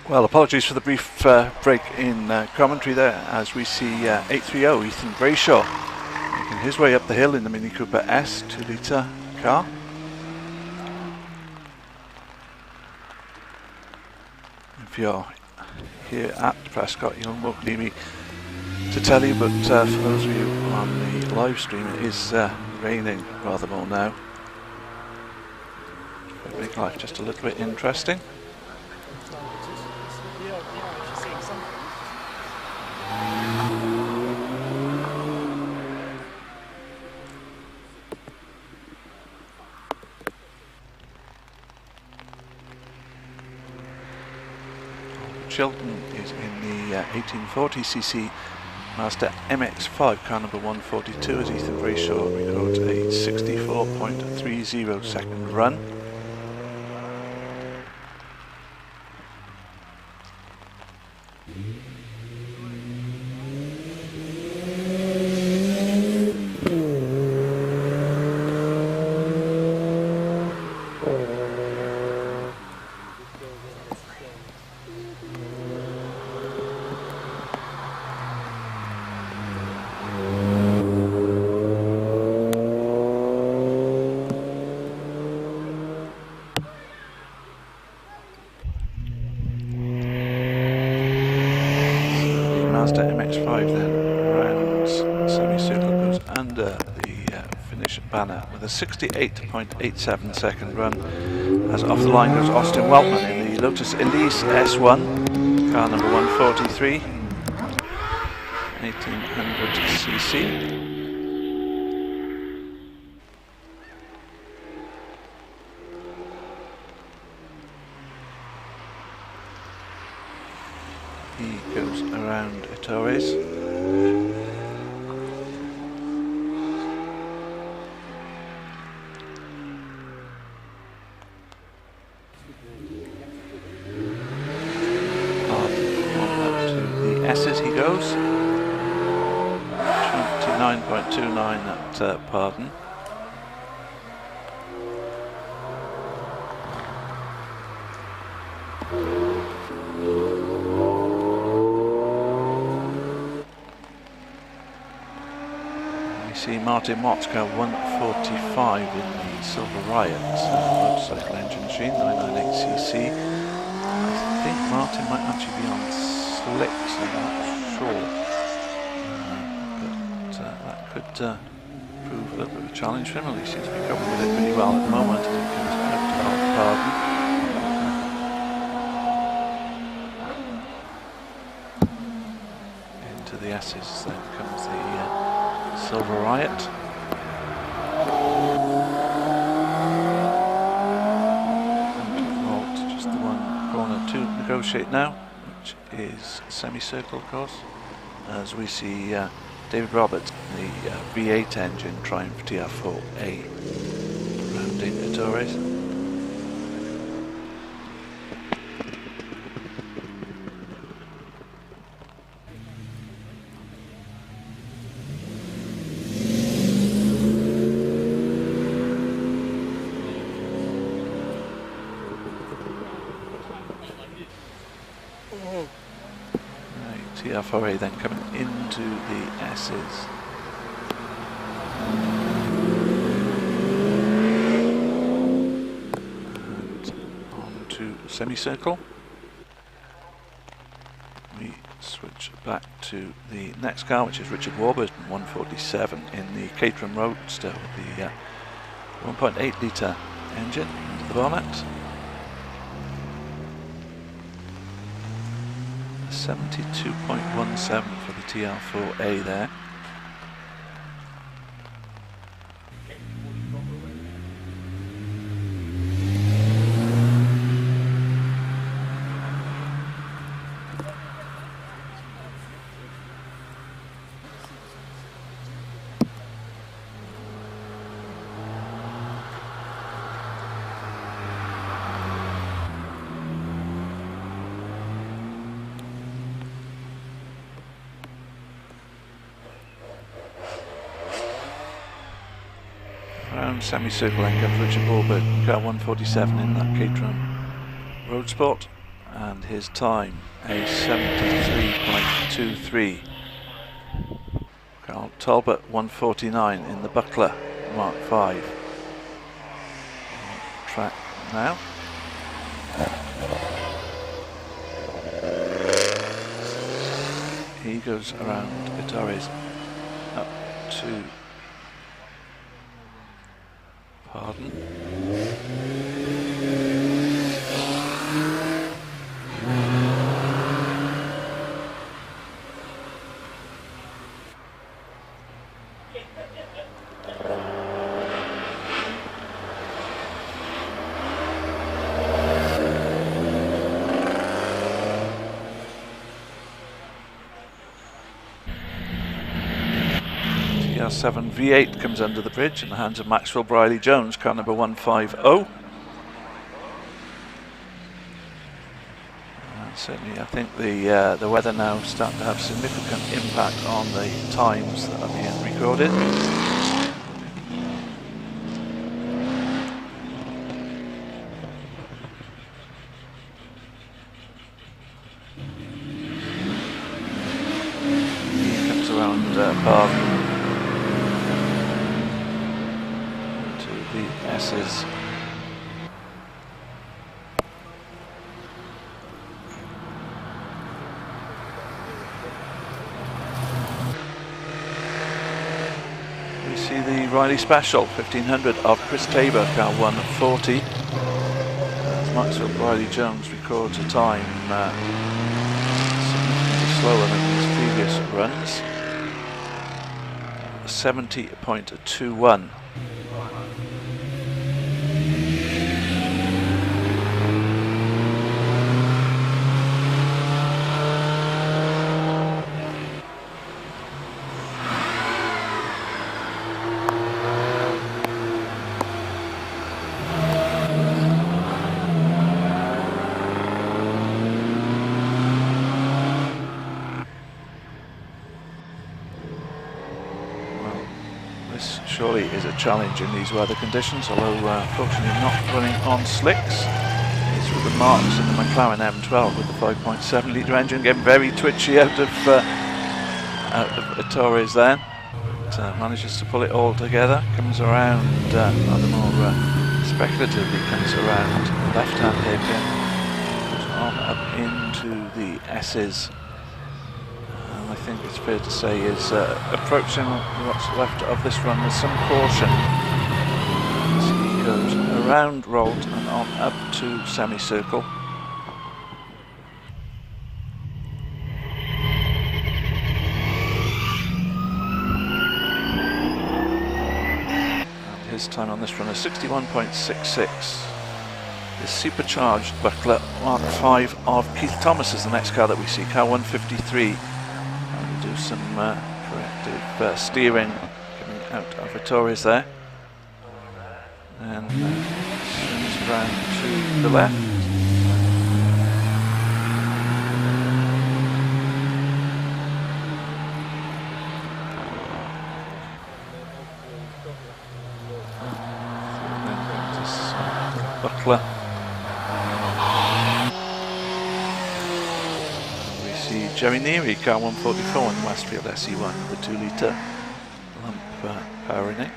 Well, apologies for the brief break in commentary there, as we see 830 Ethan Brayshaw making his way up the hill in the Mini Cooper S 2-litre car. If you're here at Prescott, you won't need me to tell you, but for those of you on the live stream, it is raining rather more now. Make life just a little bit interesting. Chilton is in the 1840cc Mazda MX-5 car number 142 as Ethan Brayshaw records a 64.30 second run. Mazda MX-5 then rounds semicircle, goes under the finish banner with a 68.87 second run, as off the line goes Austin Weltman in the Lotus Elise S1 car number 143 1800cc. He goes around around Ettores. Up to the S's he goes. 29.29 at Pardon. See Martin Watts go 145 in the Silver Riot motorcycle engine machine, 998cc. I think Martin might actually be on slicks, I'm not sure. But that could prove a little bit of a challenge for him. At least he seems to be coping with it pretty well at the moment as he comes out of Pardon. Into the S's, then comes the Silver Riot. Vault, just the one corner to negotiate now, which is semicircle, of course, as we see David Roberts, the V8 engine Triumph TR4A, rounding Ettores. TR4A then coming into the S's. And on to semicircle. We switch back to the next car, which is Richard Warburton, 147 in the Caterham Roadster with the 1.8 litre engine into the bonnet. 72.17 for the TR4A there. Around semicircle then comes Richard Warburton, car 147 in that Caterham Road Sport, and his time a 73.23. Carl Talbot 149 in the Buckler Mark 5. Track now. He goes around Ettores up to Pardon. TR7 V8 comes under the bridge in the hands of Maxwell Briley Jones, car number 150. Certainly, I think the weather now is starting to have significant impact on the times that are being recorded. He comes around Pardon to the S's. The Rallye Special 1500 of Chris Tabor, car 140. As Maxwell Briley Jones records a time significantly slower than his previous runs, 70.21. This surely is a challenge in these weather conditions, although fortunately not running on slicks. It's with the marks in the McLaren M12 with the 5.7 litre engine, getting very twitchy out of Torres then. But, manages to pull it all together, comes around rather more speculatively, comes around the left-hand hairpin, goes on up into the S's. I think it's fair to say is approaching what's left of this run with some caution. As he goes around Rolt and on up to semicircle. And his time on this run is 61.66. This supercharged Buckler Mark 5 of Keith Thomas is the next car that we see, car 153. Do some corrective steering coming out of Vittoria's there, and swings round to the left. And then this Buckler. Jerry Neary, car 144 in the Westfield SE1 with the 2 litre lump power in it.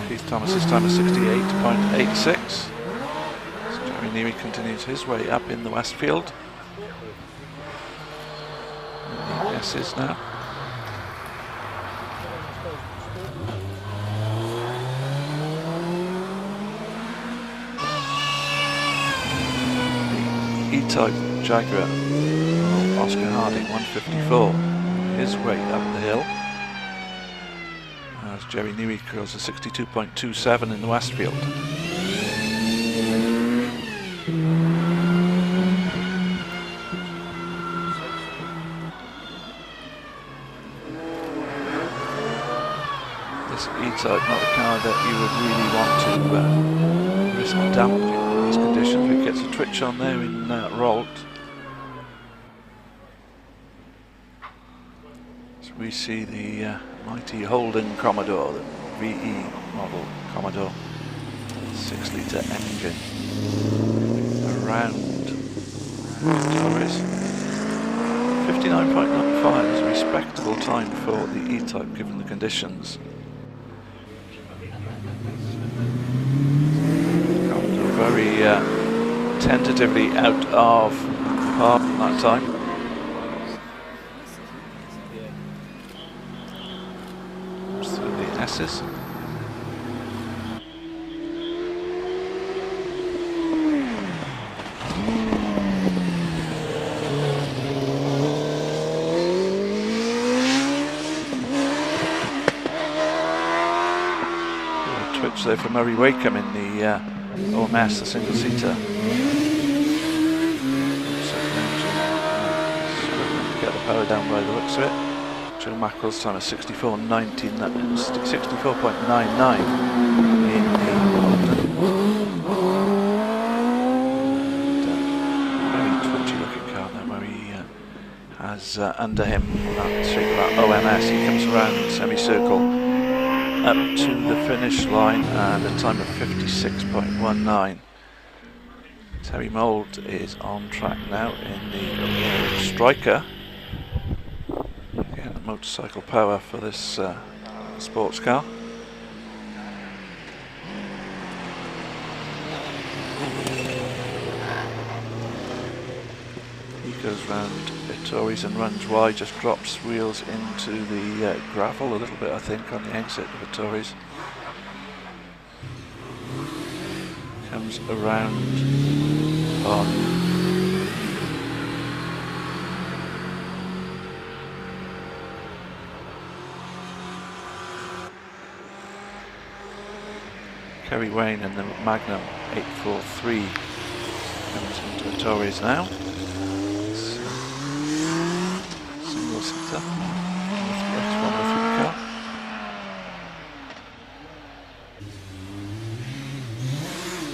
Keith Thomas's time is 68.86. So Jerry Neary continues his way up in the Westfield. And the S's now. E-Type Jaguar, Oscar Harding 154, his way up the hill. As Jerry Neary goes a 62.27 in the Westfield. This E-Type, not a car that you would really want to risk damping in these conditions. It gets a twitch on there in Rolt. So we see the mighty Holden Commodore, the VE model Commodore 6 litre engine around Torres. 59.95 is a respectable time for the E-Type given the conditions. Very tentatively out of park at that time. Through the S's. Twitch there for Murray Wakeham in the OMS, the single-seater. Get the power down by the looks of it. Joe Mackerel's time is 64.19, that is 64.99 in the Holden. Very twitchy looking car now, where he has under him that OMS. He comes around semicircle up to the finish line and a time of 56.19. Terry Mould is on track now in the Striker. Again, the motorcycle power for this sports car. He goes round Vittori's and runs wide, just drops wheels into the gravel a little bit, I think, on the exit of Vittori's. Comes around on Kerry Wayne and the Magnum 843 comes into Vittori's now. Single seater, X103 car.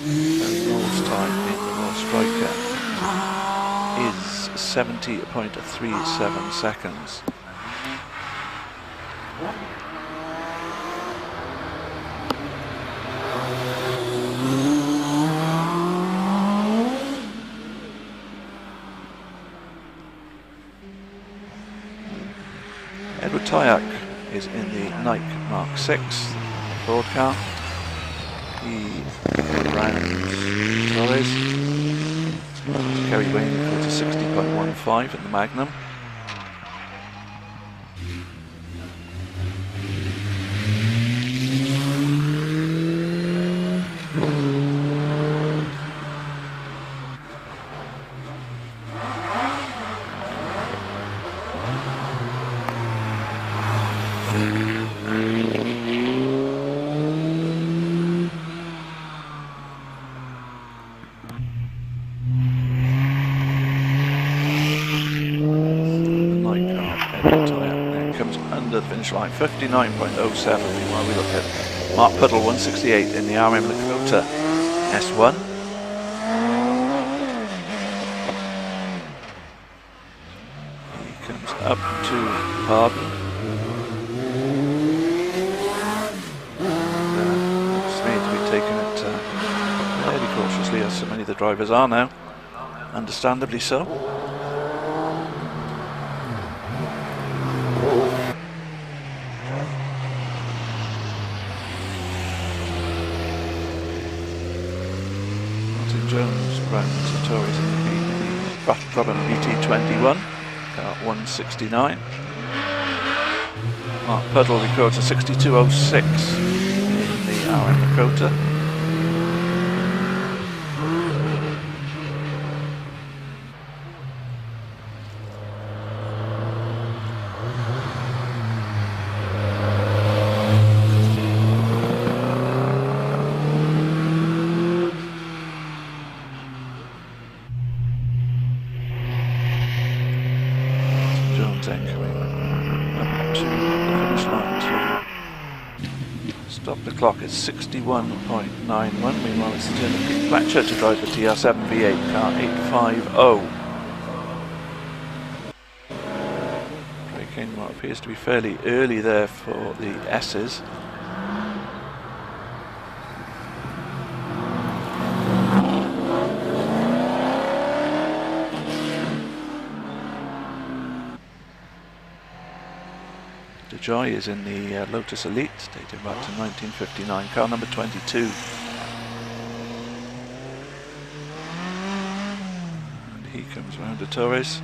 Very Moore's time in the Moore Striker is 70.37 seconds. Edward Tyack is in the Nike Mark 6 Ford car. He ran Torres. Kerry Wayne to 60.15 in the Magnum. The finish line 59.07. Meanwhile, we look at Mark Puddle 168 in the RM Lakota S1. He comes up to Pardon. Looks to me to be taking it fairly cautiously, as so many of the drivers are now, understandably so. Jones ran Sartori's in the Robin BT21, car 169. Mark Puddle records a 62.06 in the RM Lakota. Then coming up to the finish line to stop the clock at 61.91. Meanwhile, it's the turn of Pete Fletcher to drive the TR7 V8 car 850. Breaking what appears to be fairly early there for the S's. Joy is in the Lotus Elite, dating back to 1959, car number 22. And he comes around to Torres.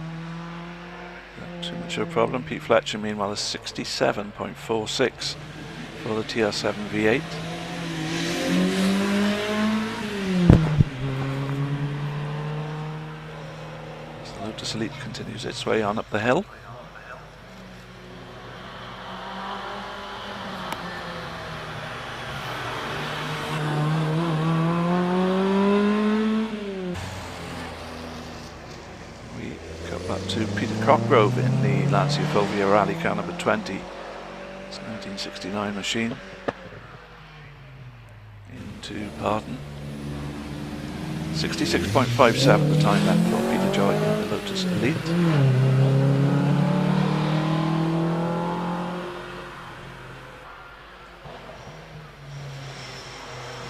Not too much of a problem. Pete Fletcher, meanwhile, is 67.46 for the TR7 V8. As the Lotus Elite continues its way on up the hill. To Peter Cockgrove in the Lancia Fulvia Rally car number 20. It's a 1969 machine. Into Pardon. 66.57 the time left for Peter Joy in the Lotus Elite.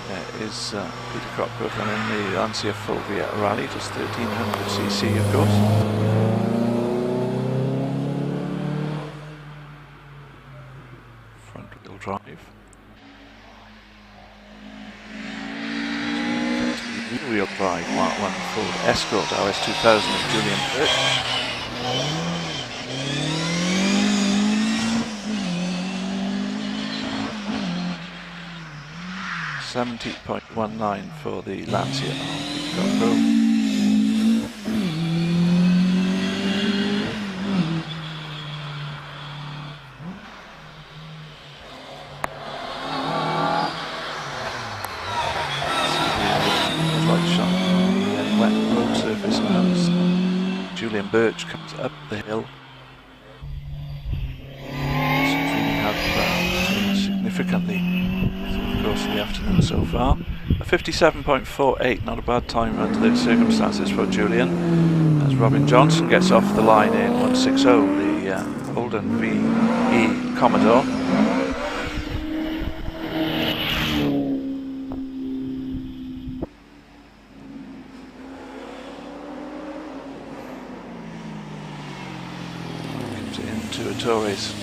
There is Peter Cockgrove running the Lancia Fulvia Rally, just 1300cc of course. Drive. Wheel drive Mark 1 Ford Escort RS 2000 of Julian Birch. .19 for the Lancia Cockgrove. Julian Birch comes up the hill. Seems really have changed significantly through the course of the afternoon so far. A 57.48, not a bad time under the circumstances for Julian, as Robin Johnson gets off the line in 160, the Holden VE Commodore. Comes into Torres.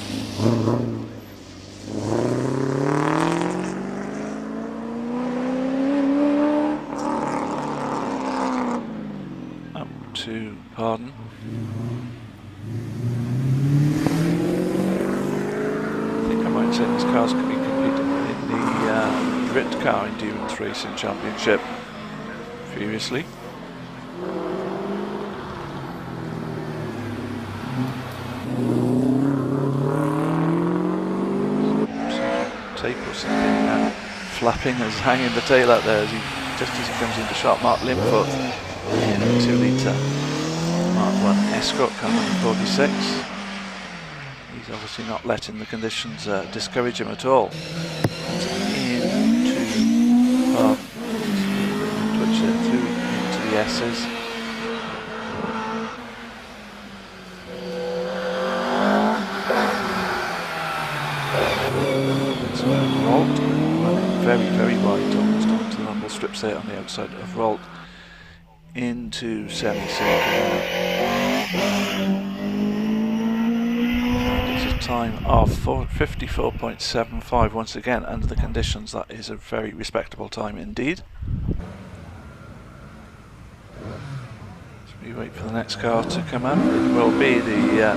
To pardon. I think I might say this car's going to be competing in the Brit Car Endurance Racing Championship previously. Tape or something flapping as hanging the tail out there just as he comes into sharp. Mark Limfoot in a 2 litre Mark 1 Escort car number 46. He's obviously not letting the conditions discourage him at all. Into twitch it through into the S's. So Rolt running very wide, almost onto the rumble strips there on the outside of Rolt. Into semicircle. It's a time of 54.75 once again under the conditions. That is a very respectable time indeed. So we wait for the next car to come up. It will be the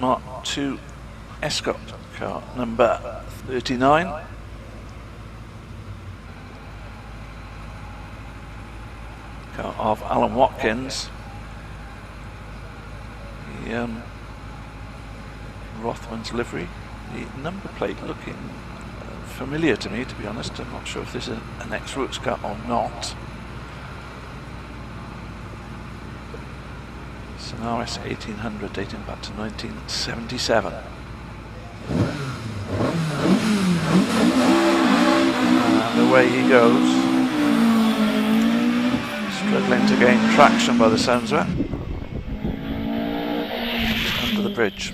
Mark II Escort car number 39. Of Alan Watkins, the Rothman's livery, the number plate looking familiar to me, to be honest. I'm not sure if this is an ex-Roots car or not. It's an RS 1800 dating back to 1977. And away he goes. Struggling to gain traction by the sounds of it. Under the bridge.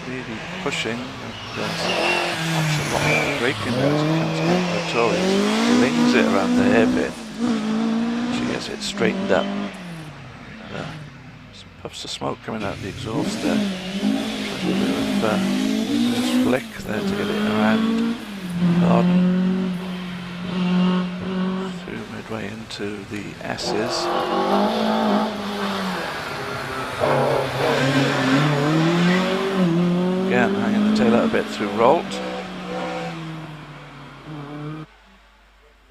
Really pushing. There's a lot of braking there as it comes out. Victoria's flings it around the hairpin. She gets it straightened up. Some puffs of smoke coming out of the exhaust there. A bit of flick there to get it around. Pardon. Through midway into the S's. Again, hanging the tail out a bit through Rolt.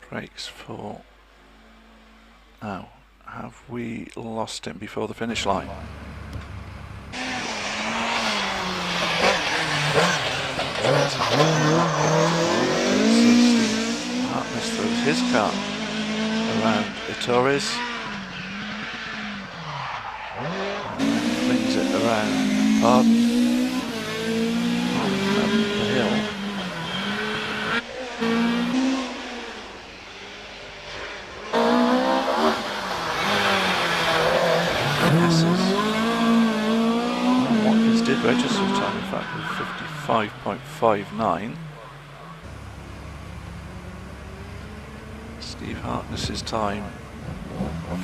Brakes for... Now, have we lost him before the finish line? Hartness throws his car around Torres, flings it around Pardon up the hill. Watkins did register time, in fact, with 55.59. Steve Hartness's time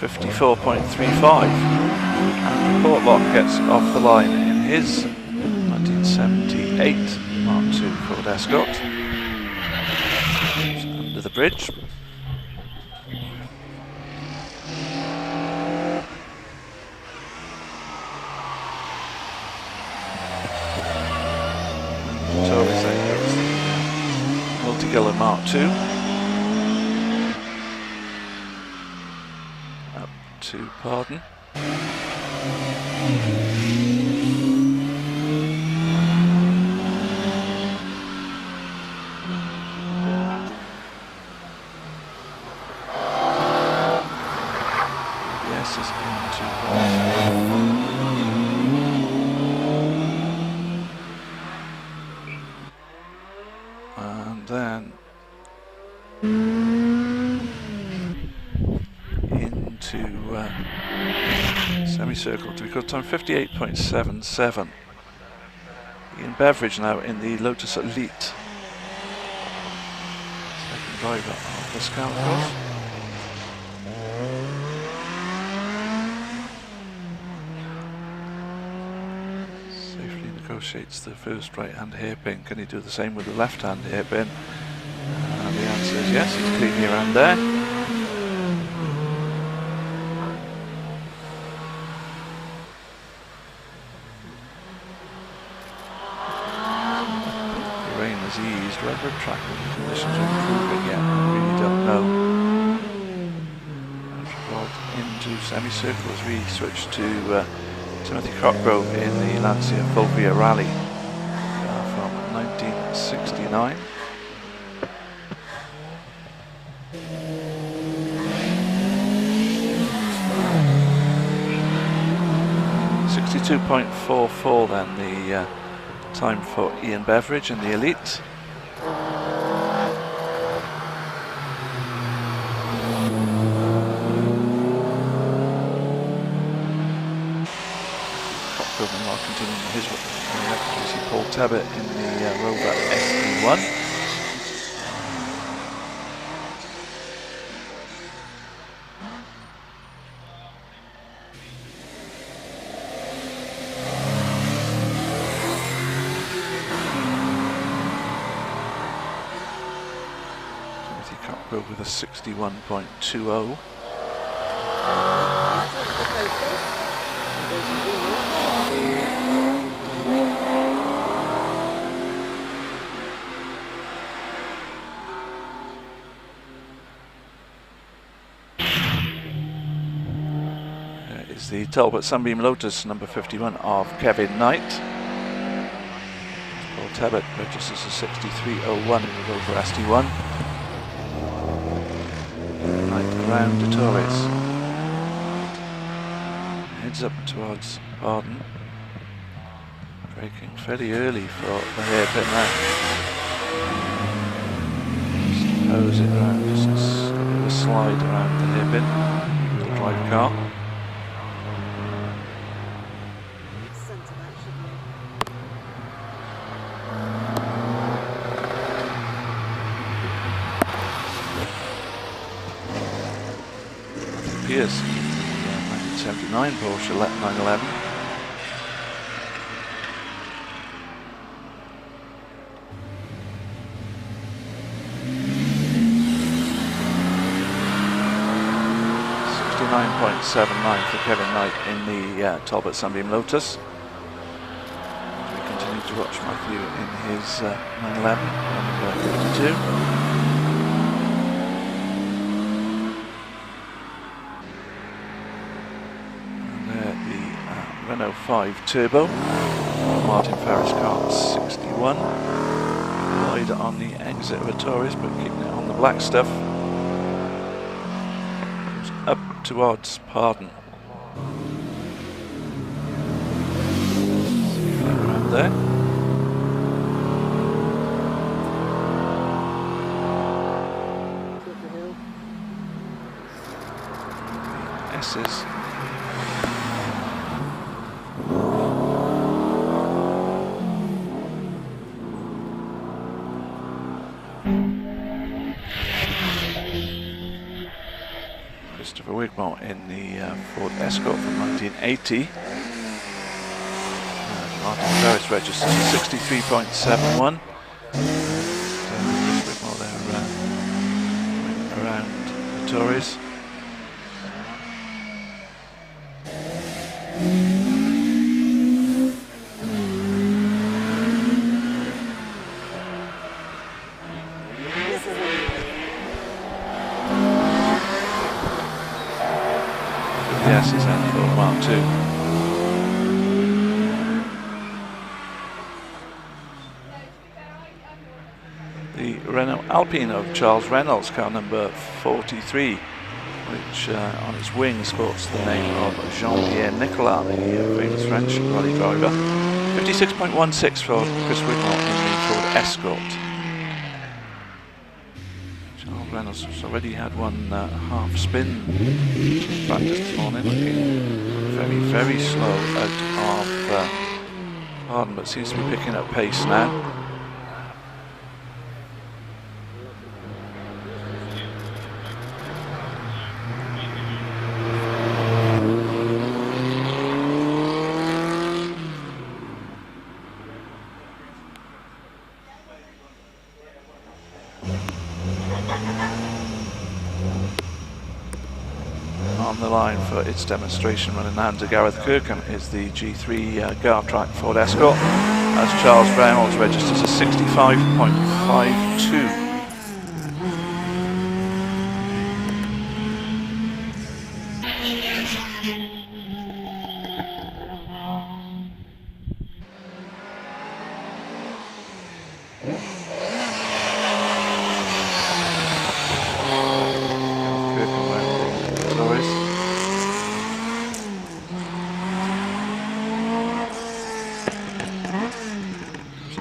54.35, and Portlock gets off the line in his 1978 Mark II Ford Escort. It's under the bridge. Torres goes the multi-gallon Mark II. To pardon. Yes, it's into then into semicircle to record time 58.77. Ian Beveridge now in the Lotus Elite. Second driver of the Scout course. Safely negotiates the first right-hand hairpin. Can he do the same with the left-hand hairpin? And the answer is yes, he's cleanly around there. Eased, whether track conditions are improving yet, I really don't know. And rolled into semicircle as we switch to Timothy Cockgrove in the Lancia Fulvia Rally from 1969. .44 then the time for Ian Beveridge in the Elite. Cockgrove continuing his work. We see Paul Tebbit in the Rover SD1. With a 61.20. Is the Talbot Sunbeam Lotus number 51 of Kevin Knight. Paul Tebbit registers a 63.01 in the Rover SD1. Around the Torres. Heads up towards Arden. Braking fairly early for the hairpin there. Just hose it around, just a bit of a slide around the hairpin. The drive car. Pierce, 1979 Porsche 911. .79 for Kevin Knight in the Talbot Sunbeam Lotus. We continue to watch Matthew in his 911 number 52. Renault 5 Turbo, Martin Ferris car 61, wide on the exit of a Taurus but keeping it on the black stuff. Goes up towards Pardon. See if they're around there. S's. Christopher Wigmore in the Ford Escort from 1980. Martin Ferris registers 63.71. Wigmore there around the Tories. Yes, it's out for Mark 2. The Renault Alpine of Charles Reynolds, car number 43, which on its wing sports the name of Jean-Pierre Nicolas, the famous French rally driver. 56.16 for Chris Wigmore in the Ford Escort. Reynolds has already had one half spin practice this morning, looking very, very slow out of Arden, but seems to be picking up pace now. On the line for its demonstration run in hand to Gareth Kirkham is the G3 Gartrack Ford Escort, as Charles Reynolds registers a 65.52.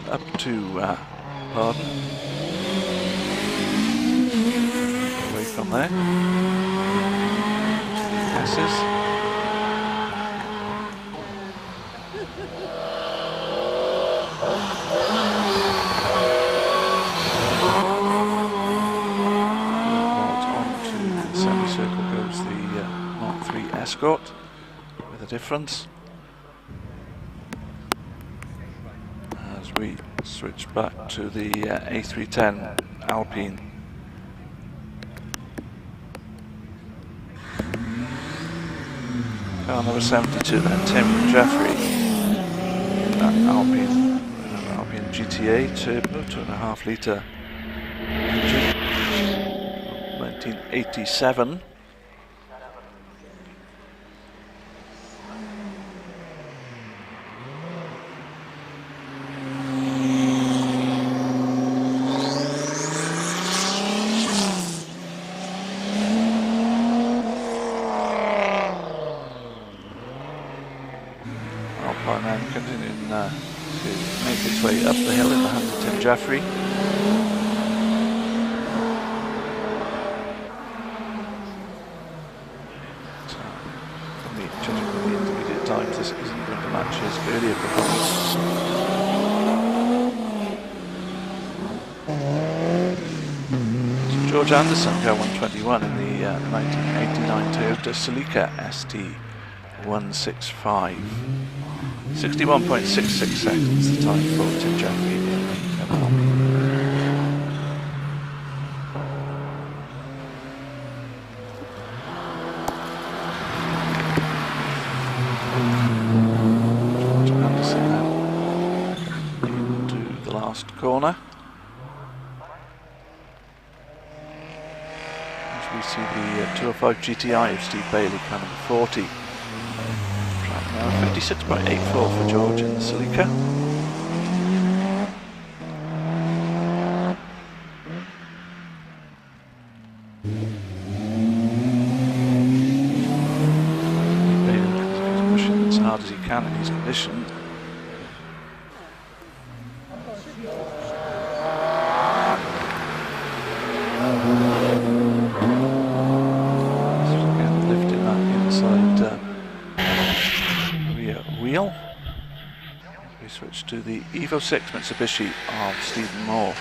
Up to Arden, away from there, passes. On to the semicircle goes the Mark III Escort with a difference. We switch back to the A310 Alpine. Car number 72 then, Tim Jeffrey. That Alpine GTA Turbo 2.5 litre engine, 1987. Continuing to make its way up the hill in the hands of Tim Jeffrey. So, judging from the intermediate times, this isn't going to match his earlier performance. So George Anderson, car 121 in the 1989 Toyota Celica ST 165. 61.66 seconds the time for Tim Jeffrey. George Anderson now into the last corner. As we see the 205 GTI of Steve Bailey, car number 40. 56.84 for George in the Celica. Bailey is pushing as hard as he can in these conditions. Again, lifting that inside wheel. We switch to the Evo 6 Mitsubishi of Stephen Moore,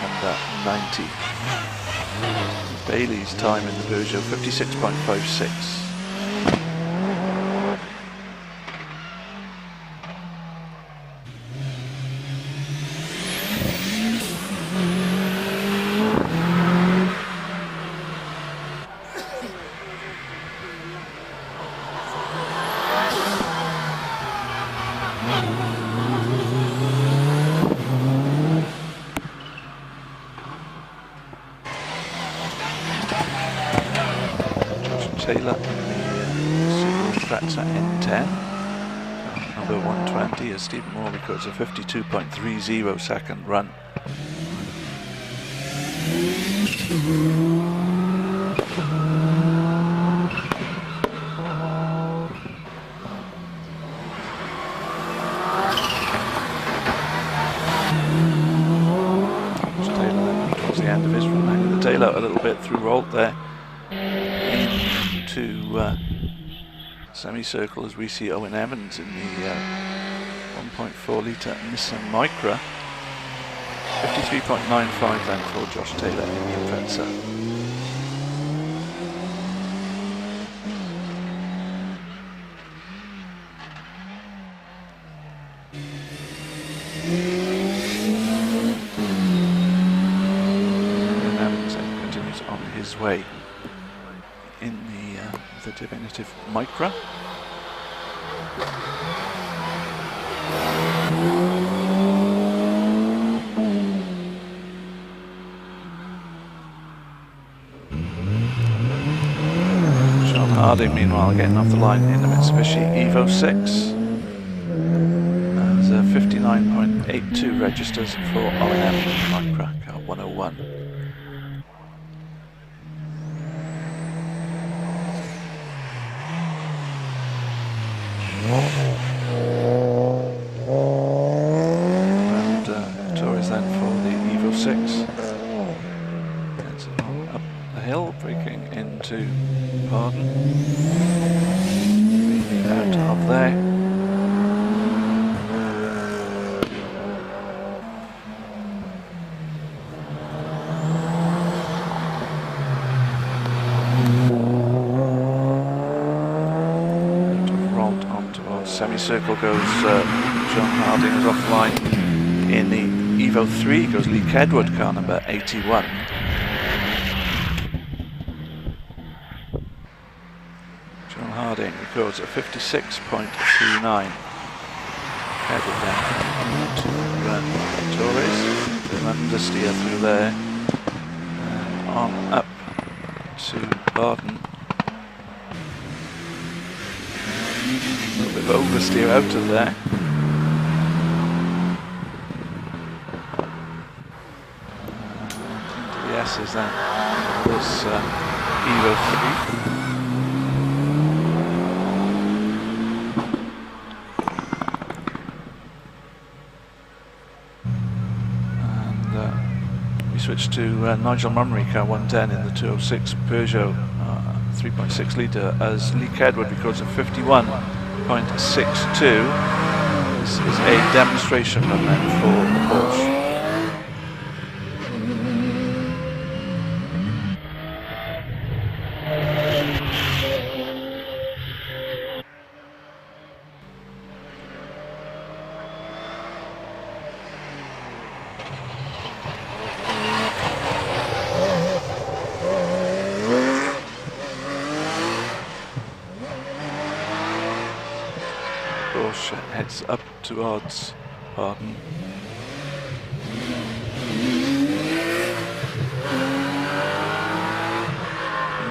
number 90. Bailey's time in the Peugeot 56.56. Taylor in the Subaru Impreza N10, number 120, as Stephen Moore records a 52.30 second run. Taylor then towards the end of his run, tail out a little bit through Rolt there into semicircle as we see Owen Evans in the 1.4 litre Nissan Micra. 53.95 then for Josh Taylor in the Impreza. And Evans then continues on his way in the Definitive Micra. Harding, meanwhile, getting off the line in the Mitsubishi Evo 6. As 59.82 registers for O&M Micra car 101. And Torres then for the Evo 6. It's up the hill, breaking into Pardon. Really out of there. Rolled on towards semicircle goes John Harding is offline. In the Evo 3 goes Lee Kedward, car number 81. Harding records at 56.39. Headed down to Torres, then understeer through there, and on up to Barton. A little bit of oversteer out of there. Into the S's then, this Evo 3. Switch to Nigel Mummery, car 110 in the 206 Peugeot 3.6 litre as Lee Kedward records at 51.62. This is a demonstration run then for the Porsche. Heads up towards Barton.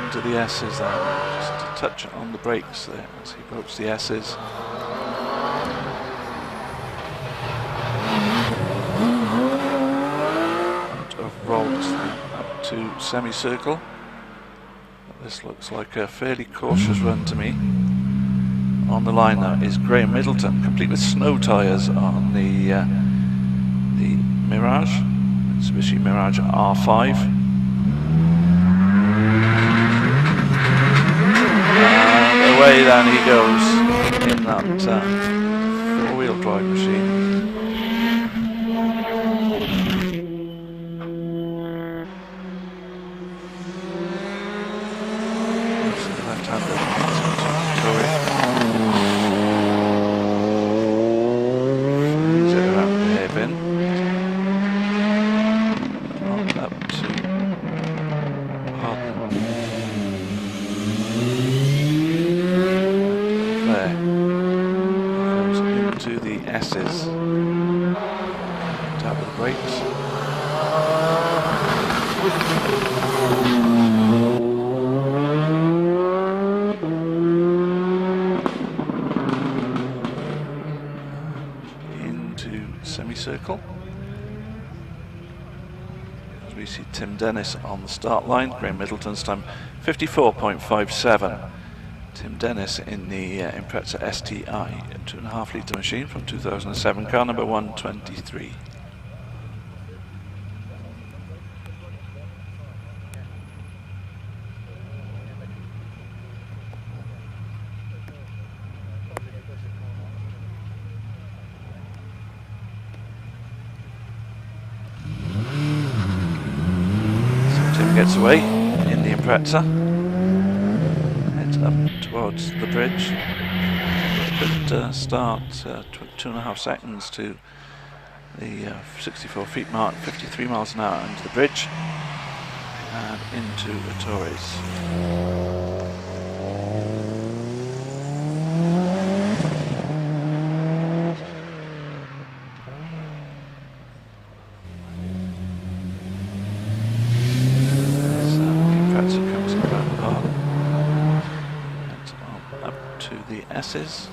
Into the S's there, just a touch on the brakes there as he approaches the S's. Out of Rolls up to semicircle. This looks like a fairly cautious run to me. On the line now is Graham Middleton, complete with snow tyres on the Mirage, Mitsubishi Mirage R5. And away then he goes in that four-wheel drive machine. Left-hander. S's. Tap of the brakes. Into semicircle. As we see Tim Dennis on the start line. Graham Middleton's time 54.57. Tim Dennis in the Impreza STI 2.5 litre machine from 2007, car number 123. gets away in the Impreza. Heads up towards the bridge. Good start, 2.5 seconds to the 64 feet mark, 53 miles an hour into the bridge and into Torres. Comes around the park. Heads on up to the S's.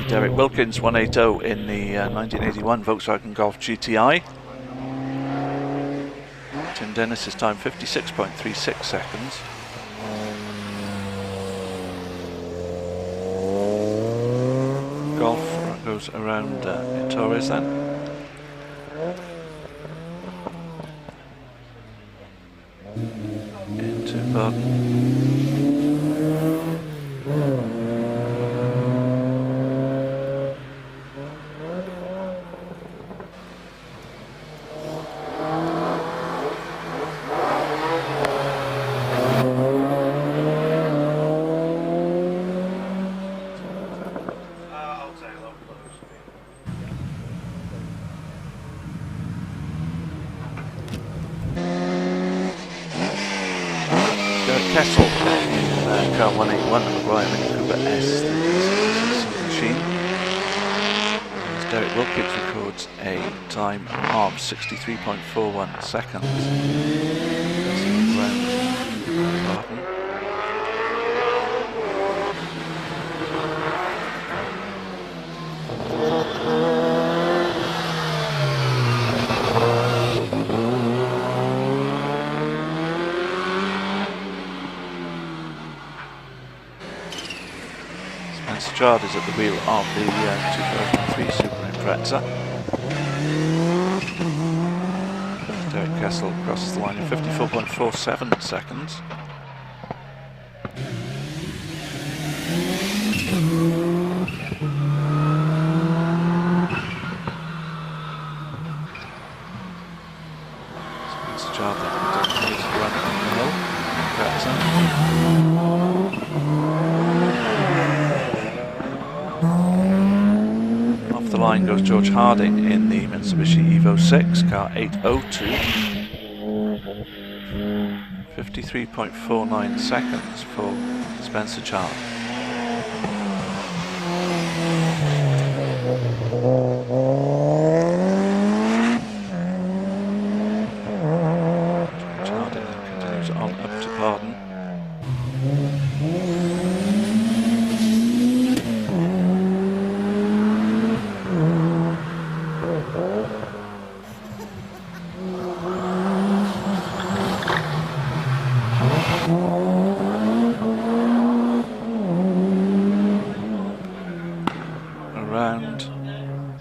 Derek Wilkins 180 in the 1981 Volkswagen Golf GTI. Tim Dennis's time 56.36 seconds. Golf goes around Torres then. Into Baden. Kessel in car 181 McGuire Mini Cooper S, the machine. As Derek Wilkins records a time of 63.41 seconds. Stroud is at the wheel of the 2003 Super Impreza. Derek Kessel crosses the line in 54.47 seconds. Stroud then continues to run on the hill. The line goes George Harding in the Mitsubishi Evo 6, car 802. 53.49 seconds for Spencer Child. George Harding continues on up to Pardon.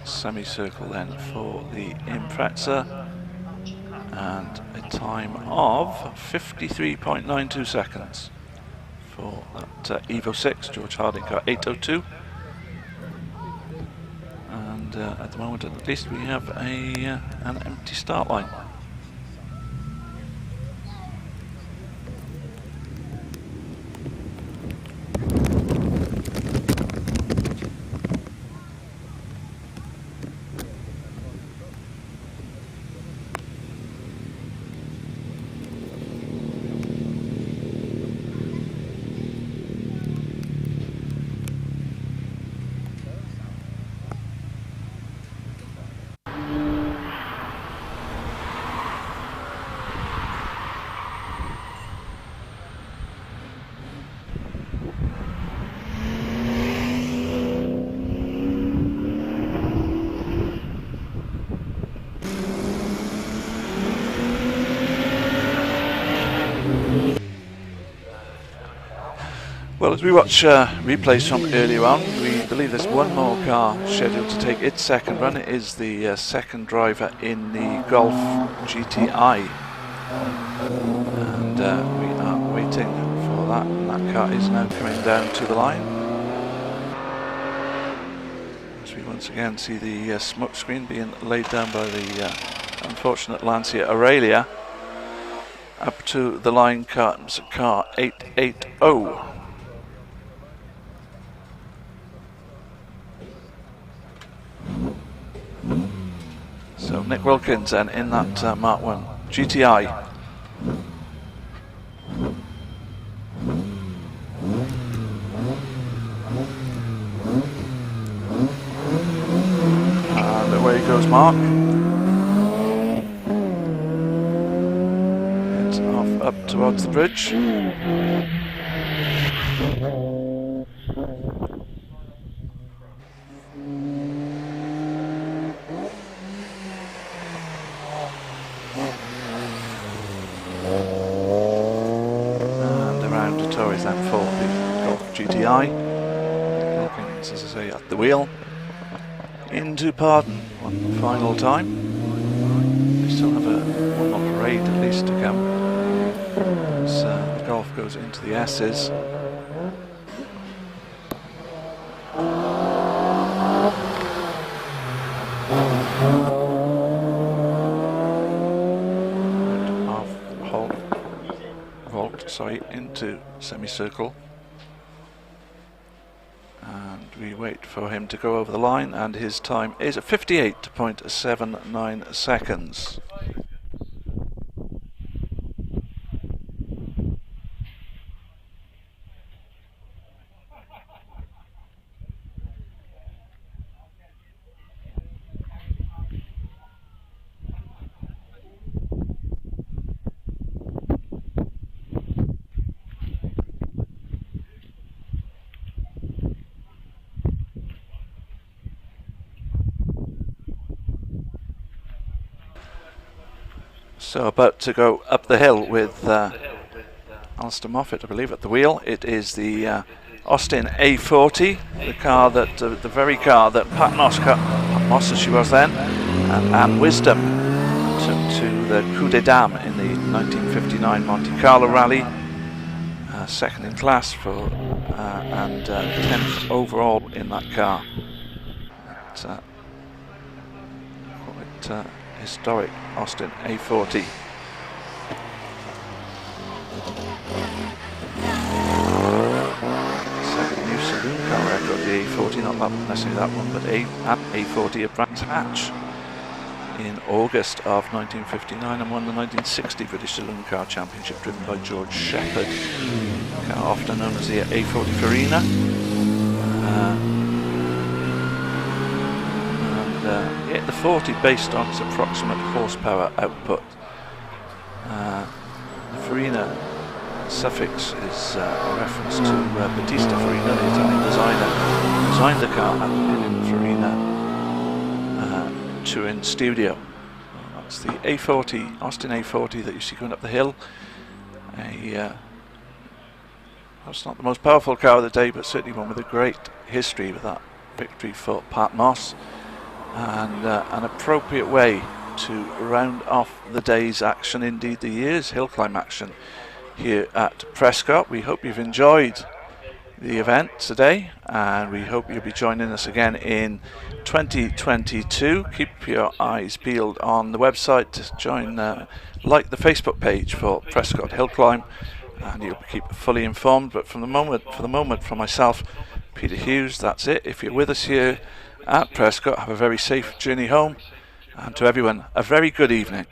Semicircle then for the Impreza and a time of 53.92 seconds for that Evo 6 George Harding car 802, and at the moment at least we have an empty start line. Well, as we watch replays from earlier on, we believe there's one more car scheduled to take its second run. It is the second driver in the Golf GTI, and we are waiting for that, and that car is now coming down to the line. As we once again see the smoke screen being laid down by the unfortunate Lancia Aurelia. Up to the line comes car 880. So Nick Wilkins then in that Mark 1 GTI. And away goes Mark. It's off up towards the bridge. Is then for the Golf GTI. Wilkins, as I say, at the wheel. Into Pardon one final time. We still have one more parade at least to come. As the Golf goes into the S's. Into semicircle, and we wait for him to go over the line, and his time is 58.79 seconds. So about to go up the hill with Alistair Moffat, I believe, at the wheel. It is the Austin A40, the car that, the very car that Pat Moss, as she was then, and Anne Wisdom took to the Coup des Dames in the 1959 Monte Carlo Rally, second in class for and 10th overall in that car. Quite historic Austin A40. Second new saloon car record, the A40, not that necessarily that one, but A40 at Brands Hatch in August of 1959, and won the 1960 British Saloon Car Championship, driven by George Shepherd. Car often known as the A40 Farina. The 40 based on its approximate horsepower output. The Farina suffix is a reference to Battista Farina, the Italian designer, designed the car at the Farina Turin studio. That's the A40, Austin A40 that you see going up the hill. That's not the most powerful car of the day, but certainly one with a great history, with that victory for Pat Moss. And an appropriate way to round off the day's action, indeed the year's hill climb action here at Prescott. We hope you've enjoyed the event today, and we hope you'll be joining us again in 2022. Keep your eyes peeled on the website. Join, like the Facebook page for Prescott Hill Climb, and you'll keep fully informed. But for the moment, from myself, Peter Hughes, that's it. If you're with us here at Prescott, have a very safe journey home, and to everyone, a very good evening.